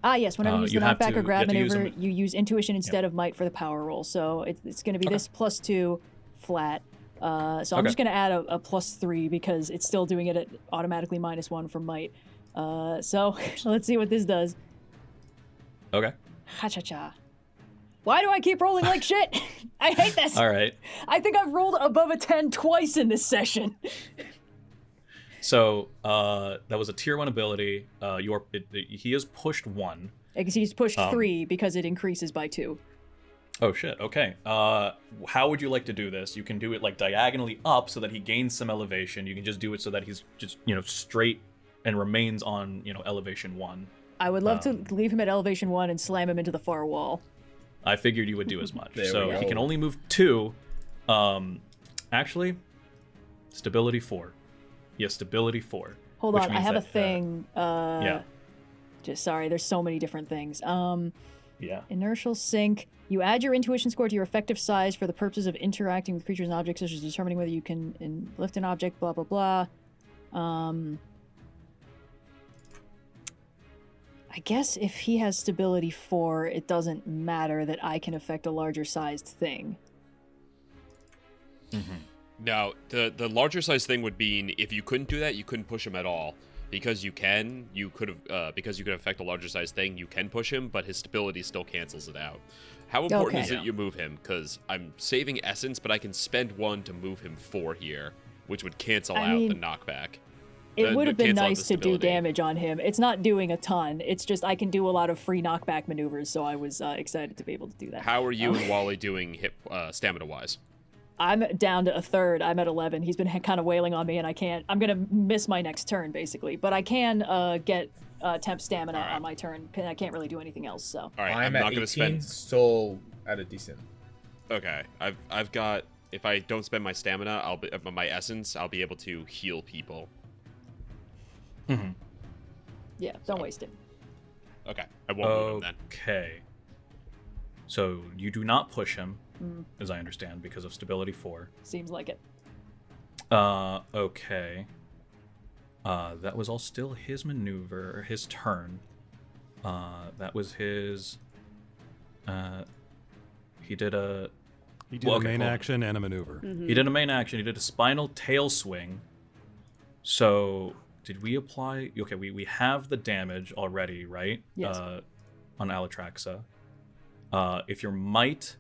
Yes, whenever you use the knockback or grab maneuver, you use intuition instead of might for the power roll. So it's going to be this +2 flat. So I'm just going to add a +3 because it's still doing it at automatically -1 for might. So let's see what this does.
Okay.
Ha-cha-cha. Why do I keep rolling like shit? I hate this.
All right.
I think I've rolled above a 10 twice in this session.
So that was a tier 1 ability. He is pushed 1.
He's pushed 3 because it increases by 2.
Oh shit. Okay. How would you like to do this? You can do it like diagonally up so that he gains some elevation. You can just do it so that he's just straight and remains on elevation 1.
I would love to leave him at elevation 1 and slam him into the far wall.
I figured you would do as much.
There
So
we go.
he can only move 2. Actually, stability 4. Yes, stability 4.
Hold
which
on, I
means
have a
that,
thing.
Yeah.
Just sorry, there's so many different things.
Yeah.
Inertial sync. You add your intuition score to your effective size for the purposes of interacting with creatures and objects, such as determining whether you can lift an object, blah, blah, blah. I guess if he has stability 4, it doesn't matter that I can affect a larger sized thing.
No, the larger size thing would mean if you couldn't do that, you couldn't push him at all. because you can affect a larger size thing, you can push him, but his stability still cancels it out. How important is it you move him? Because I'm saving essence, but I can spend 1 to move him 4 here, which would cancel out the knockback.
It would have been
cancel out
nice
the
to do
stability.
damage on him. It's not doing a ton. It's just I can do a lot of free knockback maneuvers, so I was excited to be able to do that.
How are you and Wally doing stamina-wise?
I'm down to a third. I'm at 11. He's been kind of wailing on me, and I'm going to miss my next turn, basically. But I can get temp stamina on my turn, and I can't really do anything else, so.
All right,
I'm
not
at
going to
18,
spend...
still at a decent.
Okay, I've got... If I don't spend my stamina, my essence, I'll be able to heal people.
Mm-hmm.
Yeah, don't waste it.
Okay, I won't move him then.
Okay. So you do not push him, as I understand, because of stability 4.
Seems like it.
Okay. That was all still his maneuver, his turn. That was his... He did a
main action and a maneuver.
He did a main action. He did a spinal tail swing. So, did we apply... Okay, we have the damage already, right?
Yes.
On Alattraxa. If your might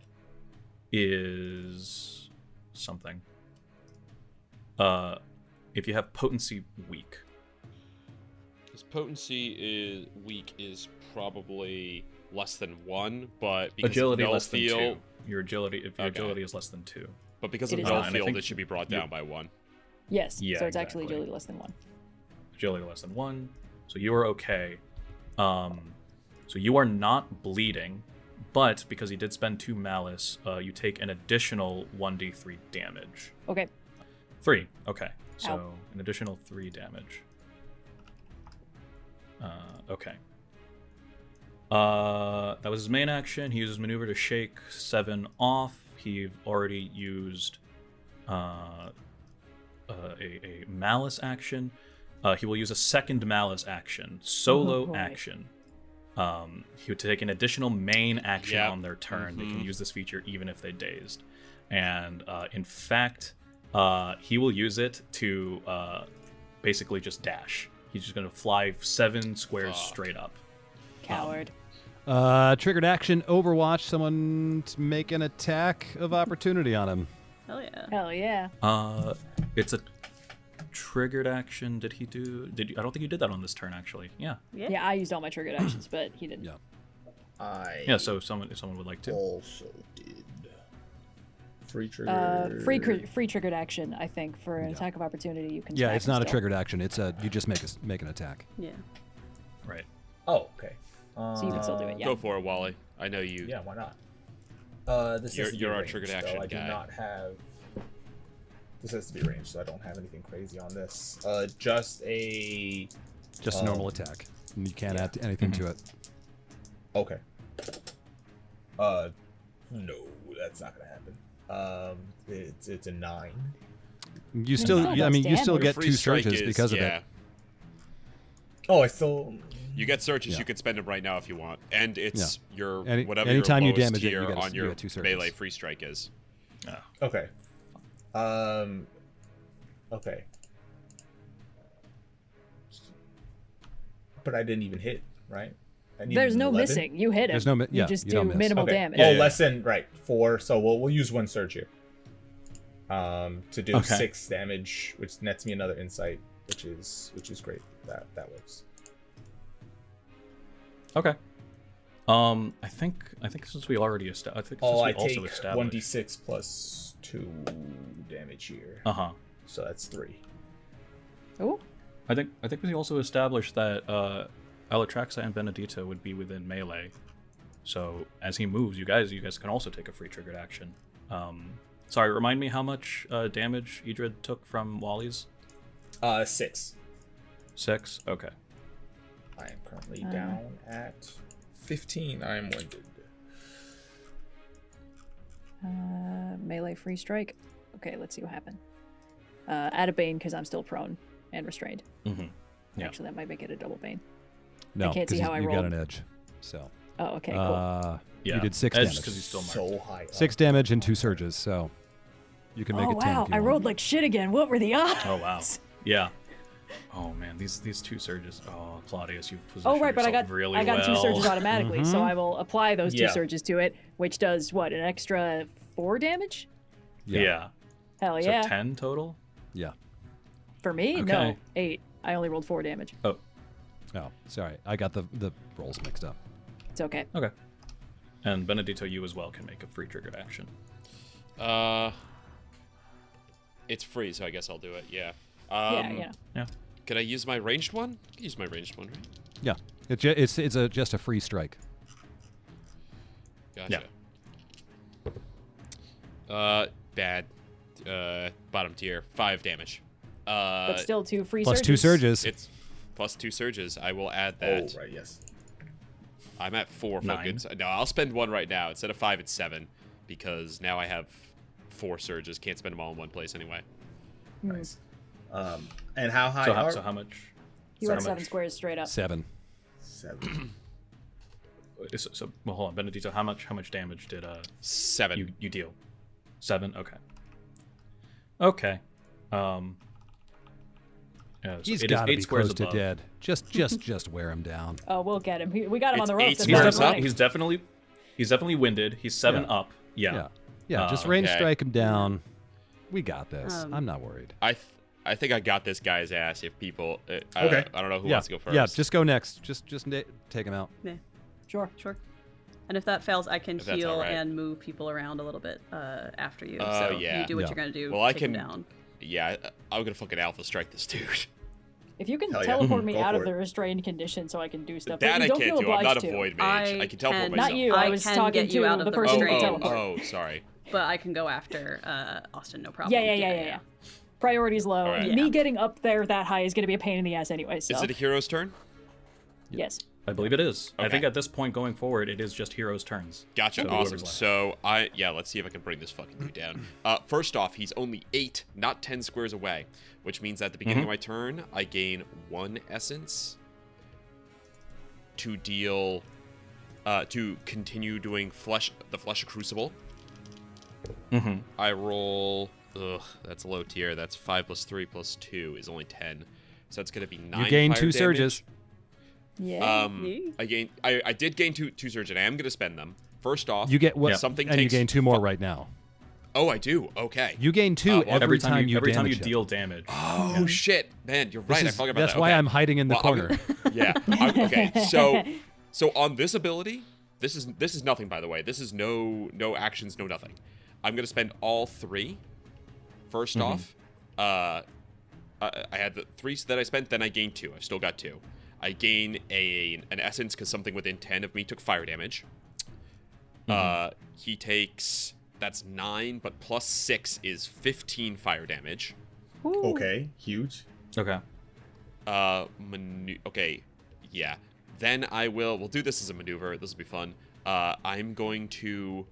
is something. If you have potency weak.
His potency is weak is probably less than 1, but because
Agility
of null
less than
field,
2. Your agility, if your agility is less than 2.
But because
It
of
is
null
not.
field,
think
it should be brought down by 1.
Yes,
Yeah,
so it's actually
exactly.
agility less than 1.
Agility less than 1. So you are okay. So you are not bleeding, but because he did spend 2 malice, you take an additional 1d3 damage.
Okay.
3. Okay. So
Ow.
an additional 3 damage. Okay. That was his main action. He uses maneuver to shake 7 off. He already used a malice action. He will use a second malice action, solo
boy.
action. He would take an additional main action
Yep.
on their turn. They can use this feature even if they dazed. And in fact, he will use it to basically just dash. He's just going to fly 7 squares straight up.
Coward.
Triggered action, Overwatch. Someone to make an attack of opportunity on him.
Hell yeah.
Hell yeah.
It's a triggered action. Did he do? I don't think you did that on this turn, actually. Yeah.
Yeah, I used all my triggered actions, but he didn't.
Yeah.
Yeah. So if someone would like to.
Also did free trigger.
Free triggered action, I think, for an attack of opportunity. You can.
Yeah,
stack
it's
them
not a
still.
triggered action. It's you just make an attack.
Yeah.
Right.
Oh, okay.
So you can still do it. Yeah.
Go for it, Wally. I know you.
Yeah, why not? This has to be
You're our
ranged,
triggered
though.
action
I do
guy.
not have. This has to be ranged, so I don't have anything crazy on this. Just a
normal attack. And you can't add anything to it.
Okay. No, that's not gonna happen. It's a 9.
You still,
still
I mean,
does
you still
damage.
get
Free
2
strike
surges
is-
because of
yeah.
it.
Oh, I still.
You get searches.
Yeah.
You can spend them right now if you want, and it's your whatever
anytime
your
you
lowest
damage it,
tier
you get
on your
2 surges.
melee free strike is.
Okay. Okay. But I didn't even hit, right? I needed
There's
an
no
11?
missing. You hit him.
There's no
You just
you
do
don't miss.
minimal
Okay.
damage.
Oh,
Yeah.
less than 4. So we'll use 1 surge here. To do
Okay.
6 damage, which nets me another insight, which is great. That works.
Okay. I think since we already established. I think since
Oh,
we
I take
also established.
1d6 plus 2 damage here. So that's 3.
Ooh.
I think we also established that Alattraxa and Benneditto would be within melee. So as he moves, you guys can also take a free triggered action. Sorry, remind me how much damage Idrid took from Wally's?
6.
6? Okay.
I am currently down at 15. I am winded.
Melee free strike. Okay, let's see what happened. Add a bane because I'm still prone and restrained.
Mm-hmm. Yeah.
Actually, that might make it a double bane.
No,
can't see
'cause
how I
you got
rolled.
an edge. So.
Oh, okay, cool.
Yeah.
You did 6
Edge
damage.
because he's still marked.
So high up.
6 damage and 2 surges. So you can make
Oh
it 10
wow,
if you
I
want.
rolled like shit again. What were the odds?
Oh wow. Yeah. Oh man. man, these two surges. Oh, Claudius, you've positioned
Oh, right, but
yourself really
I got
well.
2 surges automatically, so I will apply those 2
Yeah.
surges to it, which does what, an extra 4 damage?
Yeah.
Hell
So
yeah!
10 total.
Yeah.
For me,
Okay.
no, 8. I only rolled 4 damage.
Oh,
Oh, sorry. I got the rolls mixed up.
It's okay.
okay. And Benneditto, you as well can make a free triggered action.
It's free, so I guess I'll do it. Yeah.
Yeah.
Yeah.
Could I use my ranged one? I can use my ranged one, right?
Yeah. It's just a free strike.
Gotcha. Bad. Bottom tier. 5 damage.
But still 2 free
Plus
surges.
2 surges.
It's plus 2 surges. I will add
Oh,
that.
right, yes.
I'm at 4
9.
focus. No, I'll spend 1 right now. Instead of 5, it's 7. Because now I have 4 surges. Can't spend them all in one place anyway.
Nice. And how high
So
are
how much?
You
so
went
how
7
much-
squares straight up.
7.
7.
Well, hold on, Benneditto. How much damage did
7.
you deal? 7. Okay. Okay. Yeah, so
He's
it is
got to
8
be
squares
close to
above.
dead. Just wear him down.
Oh, we'll get him. We got him on
It's
the rope.
eight
That's
He's
why I'm
squares
definitely,
running.
he's definitely winded. He's 7
Yeah.
up. Yeah.
Yeah. Yeah, just range
okay.
strike him down. We got this. I'm not worried.
I think I got this guy's ass if people...
Okay.
I don't know who
Yeah.
wants to go first.
Yeah, just go next. Just take him out.
Yeah,
Sure.
sure. And if that fails, I can
If that's
heal
all right.
and move people around a little bit after you.
Oh,
So
yeah.
you do what
Yeah.
you're gonna do.
Well, I
take 'em
can-
down.
Yeah, I'm going to fucking alpha strike this dude.
If you can
Hell yeah.
teleport me
Go
out
for
of
it.
the restrained condition so I can do stuff,
That
but
I
you don't
can't
feel
do. I'm not
obliged
a
to.
void mage. I can teleport
can-
myself.
Not you.
I
I was
can
talking
get you
to
out of
the
the
person who can
restraint.
teleport.
Sorry.
But I can go after Austin, no problem.
Yeah. Priority's low.
All right.
Me
Yeah.
getting up there that high is going to be a pain in the ass anyway, so.
Is it a hero's turn?
Yes.
I believe it is. I
Okay.
think at this point going forward, it is just heroes' turns.
Gotcha.
So
Awesome.
whoever's left.
So let's see if I can bring this fucking dude down. First off, he's only 8, not 10 squares away, which means at the beginning of my turn, I gain 1 essence to deal, to continue doing the Flesh Crucible.
Mm-hmm.
I roll. Ugh, that's low tier. That's 5 plus 3 plus 2 is only 10. So it's gonna be 9.
You gain
fire
2
damage.
surges.
Yeah.
Yeah.
I did gain two surge, and I am gonna spend them. First off,
You get what?
Yeah.
something
and you
takes
gain 2 more
fu-
right now.
Oh, I do. Okay.
You gain 2
well,
every time you
every time you
damage him.
deal damage.
Oh shit, man, you're right. I forgot about
That's
that.
why
Okay.
I'm hiding in the
Well,
corner.
Yeah. Okay. So on this ability, this is nothing, by the way. This is no actions, no nothing. I'm gonna spend all 3. First off, I had the 3 that I spent. Then I gained 2. I've still got 2. I gain an essence because something within 10 of me took fire damage. He takes, that's 9, but plus 6 is 15 fire damage.
Okay, huge.
Okay.
Okay, yeah. Then we'll do this as a maneuver. This will be fun. I'm going to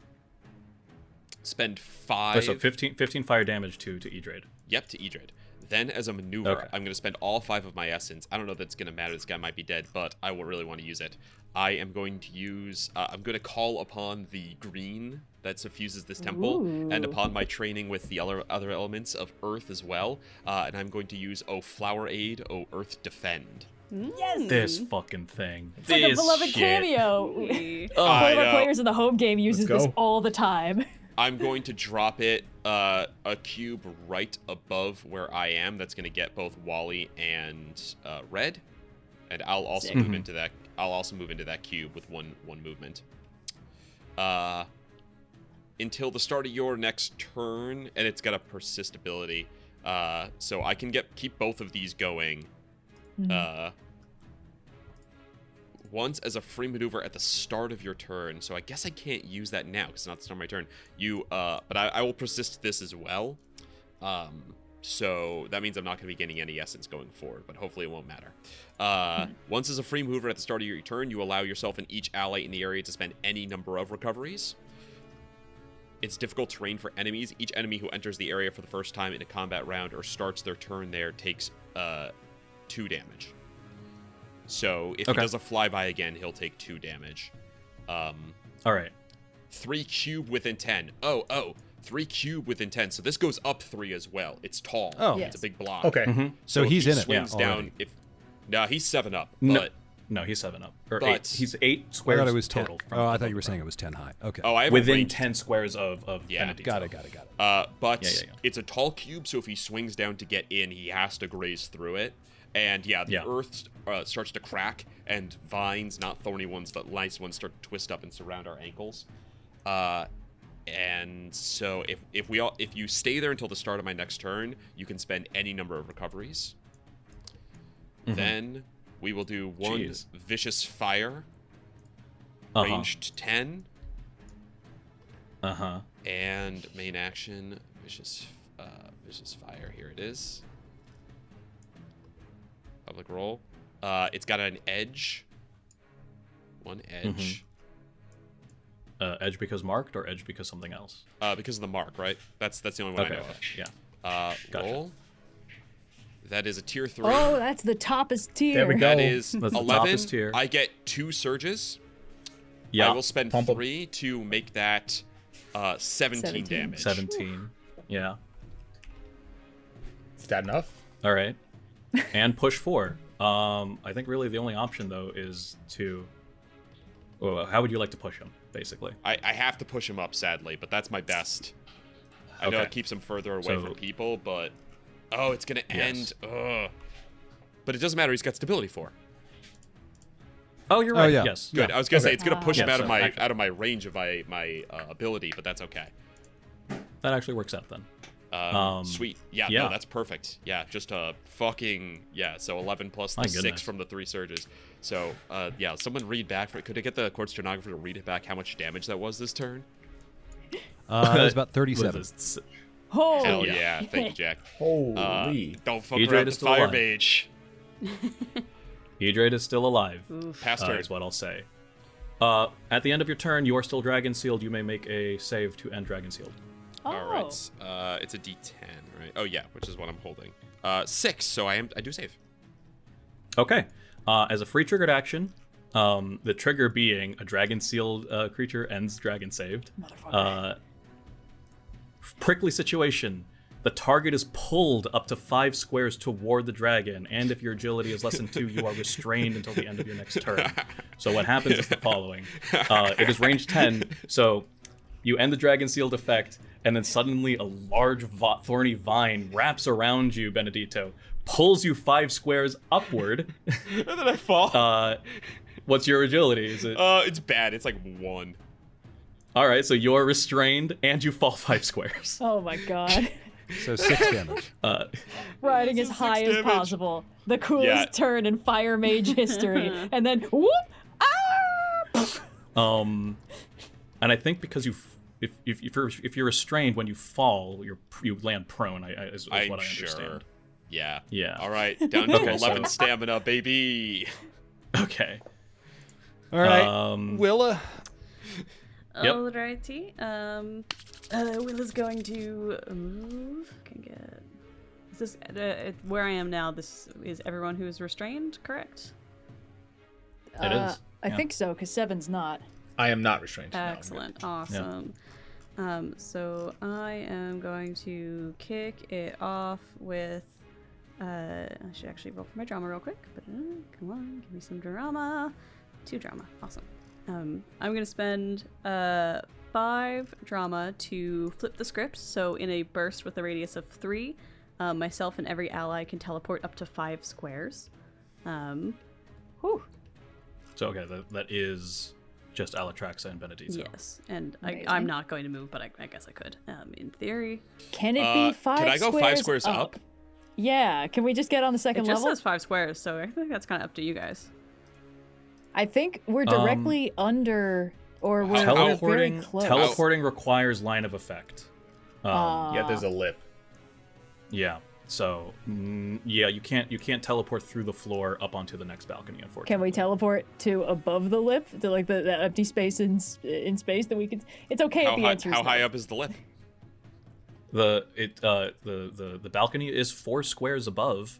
spend 5.
So 15 fire damage to Edred.
Yep, to Edred. Then as a maneuver,
Okay.
I'm going to spend all 5 of my essence. I don't know if that's going to matter. This guy might be dead, but I will really want to use it. I am going to use, I'm going to call upon the green that suffuses this temple, and upon my training with the other elements of earth as well. And I'm going to use, Flower Aid, Earth Defend.
Yes.
This fucking thing.
It's like a
This
beloved
shit.
cameo.
Ooh.
One
I
of our
know.
players in the home game uses
Let's
this
go.
all the time.
I'm going to drop it a cube right above where I am. That's going to get both Wally and Red, and I'll also
Sick.
move into that. I'll also move into that cube with one movement. Until the start of your next turn, and it's got a persist ability, so I can keep both of these going. Once as a free maneuver at the start of your turn, so I guess I can't use that now because it's not the start of my turn. But I will persist this as well. So that means I'm not going to be getting any essence going forward, but hopefully it won't matter. Once as a free mover at the start of your turn, you allow yourself and each ally in the area to spend any number of recoveries. It's difficult terrain for enemies. Each enemy who enters the area for the first time in a combat round or starts their turn there takes 2 damage. So if he does a flyby again, he'll take 2 damage.
All right.
3 cube within 10. 3 cube within 10. So this goes up 3 as well. It's tall.
Oh.
It's a big block.
Okay.
So
if
he's
he
in it.
swings
Yeah,
down.
already.
No, he's 7 up.
No.
But
No, he's 7 up. Or
But-
8. He's 8
I
squares
thought it was 10.
total. from
Oh, I
above
thought you were
the
saying
ground.
it was 10 high. Okay.
oh, I have a
Within
range.
10 squares of
Yeah.
Benneditto.
Got it.
But
Yeah.
it's a tall cube, so if he swings down to get in, he has to graze through it. And the earth starts to crack, and vines, not thorny ones, but nice ones, start to twist up and surround our ankles. And so if you stay there until the start of my next turn, you can spend any number of recoveries. Then we will do one
Jeez.
vicious fire,
Uh-huh.
ranged 10.
Uh-huh.
And main action, vicious fire. Here it is. Public roll. It's got an edge. One edge.
Edge because marked or edge because something else?
Because of the mark, right? That's the only one
Okay.
I know of.
Yeah. Gotcha.
Roll. That is a tier 3.
Oh, that's the toppest tier.
There we go.
That is
That's the
11.
toppest tier.
I get 2 surges.
Yeah.
I will spend
Pump 'em.
3 to make that 17 damage.
17. Yeah.
Is that enough?
All right. And push 4. I think really the only option though is to. Well, how would you like to push him, basically?
I have to push him up, sadly, but that's my best. I know
Okay.
it keeps him further away
So-
from people, but it's gonna
Yes.
end. Ugh. But it doesn't matter. He's got stability 4.
Oh, you're right.
yeah.
Yes.
Good. I was gonna say
Okay.
it's gonna push him
Yeah,
out of
so
my
actually-
out of my range of my ability, but that's okay.
That actually works out then.
Sweet. Yeah.
yeah.
No, that's perfect. Yeah. Just a fucking So 11 plus the
My
6
goodness.
from the 3 surges. So someone read back for it. Could I get the court stenographer to read it back? How much damage that was this turn?
It was about
Was
37.
this-
Oh,
Hell yeah. Thank you, Jack.
Holy.
Don't fuck
Hydrate
around
is
with
still
fire
alive.
mage.
Hydrate is still alive.
Pass turn.
Is what I'll say. At the end of your turn, you are still dragon sealed. You may make a save to end dragon sealed.
All right. It's a D10, right? Oh yeah, which is what I'm holding. 6. So I do save.
Okay. As a free triggered action, the trigger being a dragon sealed creature ends dragon saved. Prickly situation. The target is pulled up to 5 squares toward the dragon, and if your agility is less than 2, you are restrained until the end of your next turn. So what happens is the following. It is range 10, so you end the dragon sealed effect, and then suddenly a large thorny vine wraps around you, Benneditto, pulls you 5 squares upward.
And then I fall.
What's your agility? Is it?
It's bad. It's like 1.
All right, so you're restrained and you fall 5 squares.
Oh my god.
So 6 damage.
Riding as
This is
high
6
as
damage.
possible. The coolest
Yeah.
turn in fire mage history. And then whoop! Ah!
And I think because if you're restrained when you fall, you land prone. Is
I'm
what I
sure.
understand.
Yeah.
Yeah.
All right. Down to
Okay,
11
so-
stamina, baby.
Okay.
All right.
Um,
Willa.
Yep.
Alrighty. Willa's going to move. Can get. Is this where I am now? This is everyone who is restrained, correct?
It is.
I
Yeah.
think so, because 7's not.
I am not restrained. No, I'm good.
Excellent. Awesome. So I am going to kick it off with. I should actually roll for my drama real quick. But come on, give me some drama. 2 drama. Awesome. I'm gonna spend 5 drama to flip the script. So in a burst with a radius of 3, myself and every ally can teleport up to 5 squares.
Whew.
So okay, that is just Alattraxa and Benneditto.
Yes, and
Amazing.
I'm not going to move, but I guess I could. In theory.
Can it be 5
Can I go 5
squares
squares up?
Yeah. Can we just get on the
It
second
just
level?
says 5 squares, so I think that's kind of up to you guys.
I think we're directly under, or we're very
Teleporting
close.
teleporting requires line of effect.
Yeah, there's a lip.
Yeah. So yeah, you can't teleport through the floor up onto the next balcony. Unfortunately.
Can we teleport to above the lip, to like the empty space in space that we could? It's okay if the answer is
How
no.
high up is the lip?
The balcony is 4 squares above,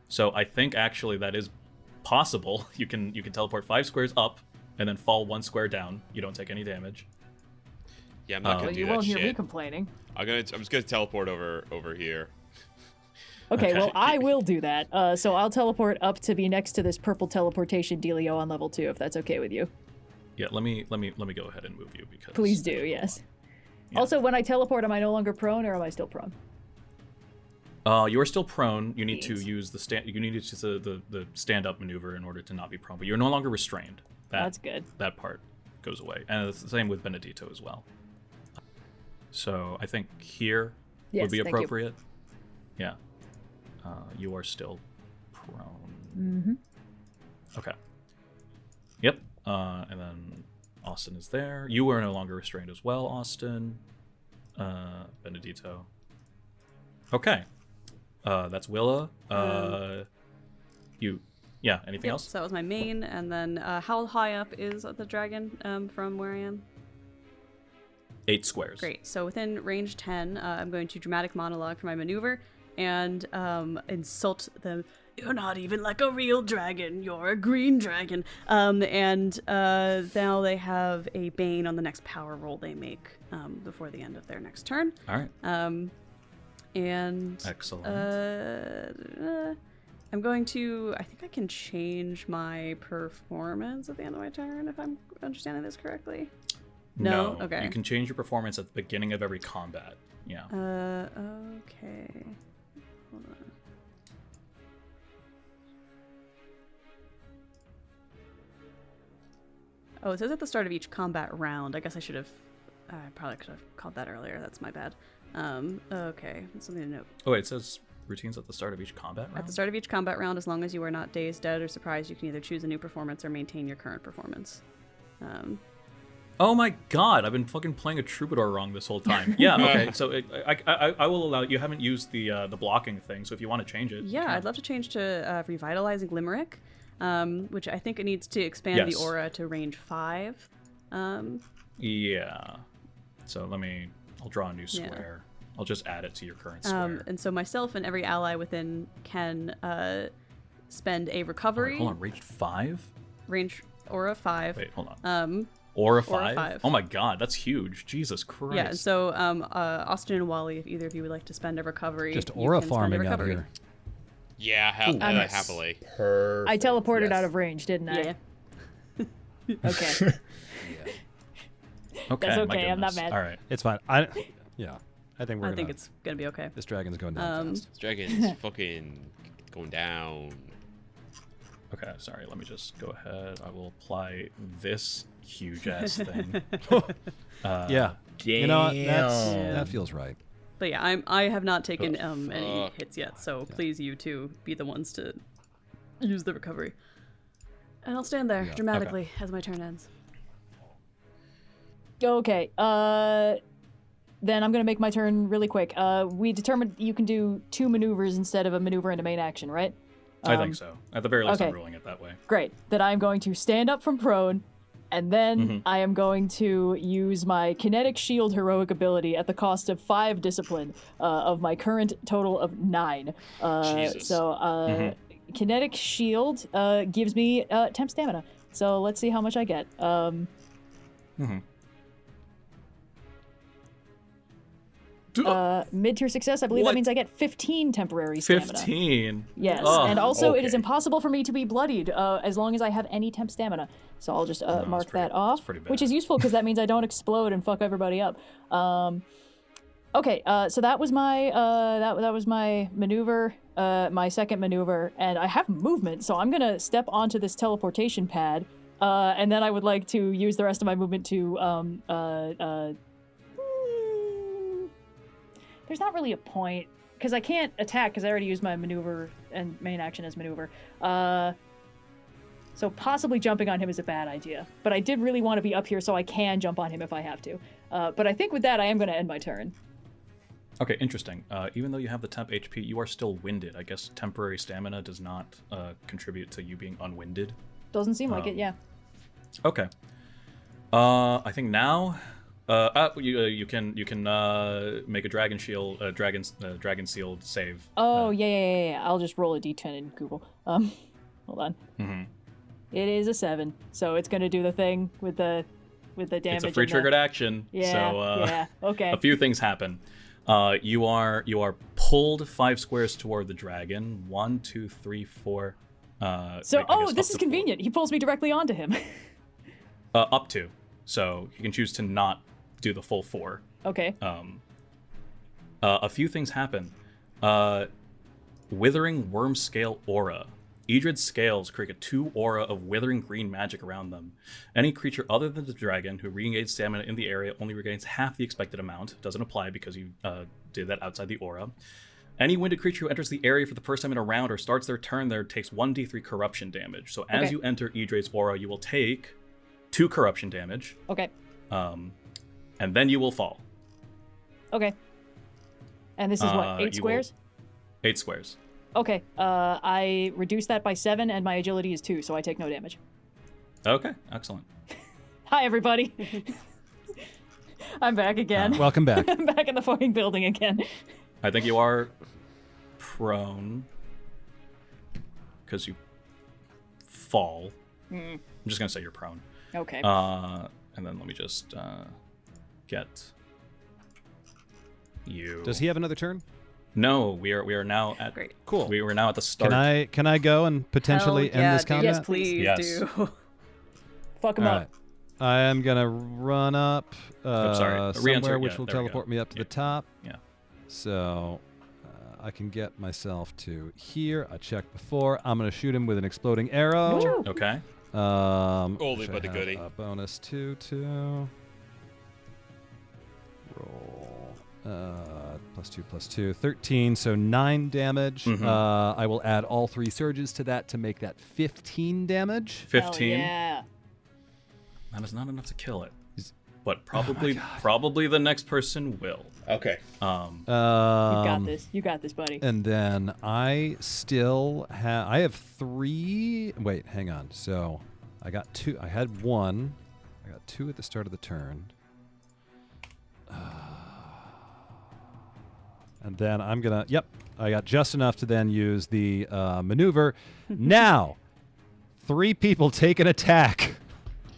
so I think actually that is possible. You can teleport 5 squares up and then fall 1 square down. You don't take any damage.
Yeah, I'm not gonna
But
do
you
that
won't
shit.
hear me complaining.
I'm just gonna teleport over here.
Okay, well, I will do that. So I'll teleport up to be next to this purple teleportation dealio on level 2, if that's okay with you.
Yeah, let me go ahead and move you because.
Please do, yes.
Yeah.
Also, when I teleport, am I no longer prone, or am I still prone?
You are still prone. You need to use the the stand up maneuver in order to not be prone, but you're no longer restrained.
That's good.
That part goes away, and it's the same with Benneditto as well. So I think here would be appropriate. Yeah. You are still prone.
Mm-hmm.
Okay. Yep. And then Austin is there. You are no longer restrained as well, Austin. Benneditto. Okay. That's Willa. Anything else?
So that was my main, and then how high up is the dragon from where I am?
8 squares.
Great. So within range 10, I'm going to dramatic monologue for my maneuver and insult them. You're not even like a real dragon. You're a green dragon. And now they have a bane on the next power roll they make before the end of their next turn.
All right.
And
excellent.
I'm going to. I think I can change my performance at the end of my turn if I'm understanding this correctly. No? Okay.
You can change your performance at the beginning of every combat. Yeah.
Okay. Hold on. Oh, it says at the start of each combat round. I guess I probably could have called that earlier. That's my bad. Okay. That's something to note.
Oh, it says routines at the start of each combat round?
At the start of each combat round, as long as you are not dazed, dead, or surprised, you can either choose a new performance or maintain your current performance.
Oh my god, I've been fucking playing a troubadour wrong this whole time. Yeah, okay, so I will allow. You haven't used the blocking thing, so if you want to change it.
Yeah, I'd love to change to Revitalizing Limerick, which I think it needs to expand the aura to range 5.
Yeah. So I'll draw a new square. I'll just add it to your current square.
And so myself and every ally within can spend a recovery.
Hold on, range 5?
Range aura 5.
Wait, hold on. Aura 5?
Aura 5.
Oh my god, that's huge. Jesus Christ.
Yeah, so Austin and Wally, if either of you would like to spend a recovery,
just aura farming out here.
Yeah, happily.
Perfect.
I teleported out of range, didn't I?
Yeah.
Okay.
Okay,
That's
my
okay, I'm not
goodness.
mad.
All right.
It's fine. I think
I think it's gonna be okay.
This dragon's going down fast.
This dragon's fucking going down.
Okay, sorry, let me just go ahead. I will apply this huge ass thing.
Yeah. You know what? That feels right.
But yeah, I have not taken any hits yet, so please you two be the ones to use the recovery. And I'll stand there dramatically as my turn ends.
Okay. Then I'm gonna make my turn really quick. We determined you can do 2 maneuvers instead of a maneuver and a main action, right?
I think so. At the very least,
okay.
I'm ruling it that way.
Great. Then I'm going to stand up from prone, and then I am going to use my kinetic shield heroic ability at the cost of 5 discipline of my current total of 9.
Jesus.
So kinetic shield gives me temp stamina. So let's see how much I get. Mid-tier success, I believe that means I get 15 temporary stamina.
15?
Yes, and also it is impossible for me to be bloodied as long as I have any temp stamina. So I'll just mark that off, which is useful because that means I don't explode and fuck everybody up. Okay, so that was my that was my maneuver, my second maneuver, and I have movement, so I'm gonna step onto this teleportation pad, and then I would like to use the rest of my movement to there's not really a point, because I can't attack because I already used my maneuver and main action as maneuver. So possibly jumping on him is a bad idea. But I did really want to be up here so I can jump on him if I have to. But I think with that, I am going to end my turn.
Okay, interesting. Even though you have the temp HP, you are still winded. I guess temporary stamina does not contribute to you being unwinded.
Doesn't seem like it, yeah.
Okay. I think now... you can make a dragon sealed save.
Oh yeah. I'll just roll a d10 in Google. Hold on. It is a 7, so it's gonna do the thing with the damage.
It's a free triggered action.
Yeah.
So
yeah. Okay.
A few things happen. You are pulled 5 squares toward the dragon. 1, 2, 3, 4.
So,
I guess
this
up
is
to
convenient. He pulls me directly onto him.
4. Up to. So you can choose to not do the full 4.
Okay.
A few things happen. Withering worm scale aura. Edred's scales create a 2 aura of withering green magic around them. Any creature other than the dragon who regains stamina in the area only regains half the expected amount. Doesn't apply because you did that outside the aura. Any winded creature who enters the area for the first time in a round or starts their turn there takes 1d3 corruption damage. So as you enter Edred's aura, you will take 2 corruption damage.
Okay.
And then you will fall.
Okay. And this is what, 8 squares?
8 squares.
Okay. I reduce that by 7, and my agility is 2, so I take no damage.
Okay, excellent.
Hi, everybody. I'm back again.
Welcome back.
I'm back in the fucking building again.
I think you are prone because you fall. I'm just gonna say you're prone.
Okay.
And then let me just get you.
Does he have another turn?
No, we are now at.
Great.
Cool.
We were now at the start.
Can I go and potentially
Hell yeah,
end this
dude.
combat?
Yes, please
Yes.
do.
Fuck him
All
up.
right. I am gonna run up
sorry.
somewhere,
Re-enter,
which
yeah,
will
there we
teleport
go.
me up to the top.
Yeah.
So I can get myself to here. I checked before. I'm gonna shoot him with an exploding arrow.
Woo.
Okay.
Oldie
which I
but a
have
goodie.
a bonus 2 to roll. +2 +2, 13. So 9 damage.
Mhm.
I will add all 3 surges to that to make that 15 damage.
15.
Hell yeah.
That is not enough to kill it. But probably the next person will.
Okay.
You got this. You got this, buddy.
And then I still have. I have 3. Wait, hang on. So I got 2. I had 1. I got 2 at the start of the turn. And then I'm gonna. Yep, I got just enough to then use the maneuver. Now, 3 people take an attack.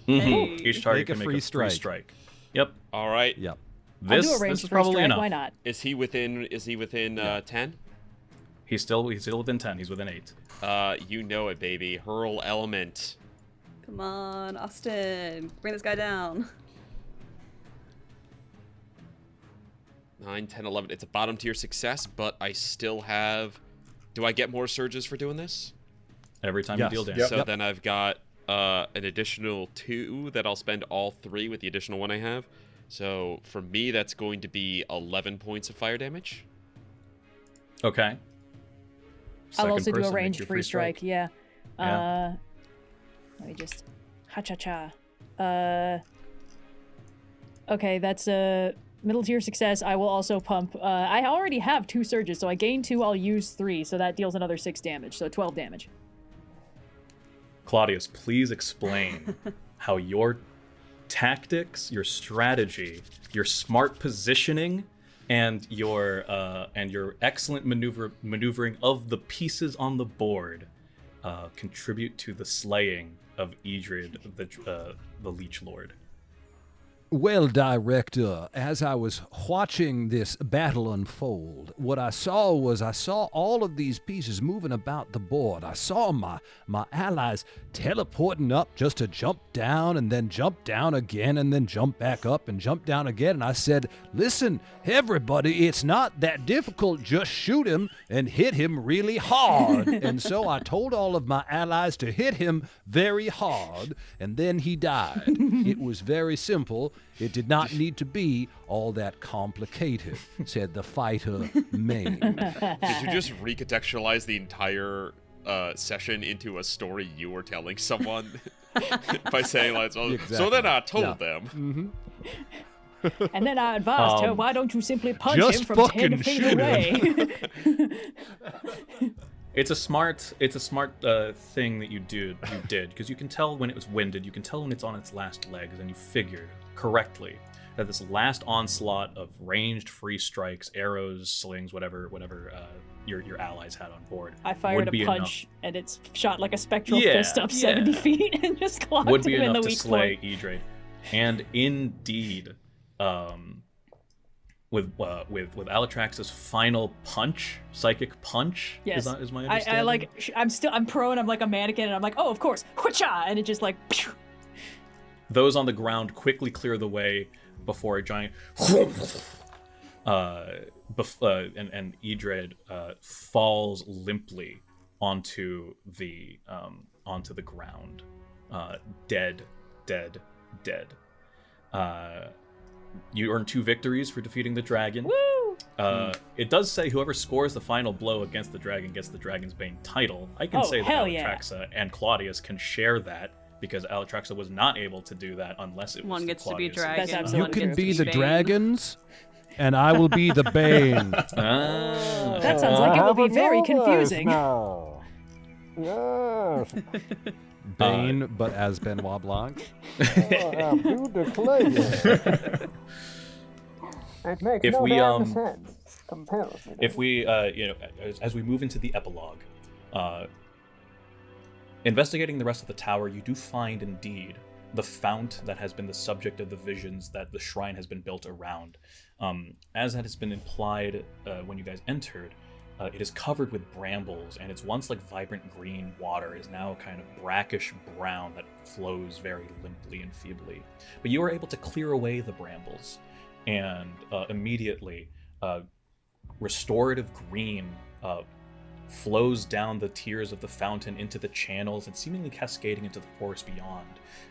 Mhm. Each target
Make a
can make
free
a free
strike.
strike. Yep.
All right.
Yep.
I'll
This,
do a
this
ranged
is
free
probably
strike.
enough.
Why not?
Is he within 10?
He's still within 10. He's within 8.
You know it, baby. Hurl element.
Come on, Austin. Bring this guy down.
9, 10, 11. It's a bottom tier success, but I still have. Do I get more surges for doing this?
Every time
Yes.
you deal damage.
Yep.
So then I've got an additional 2 that I'll spend all 3 with the additional 1 I have. So for me, that's going to be 11 points of fire damage.
Okay.
I'll
Second
also do a
person, make
ranged
your
free strike. Yeah.
Yeah.
Let me just. Ha-cha-cha. Okay, that's a middle tier success. I will also pump. I already have 2 surges, so I gain 2. I'll use 3, so that deals another 6 damage. So 12 damage.
Claudius, please explain how your tactics, your strategy, your smart positioning, and your excellent maneuvering of the pieces on the board contribute to the slaying of Edred, the Leech Lord.
Well, Director, as I was watching this battle unfold, what I saw all of these pieces moving about the board. I saw my allies teleporting up just to jump down and then jump down again and then jump back up and jump down again. And I said, listen, everybody, it's not that difficult. Just shoot him and hit him really hard. And so I told all of my allies to hit him very hard, and then he died. It was very simple. It did not need to be all that complicated, said the fighter maid.
Did you just recontextualize the entire session into a story you were telling someone by saying, like, so then I told them.
And then I advised her, why don't you simply punch
just
him from
fucking
10 feet
shoot him.
away?
It's a smart thing that you did because you can tell when it was winded, you can tell when it's on its last legs, and you figured correctly that this last onslaught of ranged free strikes, arrows, slings, whatever your allies had on board,
I fired
would
a
be
punch, and it's shot like a spectral
Yeah,
fist up 70
yeah.
feet and just clocked
would be
him in the
enough to
weak
slay
point.
Edred. And indeed, with Alattraxa's final punch, psychic punch.
Yes.
Is my understanding?
I'm prone. I'm like a mannequin, and I'm like, oh, of course, whoocha, and it just like. Pew.
Those on the ground quickly clear the way before a giant. And Edred falls limply onto the ground, dead. You earn 2 victories for defeating the dragon.
Woo!
It does say whoever scores the final blow against the dragon gets the Dragon's Bane title. I can say that Alattraxa and Claudius can share that, because Alattraxa was not able to do that unless it was
One gets
Claudius.
to be dragon.
That's
You
one
can
gets
be
to
the
Bane.
dragons, and I will be the Bane.
That sounds like it will be very confusing.
Yes.
Bane, but as Benoit Blanc.
You declare. It makes
If
no
we,
damn sense. Compels me.
If we, as we move into the epilogue, investigating the rest of the tower, you do find indeed the fount that has been the subject of the visions that the shrine has been built around. As that has been implied when you guys entered, it is covered with brambles, and its once like vibrant green water is now kind of brackish brown that flows very limply and feebly. But you are able to clear away the brambles, and immediately restorative green flows down the tiers of the fountain into the channels and seemingly cascading into the forest beyond.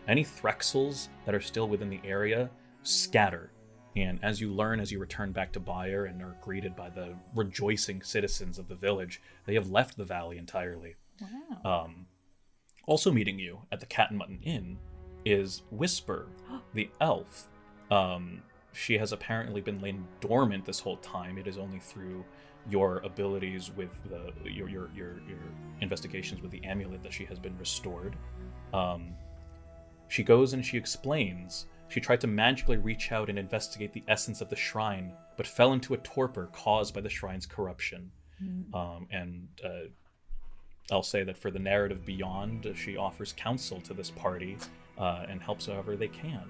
Any Threxels that are still within the area scatter. And as you learn, as you return back to Byer and are greeted by the rejoicing citizens of the village, they have left the valley entirely.
Wow.
Also meeting you at the Cat and Mutton Inn is Whisper, the elf. She has apparently been lain dormant this whole time. It is only through your abilities with your investigations with the amulet that she has been restored. She goes and she explains. She tried to magically reach out and investigate the essence of the shrine, but fell into a torpor caused by the shrine's corruption. I'll say that for the narrative beyond, she offers counsel to this party and helps however they can.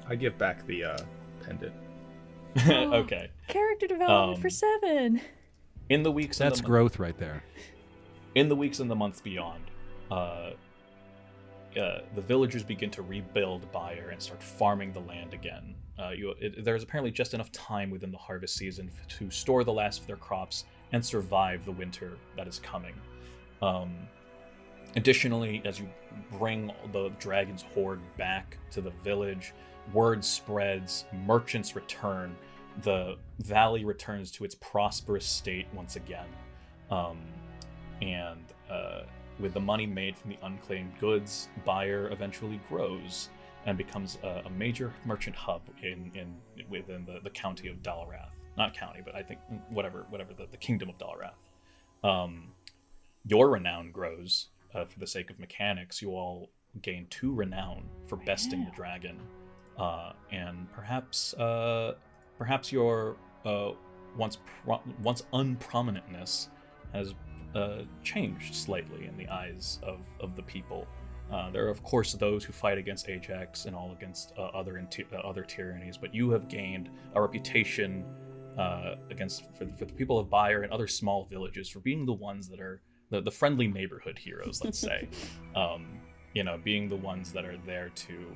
I give back the pendant.
Okay.
Character development for 7.
In the weeks,
That's growth right there.
In the weeks and the months beyond, the villagers begin to rebuild Byer and start farming the land again. There's apparently just enough time within the harvest season to store the last of their crops and survive the winter that is coming. Additionally, as you bring the dragon's horde back to the village, word spreads, merchants return, the valley returns to its prosperous state once again. With the money made from the unclaimed goods, Byer eventually grows and becomes a major merchant hub within the county of Dalrath. Not county, but I think whatever the kingdom of Dalrath. Your renown grows for the sake of mechanics. You all gain 2 renown for besting the dragon, and perhaps your once unprominentness has changed slightly in the eyes of the people. There are, of course, those who fight against Ajax and all against other tyrannies, but you have gained a reputation for the people of Byer and other small villages for being the ones that are the friendly neighborhood heroes, let's say. Being the ones that are there to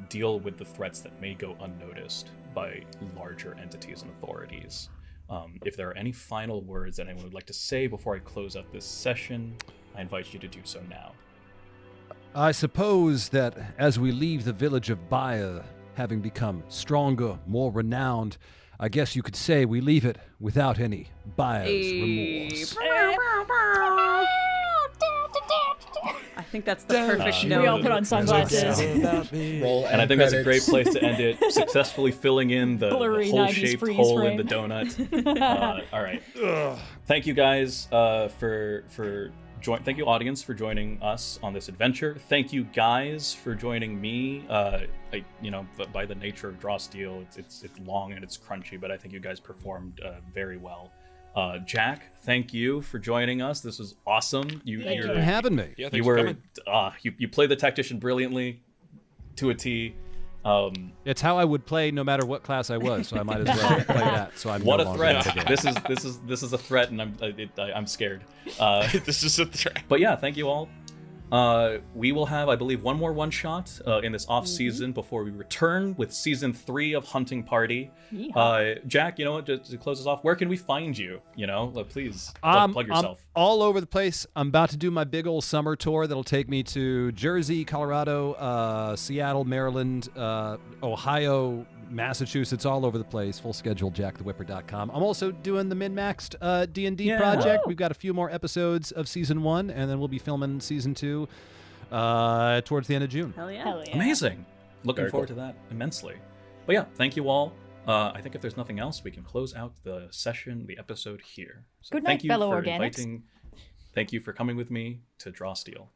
deal with the threats that may go unnoticed by larger entities and authorities. If there are any final words that anyone would like to say before I close out this session, I invite you to do so now.
I suppose that as we leave the village of Byer, having become stronger, more renowned, I guess you could say we leave it without any buyer's remorse.
I think that's the perfect note.
We all put on sunglasses.
And I think that's a great place to end it, successfully filling in the hole-shaped hole in the donut. All right. Thank you guys thank you, audience, for joining us on this adventure. Thank you, guys, for joining me. By the nature of Draw Steel, it's long and it's crunchy, but I think you guys performed very well. Jack, thank you for joining us. This was awesome.
Thank you for having me.
Yeah,
you played the tactician brilliantly to a T.
It's how I would play no matter what class I was, so I might as well play that. So I'm
What
no
a
longer
threat!
mitigated.
This is a threat, and I'm scared.
This is a threat.
But yeah, thank you all. We will have, I believe, one more one-shot in this off-season before we return with Season 3 of Hunting Party. Jack, you know what, to close us off, where can we find you? You know, please, plug yourself.
I'm all over the place. I'm about to do my big old summer tour that'll take me to Jersey, Colorado, Seattle, Maryland, Ohio, Massachusetts, all over the place. Full schedule, jackthewhipper.com. I'm also doing the min-maxed D&D project. We've got a few more episodes of Season 1, and then we'll be filming Season 2 towards the end of June.
Hell yeah.
Hell yeah.
Amazing. Looking
Very
forward to that immensely. But yeah, thank you all. I think if there's nothing else, we can close out the session, the episode here. So
Good night,
thank you
fellow
for
organics.
Thank you for coming with me to Draw Steel.